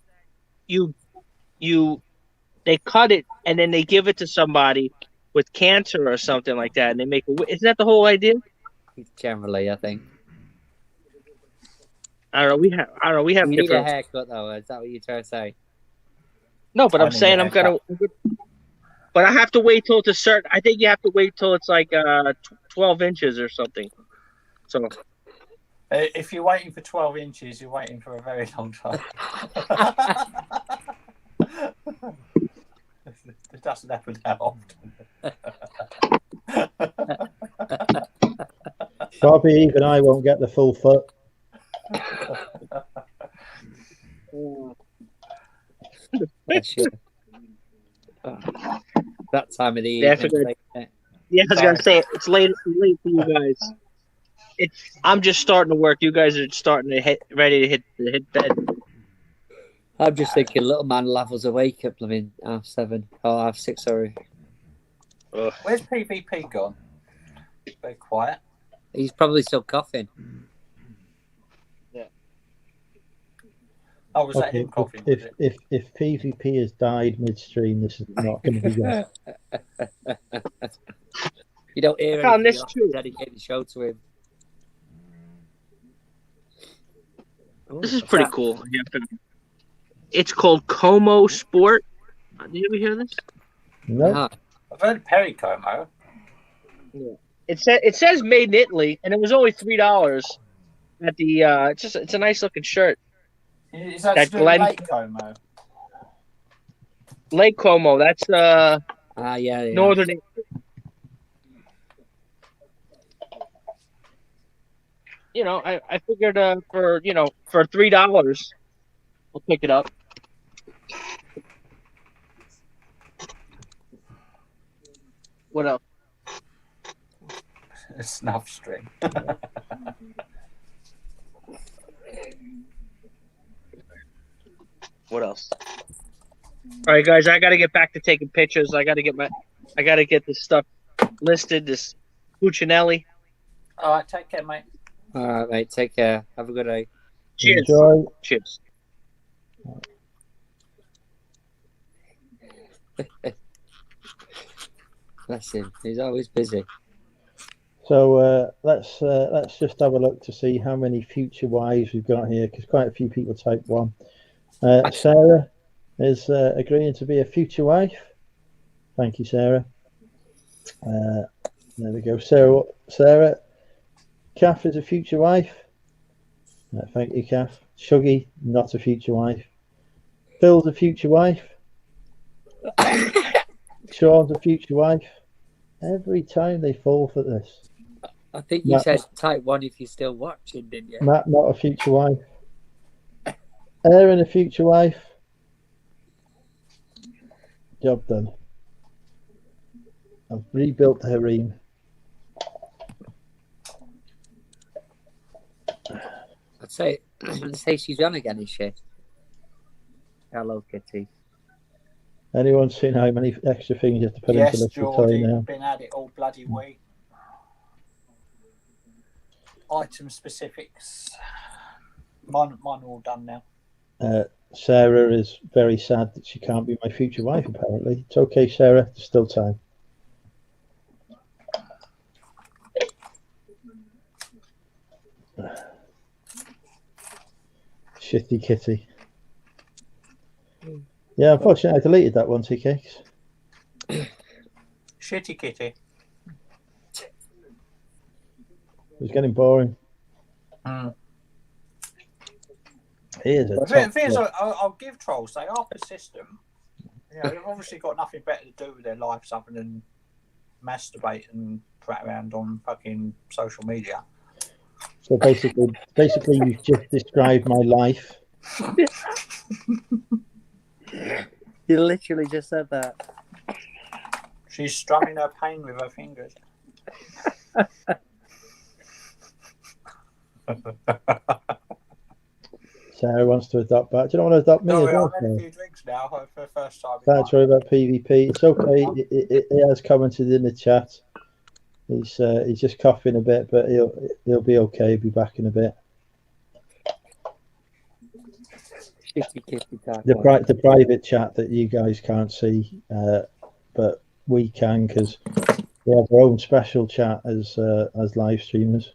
they cut it, and then they give it to somebody with cancer or something like that, and they make isn't that the whole idea? Generally, I think. I don't know. We have you different. Need a haircut, though. Is that what you're trying to say? No, but I'm saying I'm gonna. But I have to wait till it's a certain. I think you have to wait till it's like 12 inches or something. So. If you're waiting for 12 inches, you're waiting for a very long time. It doesn't happen that often. Bobby, even I won't get the full foot. That time of the evening. Yeah, I was gonna say it's late for you guys. I'm just starting to work. You guys are starting to ready to hit bed. I'm just thinking, little man levels awake at blooming 7:30 or 6:30. Sorry. Where's PvP gone? Very quiet. He's probably still coughing. Yeah. Oh, was that him coughing? If PvP has died midstream, this is not going to be good. You don't hear anything. This too. Dedicate the show to him. This is pretty cool. It's called Como Sport. Did you ever hear this? No. I've heard of Perry Como. Yeah. It says made in Italy, and it was only $3 at the. It's a nice looking shirt. Is that Lake Como? Lake Como. That's yeah. Northern. I figured for $3, I'll pick it up. What else? A snuff string. What else? All right, guys, I got to get back to taking pictures. I got to get this stuff listed. This Cuccinelli. All right, take care, mate. All right, mate. Take care. Have a good day. Cheers. Enjoy. Cheers. Bless him. He's always busy. So let's just have a look to see how many future wives we've got here, because quite a few people type 1. Sarah is agreeing to be a future wife. Thank you, Sarah. There we go. Sarah, Kath is a future wife. Thank you, Kath. Shuggy, not a future wife. Phil's a future wife. Sean's a future wife. Every time they fall for this. I think you said type 1 if you're still watching, didn't you? Matt, not a future wife. Erin, a future wife. Job done. I've rebuilt the harem. I'd say she's on again, is she? Hello, Kitty. Anyone seen how many extra things you have to put into this toy now? Yes, been at it all bloody week. Item specifics. Mine are all done now. Sarah is very sad that she can't be my future wife, apparently. It's okay, Sarah. There's still time. Shitty kitty. Yeah, unfortunately, I deleted that one, TKs. Shitty kitty. It was getting boring. Here's a The thing is, I'll give trolls, they are persistent. You know, they've obviously got nothing better to do with their lives other than masturbate and prat around on fucking social media. So basically, you've just described my life. You literally just said that. She's strumming her pain with her fingers. Sarah wants to adopt back. Do you not want to adopt me as well? I've had a few drinks now for the first time. Don't worry about PvP. It's okay. He has commented in the chat. He's just coughing a bit, but he'll be okay. He'll be back in a bit. The private chat that you guys can't see, but we can, because we have our own special chat as live streamers.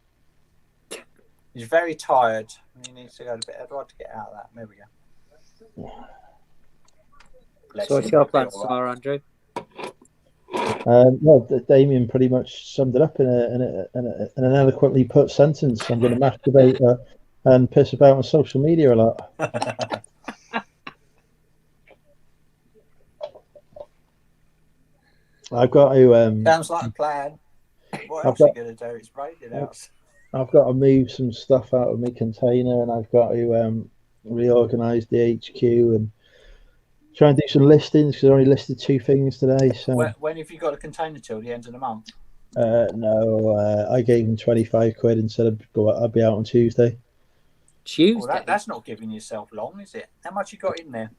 He's very tired. He needs to go to bed. I'd like to get out of that. There we go. So what's your plans tomorrow, Andrew? Well, Damien pretty much summed it up in an eloquently put sentence. I'm going to masturbate and piss about on social media a lot. I've got to. Sounds like a plan. What else are you going to do? It's raining out. I've got to move some stuff out of my container, and I've got to reorganize the HQ and try and do some listings, because I only listed 2 things today. So when have you got a container till the end of the month? No, I gave him 25 quid and said I'd be out on Tuesday. Tuesday? Well, that's not giving yourself long, is it? How much you got in there?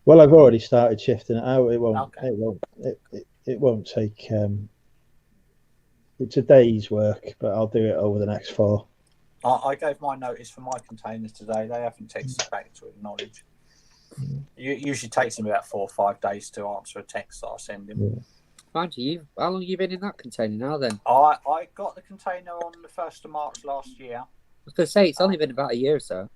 Well, I've already started shifting it out. It won't. Okay. It won't take. It's a day's work, but I'll do it over the next 4. I gave my notice for my containers today. They haven't texted back to acknowledge. It usually takes them about 4 or 5 days to answer a text that I send him. Yeah. Mind you, how long have you been in that container now then? I got the container on the 1st of March last year. I was going to say, it's only been about a year or so.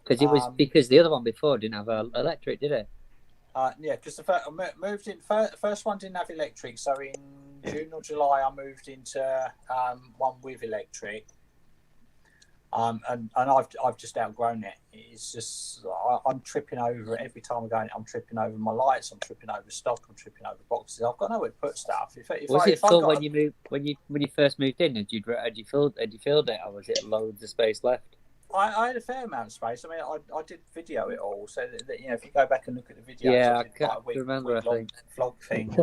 Because it was because the other one before didn't have electric, did it? Yeah, because the first one didn't have electric, so in June or July I moved into one with electric. And I've just outgrown it. It's just I'm tripping over it every time I go in. I'm tripping over my lights. I'm tripping over stock. I'm tripping over boxes. I've got nowhere to put stuff. Was it full when you moved when you first moved in? Had you filled it, or was it loads of space left? I had a fair amount of space. I mean, I did video it all, so that if you go back and look at the video, yeah, I can't remember. I think vlog thing.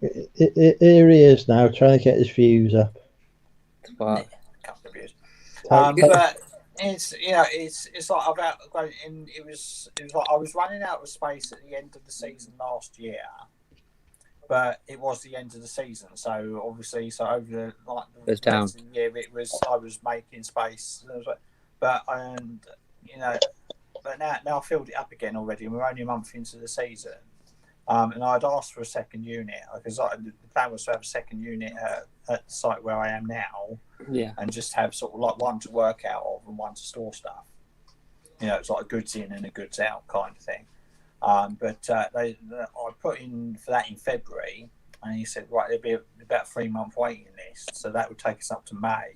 Here he is now, trying to get his views up. What? A couple of years. Take- But it's it's like about going in. It was like I was running out of space at the end of the season last year, but it was the end of the season, so obviously, over the It's down. rest of the year, I was making space, but but now I filled it up again already, and we're only a month into the season. And I'd asked for a second unit because the plan was to have a second unit at the site where I am now, and just have sort of like one to work out of and one to store stuff. It's like a goods in and a goods out kind of thing. But I put in for that in February, and he said, right, there'll be about a 3-month waiting list, so that would take us up to May.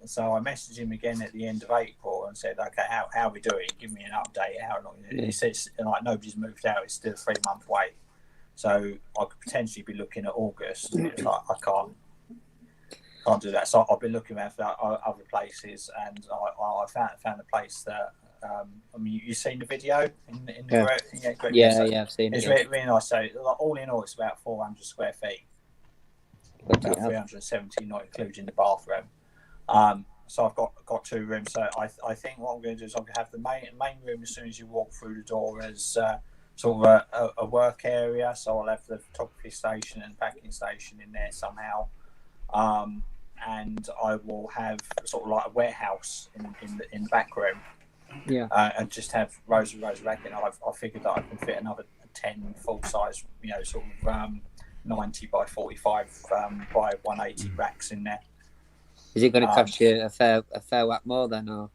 So I messaged him again at the end of April and said, okay, how are we doing? Give me an update. How long? He says, like, nobody's moved out. It's still a 3-month wait. So I could potentially be looking at August. It's like, I can't do that. So I've been looking at other places, and I found a place that, you've seen the video in the group? Yeah, I've seen it's it. really nice. So all in all, it's about 400 square feet. About 370, not including the bathroom. So I've got 2 rooms. So I think what I'm going to do is I'm going to have the main room as soon as you walk through the door as sort of a work area. So I'll have the photography station and packing station in there somehow. And I will have sort of like a warehouse in the back room. Yeah. And just have rows and rows of racking. I figured that I can fit another 10 full size, sort of 90 by 45 by 180 racks in there. Is it going to cost you a fair whack more then, or?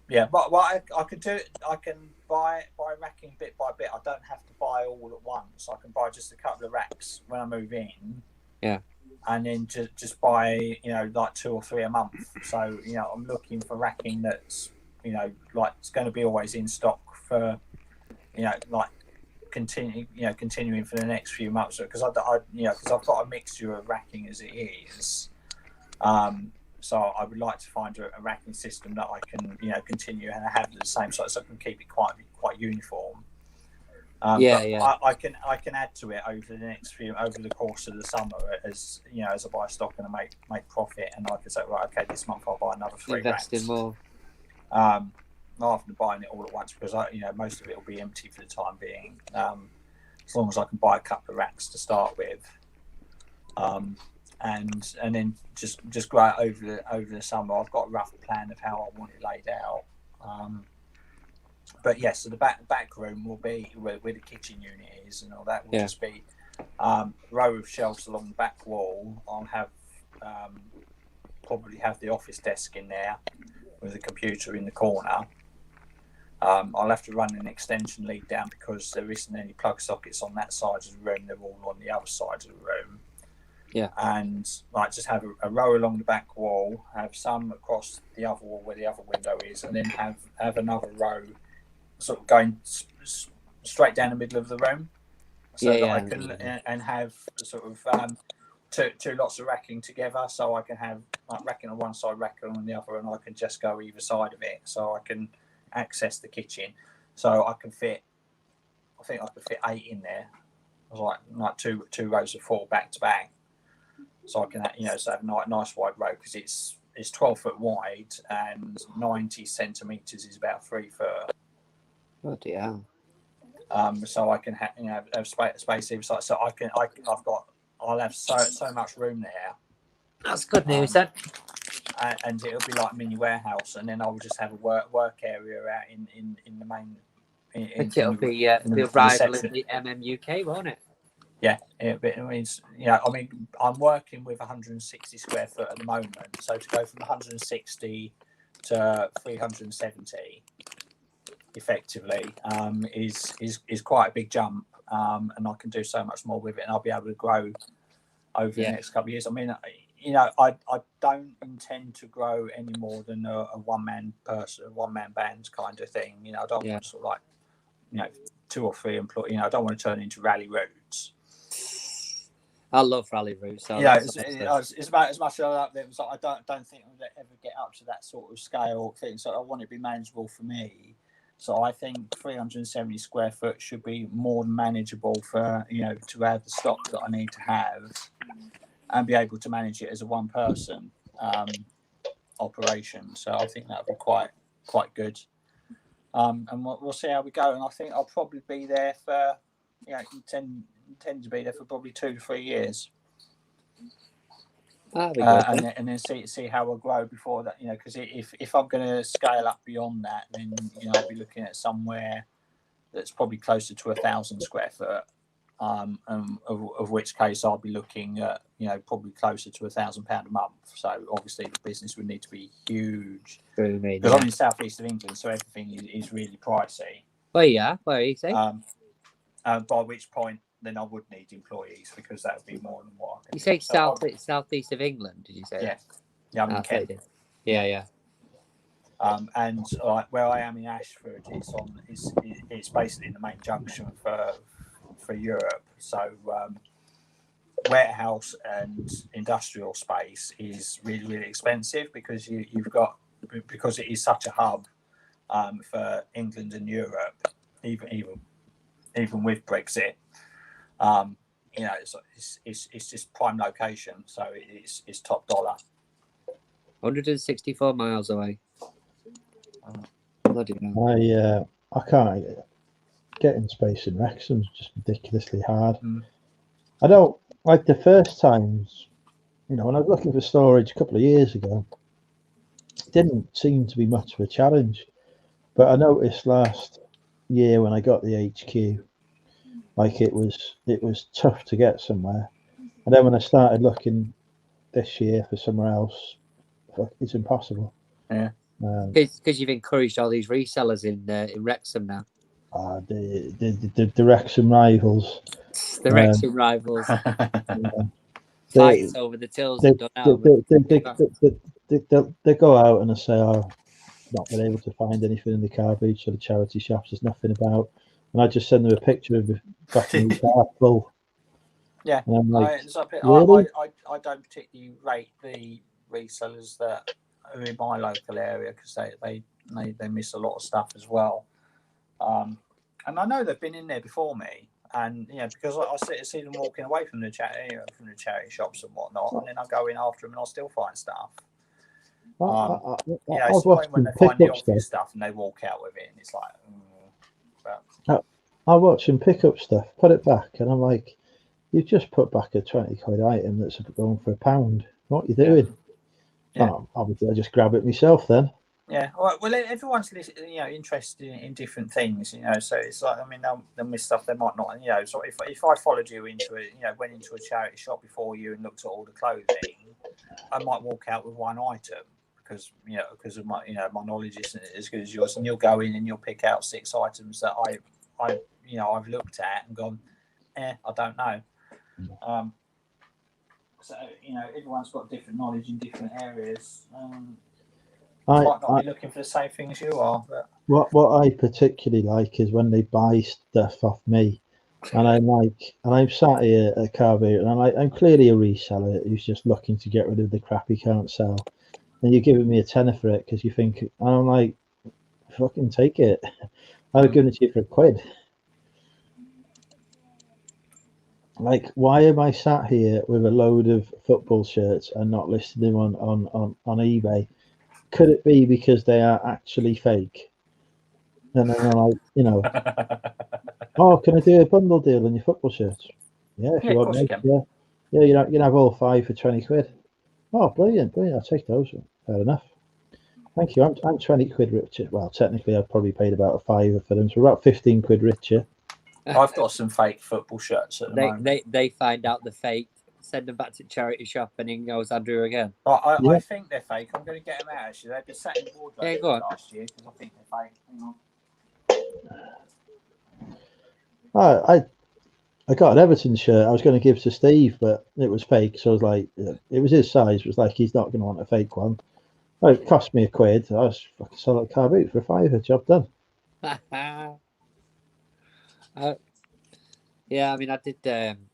Yeah, but what I could do, I can buy racking bit by bit. I don't have to buy all at once. I can buy just a couple of racks when I move in. Yeah. And then just buy, like 2 or 3 a month. So, I'm looking for racking that's, like it's going to be always in stock for, like continuing for the next few months, because because I've got a mixture of racking as it is. So I would like to find a racking system that I can, continue and have the same size, so I can keep it quite uniform. I can add to it over the course of the summer as as I buy stock and I make profit, and I can say, right, okay, this month I'll buy another 3 Invest racks. in more. Rather than buying it all at once, because most of it will be empty for the time being. As long as I can buy a couple of racks to start with, and then just grow it over the summer. I've got a rough plan of how I want it laid out. But yes, so the back room will be where the kitchen unit is, and all that will just be a row of shelves along the back wall. I'll have probably have the office desk in there with a computer in the corner. I'll have to run an extension lead down because there isn't any plug sockets on that side of the room. They're all on the other side of the room. Yeah. And like just have a row along the back wall, have some across the other wall where the other window is, and then have another row sort of going straight down the middle of the room, so that I can and have sort of two lots of racking together, so I can have like racking on one side, racking on the other, and I can just go either side of it, so I can access the kitchen. So I think I could fit 8 in there, like two rows of 4 back to back. So I can so have a nice wide row, because it's 12 foot wide and 90 centimeters is about 3 foot. Oh dear. So I can have space either side. So I'll have so much room there. That's good news then. And it'll be like a mini warehouse, and then I'll just have a work area out in the main. It'll be the rival in the MMUK, won't it? Yeah, I'm working with 160 square foot at the moment, so to go from 160 to 370 effectively is quite a big jump, and I can do so much more with it, and I'll be able to grow over the next couple of years. I mean, I don't intend to grow any more than a one-man band kind of thing. I don't want to sort of like 2 or 3 employees. I don't want to turn into Rally Roots. I love Rally Roots. So it's about as much as I love them. So I don't think I'll ever get up to that sort of scale thing. So I want it to be manageable for me, So I think 370 square foot should be more than manageable for, to have the stock that I need to have and be able to manage it as a one person operation. So I think that would be quite good. And we'll see how we go. And I think I'll probably be there for, intend to be there for probably 2 to 3 years. And then see how I grow before that, because if I'm going to scale up beyond that, then I'll be looking at somewhere that's probably closer to 1,000 square foot, of which case I'll be looking at probably closer to £1,000 a month. So obviously the business would need to be huge because I'm in southeast of England, so everything is really pricey. Where are you say? By which point then I would need employees because that would be more than what I can. You say southeast of England? Did you say? Yeah, I'm in Kent. Yeah. And where I am in Ashford, it's basically the main junction for Europe. So warehouse and industrial space is really, really expensive because because it is such a hub for England and Europe, even with Brexit. It's just prime location, so it's top dollar. 164 miles away. Bloody hell. I can't getting space in Wrexham's just ridiculously hard. I don't like the first times, when I was looking for storage a couple of years ago, it didn't seem to be much of a challenge. But I noticed last year when I got the HQ, like it was tough to get somewhere. And then when I started looking this year for somewhere else, it's impossible. Yeah. Because you've encouraged all these resellers in Wrexham now. The Wrexham rivals. The Wrexham rivals. Fights over the tills. They go out and they say, not been able to find anything in the car boot or the charity shops. There's nothing about. And I just send them a picture of the fucking car full. Yeah. And I'm like, really? I don't particularly rate the resellers that are in my local area because they miss a lot of stuff as well. And I know they've been in there before me, and because I see them walking away from the charity shops and whatnot, and then I go in after them and I'll still find stuff. It's when they find the obvious stuff and they walk out with it, and it's like. I watch them pick up stuff, put it back, and I'm like, you've just put back a 20 quid item that's going for £1. What are you doing? Yeah. Obviously, I just grab it myself then. Yeah, well, everyone's interested in different things, So it's like, they'll miss stuff they might not, So if I followed you into it, went into a charity shop before you and looked at all the clothing, I might walk out with one item because of my my knowledge isn't as good as yours, and you'll go in and you'll pick out 6 items that I've looked at and gone, I don't know. So everyone's got different knowledge in different areas. I might not be looking for the same thing as you are. But... What I particularly like is when they buy stuff off me, and I'm sat here at Carver, and I'm clearly a reseller who's just looking to get rid of the crap he can't sell, and you're giving me a tenner for it because you think, and I'm like, fucking take it. I'd have given it to you for £1. Like, why am I sat here with a load of football shirts and not listing them on eBay? Could it be because they are actually fake? And then I'm like, oh, can I do a bundle deal on your football shirts? Yeah, if you want, mate. Yeah, you can have all 5 for 20 quid. Oh, brilliant. I'll take those. Fair enough. Thank you. I'm 20 quid richer. Well, technically, I've probably paid about a £5 for them, so we're about 15 quid richer. I've got some fake football shirts at the moment. They find out the fake, send them back to charity shop, and in goes Andrew again. I think they're fake. I'm going to get them out. Actually, they've been sat in the wardrobe last year because I think they're fake. Hang on. I got an Everton shirt I was going to give to Steve, but it was fake. So I was like, it was his size. It was like, he's not going to want a fake one. Well, it cost me £1. I was fucking selling a car boot for £5. Job done. Yeah, I did.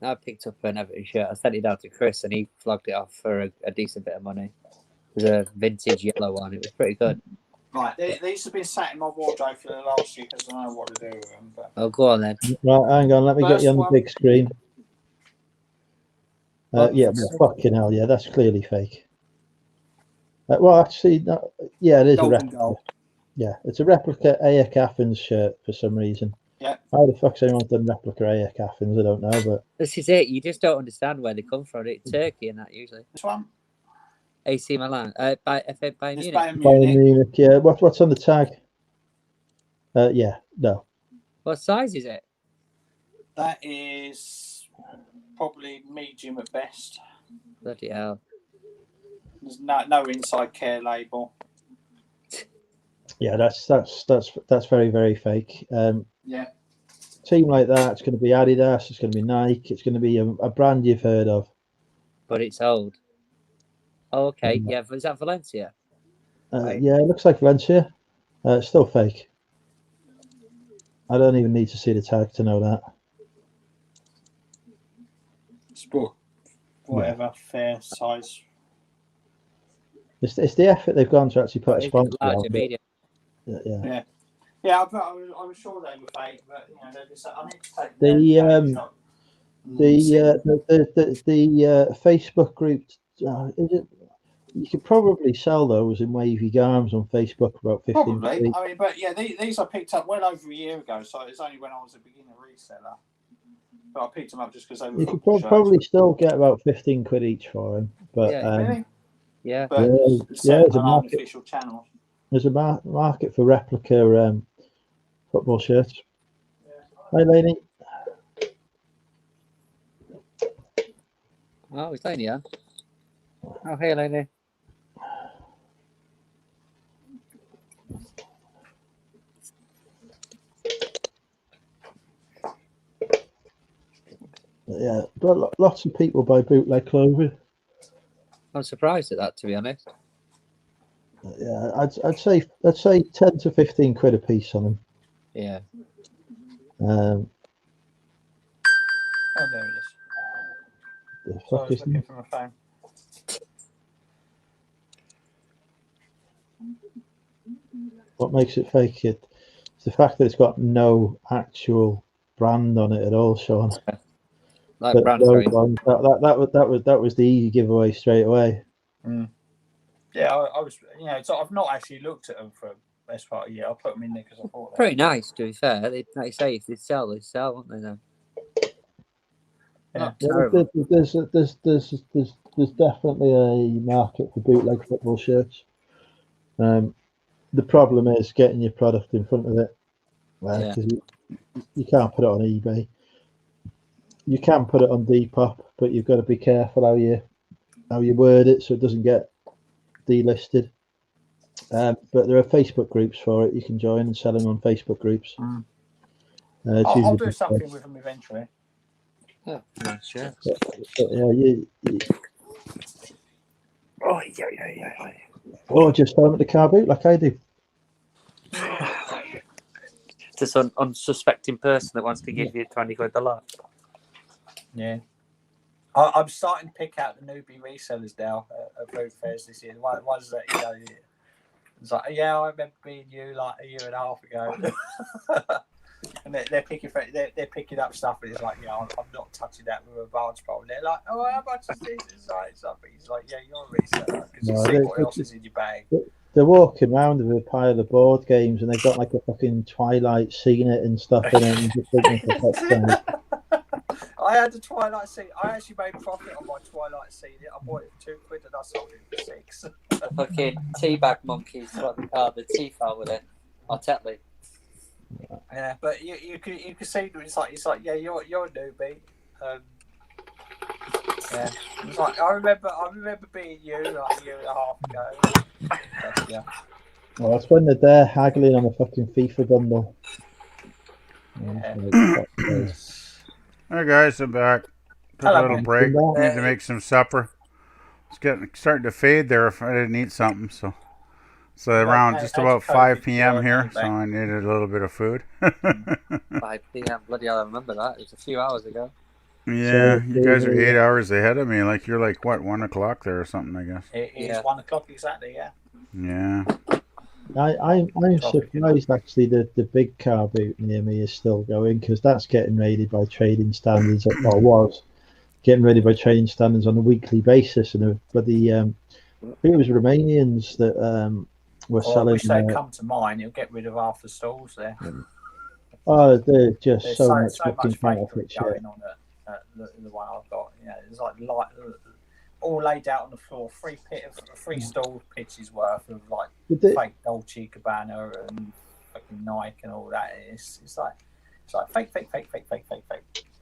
I picked up an Everton shirt. I sent it down to Chris, and he flogged it off for a decent bit of money. It was a vintage yellow one. It was pretty good. Right, these have been sat in my wardrobe for the last year because I don't know what to do with them. But... Oh, go on then. Right, hang on, let me get you on the big screen. Yeah, fucking hell, yeah, that's clearly fake. Well, actually, no, yeah, it is a replica. Goal. Yeah, it's a replica AEK Athens shirt for some reason. Yeah. How the fuck's anyone done replica AEK Athens? I don't know, but this is it. You just don't understand where they come from. It's Turkey and that usually. This one. AC Milan. By Munich. Bayern Munich. Yeah. What's on the tag? Yeah. No. What size is it? That is probably medium at best. Bloody hell. There's no inside care label. Yeah, that's very, very fake. Yeah. Team like that, it's going to be Adidas, it's going to be Nike, it's going to be a brand you've heard of. But it's old. Oh, okay. Yeah, is that Valencia? Right. Yeah, it looks like Valencia. It's still fake. I don't even need to see the tag to know that. Sport. Whatever, fair size. It's the effort they've gone to actually put a sponsor on. Yeah. Yeah, I was sure they were fake, but you know, they're just. I need to take the Facebook group. You could probably sell those in wavy garms on Facebook for about 15. Probably. I mean, but yeah, these I picked up well over a year ago, so it's only when I was a beginner reseller. But I picked them up just because they were. You could probably still get about 15 quid each for them, but really? Yeah. But there's a market. Unofficial channels. There's a market for replica football shirts. Hi, Lainey. Oh, it's Lainey, yeah. Oh, hey, Lainey. Yeah, but lots of people buy bootleg clothing. I'm surprised at that, to be honest. Yeah, I'd say 10 to 15 quid a piece on them. Yeah. Oh, there it is. The fuck is looking for my phone. What makes it fake? It's the fact that it's got no actual brand on it at all, Sean. Like brand one, that was the easy giveaway straight away. Mm. Yeah, I was, you know, so I've not actually looked at them for the best part of the year. I put them in there because I thought that. Pretty nice, to be fair. They, like you say, if they sell, won't they? Then. Yeah. There's definitely a market for bootleg football shirts. The problem is getting your product in front of it, because you can't put it on eBay. You can put it on Depop, but you've got to be careful how you word it so it doesn't get delisted. But there are Facebook groups for it. You can join and sell them on Facebook groups. I'll do something with them eventually. Oh, sure. Or just sell them at the car boot like I do. Just an unsuspecting person that wants to give you 20 quid a lot. Yeah. I'm starting to pick out the newbie resellers now at food fairs this year. The ones that, you know, it's like, yeah, I remember being you like a year and a half ago. And they're picking up stuff, and it's like, yeah, I'm not touching that with a barge pole. And they're like, oh, how much is this? It's like, he's like, yeah, you're a reseller because you see what else is in your bag. They're walking around with a pile of board games, and they've got like a fucking Twilight scene it and stuff in it. And just thinking for I had the Twilight scene. I actually made profit on my Twilight scene. I bought it for £2 and I sold it for 6. Fucking teabag monkeys, what they call the teeth are with it. I'll tell you. Yeah, but you can see that it's like yeah, you're a newbie. Yeah, it's like I remember being you like a year and a half ago. But, yeah. Well, that's when they're there haggling on a fucking FIFA bundle. Yeah. Hey guys, I'm back. Took a little break. Need to make some supper. It's starting to fade there if I didn't eat something, so. So around just about 5 p.m. here, so I needed a little bit of food. 5 p.m. Bloody hell, I remember that. It was a few hours ago. Yeah, you guys are 8 hours ahead of me. Like you're like what, 1 o'clock there or something, I guess. It is 1 o'clock exactly. Yeah. Yeah. I'm surprised actually that the big car boot near me is still going, because that's getting raided by trading standards, or was getting raided by trading standards on a weekly basis. But I think it was Romanians that were I selling. wish they'd come to mine. It'll get rid of half the stalls there. Oh, they're just There's so so much much fucking counterfeit fakery shit. going on at the one I've got. You know, it's like all laid out on the floor, three stall pitches worth of like fake Dolce Gabbana and fucking Nike and all that. It's like fake.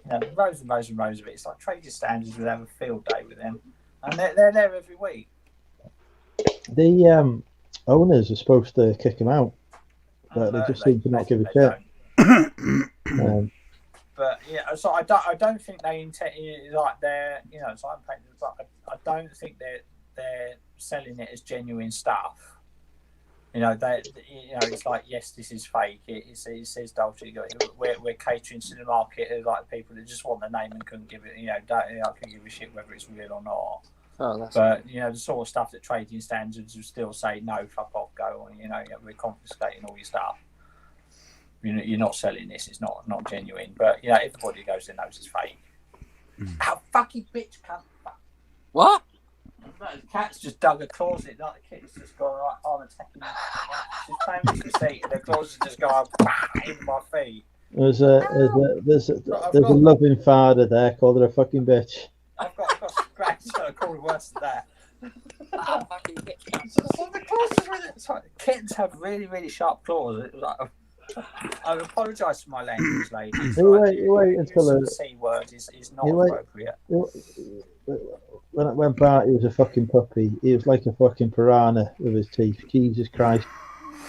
You know, rows and rows and rows of it. It's like trading standards would have a field day with them, and they're there every week. The owners are supposed to kick them out, but they just seem to not give a shit. But yeah, so I don't think they intend like they're so I'm painting, but I don't think they're selling it as genuine stuff. It's like, yes, this is fake. It says Dolce. We're catering to the market of like people that just want the name and couldn't give it. Couldn't give a shit whether it's real or not. But the sort of stuff that trading standards will still say no, fuck off, go on. We're confiscating all your stuff. You're not selling this. It's not genuine. But everybody goes and knows it's fake. How fucking bitch cunt. What? The cat's just dug a closet. Like the kit's just gone right on attacking. She's playing with the seat, and the closet just gone in my feet. There's a loving father there. Called her a fucking bitch. I've got scratched. I call it worse than that. Fucking bitch. The claws really. Kittens have really, really sharp claws. It was like. I apologise for my language, ladies. Wait until the C word is not appropriate. When Barty was a fucking puppy, he was like a fucking piranha with his teeth. Jesus Christ!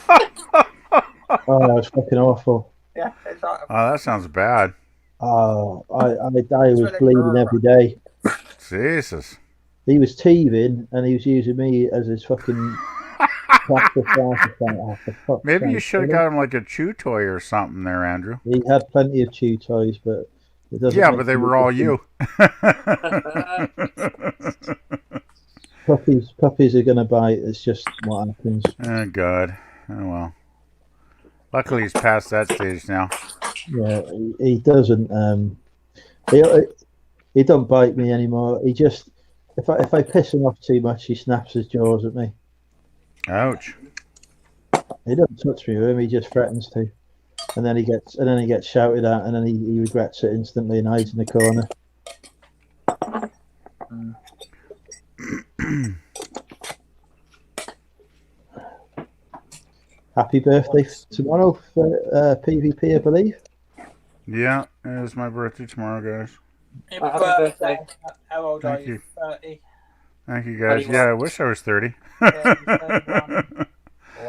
Oh, it was fucking awful. Yeah, it's like oh, that sounds bad. Oh, I was bleeding every day. Jesus. He was teething, and he was using me as his fucking. Maybe you should have got him like a chew toy or something there, Andrew. He had plenty of chew toys, but it doesn't. Yeah, but they were all you. Puppies are gonna bite. It's just what happens. Oh God. Oh well. Luckily, he's past that stage now. Yeah, he doesn't. He don't bite me anymore. He just if I piss him off too much, he snaps his jaws at me. Ouch. He doesn't touch me with him, he just threatens to. And then he gets shouted at, and then he regrets it instantly and hides in the corner. Happy birthday tomorrow for PvP, I believe. Yeah, it's my birthday tomorrow, guys. Happy birthday. How old are you? 30. Thank you, guys. Yeah, I wish I was 30. I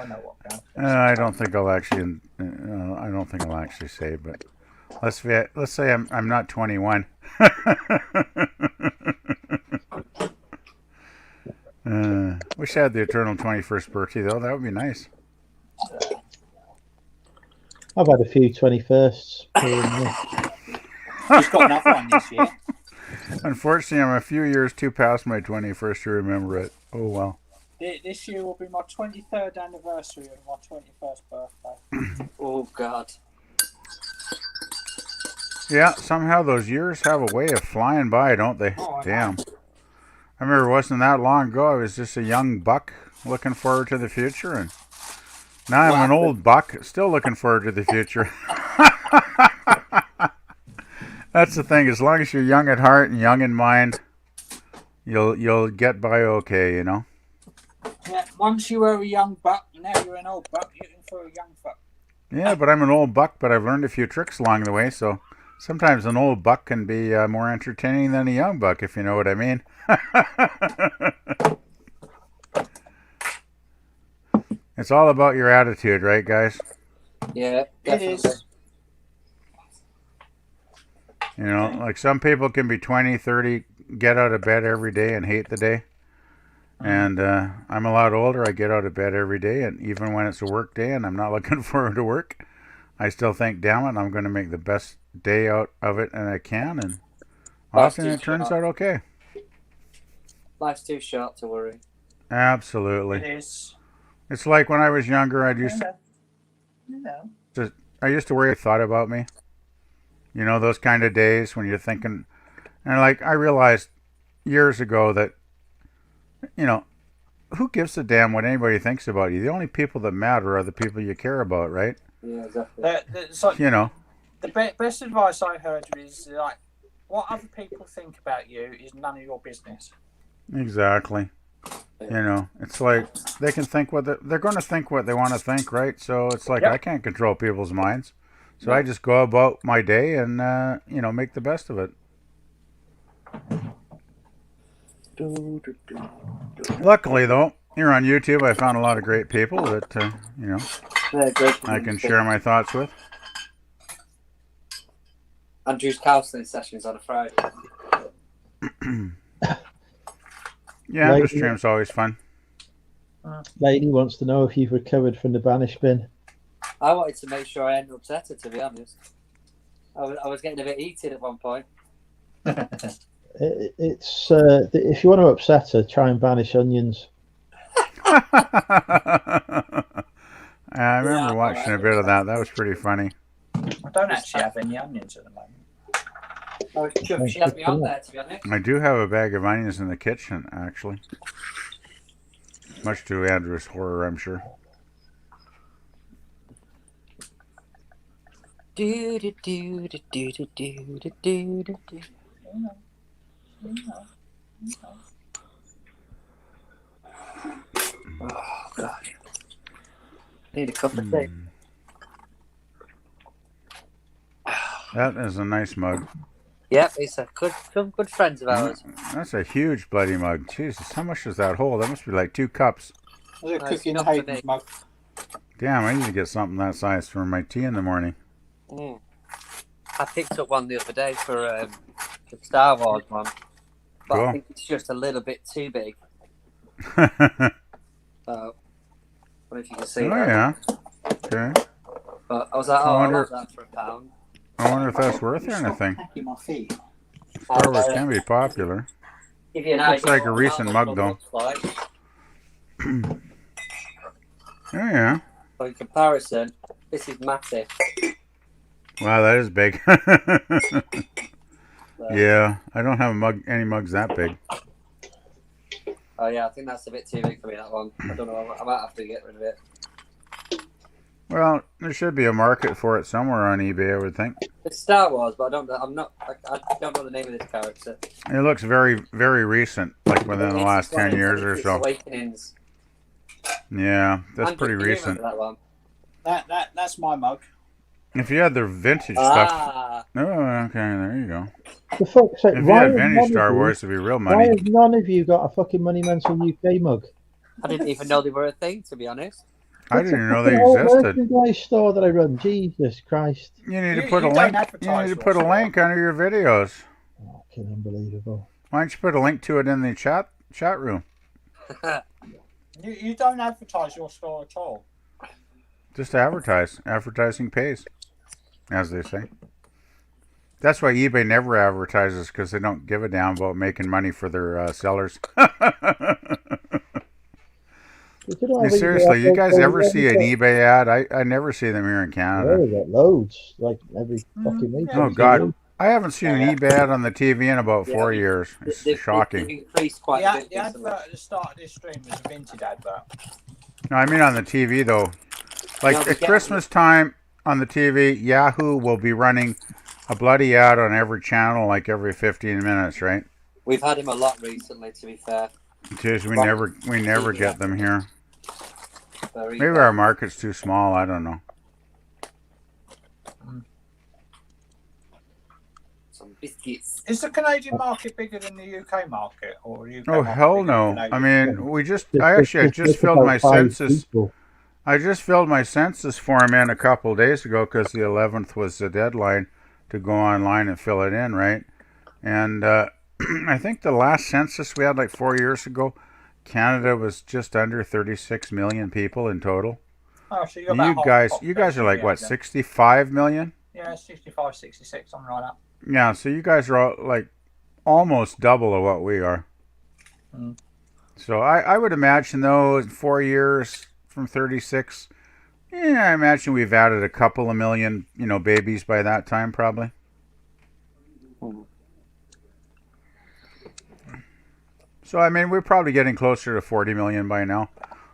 know what I don't think I'll actually. I don't think I'll actually say, but let's say I'm not 21. Wish I had the eternal 21st birthday though. That would be nice. I've had a few 21sts. Just got another one this year. Unfortunately, I'm a few years too past my 21st to remember it. Oh well. This year will be my 23rd anniversary of my 21st birthday. Oh God. Yeah, somehow those years have a way of flying by, don't they? Oh, damn. I remember it wasn't that long ago. I was just a young buck looking forward to the future, and now I'm an old buck still looking forward to the future. That's the thing. As long as you're young at heart and young in mind, you'll get by okay, you know. Yeah, once you were a young buck, now you're an old buck. You're looking for a young buck. Yeah, but I'm an old buck, but I've learned a few tricks along the way, so sometimes an old buck can be more entertaining than a young buck, if you know what I mean. It's all about your attitude, right, guys? Yeah, definitely. It is. You know, like some people can be 20, 30, get out of bed every day and hate the day. And I'm a lot older. I get out of bed every day, and even when it's a work day and I'm not looking forward to work, I still think, damn it, I'm going to make the best day out of it and I can, and often it turns out okay. Life's too short to worry. Absolutely. It is. It's like when I was younger, No. I used to worry a thought about me. You know, those kind of days when you're thinking, and like I realized years ago that, you know, who gives a damn what anybody thinks about you? The only people that matter are the people you care about, right? Yeah, exactly. So You know. the best advice I heard is like, what other people think about you is none of your business. Exactly. You know, it's like they can think what they're going to think what they want to think, right? So it's like I can't control people's minds. So I just go about my day and, you know, make the best of it. Luckily, though, here on YouTube, I found a lot of great people that, you know, I can share my thoughts with. Andrew's counselling sessions on a Friday. Yeah, Andrew's stream's always fun. Lady wants to know if you've recovered from the banish bin. I wanted to make sure I hadn't upset her, to be honest. I was getting a bit heated at one point. It's if you want to upset her, try and banish onions. I remember watching a bit of that. That was pretty funny. I don't actually have any onions at the moment. Oh, she has me on there, to be honest. I do have a bag of onions in the kitchen, actually. Much to Andrew's horror, I'm sure. Do do do do do do do do do do. Oh God! Need a cup of tea. That is a nice mug. Yep, it's a some good friends of ours. That's a huge bloody mug. Jesus, how much does that hold? That must be like 2 cups. There's a cookie in Hayden's mug. Damn, I need to get something that size for my tea in the morning. I picked up one the other day for the Star Wars one, but Cool. I think it's just a little bit too big. So, I don't know if you can see that. Yeah. Okay. But I was like, I want that for £1. I wonder if that's worth anything. My feet. Star Wars can be popular. Give you an Looks idea like a what recent that mug, one though. looks like. Yeah. So in comparison, this is massive. Wow, that is big. Yeah, I don't have any mugs that big. Oh yeah, I think that's a bit too big for me, that one. I don't know, I might have to get rid of it. Well, there should be a market for it somewhere on eBay, I would think. It's Star Wars, but I don't know the name of this character. It looks very, very recent, like within the last 10 years or so. Awakenings. Yeah, that's Andrew, pretty do you recent. remember that one? That's my mug. If you had the vintage stuff. Oh, okay, there you go. For fuck's sake, If you why had have vintage none Star of you- Wars, it'd be real Why money. have none of you got a fucking Monumental UK mug? I didn't even know they were a thing, to be honest. I It's didn't a even know they fucking old existed. merchandise store that I run. Jesus Christ. You need to You- put a you link. don't advertise You need to your put a store. link under your videos. Fucking unbelievable. Why don't you put a link to it in the chat room? You don't advertise your store at all. Just advertise. Advertising pays, as they say. That's why eBay never advertises, because they don't give a damn about making money for their sellers. Seriously, you guys ever see an eBay ad? I never see them here in Yeah, Canada. we got loads, like every fucking week. Oh, God. I haven't seen an eBay ad on the TV in about 4 years. It's They've shocking. increased quite a bit. The advert at the start of this stream was a Vinted advert. No, I mean on the TV, though. Like at Christmas time on the TV, Yahoo will be running a bloody ad on every channel, like every 15 minutes, right? We've had him a lot recently, to be fair. Jeez, we never get them here. Very Maybe our market's too small. I don't know. Some biscuits. Is the Canadian market bigger than the UK market, or UK Oh, market hell bigger than no. the I Canadian? mean, I just filled about my 5 census. people. I just filled my census form in a couple of days ago because the 11th was the deadline to go online and fill it in, right? And I think the last census we had like 4 years ago, Canada was just under 36 million people in total. Oh, so And you guys are like what, 65 million? Yeah, 65, 66, something like that. Yeah, so you guys are all, like almost double of what we are. Mm. So I would imagine though, in 4 years, from 36. Yeah, I imagine we've added a couple of million, babies by that time, probably. So, I mean, we're probably getting closer to 40 million by now.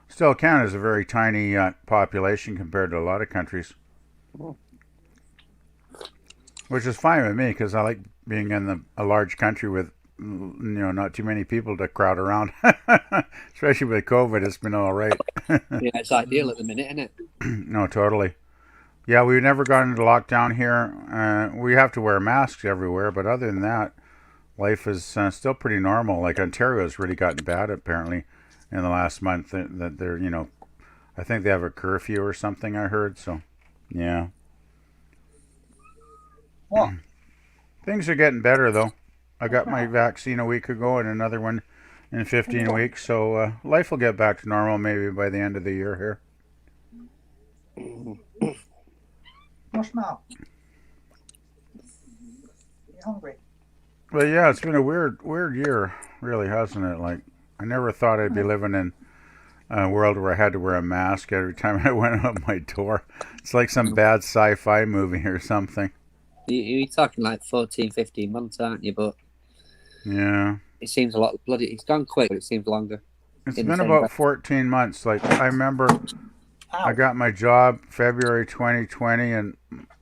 Still, Canada's a very tiny population compared to a lot of countries. Which is fine with me, because I like being in a large country with, not too many people to crowd around. Especially with COVID, it's been all right. Yeah, it's ideal at the minute, isn't it? No, totally. Yeah, we've never gone into lockdown here. We have to wear masks everywhere, but other than that, life is still pretty normal. Like Ontario's really gotten bad, apparently, in the last month. That they're, I think they have a curfew or something, I heard. So, yeah. What? Things are getting better, though. I got my vaccine a week ago and another one in 15 weeks. So life will get back to normal maybe by the end of the year here. What's now? You hungry? Well, yeah, it's been a weird year, really, hasn't it? Like, I never thought I'd be living in a world where I had to wear a mask every time I went out my door. It's like some bad sci-fi movie or something. You're talking like 14, 15 months, aren't you? But yeah, it seems a lot bloody. It's gone quick, but it seems longer. It's been about 14 months. Like, I remember I got my job February 2020, and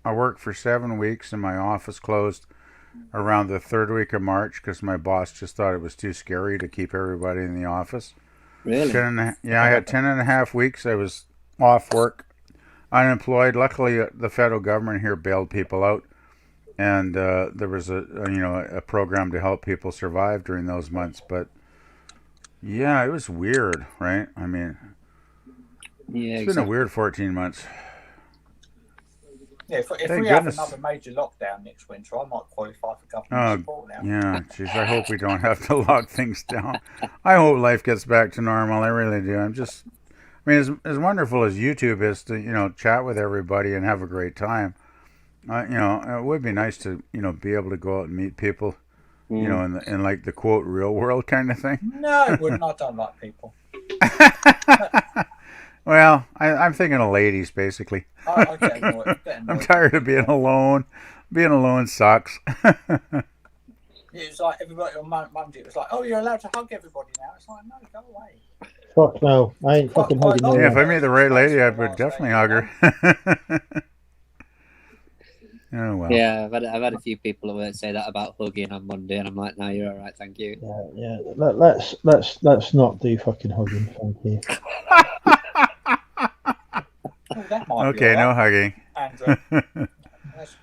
I worked for 7 weeks, and my office closed around the third week of March because my boss just thought it was too scary to keep everybody in the office. Really? I had 10 and a half weeks. I was off work, unemployed. Luckily, the federal government here bailed people out, and there was a program to help people survive during those months. But yeah, it was weird, right? I mean, yeah, it's been a weird 14 months. Yeah, if we have another major lockdown next winter, I might qualify for government support now. Yeah, jeez, I hope we don't have to lock things down. I hope life gets back to normal. I really do. I mean, as wonderful as YouTube is to, chat with everybody and have a great time, it would be nice to, be able to go out and meet people, in like the quote real world kind of thing. No, it wouldn't. I don't like people. Well, I'm thinking of ladies, basically. I get annoyed. I'm tired of being alone. Being alone sucks. It was like everybody on Monday. It was like, oh, you're allowed to hug everybody now. It's like, no, go away. Fuck no. I ain't fucking hugging no one. Yeah, if I meet the right lady, I would definitely hug her. Oh, well. Yeah, I've had a few people at work say that about hugging on Monday, and I'm like, no, you're all right, thank you. Yeah. Let's not do fucking hugging, thank you. Okay, no hugging. Andrew,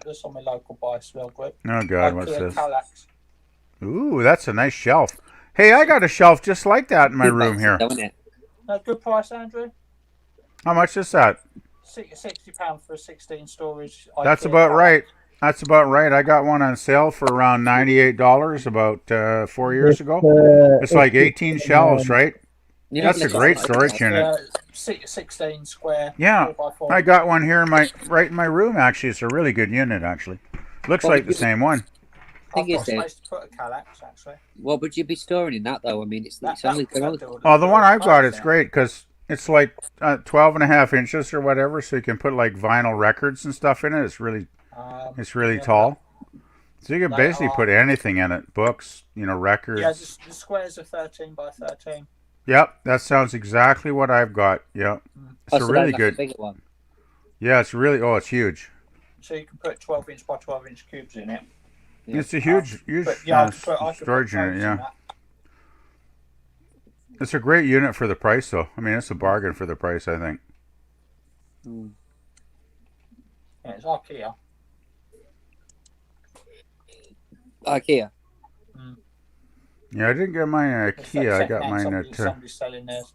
that's on my local buy smell group. Oh God, what's this? Calax. Ooh, that's a nice shelf. Hey, I got a shelf just like that in my room here. Good price, Andrew. How much is that? £60 for a 16 storage. That's about right. That's about right. I got one on sale for around $98 about 4 years ago. It's like 18 shelves, right? Yeah, that's a great storage unit. 16 square. Yeah, 4x4. I got one here right in my room. Actually, it's a really good unit. Actually, looks like the same one. I've got space to put a Calax, actually. What would you be storing in that though? I mean, it's only. Oh, the one I've got, it's great because it's like 12 and a half inches or whatever, so you can put like vinyl records and stuff in it. It's really tall. So you can basically put anything in it. Books, records. Yeah, the squares are 13 by 13. Yep, that sounds exactly what I've got. Yep. It's a really good. Bigger one. Yeah, it's really, it's huge. So you can put 12-inch by 12-inch cubes in it. Yeah. It's a huge storage unit, yeah. It's a great unit for the price, though. I mean, it's a bargain for the price, I think. Yeah, it's IKEA. IKEA. Yeah, I didn't get mine at IKEA. I got mine at. Somebody's selling theirs.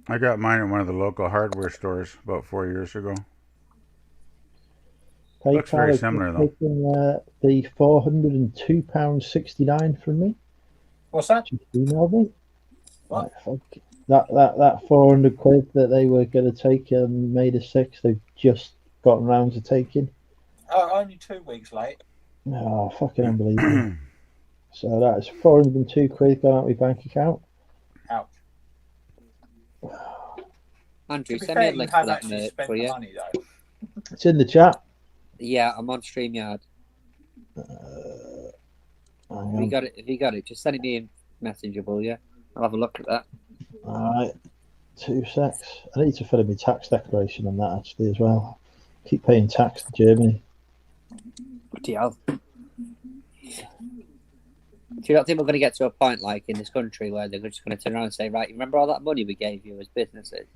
I got mine at one of the local hardware stores about 4 years ago. Looks very similar, though. Taking the £402.69 from me. What's that? Just emailed me. What? That 400 quid that they were going to take May the 6th, they've just gotten round to taking. Oh, only 2 weeks late. Oh, fucking unbelievable. So that's 402 quid gone out my bank account. Ouch. Andrew, To be send me fair, a you link have for that actually merch, spent will the you? money though. It's in the chat. Yeah, I'm on StreamYard. Hang If you on. got it, just send it me in Messenger, will you? I'll have a look at that. All right, 2 secs. I need to fill in my tax declaration on that actually as well. Keep paying tax to Germany. Bloody hell. Do you not think we're going to get to a point like in this country where they're just going to turn around and say, right, you remember all that money we gave you as businesses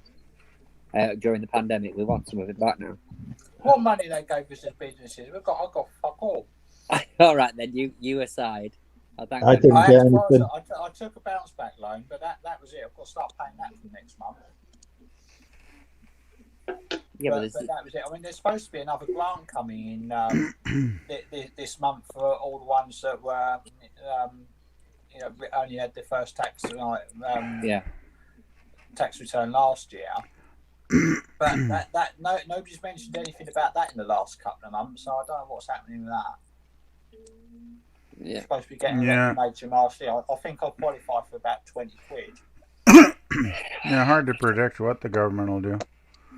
during the pandemic? We want some of it back now. What money they gave us as businesses? I got fuck all. All right, then you aside. I didn't get anything. I took a bounce back loan, but that was it. I've got to start paying that from next month. Yeah, but that was it. I mean, there's supposed to be another grant coming in this month for all the ones that were, only had their first tax return last year. But nobody's mentioned anything about that in the last couple of months, so I don't know what's happening with that. Yeah. Supposed to be getting a recognition last year. I think I'll qualify for about 20 quid. Yeah, hard to predict what the government will do.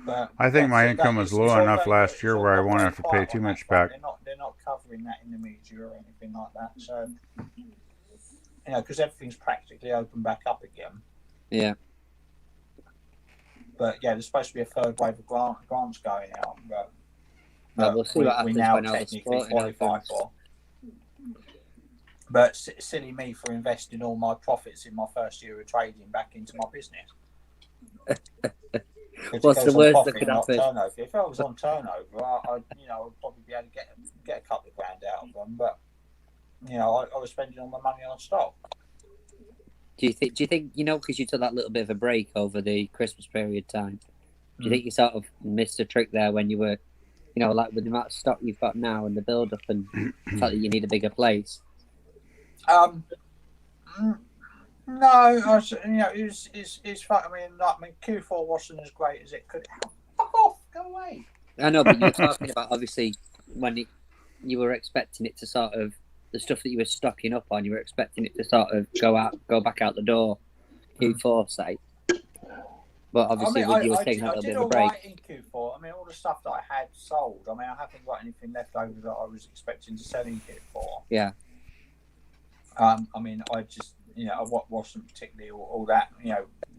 But I think my income was low enough last year where I won't have to pay too much back. They're not covering that in the media or anything like that. So, because everything's practically opened back up again. Yeah. But yeah, there's supposed to be a third wave of grants going out. But we'll see what happens we now when all the technically sporting qualify opens. for. But silly me for investing all my profits in my first year of trading back into my business. What's the worst that could happen? Turnover. If I was on turnover, I'd probably be able to get a couple of grand out of them. But I was spending all my money on stock. Do you think because you took that little bit of a break over the Christmas period time, do you think you sort of missed a trick there when you were, like with the amount of stock you've got now and the build up and the fact that you need a bigger place? No, it's fun. I mean, Q4 wasn't as great as it could. Fuck off, go away. I know, but you're talking about obviously when you were expecting it to sort of the stuff that you were stocking up on, you were expecting it to sort of go back out the door, Q4 say. But obviously, you were taking a little bit of a break. Right in Q4. I mean, all the stuff that I had sold. I mean, I haven't got anything left over that I was expecting to sell in Q4. Yeah. I mean, I just, I wasn't particularly all that,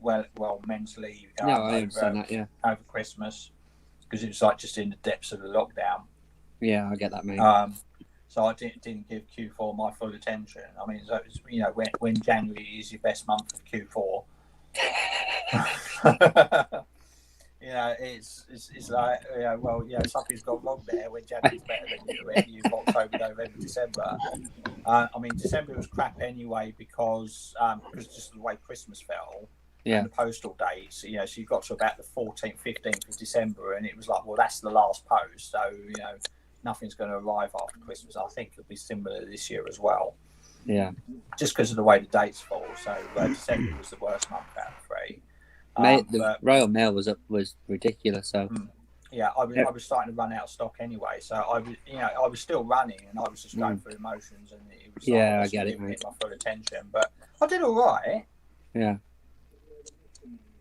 well mentally. No, I understand that. Yeah. Over Christmas, because it was like just in the depths of the lockdown. Yeah, I get that, mate. So I didn't give Q4 my full attention. I mean, so it was, when January is your best month of Q4. It's like, something's gone wrong there when January's better than you October, November, December. I mean, December was crap anyway because just the way Christmas fell. Yeah. And the postal dates, so you got to about the 14th, 15th of December, and it was like, well, that's the last post, so nothing's going to arrive after Christmas. I think it'll be similar this year as well. Yeah. Just because of the way the dates fall. So December was the worst month out of 3. Mate, the Royal Mail was ridiculous. So yeah, I was starting to run out of stock anyway. So I was still running, and I was just going through emotions, and it was I get it, mate. My full attention, but I did all right. Yeah.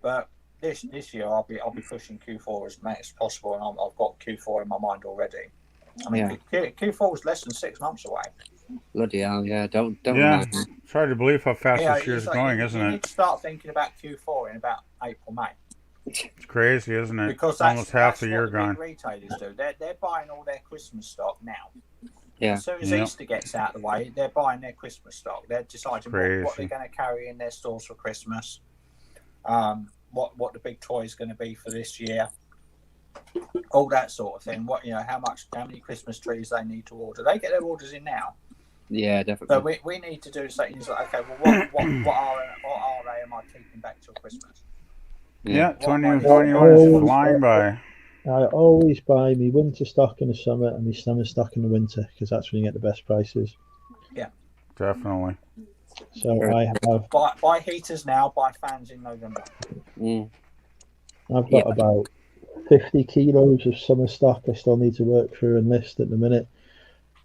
But this year I'll be pushing Q4 as much as possible, and I've got Q4 in my mind already. I mean, Q4 was less than 6 months away. Bloody hell, yeah. Don't. Yeah, it's hard to believe how fast this year's going, isn't it? You need to start thinking about Q4 in about April, May. It's crazy, isn't it? Because almost half the year what the gone. big retailers do. They're buying all their Christmas stock now. Yeah. As soon as Easter gets out of the way, they're buying their Christmas stock. They're deciding what they're going to carry in their stores for Christmas. What the big toy is going to be for this year. All that sort of thing. How many Christmas trees they need to order. They get their orders in now. Yeah, definitely. So we need to do something like, okay, well, what are they? Am I keeping back till Christmas? Yeah, 2021 is flying by. I always buy me winter stock in the summer and my summer stock in the winter because that's when you get the best prices. Yeah, definitely. So I have buy heaters now, buy fans in November. I've got about 50 kilos of summer stock I still need to work through and list at the minute.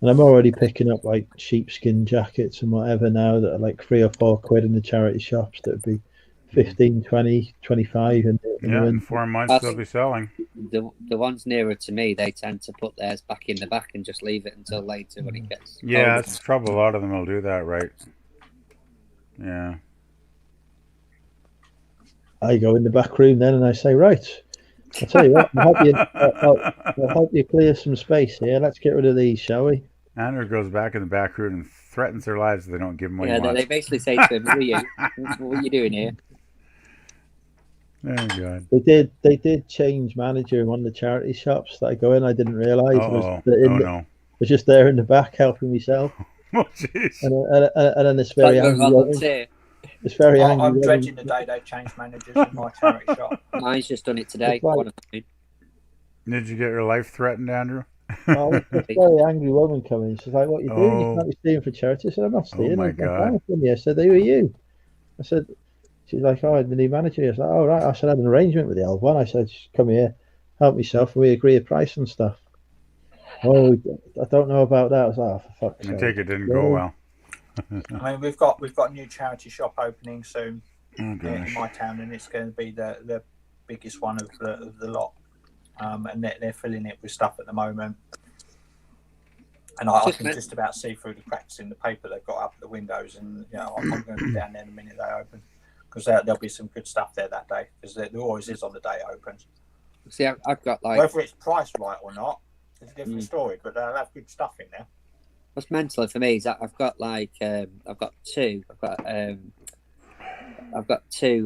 And I'm already picking up like sheepskin jackets and whatever now that are like £3 or £4 in the charity shops that would be 15, 20, 25 in the Yeah, in winter. 4 months they'll be selling. The ones nearer to me, they tend to put theirs back in the back and just leave it until later when it gets Yeah, colder. that's the trouble. A lot of them will do that, right? Yeah. I go in the back room then and I say, right, I'll tell you what, I'll help you clear some space here. Let's get rid of these, shall we? Andrew goes back in the back room and threatens their lives if they don't give him what he Yeah, wants. they basically say to him, "Who are you? What are you doing here?" Oh God. They did change manager in one of the charity shops that I go in. I didn't realise Oh no. was just there in the back helping myself. Oh jeez. And then this very angry woman. This very angry I'm woman. dreading the day they change managers in my charity shop. Mine's just done it today. Did you get your life threatened, Andrew? Oh, this very angry woman coming. She's like, "What are you doing? You can't be stealing for charity." I said, "I'm not stealing." Oh my God. I said, "Who are you?" I said, she's like, "Oh, I'm the new manager." I was like, "Oh, right." I said, "I had an arrangement with the old one." I said, "Come here, help myself, and we agree a price and stuff." Oh, I don't know about that. I was like, "Oh, for fuck's sake." I take it didn't go well. I mean, we've got a new charity shop opening soon Oh, in my town, and it's going to be the biggest one of the lot. And they're filling it with stuff at the moment. And I can just about see through the cracks in the paper they've got up at the windows, and I'm going to be down there the minute they open, because there'll be some good stuff there that day, because there always is on the day it opens. See, I've got like, whether it's priced right or not, it's a different story, but they'll have good stuff in there. What's mental for me is that I've got like I've got two,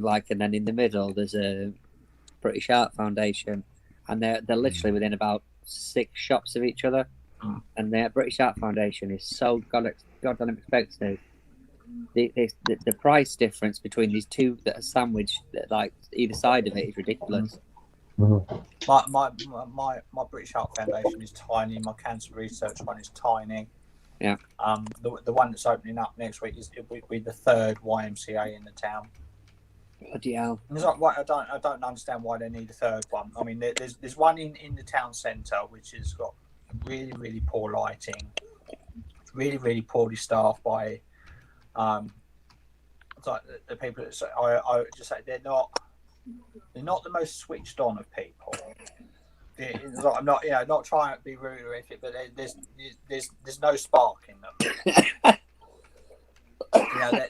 like, and then in the middle there's a British Art Foundation, and they're literally within about 6 shops of each other. And the British Art Foundation is so goddamn expensive. The price difference between these two that are sandwiched, like either side of it, is ridiculous. My British Art Foundation is tiny. My cancer research one is tiny. Yeah. The one that's opening up next week will be the 3rd YMCA in the town. Bloody hell! It's like, I don't understand why they need a 3rd one. I mean, there's one in the town centre which has got really, really poor lighting, really, really poorly staffed by like the people that say, I just say they're not the most switched on of people. It's like, I'm not trying to be rude or anything, but there's no spark in them.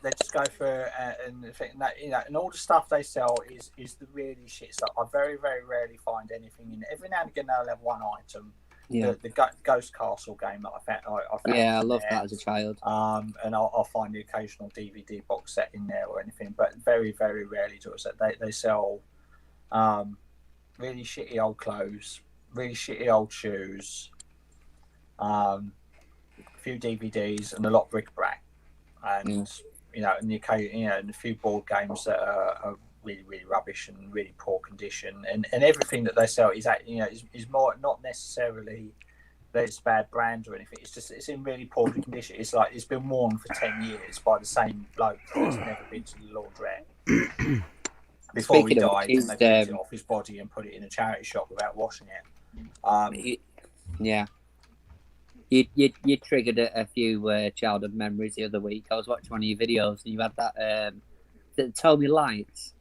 They just go for and think that and all the stuff they sell is the really shit stuff. I very, very rarely find anything in it. Every now and again they'll have one item. Yeah. The Ghost Castle game that I found. Yeah, I loved that as a child. And I'll find the occasional DVD box set in there or anything, but very, very rarely do it. They sell really shitty old clothes, really shitty old shoes, a few DVDs, and a lot of bric-a-brac, and and and a few board games that are really, really rubbish and really poor condition, and everything that they sell is is more, not necessarily that it's bad brand or anything. It's just it's in really poor condition. It's like it's been worn for 10 years by the same bloke that's never been to the laundrette. Before he died, and they picked it off his body and put it in a charity shop without washing it. You triggered a few childhood memories the other week. I was watching one of your videos, and you had that Toby Lights.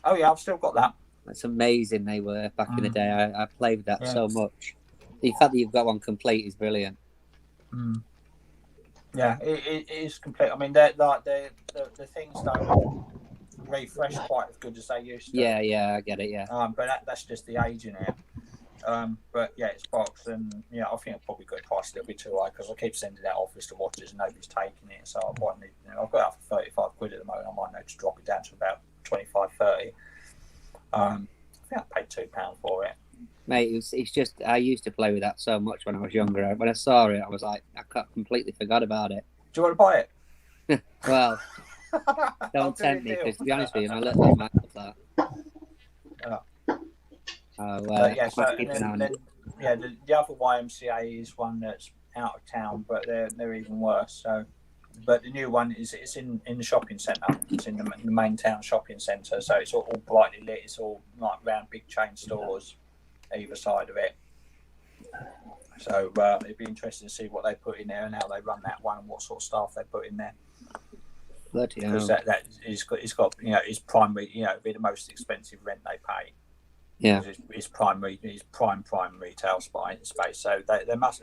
Oh yeah, I've still got that. That's amazing. They were back in the day. I played with that so much. The fact that you've got one complete is brilliant. Yeah, it is complete. I mean, the things don't refresh quite as good as they used to. Yeah, I get it. Yeah. But that's just the age in it. But yeah, it's boxed, and I think I've probably got it priced a little bit too high, because I keep sending out offers to watchers and nobody's taking it. So I might need, I've got it up for 35 quid at the moment. I might need to drop it down to about 25, 30. I think I paid £2 for it. Mate, it's just, I used to play with that so much when I was younger. When I saw it, I was like, I completely forgot about it. Do you want to buy it? Well, don't tempt me, because to be honest with you, my little man does that. The other YMCA is one that's out of town, but they're even worse. So, but the new one it's in the shopping centre. It's in the main town shopping centre, so it's all brightly lit. It's all like round big chain stores either side of it. So it'd be interesting to see what they put in there and how they run that one and what sort of staff they put in there. because that it's got it's primary, be the most expensive rent they pay. Yeah, it's prime retail space. So there must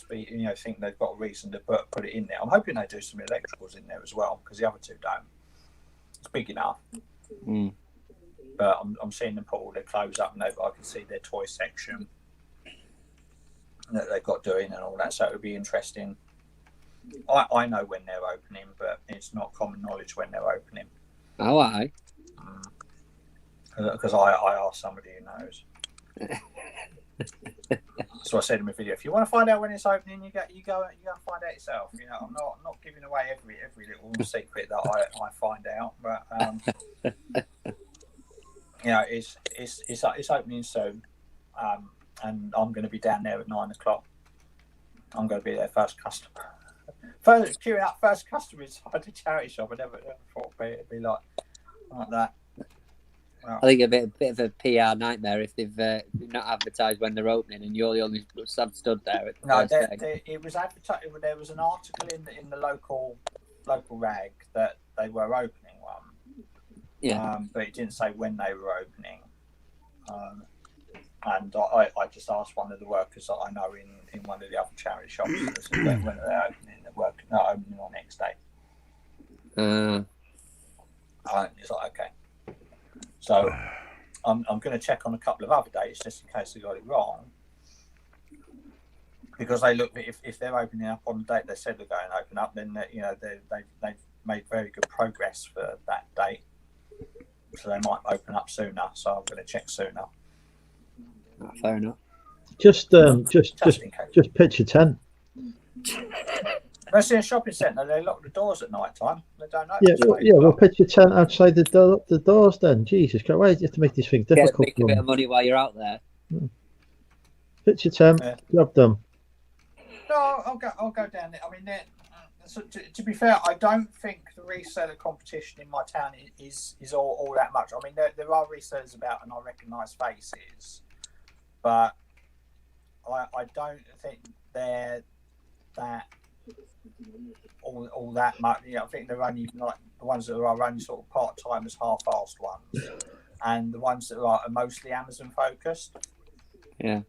be think they've got a reason to put it in there. I'm hoping they do some electricals in there as well, because the other two don't. It's big enough. But I'm seeing them put all their clothes up, and I can see their toy section that they've got doing and all that. So it would be interesting. I know when they're opening, but it's not common knowledge when they're opening. Oh, aye. Because I asked somebody who knows. So I said in my video, if you want to find out when it's opening, you go and find out yourself. I'm not giving away every little secret that I find out, but it's opening soon, and I'm going to be down there at 9 o'clock. I'm going to be their first customer. Queuing up first customer inside the charity shop. I never thought it'd be like that. Well, I think a bit of a PR nightmare if they've not advertised when they're opening, and you're the only stood there. It was advertised. There was an article in the local rag that they were opening one. Yeah. But it didn't say when they were opening. And I just asked one of the workers that I know in one of the other charity shops when they're opening. They're not opening on next day. It's like, okay. So I'm going to check on a couple of other dates just in case they got it wrong, because they look, if they're opening up on the date they said they're going to open up, then they've made very good progress for that date, so they might open up sooner. So I'm going to check sooner. Fair enough. Just pitch a tent. Especially in a shopping centre, they lock the doors at night time. They don't know. We'll pitch a tent outside the doors then. Jesus Christ, why do you have to make these things difficult? Make a bit of money while you're out there. Pitch a tent, job done. No, I'll go down there. I mean, so to be fair, I don't think the reseller competition in my town is all that much. I mean, there are resellers about, and I recognise faces, but I don't think they're that all that much. I think they're only like the ones that are only sort of part-timers, half-assed ones, and the ones that are mostly Amazon focused. Yeah.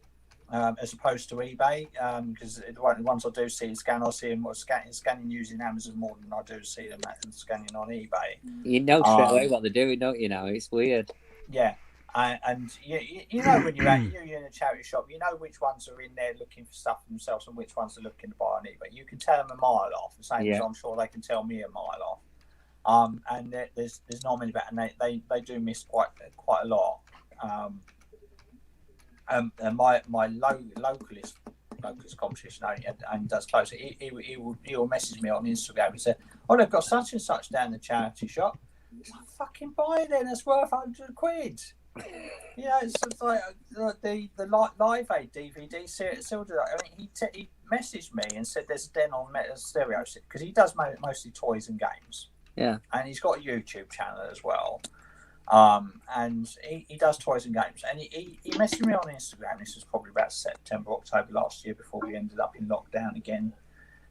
As opposed to eBay, because the ones I do see I see them scanning using Amazon more than I do see them scanning on eBay. You know straight away what they're doing, don't you? Now it's weird. Yeah. And you know when you're in a charity shop, you know which ones are in there looking for stuff for themselves and which ones are looking to buy on eBay. You can tell them a mile off, the same as I'm sure they can tell me a mile off. And there's not many about, and they do miss quite a lot. And my localist competition and does close. He will message me on Instagram and say, "Oh, they've got such and such down the charity shop." It's like, fucking buy it then. It's worth £100. It's like the Live Aid DVD series. I mean, he messaged me and said there's a den on Stereo because he does mostly toys and games. Yeah, and he's got a YouTube channel as well. And he does toys and games, and he messaged me on Instagram. This was probably about September, October last year before we ended up in lockdown again.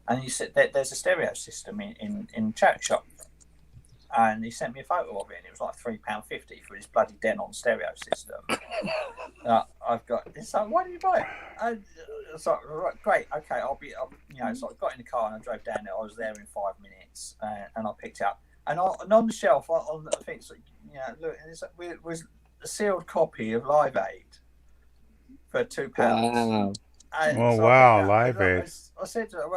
And he said that there's a stereo system in charity shop, and he sent me a photo of it, and it was like £3.50 for his bloody Denon stereo system. I've got it's like, why did you buy it? And it's like, right, great, okay, so I got in the car and I drove down there. I was there in 5 minutes, and I picked it up. And on the shelf, on the thing, look, it was a sealed copy of Live Aid for £2. Wow. Wow, Live Aid. I said to her,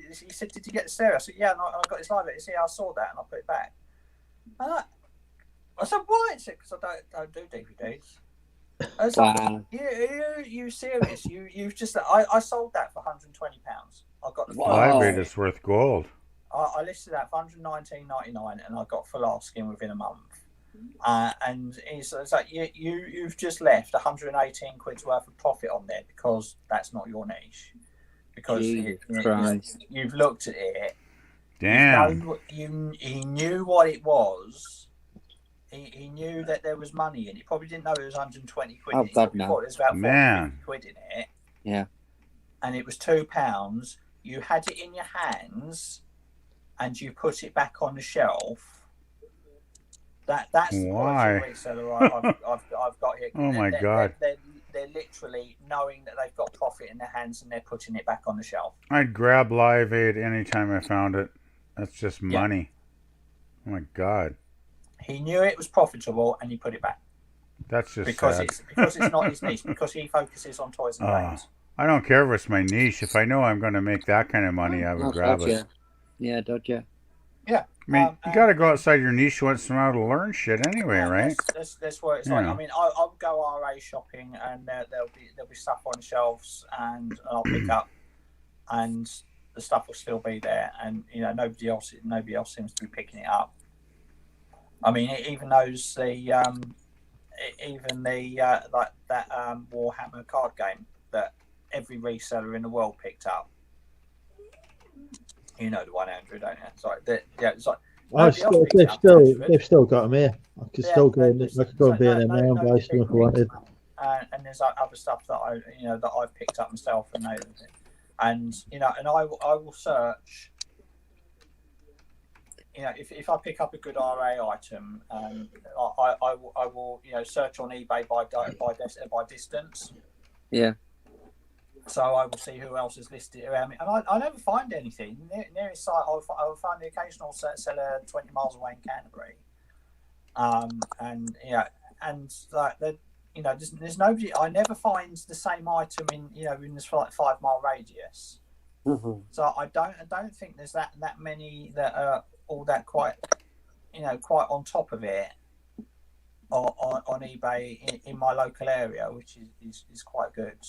he said, "Did you get the stereo?" I said, "Yeah, and I got this Live Aid." He said, "I saw that and I put it back." And I said, "Why?" He said, "Because I don't do DVDs." I was like, you serious? You've just I sold that for £120. I got the Live Aid is worth gold. I listed that for $119.99 and I got full asking within a month. And it's like you've just left 118 quid's worth of profit on there because that's not your niche. Because you've looked at it. Damn. He knew what it was. He knew that there was money in it. He probably didn't know it was 120 quid. Oh, God, no. It was about 40 quid in it. Yeah. And it was £2. You had it in your hands. and you put it back on the shelf, that's the quality reseller I've got here. Oh my God. They're literally knowing that they've got profit in their hands and they're putting it back on the shelf. I'd grab Live Aid anytime I found it. That's just money. Oh my God. He knew it was profitable and he put it back. That's just because sad. it's not his niche, because he focuses on toys and games. I don't care if it's my niche. If I know I'm going to make that kind of money, I would grab it. Yeah, dodger. Yeah. I mean, you got to go outside your niche once in a while to learn shit anyway, right? That's what it's like. I mean, I'll go RA shopping and there'll be stuff on shelves and I'll pick up, and the stuff will still be there, and nobody else seems to be picking it up. I mean, even those like that Warhammer card game that every reseller in the world picked up. You know the one, Andrew, don't you? It's like they've still got them here. I could still go and be in there now and buy stuff I wanted. And there's other stuff that I've picked up myself, and I will search. If I pick up a good RA item, I will search on eBay by distance. Yeah. So I will see who else is listed around me, and I never find anything. Nearest site, I'll find the occasional seller 20 miles away in Canterbury. There's nobody. I never find the same item in this 5 mile radius. Mm-hmm. So I don't think there's that many that are all that quite on top of it on eBay in my local area, which is quite good.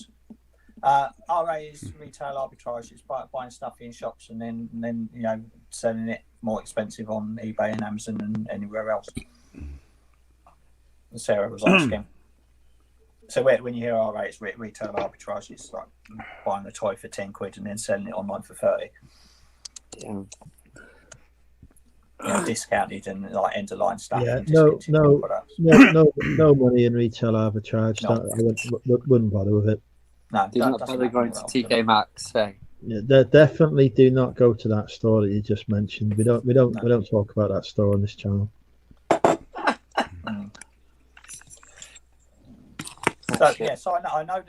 RA is retail arbitrage. It's buying stuff in shops and then selling it more expensive on eBay and Amazon and anywhere else. Sarah was asking. So when you hear RA, it's retail arbitrage. It's like buying a toy for 10 quid and then selling it online for 30. Discounted and like end of line stuff. Yeah, no money in retail arbitrage. I wouldn't bother with it. No, do not bother going to TK Maxx. Yeah, they definitely do not go to that store that you just mentioned. We don't talk about that store on this channel. So I know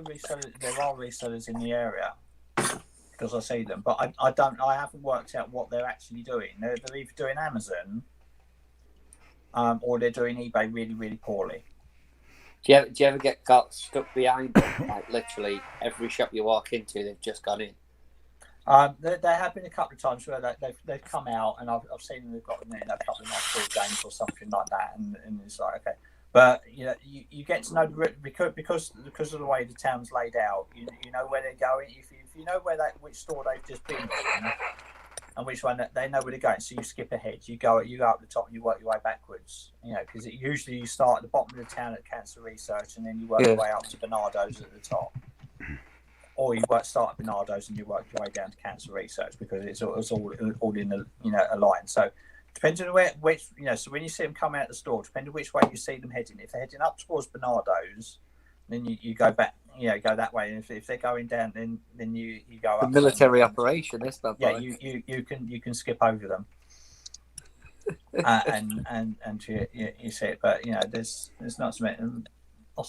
resellers. There are resellers in the area because I see them, but I haven't worked out what they're actually doing. They're either doing Amazon, or they're doing eBay really, really poorly. Do you ever get stuck behind them? Like literally every shop you walk into, they've just gone in. There have been a couple of times where they've come out and I've seen them. They've got a couple of nice cool games or something like that, and it's like okay. But you get to know because of the way the town's laid out. You know where they're going. If you know which store they've just been in, and which one they know where they're going, so you skip ahead. You go up the top and you work your way backwards. Because usually you start at the bottom of the town at Cancer Research, and then you work your way up to Bernardo's at the top, or you start at Bernardo's and you work your way down to Cancer Research because it's all in a line. So. Depending on which so when you see them come out of the store, depending on which way you see them heading. If they're heading up towards Bernardo's, then you go back, go that way. And if they're going down, then you go up. The military operation, that's not bad. Yeah, you can skip over them, and you see it. But there's not so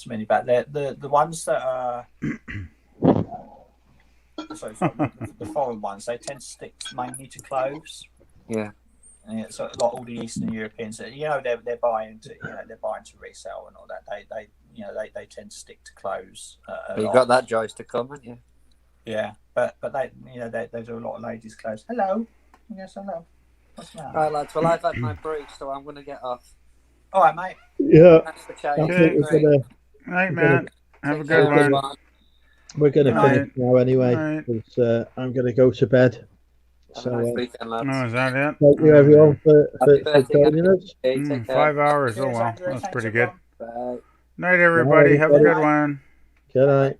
many bad. The ones that are the foreign ones, they tend to stick mainly to clothes. Yeah. Yeah, so like all the Eastern Europeans, they're buying to resell and all that. They tend to stick to clothes. You got that choice to come, haven't you? Yeah, but they do a lot of ladies' clothes. Hello, yes, hello. What's that? All right, lads. Well, I've had my break, so I'm going to get off. All right, mate. Yeah. Thanks for chatting. Okay. Right, man. Have a good one. We're going to finish now anyway, because I'm going to go to bed. So, nice weekend, lads. Oh, is that it? Thank you, everyone, for joining us. 5 hours. Oh, well. That's pretty good. Bye. Night, everybody. Have a good one. Good night.